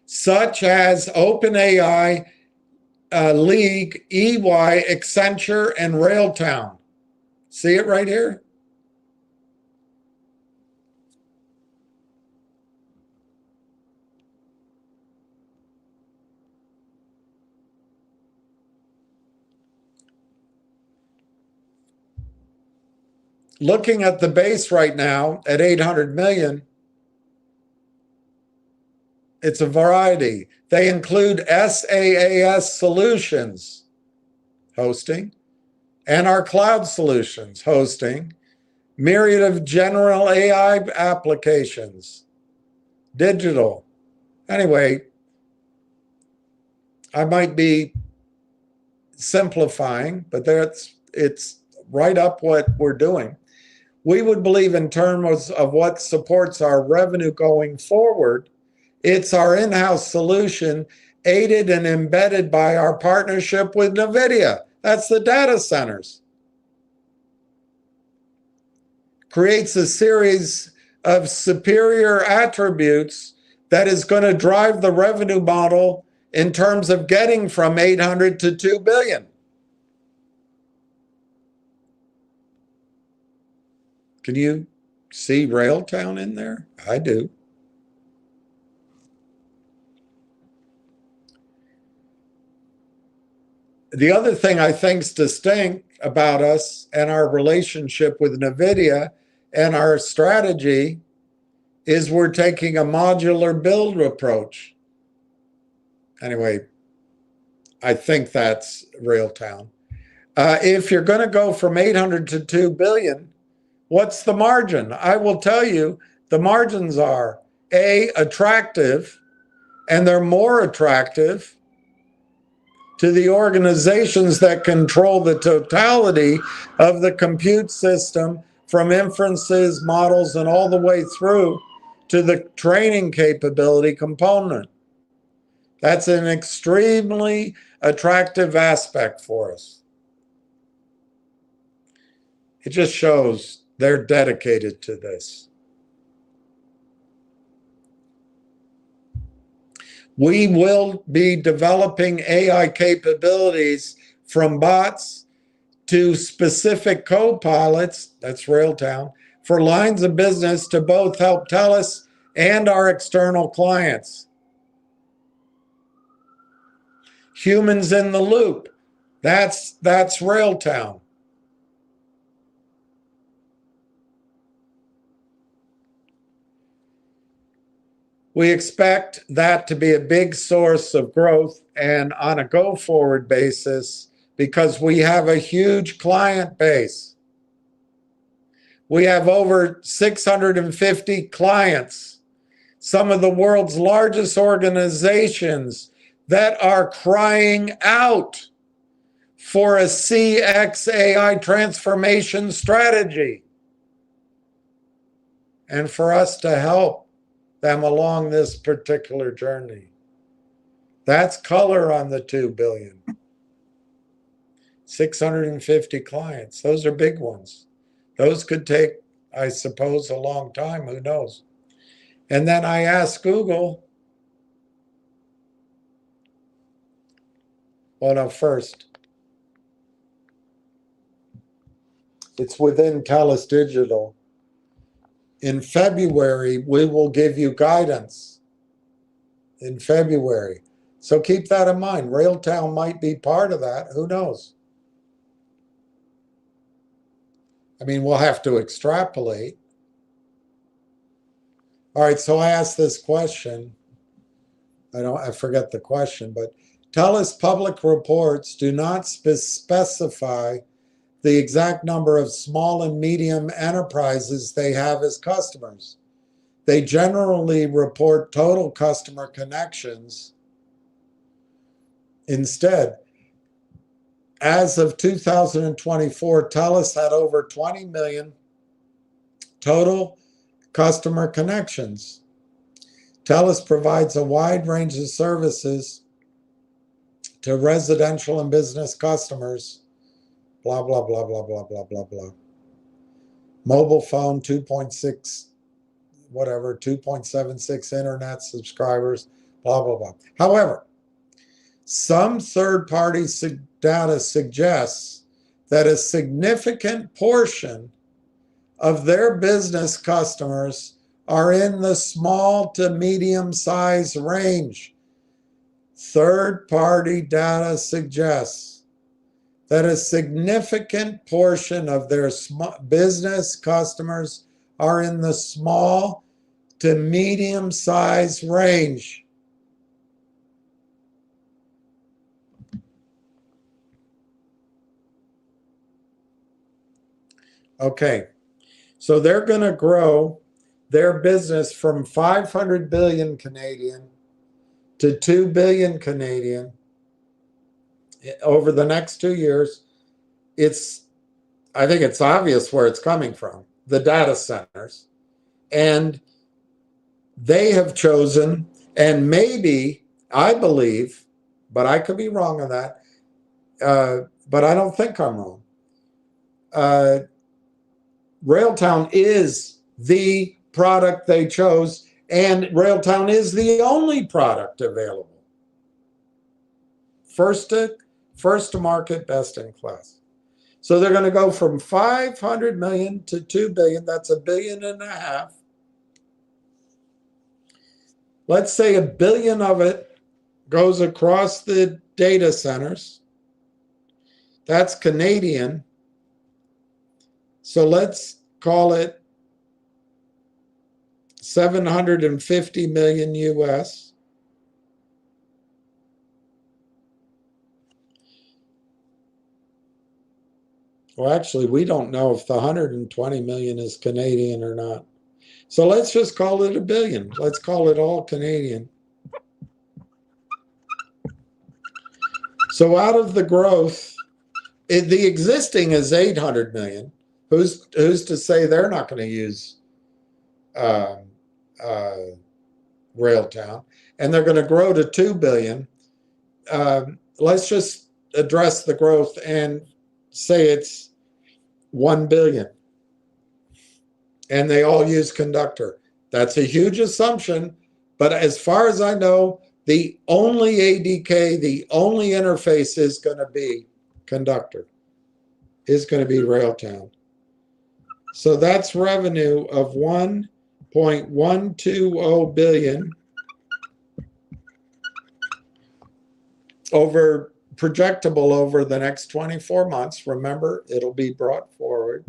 such as OpenAI, League, EY, Accenture, and Railtown. See it right here? looking at the base right now at 800 million, it's a variety. They include SaaS solutions, hosting, and our cloud solutions, hosting, myriad of general AI applications, digital. Anyway, I might be simplifying, but it's right up what we're doing. We would believe in terms of what supports our revenue going forward. It's our in-house solution, aided and embedded by our partnership with NVIDIA. That's the data centers. Creates a series of superior attributes that is going to drive the revenue model in terms of getting from 800 to 2 billion. Can you see Railtown in there? I do. The other thing I think is distinct about us and our relationship with NVIDIA and our strategy is we're taking a modular build approach. Anyway, I think that's Railtown. If you're going to go from 800 to 2 billion, what's the margin? I will tell you, the margins are A, attractive, and they're more attractive to the organizations that control the totality of the compute system, from inferences, models, and all the way through to the training capability component. That's an extremely attractive aspect for us. It just shows they're dedicated to this. We will be developing AI capabilities from bots to specific co-pilots, that's Railtown, for lines of business to both help TELUS and our external clients. Humans in the loop, that's Railtown. We expect that to be a big source of growth and on a go-forward basis because we have a huge client base. We have over 650 clients, some of the world's largest organizations that are crying out for a CX AI transformation strategy and for us to help them along this particular journey. That's color on the 2 billion. 650 clients. Those are big ones. Those could take, I suppose, a long time. Who knows? And then I asked Google, well, no, first, it's within TELUS Digital. In February, we will give you guidance. In February. So keep that in mind. Railtown might be part of that. Who knows? I mean, we'll have to extrapolate. All right, so I asked this question. I forget the question, but TELUS public reports do not specify the exact number of small and medium enterprises they have as customers. They generally report total customer connections. Instead, as of 2024, TELUS had over 20 million total customer connections. TELUS provides a wide range of services to residential and business customers. Blah, blah, blah, blah, blah, blah, blah, blah. Mobile phone, 2.6, whatever, 2.76 internet subscribers, blah, blah, blah. However, some third-party data suggests that a significant portion of their business customers are in the small to medium-size range. Third-party data suggests that a significant portion of their business customers are in the small to medium size range. Okay, so they're going to grow their business from 500 billion Canadian to 2 billion Canadian over the next 2 years. I think it's obvious where it's coming from, the data centers. And they have chosen, and maybe, I believe, but I could be wrong on that, but I don't think I'm wrong. Railtown is the product they chose, and Railtown is the only product available. First to market, best in class. So they're going to go from 500 million to 2 billion. That's $1.5 billion. Let's say $1 billion of it goes across the data centers. That's Canadian. So let's call it 750 million US. Well, actually, we don't know if the 120 million is Canadian or not. So let's just call it $1 billion. Let's call it all Canadian. So out of the growth, the existing is 800 million. Who's to say they're not going to use Railtown? And they're going to grow to 2 billion. Let's just address the growth and say it's 1 billion. And they all use conductor. That's a huge assumption, but as far as I know, the only ADK, the only interface is going to be conductor, is going to be Railtown. So that's revenue of 1.120 billion projectable over the next 24 months. Remember, it'll be brought forward.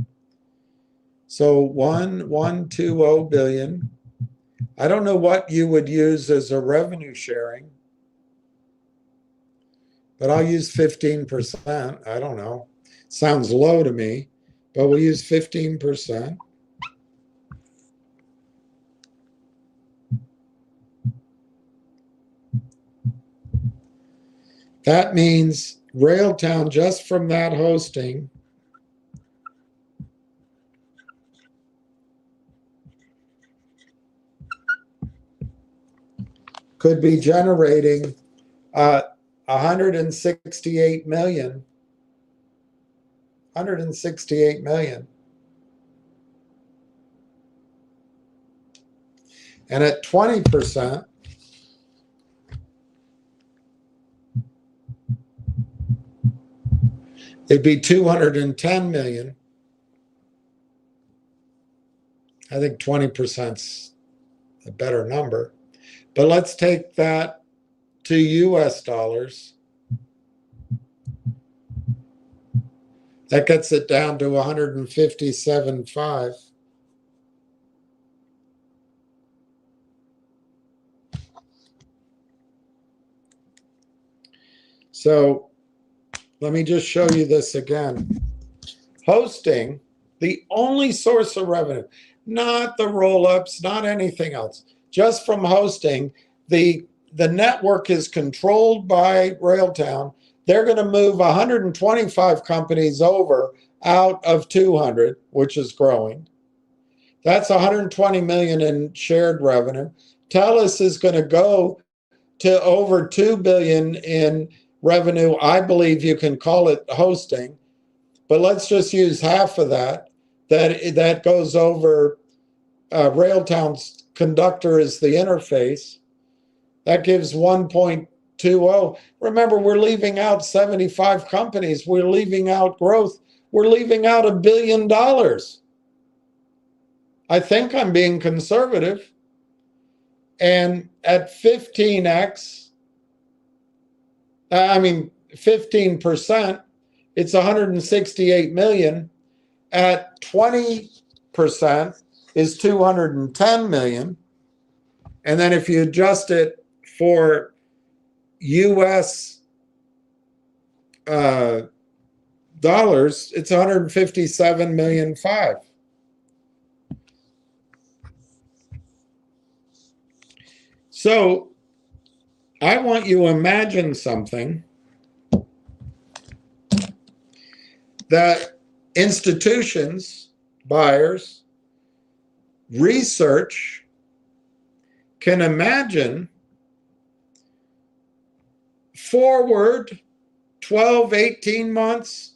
So 1.120 billion. I don't know what you would use as a revenue sharing, but I'll use 15%. I don't know. Sounds low to me, but we'll use 15%. That means Railtown, just from that hosting, could be generating 168 million. 168 million. And at 20%, it'd be 210 million. I think 20%'s a better number. But let's take that to US dollars. That gets it down to 157.5. So let me just show you this again. Hosting, the only source of revenue, not the roll-ups, not anything else. Just from hosting, the network is controlled by Railtown. They're going to move 125 companies over out of 200, which is growing. That's 120 million in shared revenue. TELUS is going to go to over 2 billion in revenue. I believe you can call it hosting, but let's just use half of that. That goes over Railtown's conductor is the interface. That gives 1.20. Remember, we're leaving out 75 companies. We're leaving out growth. We're leaving out $1 billion. I think I'm being conservative. And at 15%, it's 168 million. At 20% is 210 million. And then if you adjust it for US dollars, it's 157 million 5. So I want you to imagine something that institutions, buyers, research can imagine forward 12, 18 months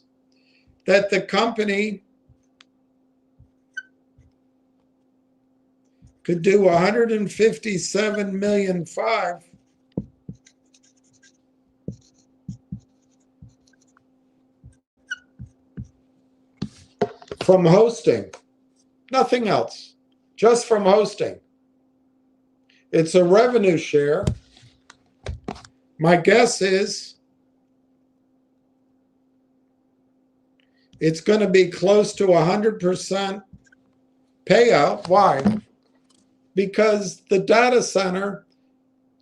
that the company could do 157 million 5 from hosting. Nothing else, just from hosting. It's a revenue share. My guess is it's going to be close to 100% payout. Why? Because the data center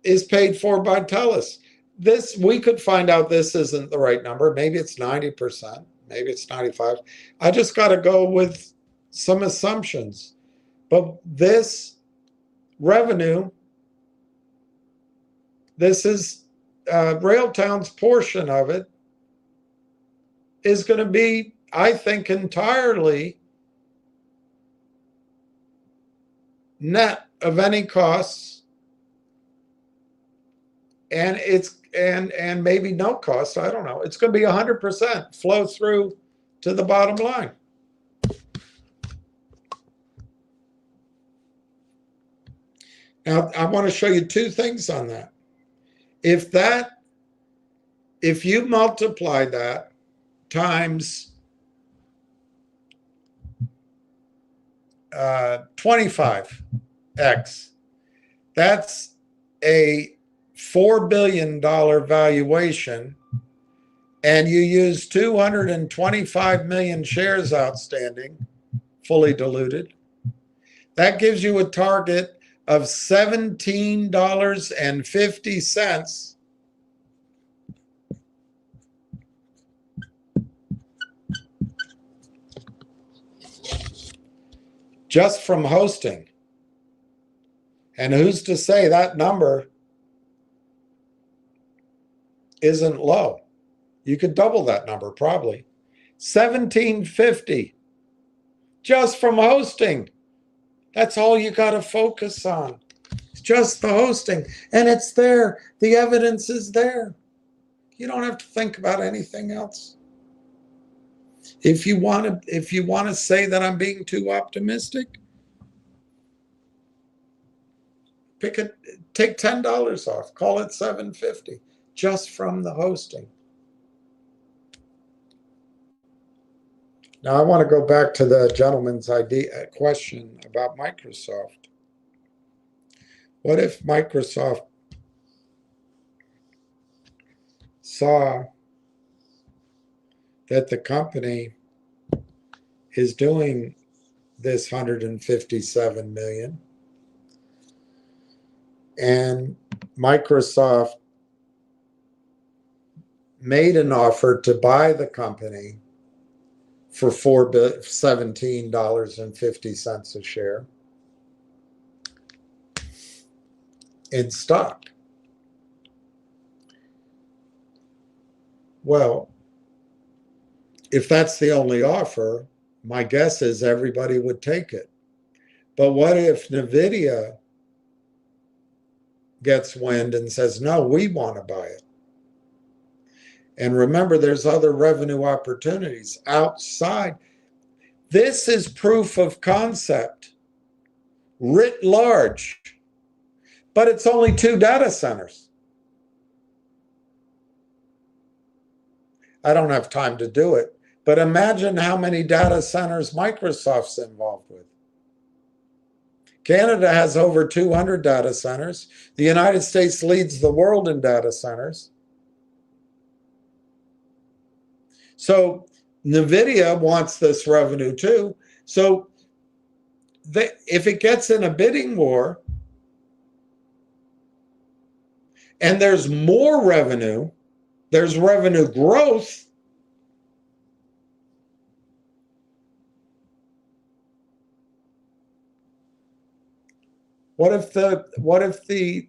is paid for by TELUS. This, we could find out this isn't the right number. Maybe it's 90%. Maybe it's 95. I just got to go with some assumptions. But this revenue, this is Railtown's portion of it, is going to be, I think, entirely net of any costs, and it's and maybe no cost. I don't know. It's going to be 100% flow through to the bottom line. Now, I want to show you two things on that. If you multiply that times 25x, that's a $4 billion valuation, and you use 225 million shares outstanding, fully diluted, that gives you a target of $17.50 just from hosting. And who's to say that number isn't low? You could double that number probably. $17.50 just from hosting. That's all you got to focus on. It's just the hosting, and it's there. The evidence is there. You don't have to think about anything else. If you want to say that I'm being too optimistic, take $10 off. Call it $7.50 just from the hosting. Now I want to go back to the gentleman's question about Microsoft. What if Microsoft saw that the company is doing this 157 million, and Microsoft made an offer to buy the company for $17.50 a share in stock? Well, if that's the only offer, my guess is everybody would take it. But what if NVIDIA gets wind and says, no, we want to buy it? And remember, there's other revenue opportunities outside. This is proof of concept writ large, but it's only 2 data centers. I don't have time to do it, but imagine how many data centers Microsoft's involved with. Canada has over 200 data centers. The United States leads the world in data centers. So NVIDIA wants this revenue too. So if it gets in a bidding war and there's more revenue, there's revenue growth, what if the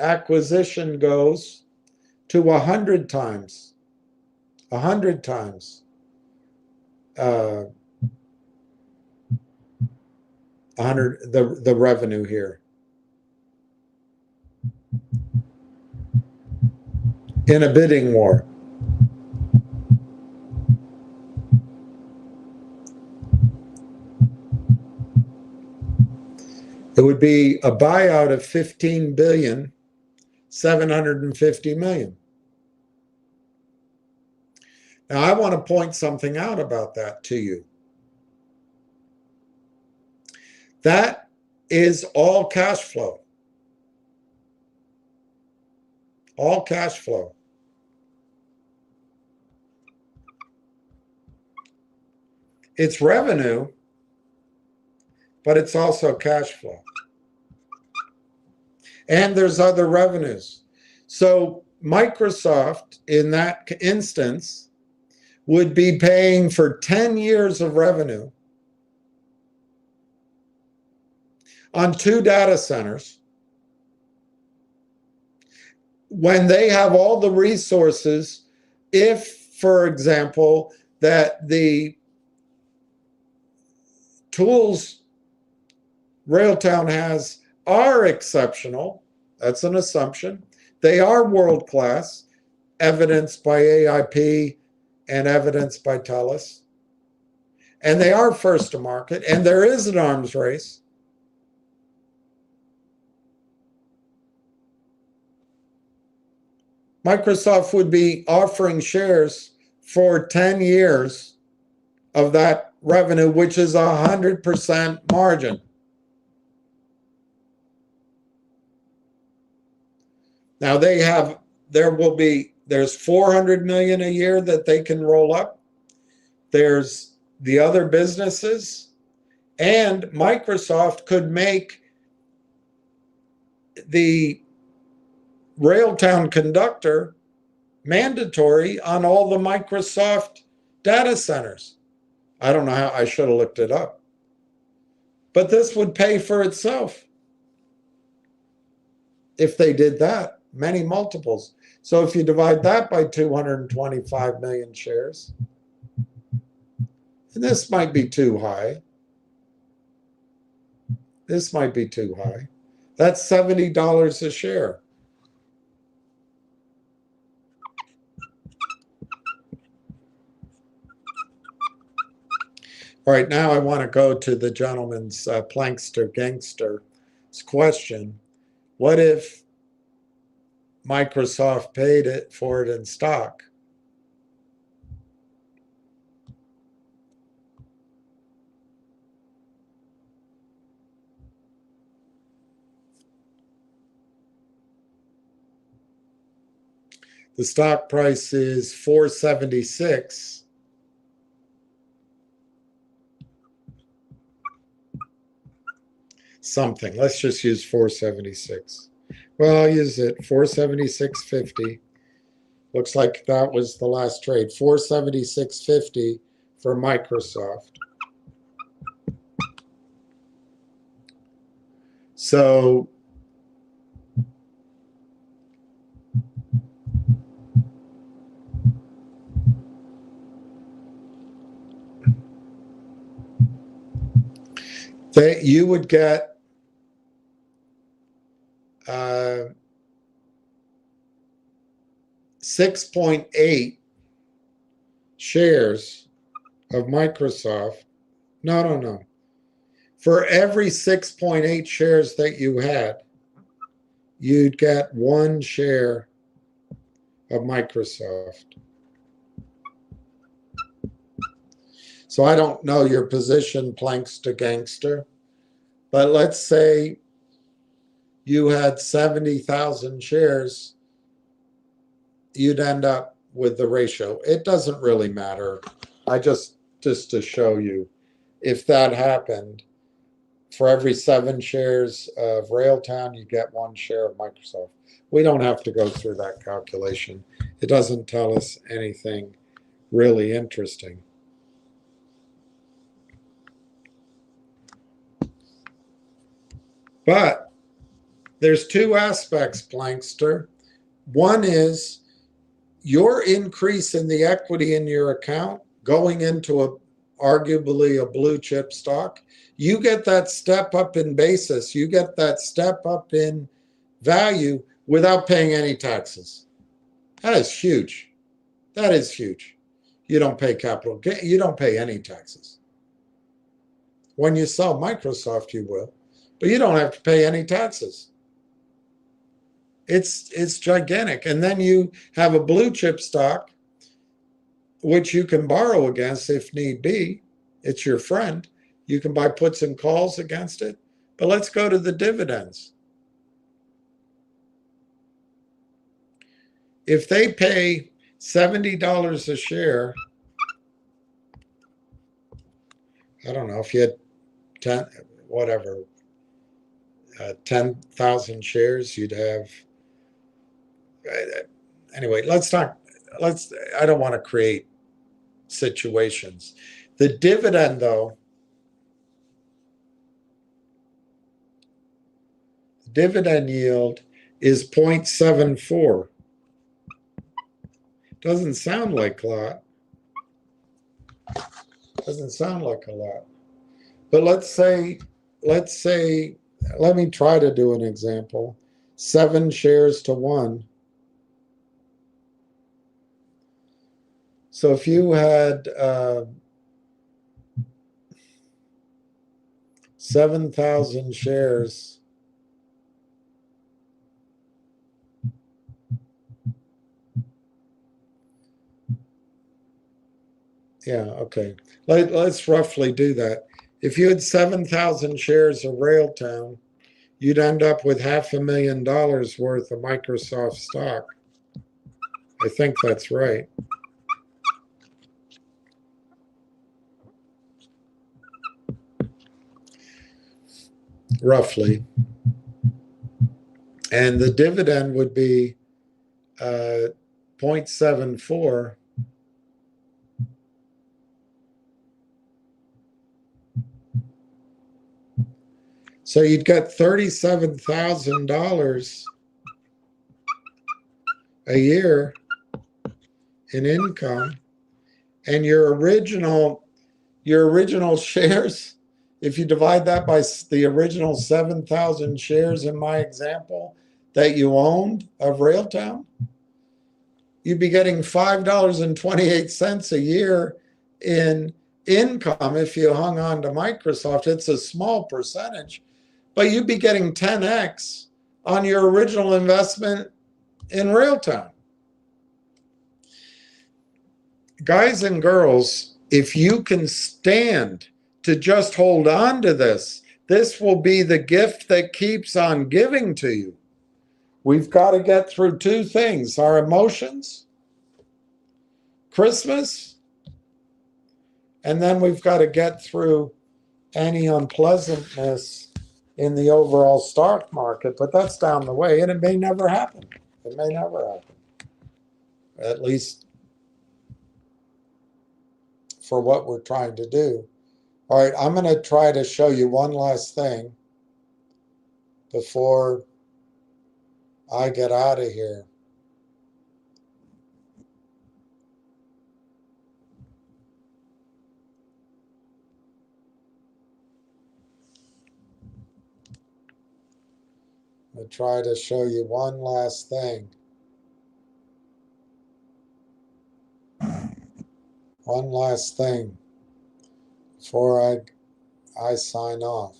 acquisition goes to 100 times? 100 times. 100 the revenue here in a bidding war. It would be a buyout of 15,750,000,000. Now I want to point something out about that to you. That is all cash flow. All cash flow. It's revenue, but it's also cash flow. And there's other revenues. So Microsoft, in that instance, would be paying for 10 years of revenue on 2 data centers when they have all the resources. If, for example, that the tools Railtown has are exceptional, that's an assumption. They are world-class, evidenced by AIP and evidenced by TELUS. And they are first to market, and there is an arms race. Microsoft would be offering shares for 10 years of that revenue, which is 100% margin. Now there's 400 million a year that they can roll up. There's the other businesses, and Microsoft could make the Railtown conductor mandatory on all the Microsoft data centers. I don't know how, I should have looked it up. But this would pay for itself if they did that, many multiples. So if you divide that by 225 million shares, and this might be too high. This might be too high. That's $70 a share. All right, now I want to go to the gentleman's Plankster Gangster's question. What if Microsoft paid for it in stock? The stock price is $4.76. Something. Let's just use 476. Well, I'll use it. 476.50. Looks like that was the last trade. 476.50 for Microsoft. So you would get 6.8 shares of Microsoft. No. For every 6.8 shares that you had, you'd get 1 share of Microsoft. So I don't know your position, Plankster Gangster, but let's say you had 70,000 shares, you'd end up with the ratio. It doesn't really matter. I just to show you, if that happened, for every 7 shares of Railtown, you get 1 share of Microsoft. We don't have to go through that calculation. It doesn't tell us anything really interesting. But there's 2 aspects, Plankster. One is your increase in the equity in your account going into arguably a blue chip stock. You get that step up in basis. You get that step up in value without paying any taxes. That is huge. That is huge. You don't pay capital gain. You don't pay any taxes. When you sell Microsoft, you will, but you don't have to pay any taxes. It's gigantic. And then you have a blue chip stock, which you can borrow against if need be. It's your friend. You can buy puts and calls against it. But let's go to the dividends. If they pay $70 a share, I don't know, if you had 10,000 shares, you'd have, anyway, I don't want to create situations. The dividend, though, the dividend yield is 0.74. Doesn't sound like a lot. Doesn't sound like a lot. But let's say, let me try to do an example. 7 shares to 1. So if you had 7,000 shares, yeah, okay. Let's roughly do that. If you had 7,000 shares of Railtown, you'd end up with $500,000 worth of Microsoft stock. I think that's right. Roughly. And the dividend would be 0.74. So you'd get $37,000 a year in income, and your original shares, if you divide that by the original 7,000 shares in my example that you owned of Railtown, you'd be getting $5.28 a year in income if you hung on to Microsoft. It's a small percentage, but you'd be getting 10x on your original investment in Railtown. Guys and girls, if you can stand to just hold on to this, this will be the gift that keeps on giving to you. We've got to get through 2 things: our emotions, Christmas, and then we've got to get through any unpleasantness in the overall stock market. But that's down the way, and it may never happen. It may never happen, at least for what we're trying to do. All right, I'm going to try to show you one last thing before I get out of here. I'm going to try to show you one last thing. One last thing before I sign off.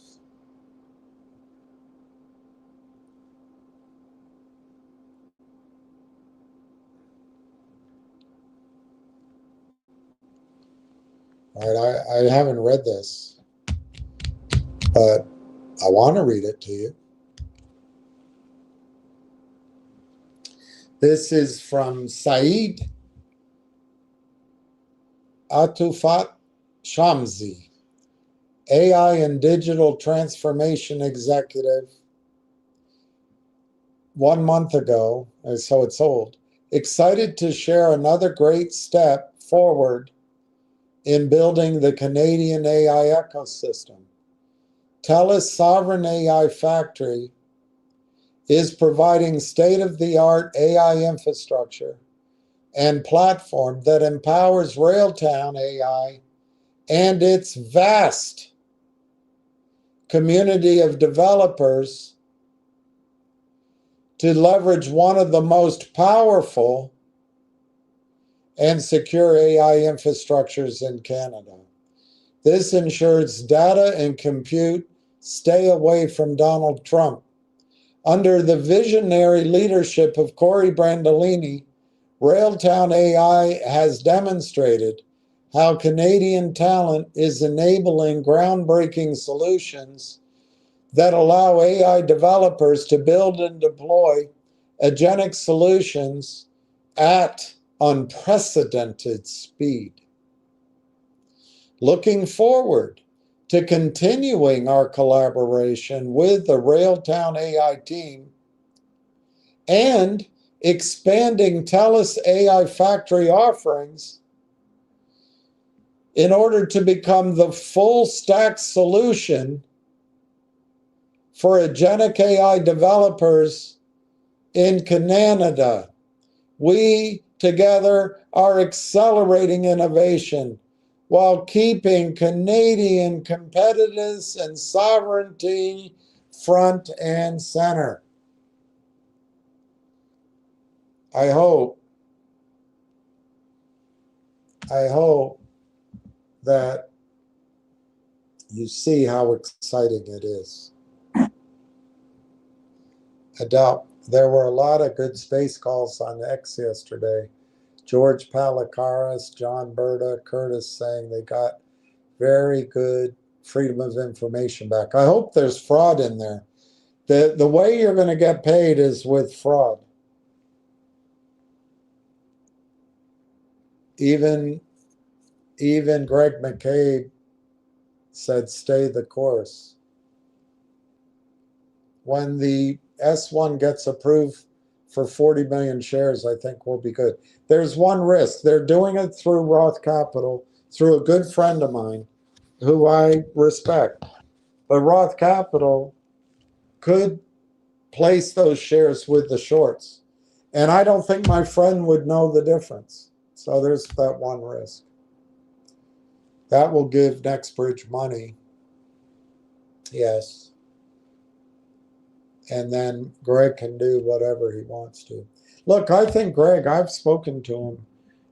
All right, I haven't read this, but I want to read it to you. This is from Said Atufat Shamsi, AI and Digital Transformation Executive, 1 month ago, so it's old, excited to share another great step forward in building the Canadian AI ecosystem. TELUS Sovereign AI Factory is providing state-of-the-art AI infrastructure and platform that empowers Railtown AI and its vast community of developers to leverage one of the most powerful and secure AI infrastructures in Canada. This ensures data and compute stay away from Donald Trump. Under the visionary leadership of Corey Brandolini, Railtown AI has demonstrated how Canadian talent is enabling groundbreaking solutions that allow AI developers to build and deploy agentic solutions at unprecedented speed. Looking forward to continuing our collaboration with the Railtown AI team and expanding TELUS AI Factory offerings in order to become the full stack solution for agentic AI developers in Canada. We together are accelerating innovation while keeping Canadian competitiveness and sovereignty front and center. I hope that you see how exciting it is. I doubt there were a lot of good space calls on X yesterday. George Palikaris, John Berta, Curtis saying they got very good freedom of information back. I hope there's fraud in there. The way you're going to get paid is with fraud. Even Greg McCabe said stay the course. When the S1 gets approved for 40 million shares, I think we'll be good. There's one risk. They're doing it through Roth Capital, through a good friend of mine who I respect. But Roth Capital could place those shares with the shorts. And I don't think my friend would know the difference. So there's that one risk. That will give NextBridge money. Yes. And then Greg can do whatever he wants to. Look, I think Greg, I've spoken to him,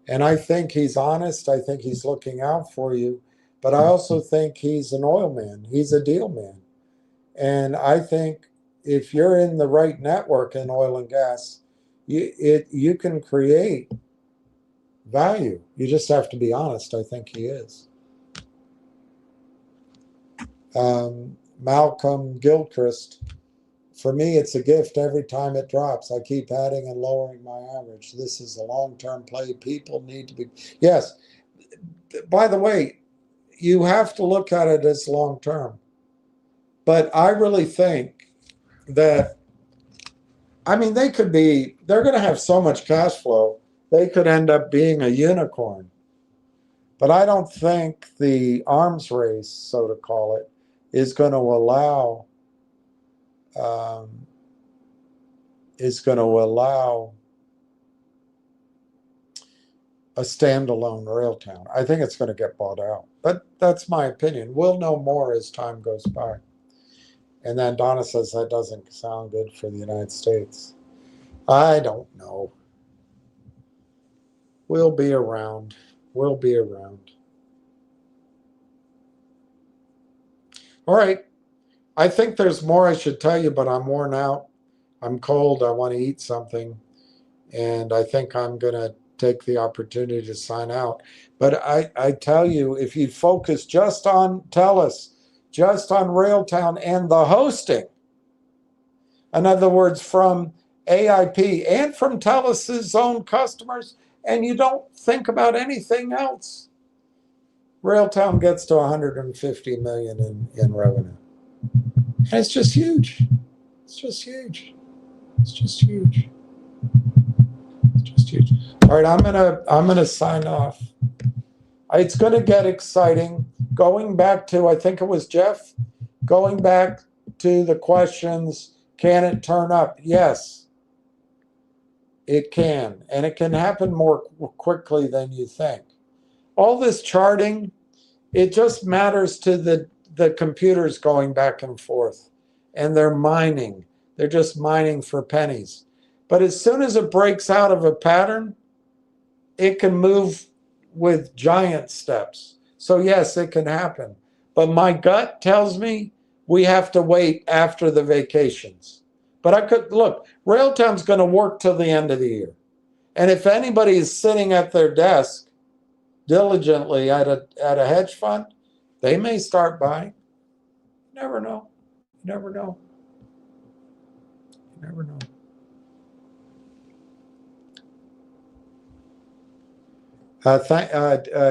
and I think he's honest. I think he's looking out for you. But I also think he's an oil man. He's a deal man. And I think if you're in the right network in oil and gas, you can create value. You just have to be honest. I think he is. Malcolm Gilchrist, for me, it's a gift every time it drops. I keep adding and lowering my average. This is a long-term play. People need to be, yes. By the way, you have to look at it as long-term. But I really think that, I mean, they're going to have so much cash flow, they could end up being a unicorn. But I don't think the arms race, so to call it, is going to allow a standalone Railtown. I think it's going to get bought out. But that's my opinion. We'll know more as time goes by. And then Donna says that doesn't sound good for the United States. I don't know. We'll be around. We'll be around. All right. I think there's more I should tell you, but I'm worn out. I'm cold. I want to eat something. And I think I'm going to take the opportunity to sign out. But I tell you, if you focus just on TELUS, just on Railtown and the hosting, in other words, from AIP and from TELUS's own customers, and you don't think about anything else, Railtown gets to 150 million in revenue. And it's just huge. It's just huge. It's just huge. It's just huge. All right, I'm gonna sign off. It's gonna get exciting. Going back to, I think it was Jeff, going back to the questions, can it turn up? Yes, it can. And it can happen more quickly than you think. All this charting, it just matters to the computers going back and forth. And they're mining. They're just mining for pennies. But as soon as it breaks out of a pattern, it can move with giant steps. So yes, it can happen. But my gut tells me we have to wait after the vacations. But I could look, Railtown's going to work till the end of the year. And if anybody is sitting at their desk diligently at a hedge fund, they may start buying. You never know. You never know. You never know.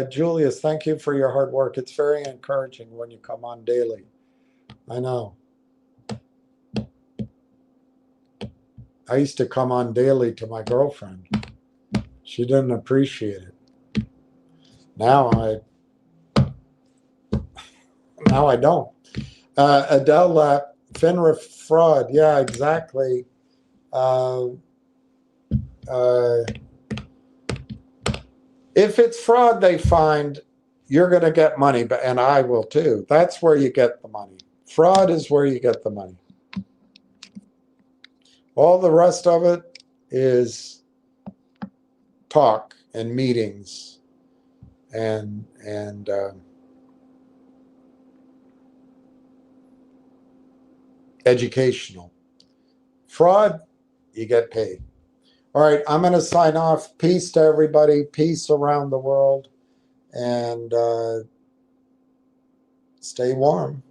Julius, thank you for your hard work. It's very encouraging when you come on daily. I know. I used to come on daily to my girlfriend. She didn't appreciate it. Now I don't. Adele, FINRA fraud. Yeah, exactly. If it's fraud they find, you're going to get money, and I will too. That's where you get the money. Fraud is where you get the money. All the rest of it is talk and meetings and educational. Fraud, you get paid. All right, I'm going to sign off. Peace to everybody. Peace around the world. And stay warm.